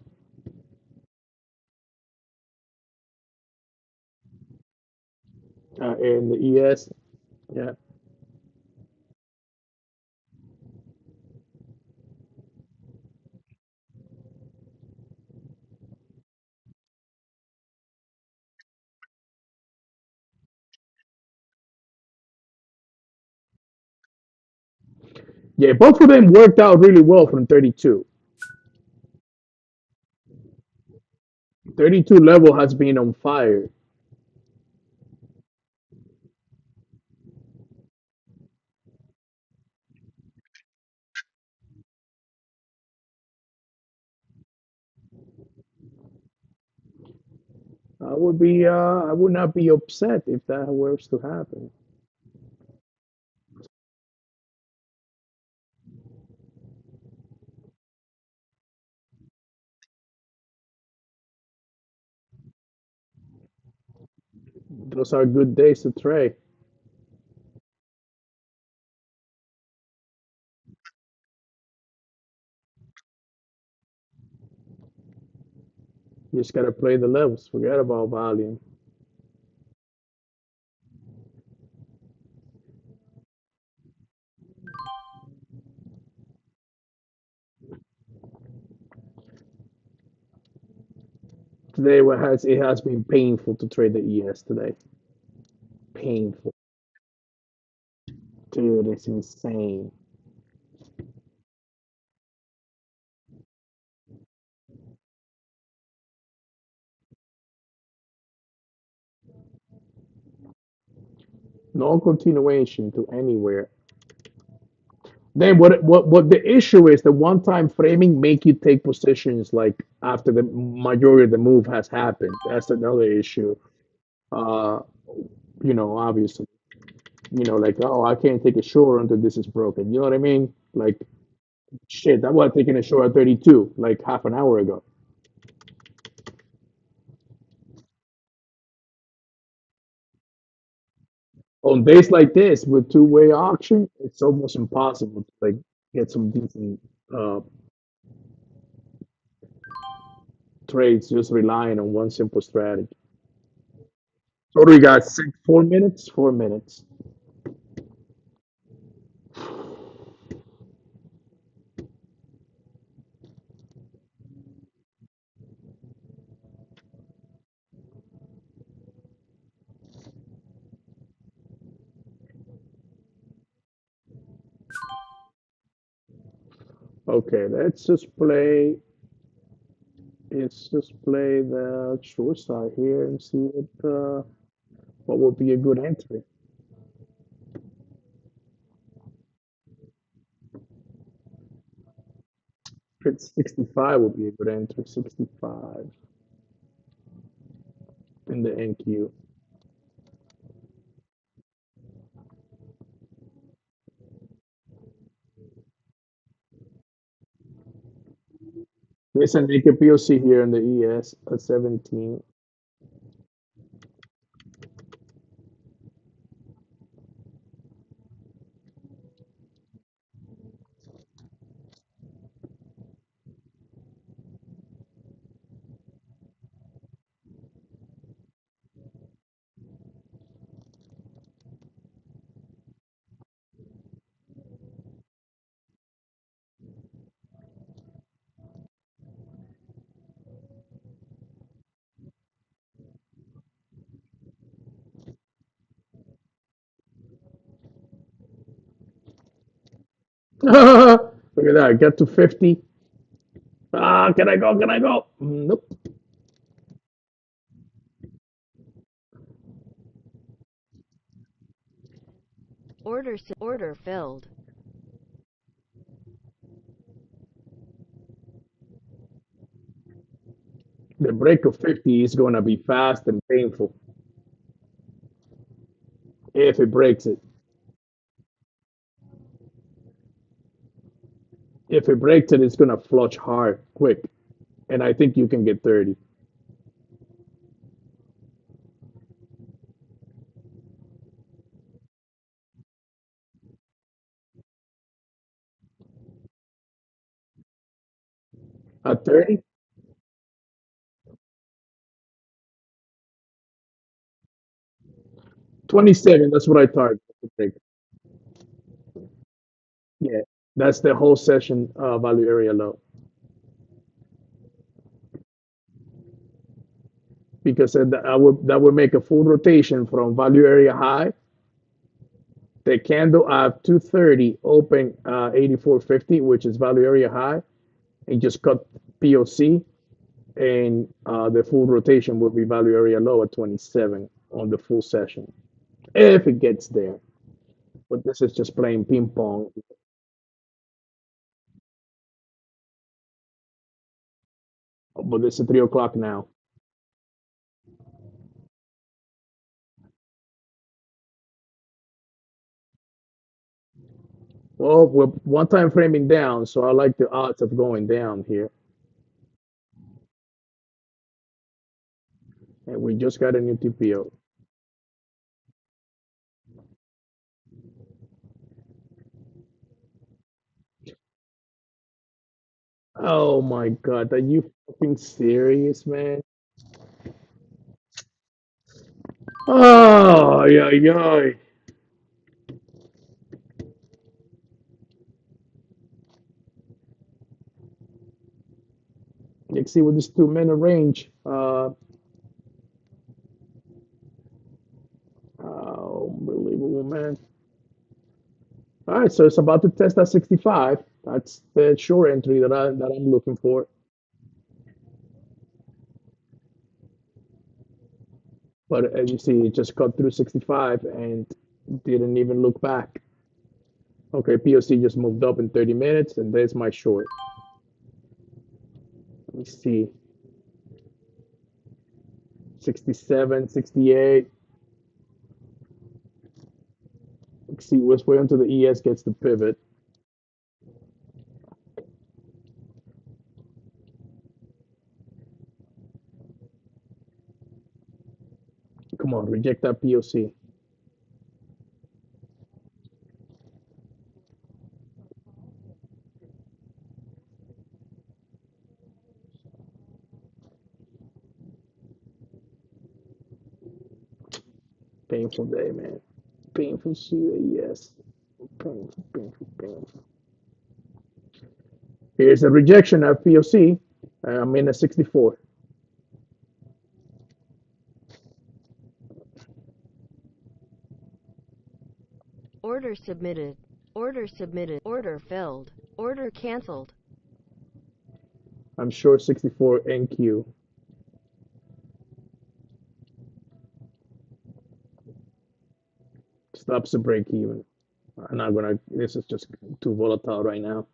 In the ES, yeah, yeah, both of them worked out really well from 32. 32 level has been on fire. I would not be upset if that was to happen. Those are good days to trade. You just gotta play the levels. Forget about volume. Today, it has been painful to trade the ES today. Painful, dude. It's insane. No continuation to anywhere. Then what the issue is, the one time framing make you take positions like after the majority of the move has happened. That's another issue. Uh, obviously, like, oh, I can't take a short until this is broken. You know what I mean? Like, shit, I was taking a short at 32 like half an hour ago. On days like this with two-way auction, it's almost impossible to like get some decent uh trades just relying on one simple strategy. So what do we got? 4 minutes? 4 minutes. Okay, let's just play the short side here and see what would be a good entry. It's 65 would be a good entry. 65 in the NQ. There's a naked POC here in the ES at 17. Look at that. Get to 50. Ah, can I go? Can I go? Nope. Order filled. The break of 50 is going to be fast and painful if it breaks it. If it breaks it, it's going to flush hard, quick. And I think you can get 30. At 30? 27, that's what I target. Yeah, that's the whole session value area low. Because that would make a full rotation from value area high. The candle at 230 open 84.50, which is value area high, and just cut POC, and the full rotation will be value area low at 27 on the full session if it gets there. But this is just playing ping pong. But it's at 3 o'clock now. Well, we're one time framing down, so I like the odds of going down here. And we just got a new TPO. Oh my God, are you fucking serious, man? Oh, yeah, yeah. Let's see what this 2 minute range. Unbelievable, man. All right, so it's about to test that 65. That's the short entry that I'm looking for. But as you see, it just cut through 65 and didn't even look back. Okay, POC just moved up in 30 minutes, and there's my short. Let me see. 67, 68. Let's see, let's wait until the ES gets the pivot. Come on, reject that POC. Painful day, man. Painful see the ES. Painful, painful, painful. Here's a rejection of POC. I'm in a 64. Order submitted. Order submitted. Order filled. Order canceled. I'm short 64 NQ. Stops the break even. I'm not gonna. This is just too volatile right now.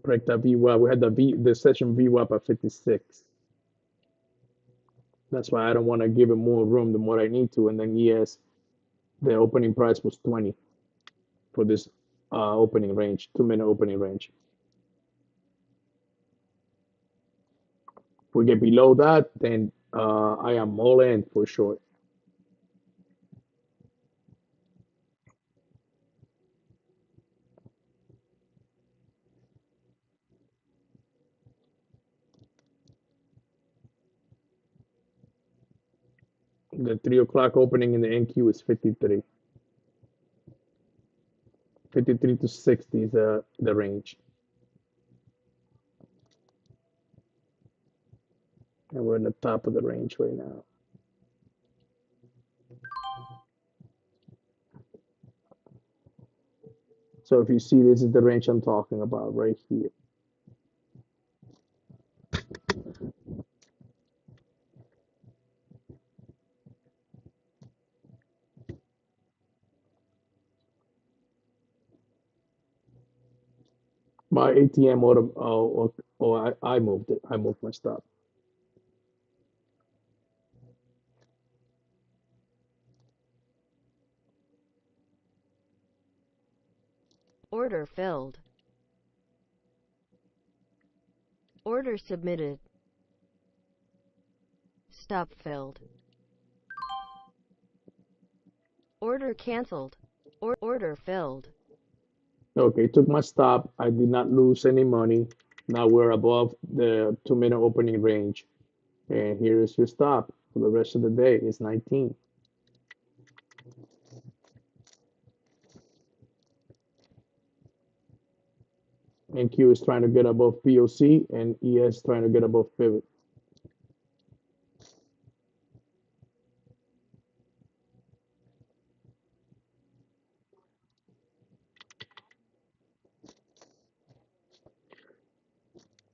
Break that VWAP. We had the session VWAP at 56. That's why I don't want to give it more room than what I need to. And then yes, the opening price was 20 for this opening range, 2 minute opening range. If we get below that, then I am all in for sure. The 3 o'clock opening in the NQ is 53. 53 to 60 is the range. And we're in the top of the range right now. So if you see, this is the range I'm talking about right here. My ATM auto, I moved it. I moved my stop. Order filled. Order submitted. Stop filled. Order canceled. Order filled. Okay, took my stop. I did not lose any money. Now we're above the 2 minute opening range. And here is your stop for the rest of the day. It's 19. NQ is trying to get above POC and ES trying to get above pivot.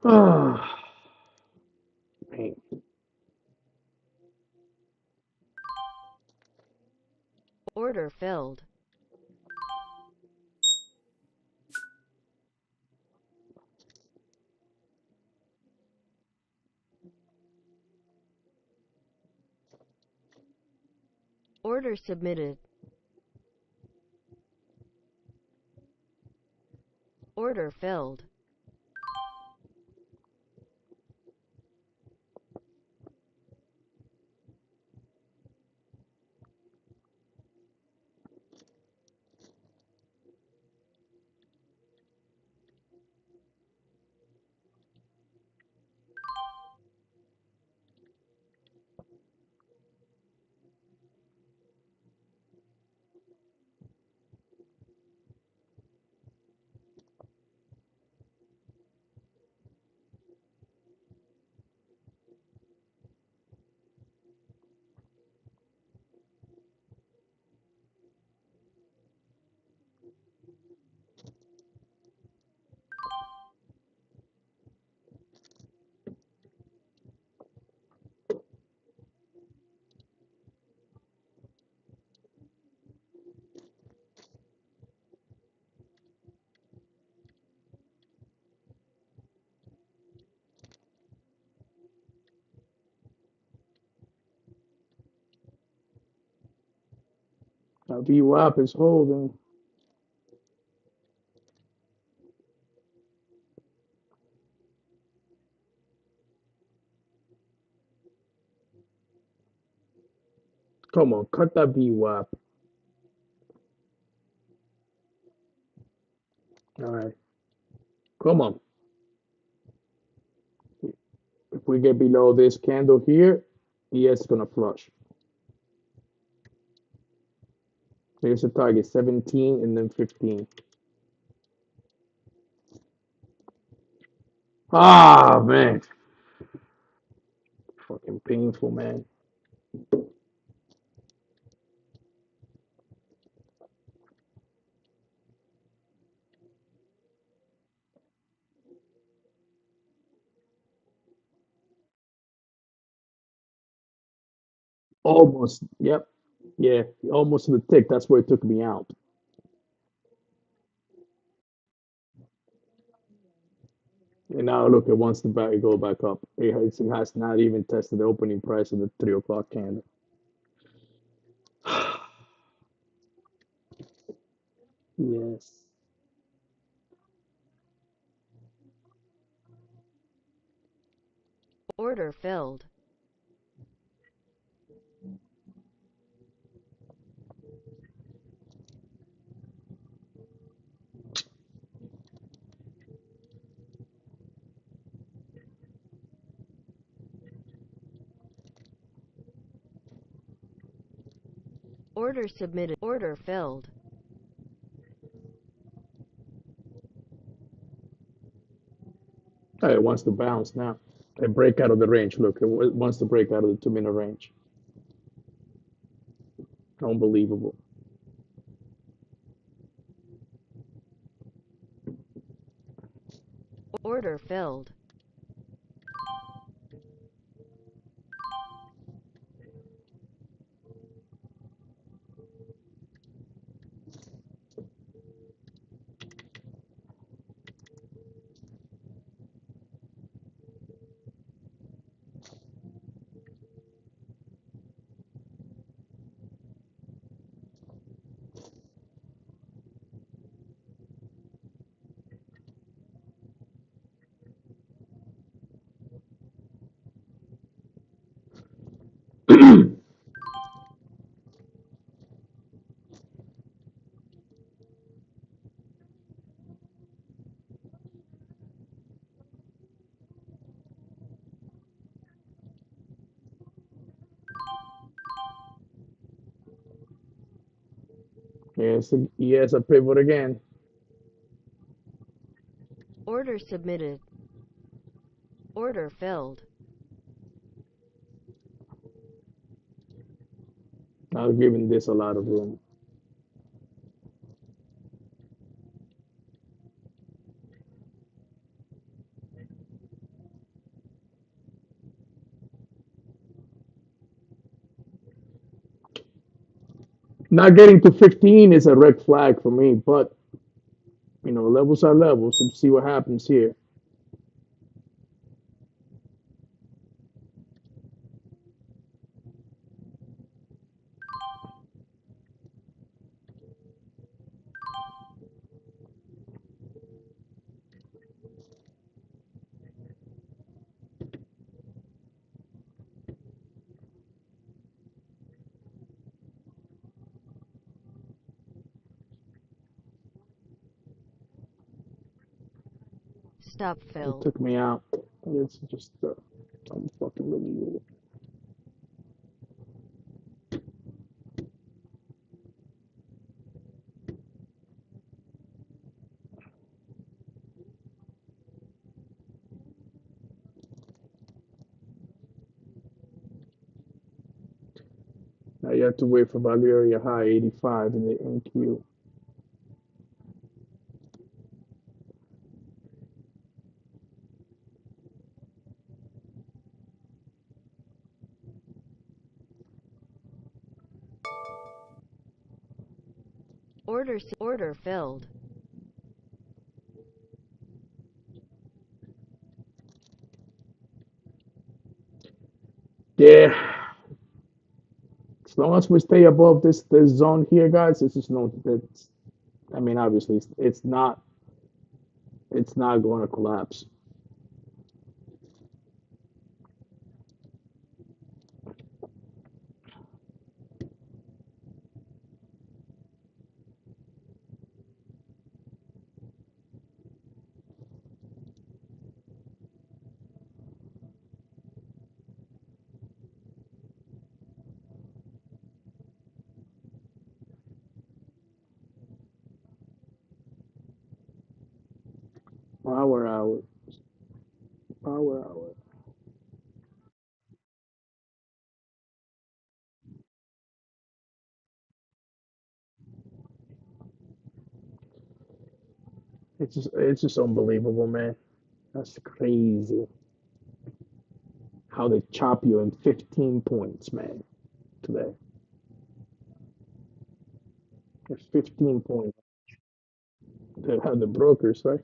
Ah, man. Order filled. Order submitted. Order filled. VWAP is holding. Come on, cut that VWAP. All right, come on. If we get below this candle here, ES is gonna flush. Here's the target, 17 and then 15. Ah, man. Fucking painful, man. Almost. Yep. Yeah. Almost to the tick. That's where it took me out. And now look, it wants to go back up. It has not even tested the opening price of the 3 o'clock candle. Yes. Order filled. Order submitted. Order filled. Oh, it wants to bounce now. And break out of the range. Look, it wants to break out of the 2 minute range. Unbelievable. Order filled. Yes, a pivot again. Order submitted. Order filled. Not giving this a lot of room. Not getting to 15 is a red flag for me, but levels are levels. Let's see what happens here. Stop It filled. took me out. It's just unfucking. Now you have to wait for value area high 85 in the NQ. Order filled. Yeah, As long as we stay above this zone here, guys, this is no. It's, I mean, obviously, it's not going to collapse. Power hour, power hour. It's just unbelievable, man. That's crazy. How they chop you in 15 points, man, today. It's 15 points. They have the brokers, right?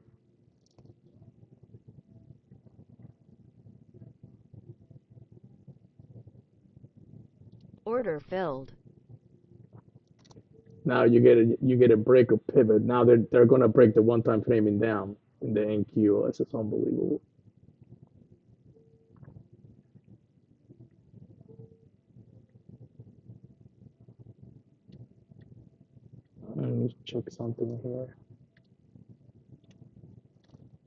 Order filled. Now you get a break of pivot. Now they're gonna break the one time framing down in the NQ. It's just unbelievable. Let me check something here.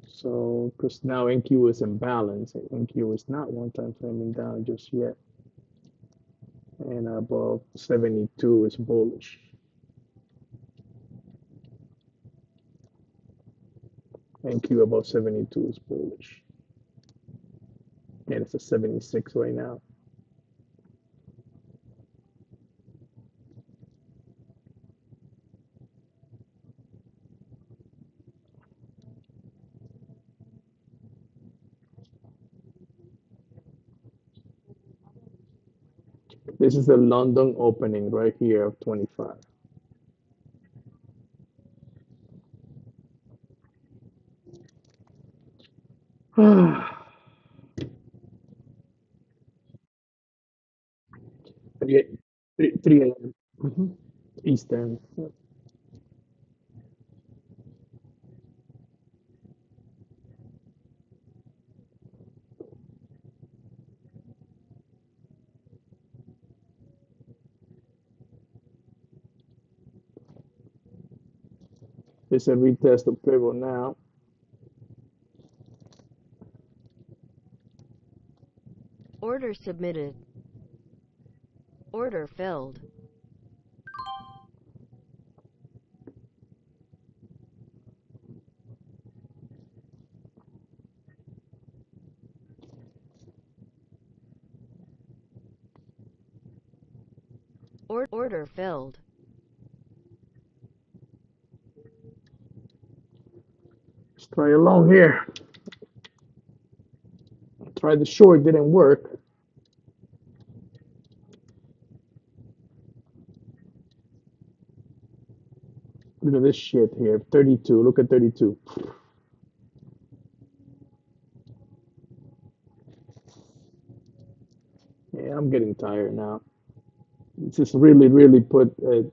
So, because now NQ is in balance, NQ is not one time framing down just yet, and above 72 is bullish. NQ above 72 is bullish, and it's a 76 right now. This is the London opening right here of 25. Three, 3 a.m. Eastern. It's a retest of pivot now. Order submitted. Order filled. Order filled. Let's try a long here. Try the short, didn't work. Look at this shit here. 32. Look at 32. Yeah, I'm getting tired now. It's just really, really put a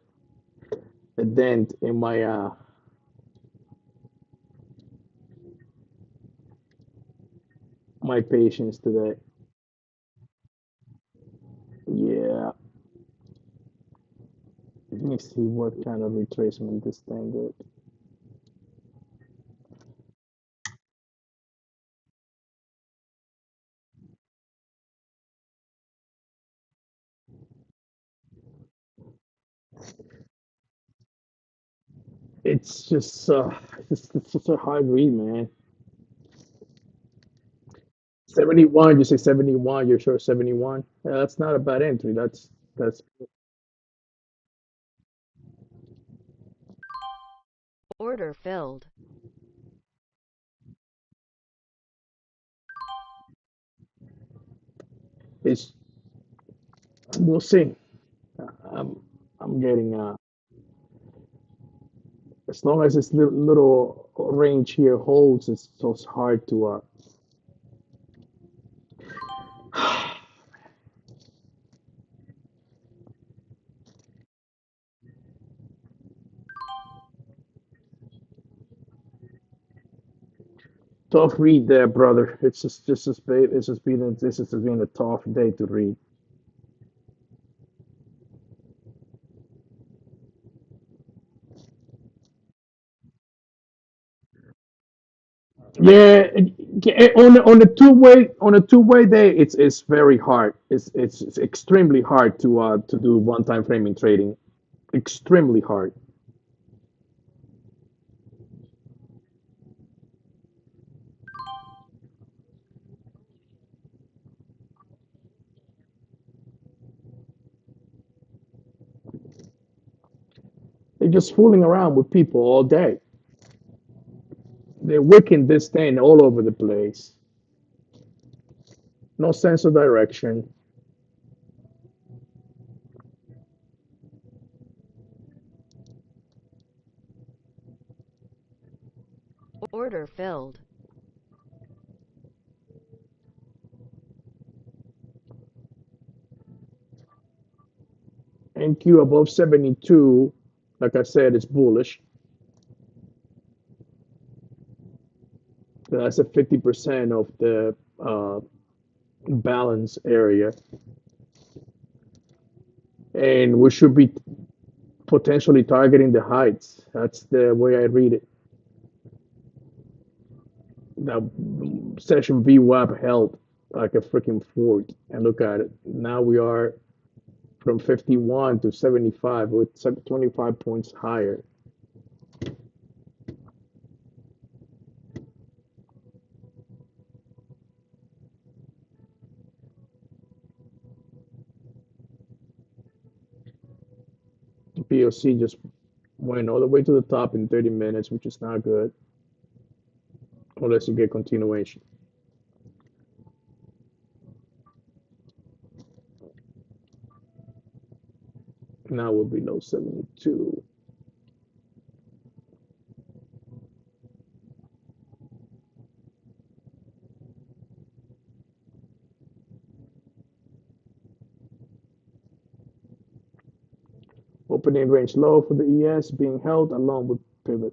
dent in my patience today. Yeah. Let me see what kind of retracement this thing did. It's just it's just a hard read, man. 71, you say 71, you're sure 71? Yeah, that's not a bad entry. That's Order filled. it's we'll see. I'm I'm getting as long as this little range here holds, it's so hard to Tough read there, brother. It's just been a tough day to read. Yeah, on a two-way day, it's very hard. It's extremely hard to do one-time framing trading. Extremely hard. They're just fooling around with people all day. They're wicking this thing all over the place. No sense of direction. Order filled. NQ above 72, like I said, it's bullish. That's a 50% of the balance area. And we should be potentially targeting the heights. That's the way I read it. Now, session VWAP held like a freaking fort. And look at it. Now we are from 51 to 75 with 25 points higher. POC just went all the way to the top in 30 minutes, which is not good unless you get continuation. Now we're below 72. Opening range low for the ES being held along with pivot.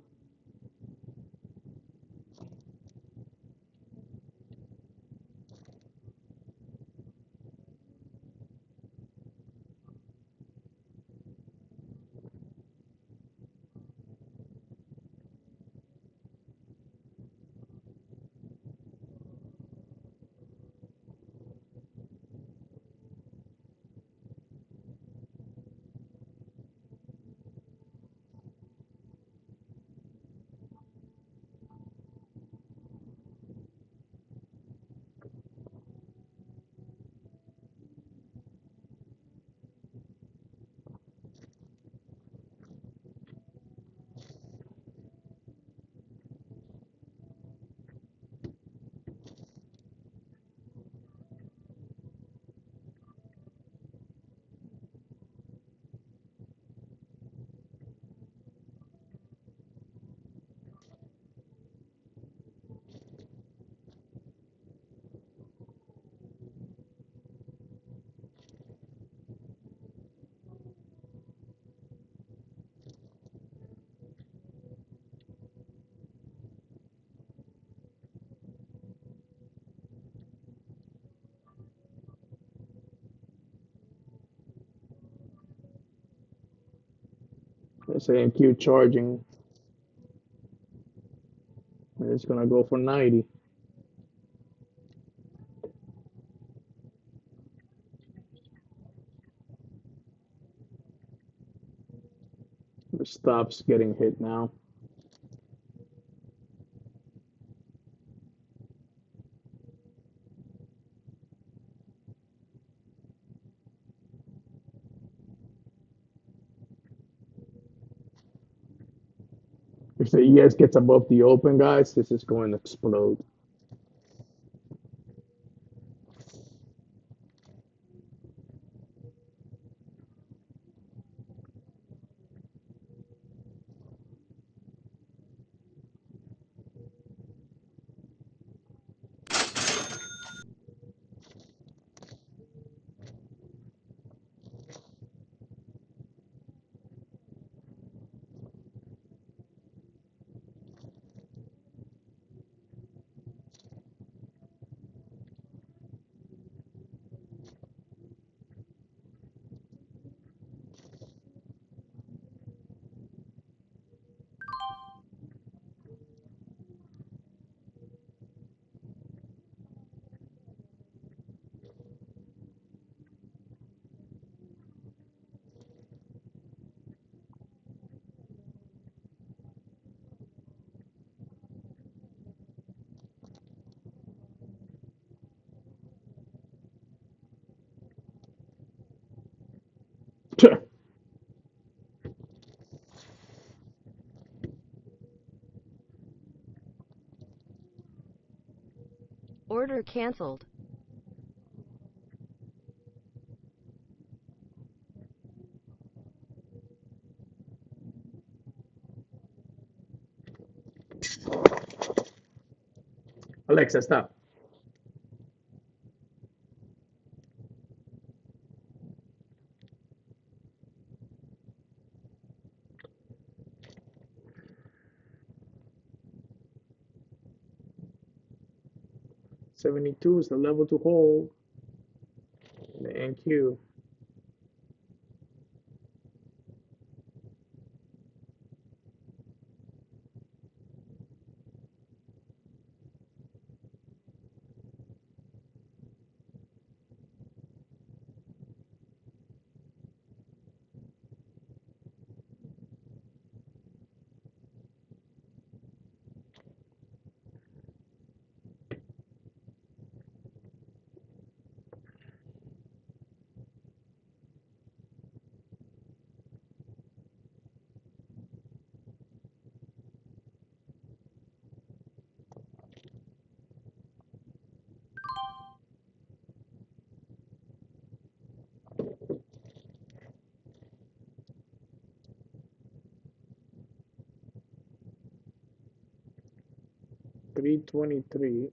Let's say NQ charging. It's gonna go for 90. The stop's getting hit now. If the ES gets above the open, guys, this is going to explode. Order cancelled. Alexa, stop. $72 is the level to hold. The NQ. $323.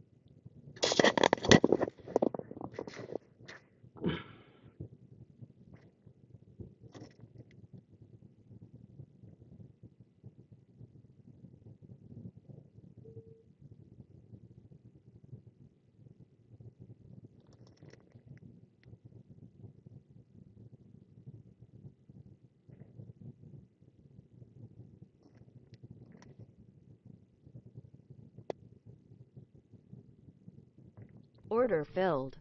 Order filled.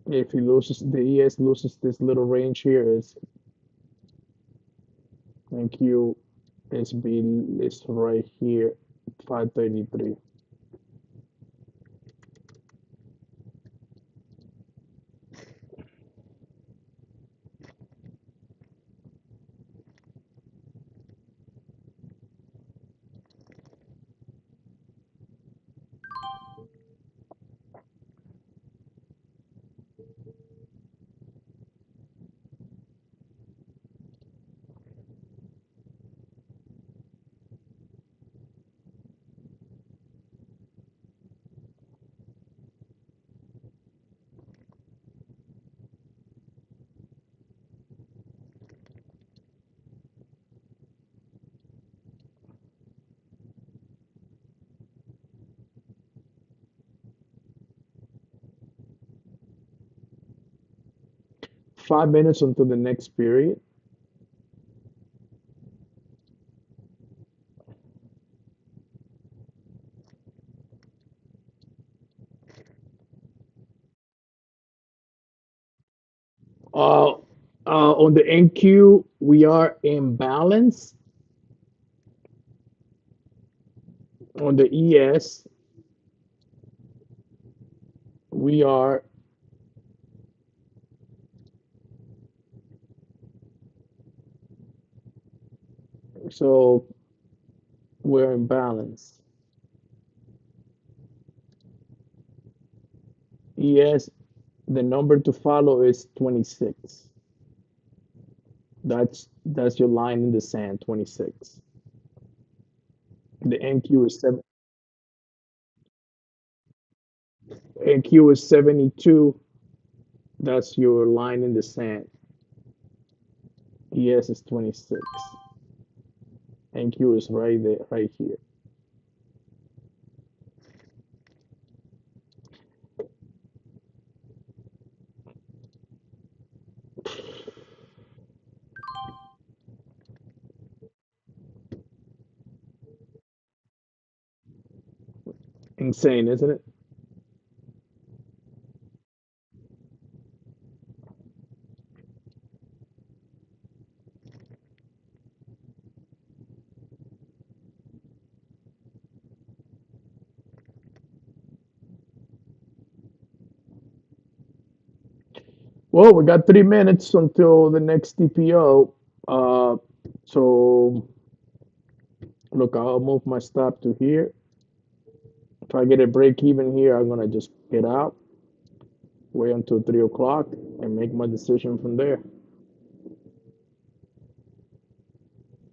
If he loses, the ES loses this little range here, is NQ is right here, 533. $5 minutes until the next period. Uh, on the NQ, we are in balance. On the ES, we are so we're in balance. ES, the number to follow is 26. That's your line in the sand, 26. The NQ is seven. NQ is 72. That's your line in the sand. ES is 26. NQ is right there, right here. Insane, isn't it? Well, we got 3 minutes until the next TPO. So look, I'll move my stop to here. If I get a break even here, I'm gonna just get out, wait until 3 o'clock, and make my decision from there.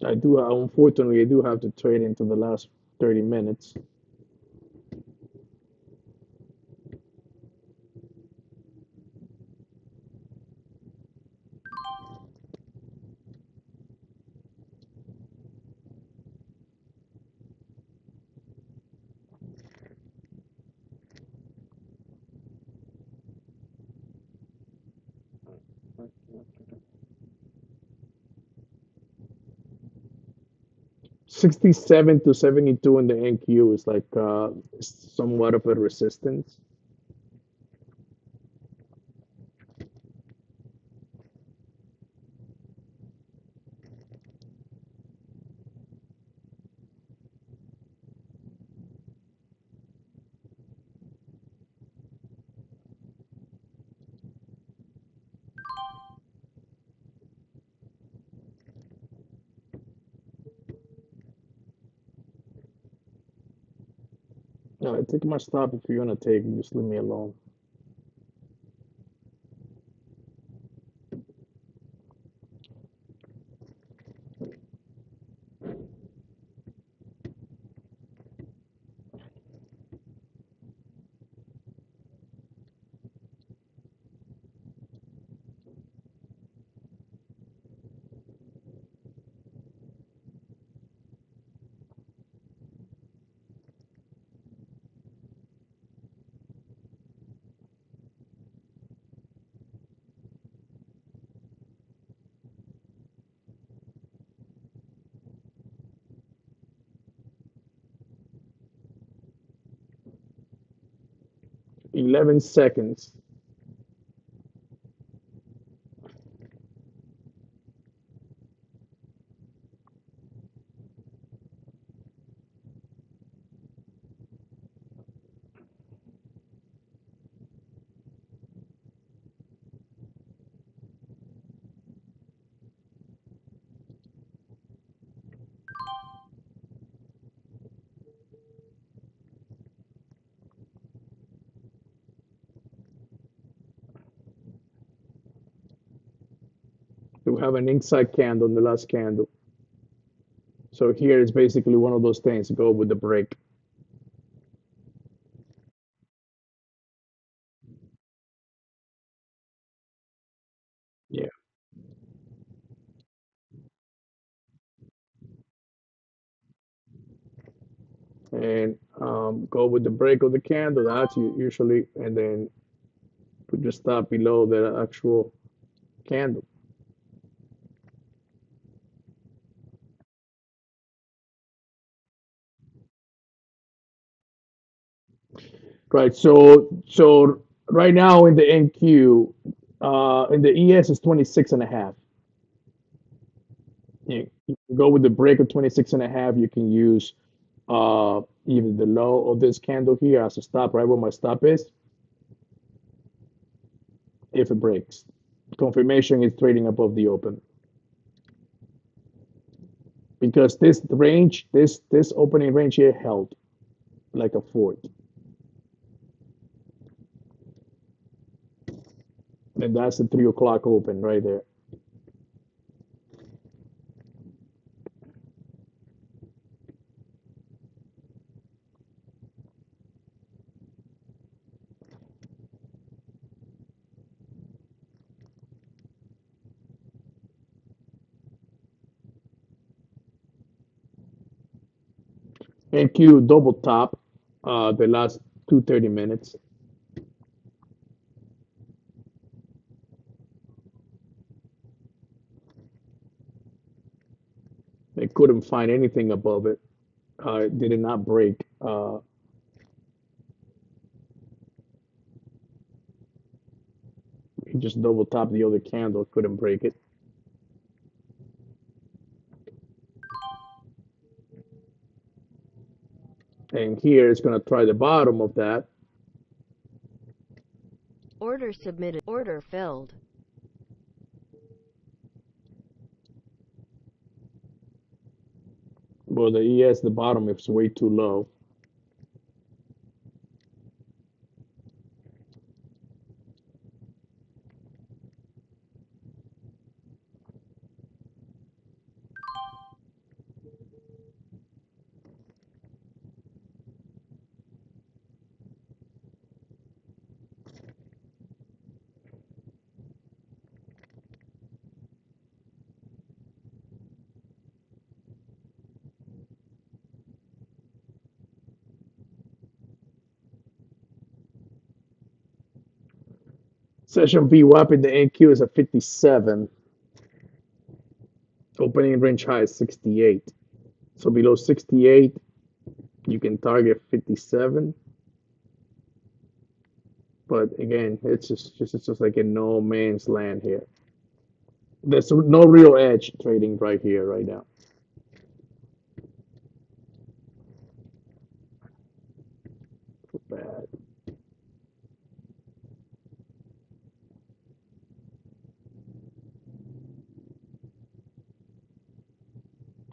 Unfortunately, I do have to trade into the last 30 minutes. $67 to 72 in the NQ is like somewhat of a resistance. No, take my stop if you're gonna take. Just leave me alone. 11 seconds. We have an inside candle in the last candle. So here is basically one of those things. Go with the break. Yeah. And go with the break of the candle. That's usually, and then put your stop below the actual candle. Right. So right now in the NQ, in the ES is 26 and a half. You can go with the break of 26 and a half. You can use either the low of this candle here as a stop, right where my stop is, if it breaks. Confirmation is trading above the open. Because this range, this opening range here held like a fort. And that's the 3 o'clock open right there. NQ double top the last 2 30 minutes. They couldn't find anything above it. It did not break. Just double tap the other candle, couldn't break it. And here it's gonna try the bottom of that. Order submitted. Order filled. Well, the ES, the bottom is way too low. Session VWAP in the NQ is at 57. Opening range high is 68. So below 68, you can target 57. But again, it's just like a no man's land here. There's no real edge trading right here, right now. Bad.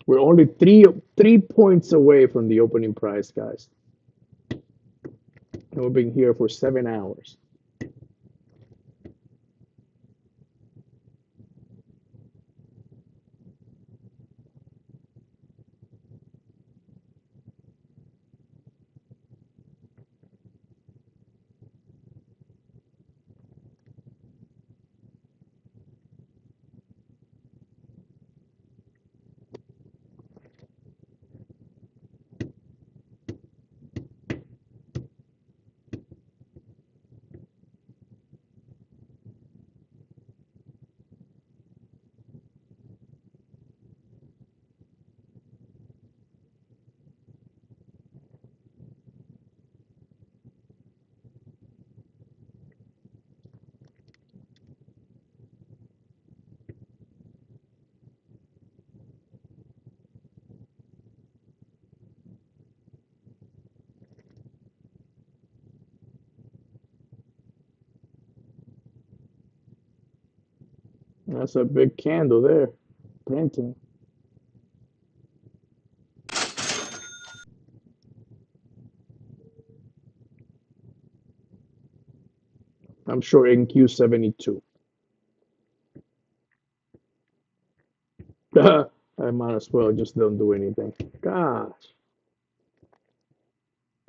We're only three points away from the opening price, guys. And we've been here for 7 hours. That's a big candle there, printing. I'm sure NQ72. I might as well just don't do anything. Gosh.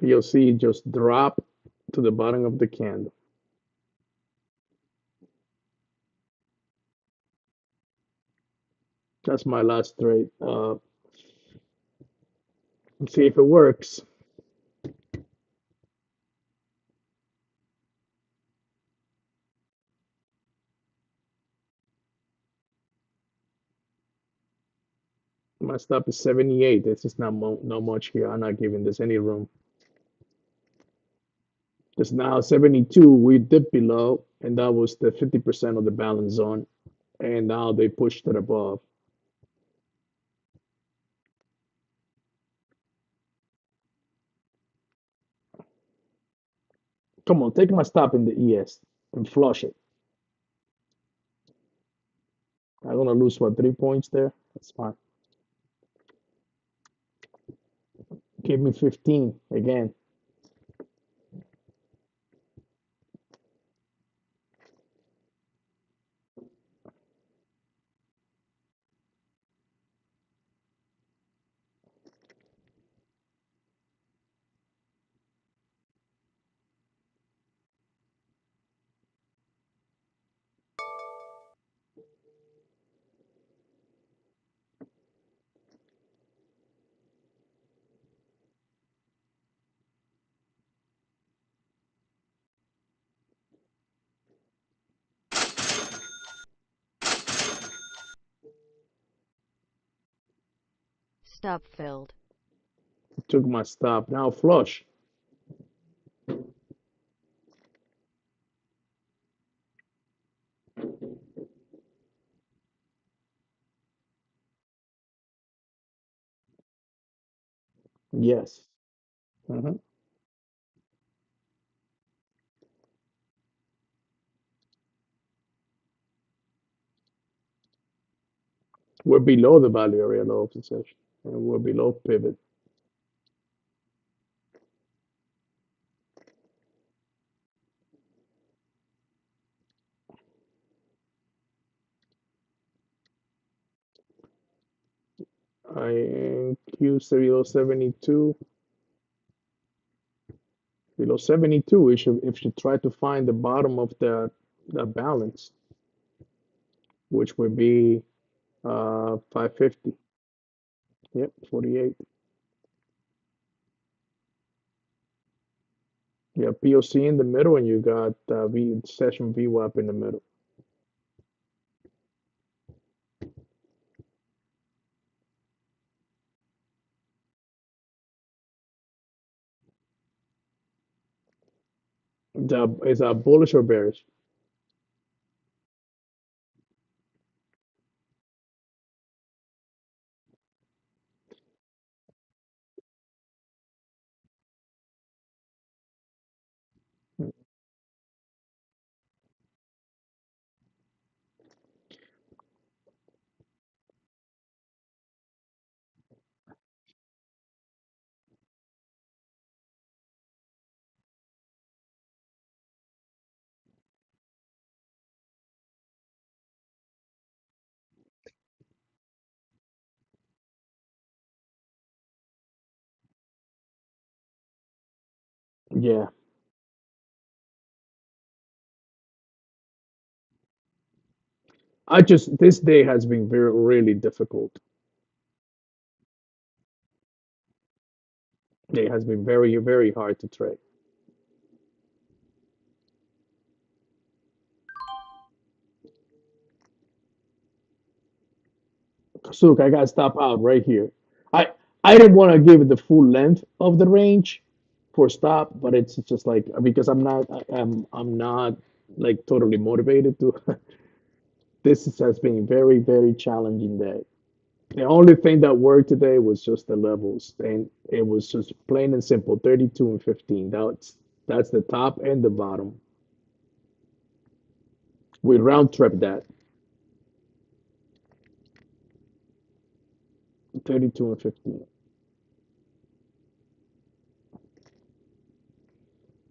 PLC just drop to the bottom of the candle. That's my last trade. Let's see if it works. My stop is 78. This is not much here. I'm not giving this any room. Just now 72, we dipped below, and that was the 50% of the balance zone. And now they pushed it above. Come on, take my stop in the ES and flush it. I'm gonna lose what, 3 points there? That's fine. Give me 15 again. Stop filled. Took my stop. Now flush. Yes. Hmm. We're below the value area low of the session, and we're below pivot. I Q below 72. Below 72, we should if you try to find the bottom of the balance, which would be 550. Yep, 48. Yeah, POC in the middle, and you got V session VWAP in the middle. Is that bullish or bearish? Yeah, I just this day has been very really difficult. It has been very hard to trade. So look, I gotta stop out right here. I I didn't want to give it the full length of the range for stop, but it's just like because I'm not like totally motivated to. Has been a very challenging day. The only thing that worked today was just the levels, and it was just plain and simple, 32 and 15. That's the top and the bottom. We round trip that 32 and 15.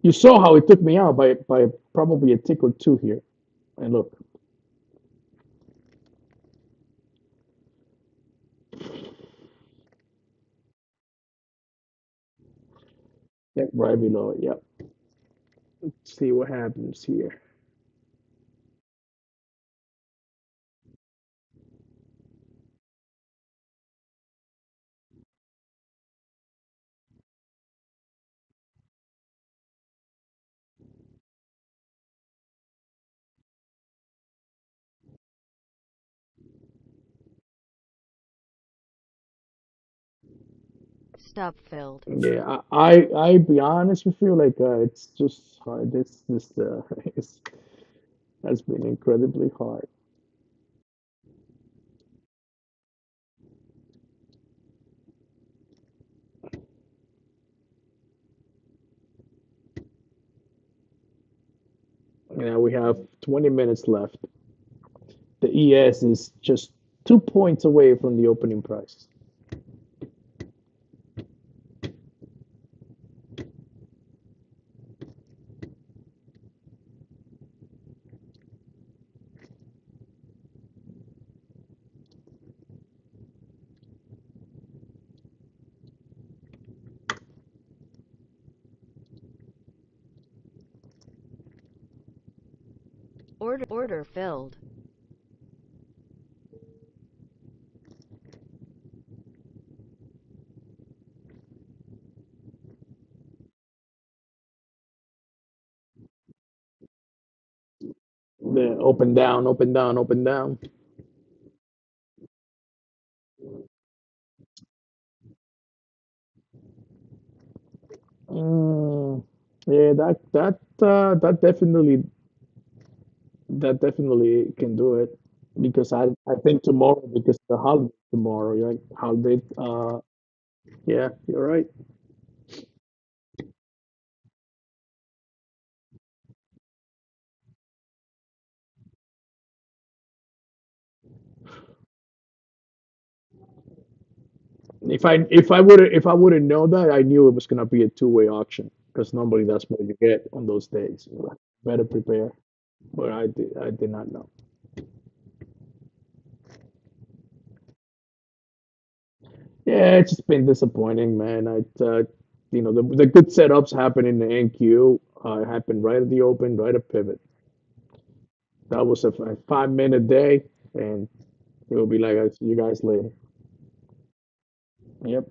You saw how it took me out by probably a tick or two here. And look, yep, right below it. Yep. Let's see what happens here. Stop filled. Yeah, I be honest with you, like it's just hard. This it's, has been incredibly hard. Now we have 20 minutes left. The ES is just 2 points away from the opening price. Order filled. The open down, open down, open down. Mm, yeah, that definitely can do it because I think tomorrow because the holiday tomorrow, right? Holiday Yeah, you're right. If I would have known that, I knew it was gonna be a two-way auction because normally that's what you get on those days. Better prepare, but I did not know. Yeah, it's just been disappointing, man. The good setups happen in the NQ. Happened right at the open, right at pivot. That was a 5 minute day, and it will be like, I see you guys later. Yep.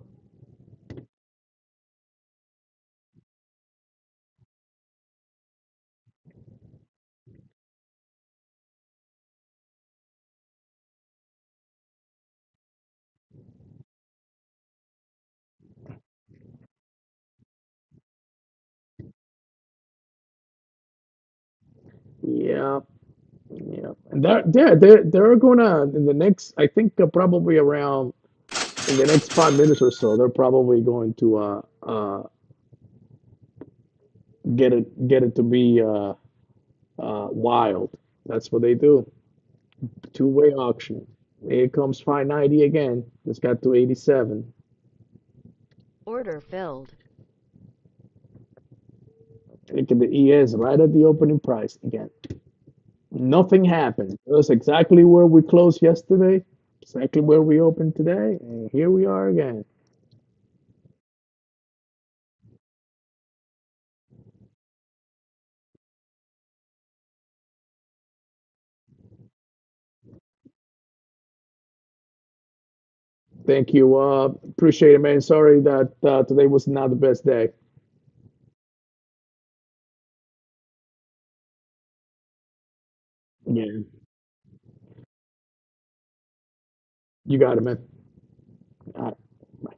Yeah. Yeah. And they're gonna in the next. I think probably around in the next 5 minutes or so, they're probably going to get it to be wild. That's what they do. Two-way auction. Here comes 590 again. It's got to 87. Order filled. Look at the ES right at the opening price again. Nothing happened. It was exactly where we closed yesterday, exactly where we opened today, and here we are again. Thank you. Appreciate it, man. Sorry that today was not the best day. Yeah, you got it, man. All right. Bye.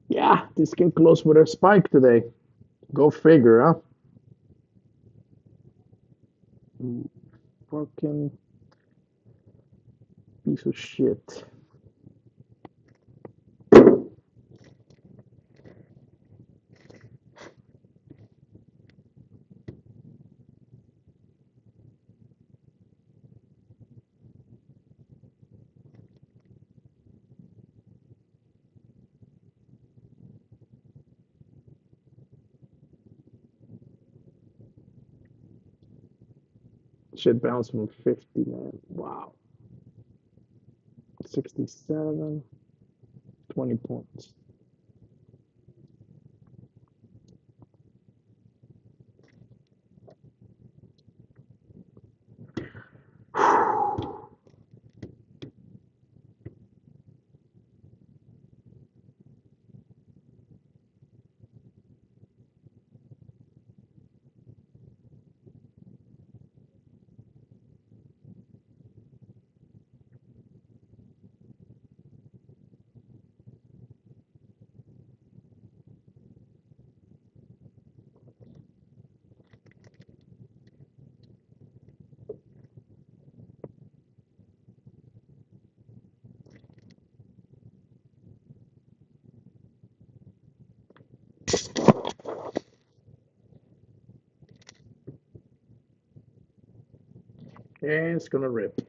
Yeah, this came close with a spike today. Go figure, huh? Mm, fucking piece of shit. Shit bounced from 50, man. Wow. 67, 20 points. And it's gonna rip.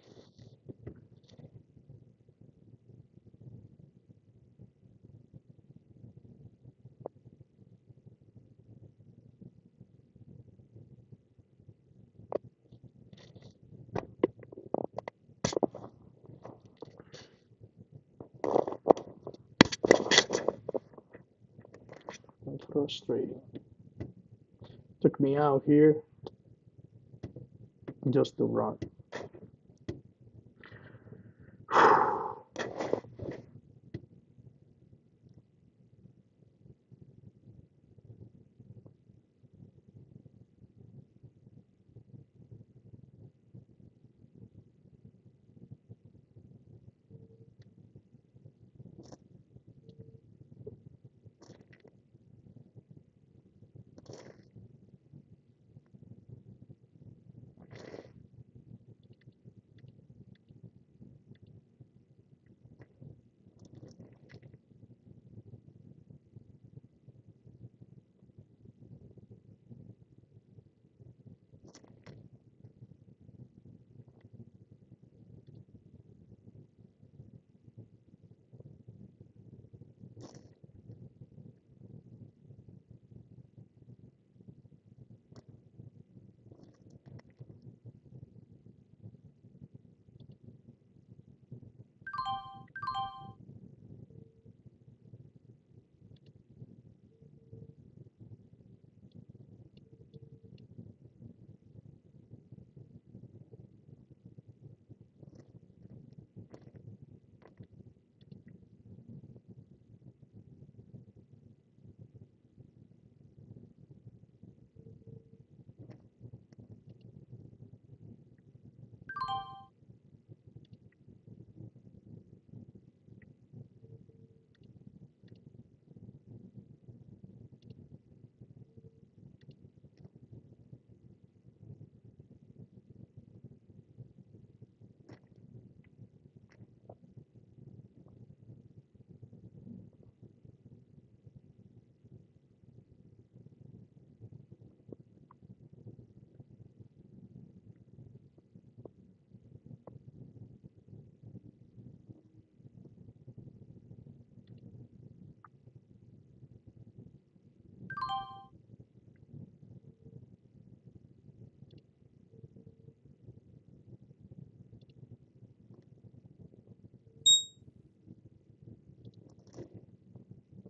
frustrating. Took me out here just to run.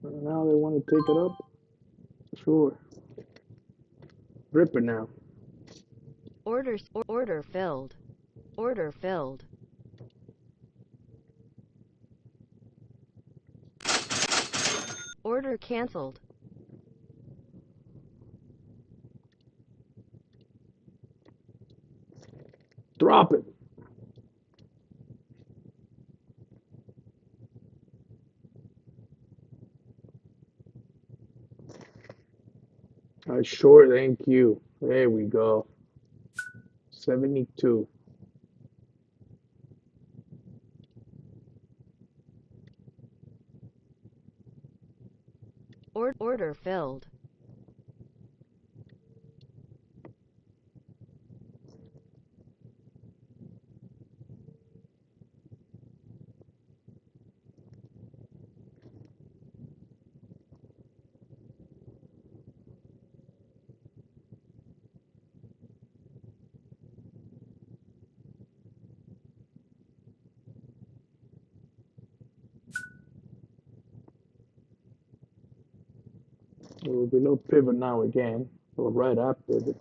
Now they want to take it up? Sure. Rip it now. Order filled. Order filled. Order cancelled. Drop it. Sure, thank you. There we go. 72. Order filled. It will be no pivot now again. Or right after it.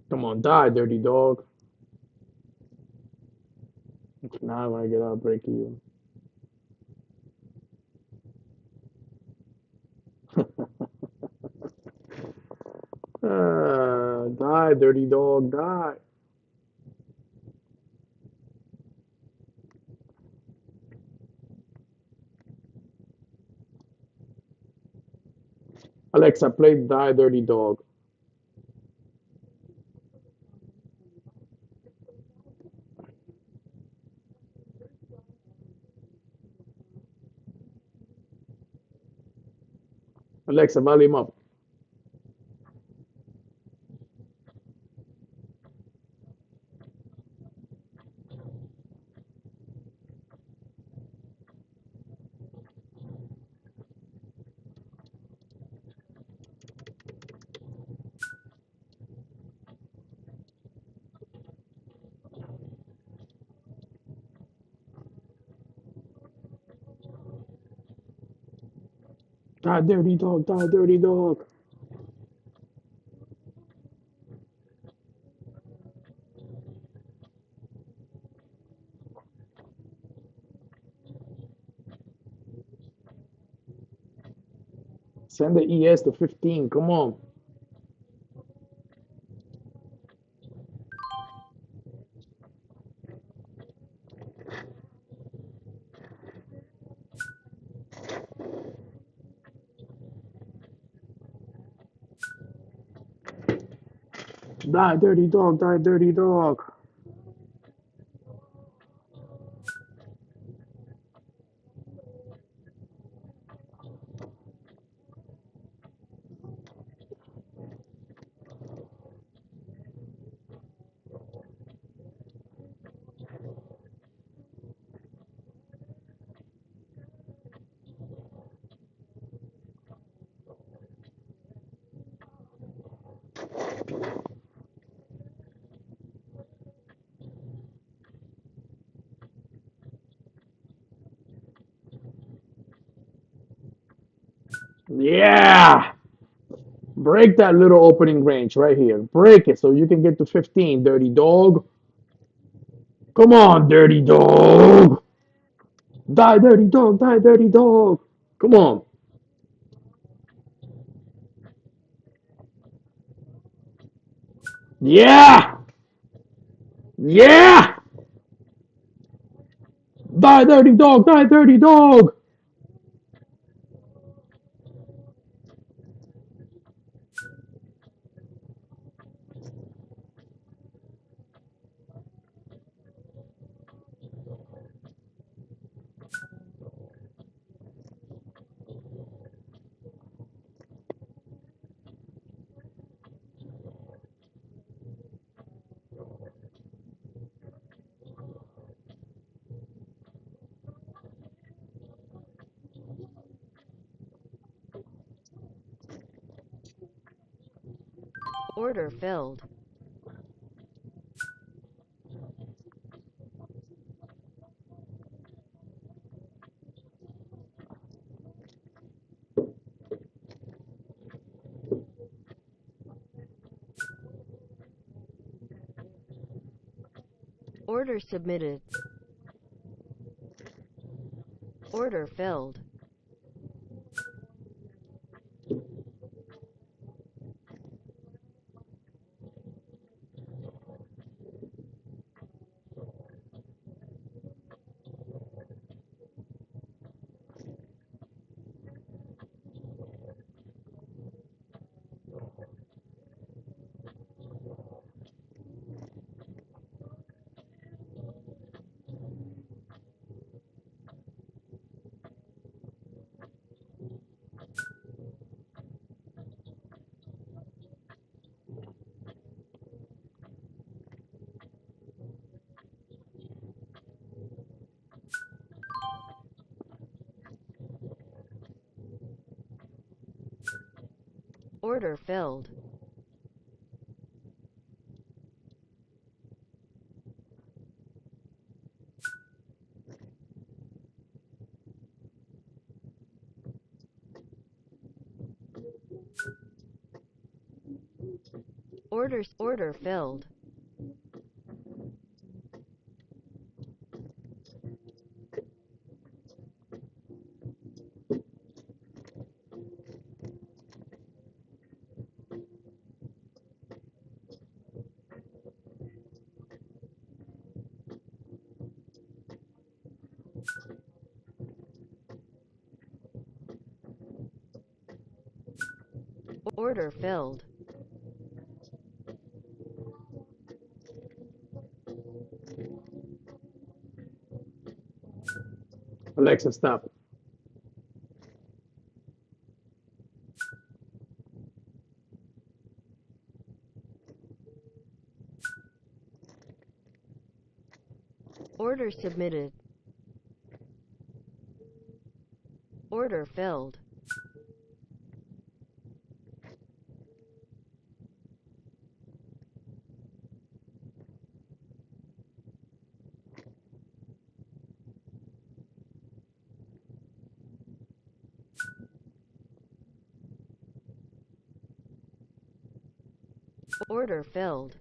Come on, die, dirty dog. Now when I get out, break you. Die, dirty dog, die. Alexa, play Die Dirty Dog. Alexa, volume up. Die Dirty Dog, Die Dirty Dog. Send the ES to 15. Come on. Die Dirty Dog, Die Dirty Dog. Yeah! Break that little opening range right here. Break it so you can get to 15, Dirty Dog. Come on, Dirty Dog. Die, Dirty Dog, Die, Dirty Dog. Come on. Yeah! Yeah! Die, Dirty Dog, Die, Dirty Dog. Order filled. Order submitted. Order filled. Order filled. Order filled. Order filled. Alexa, stop. Order submitted. Order filled. Order filled.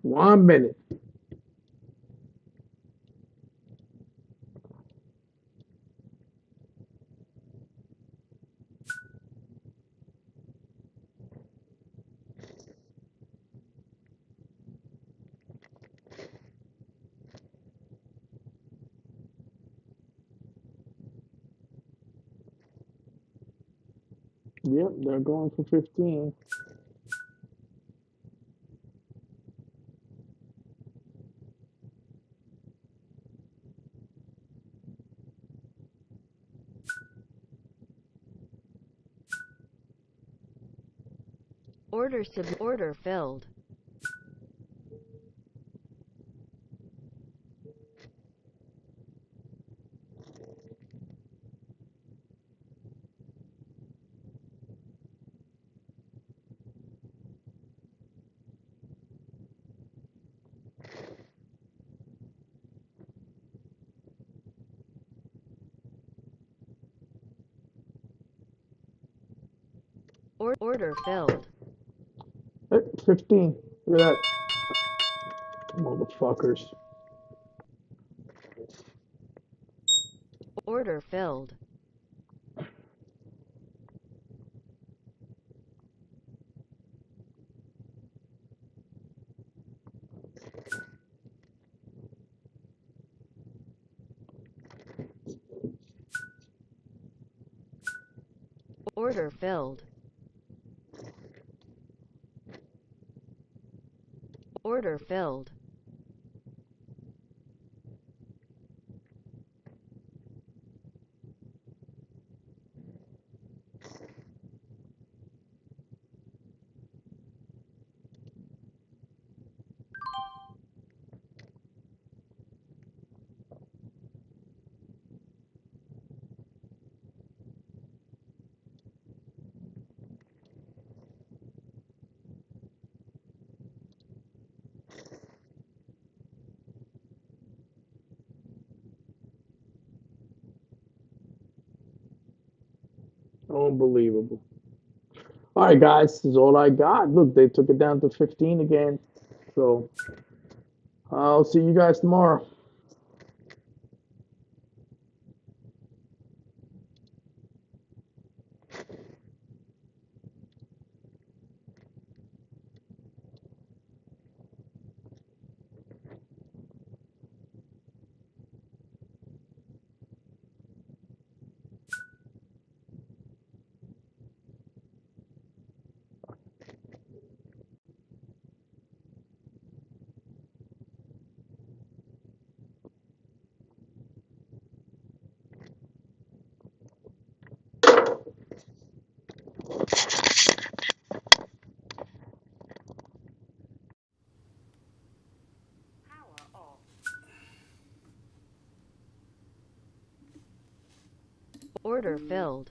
One minute. Yep, they're going for 15. Order filled. Order filled. 15. Look at that. Motherfuckers. Order filled. Order filled. Order filled. Unbelievable. All right, guys, this is all I got. Look, they took it down to 15 again. So I'll see you guys tomorrow. Order filled.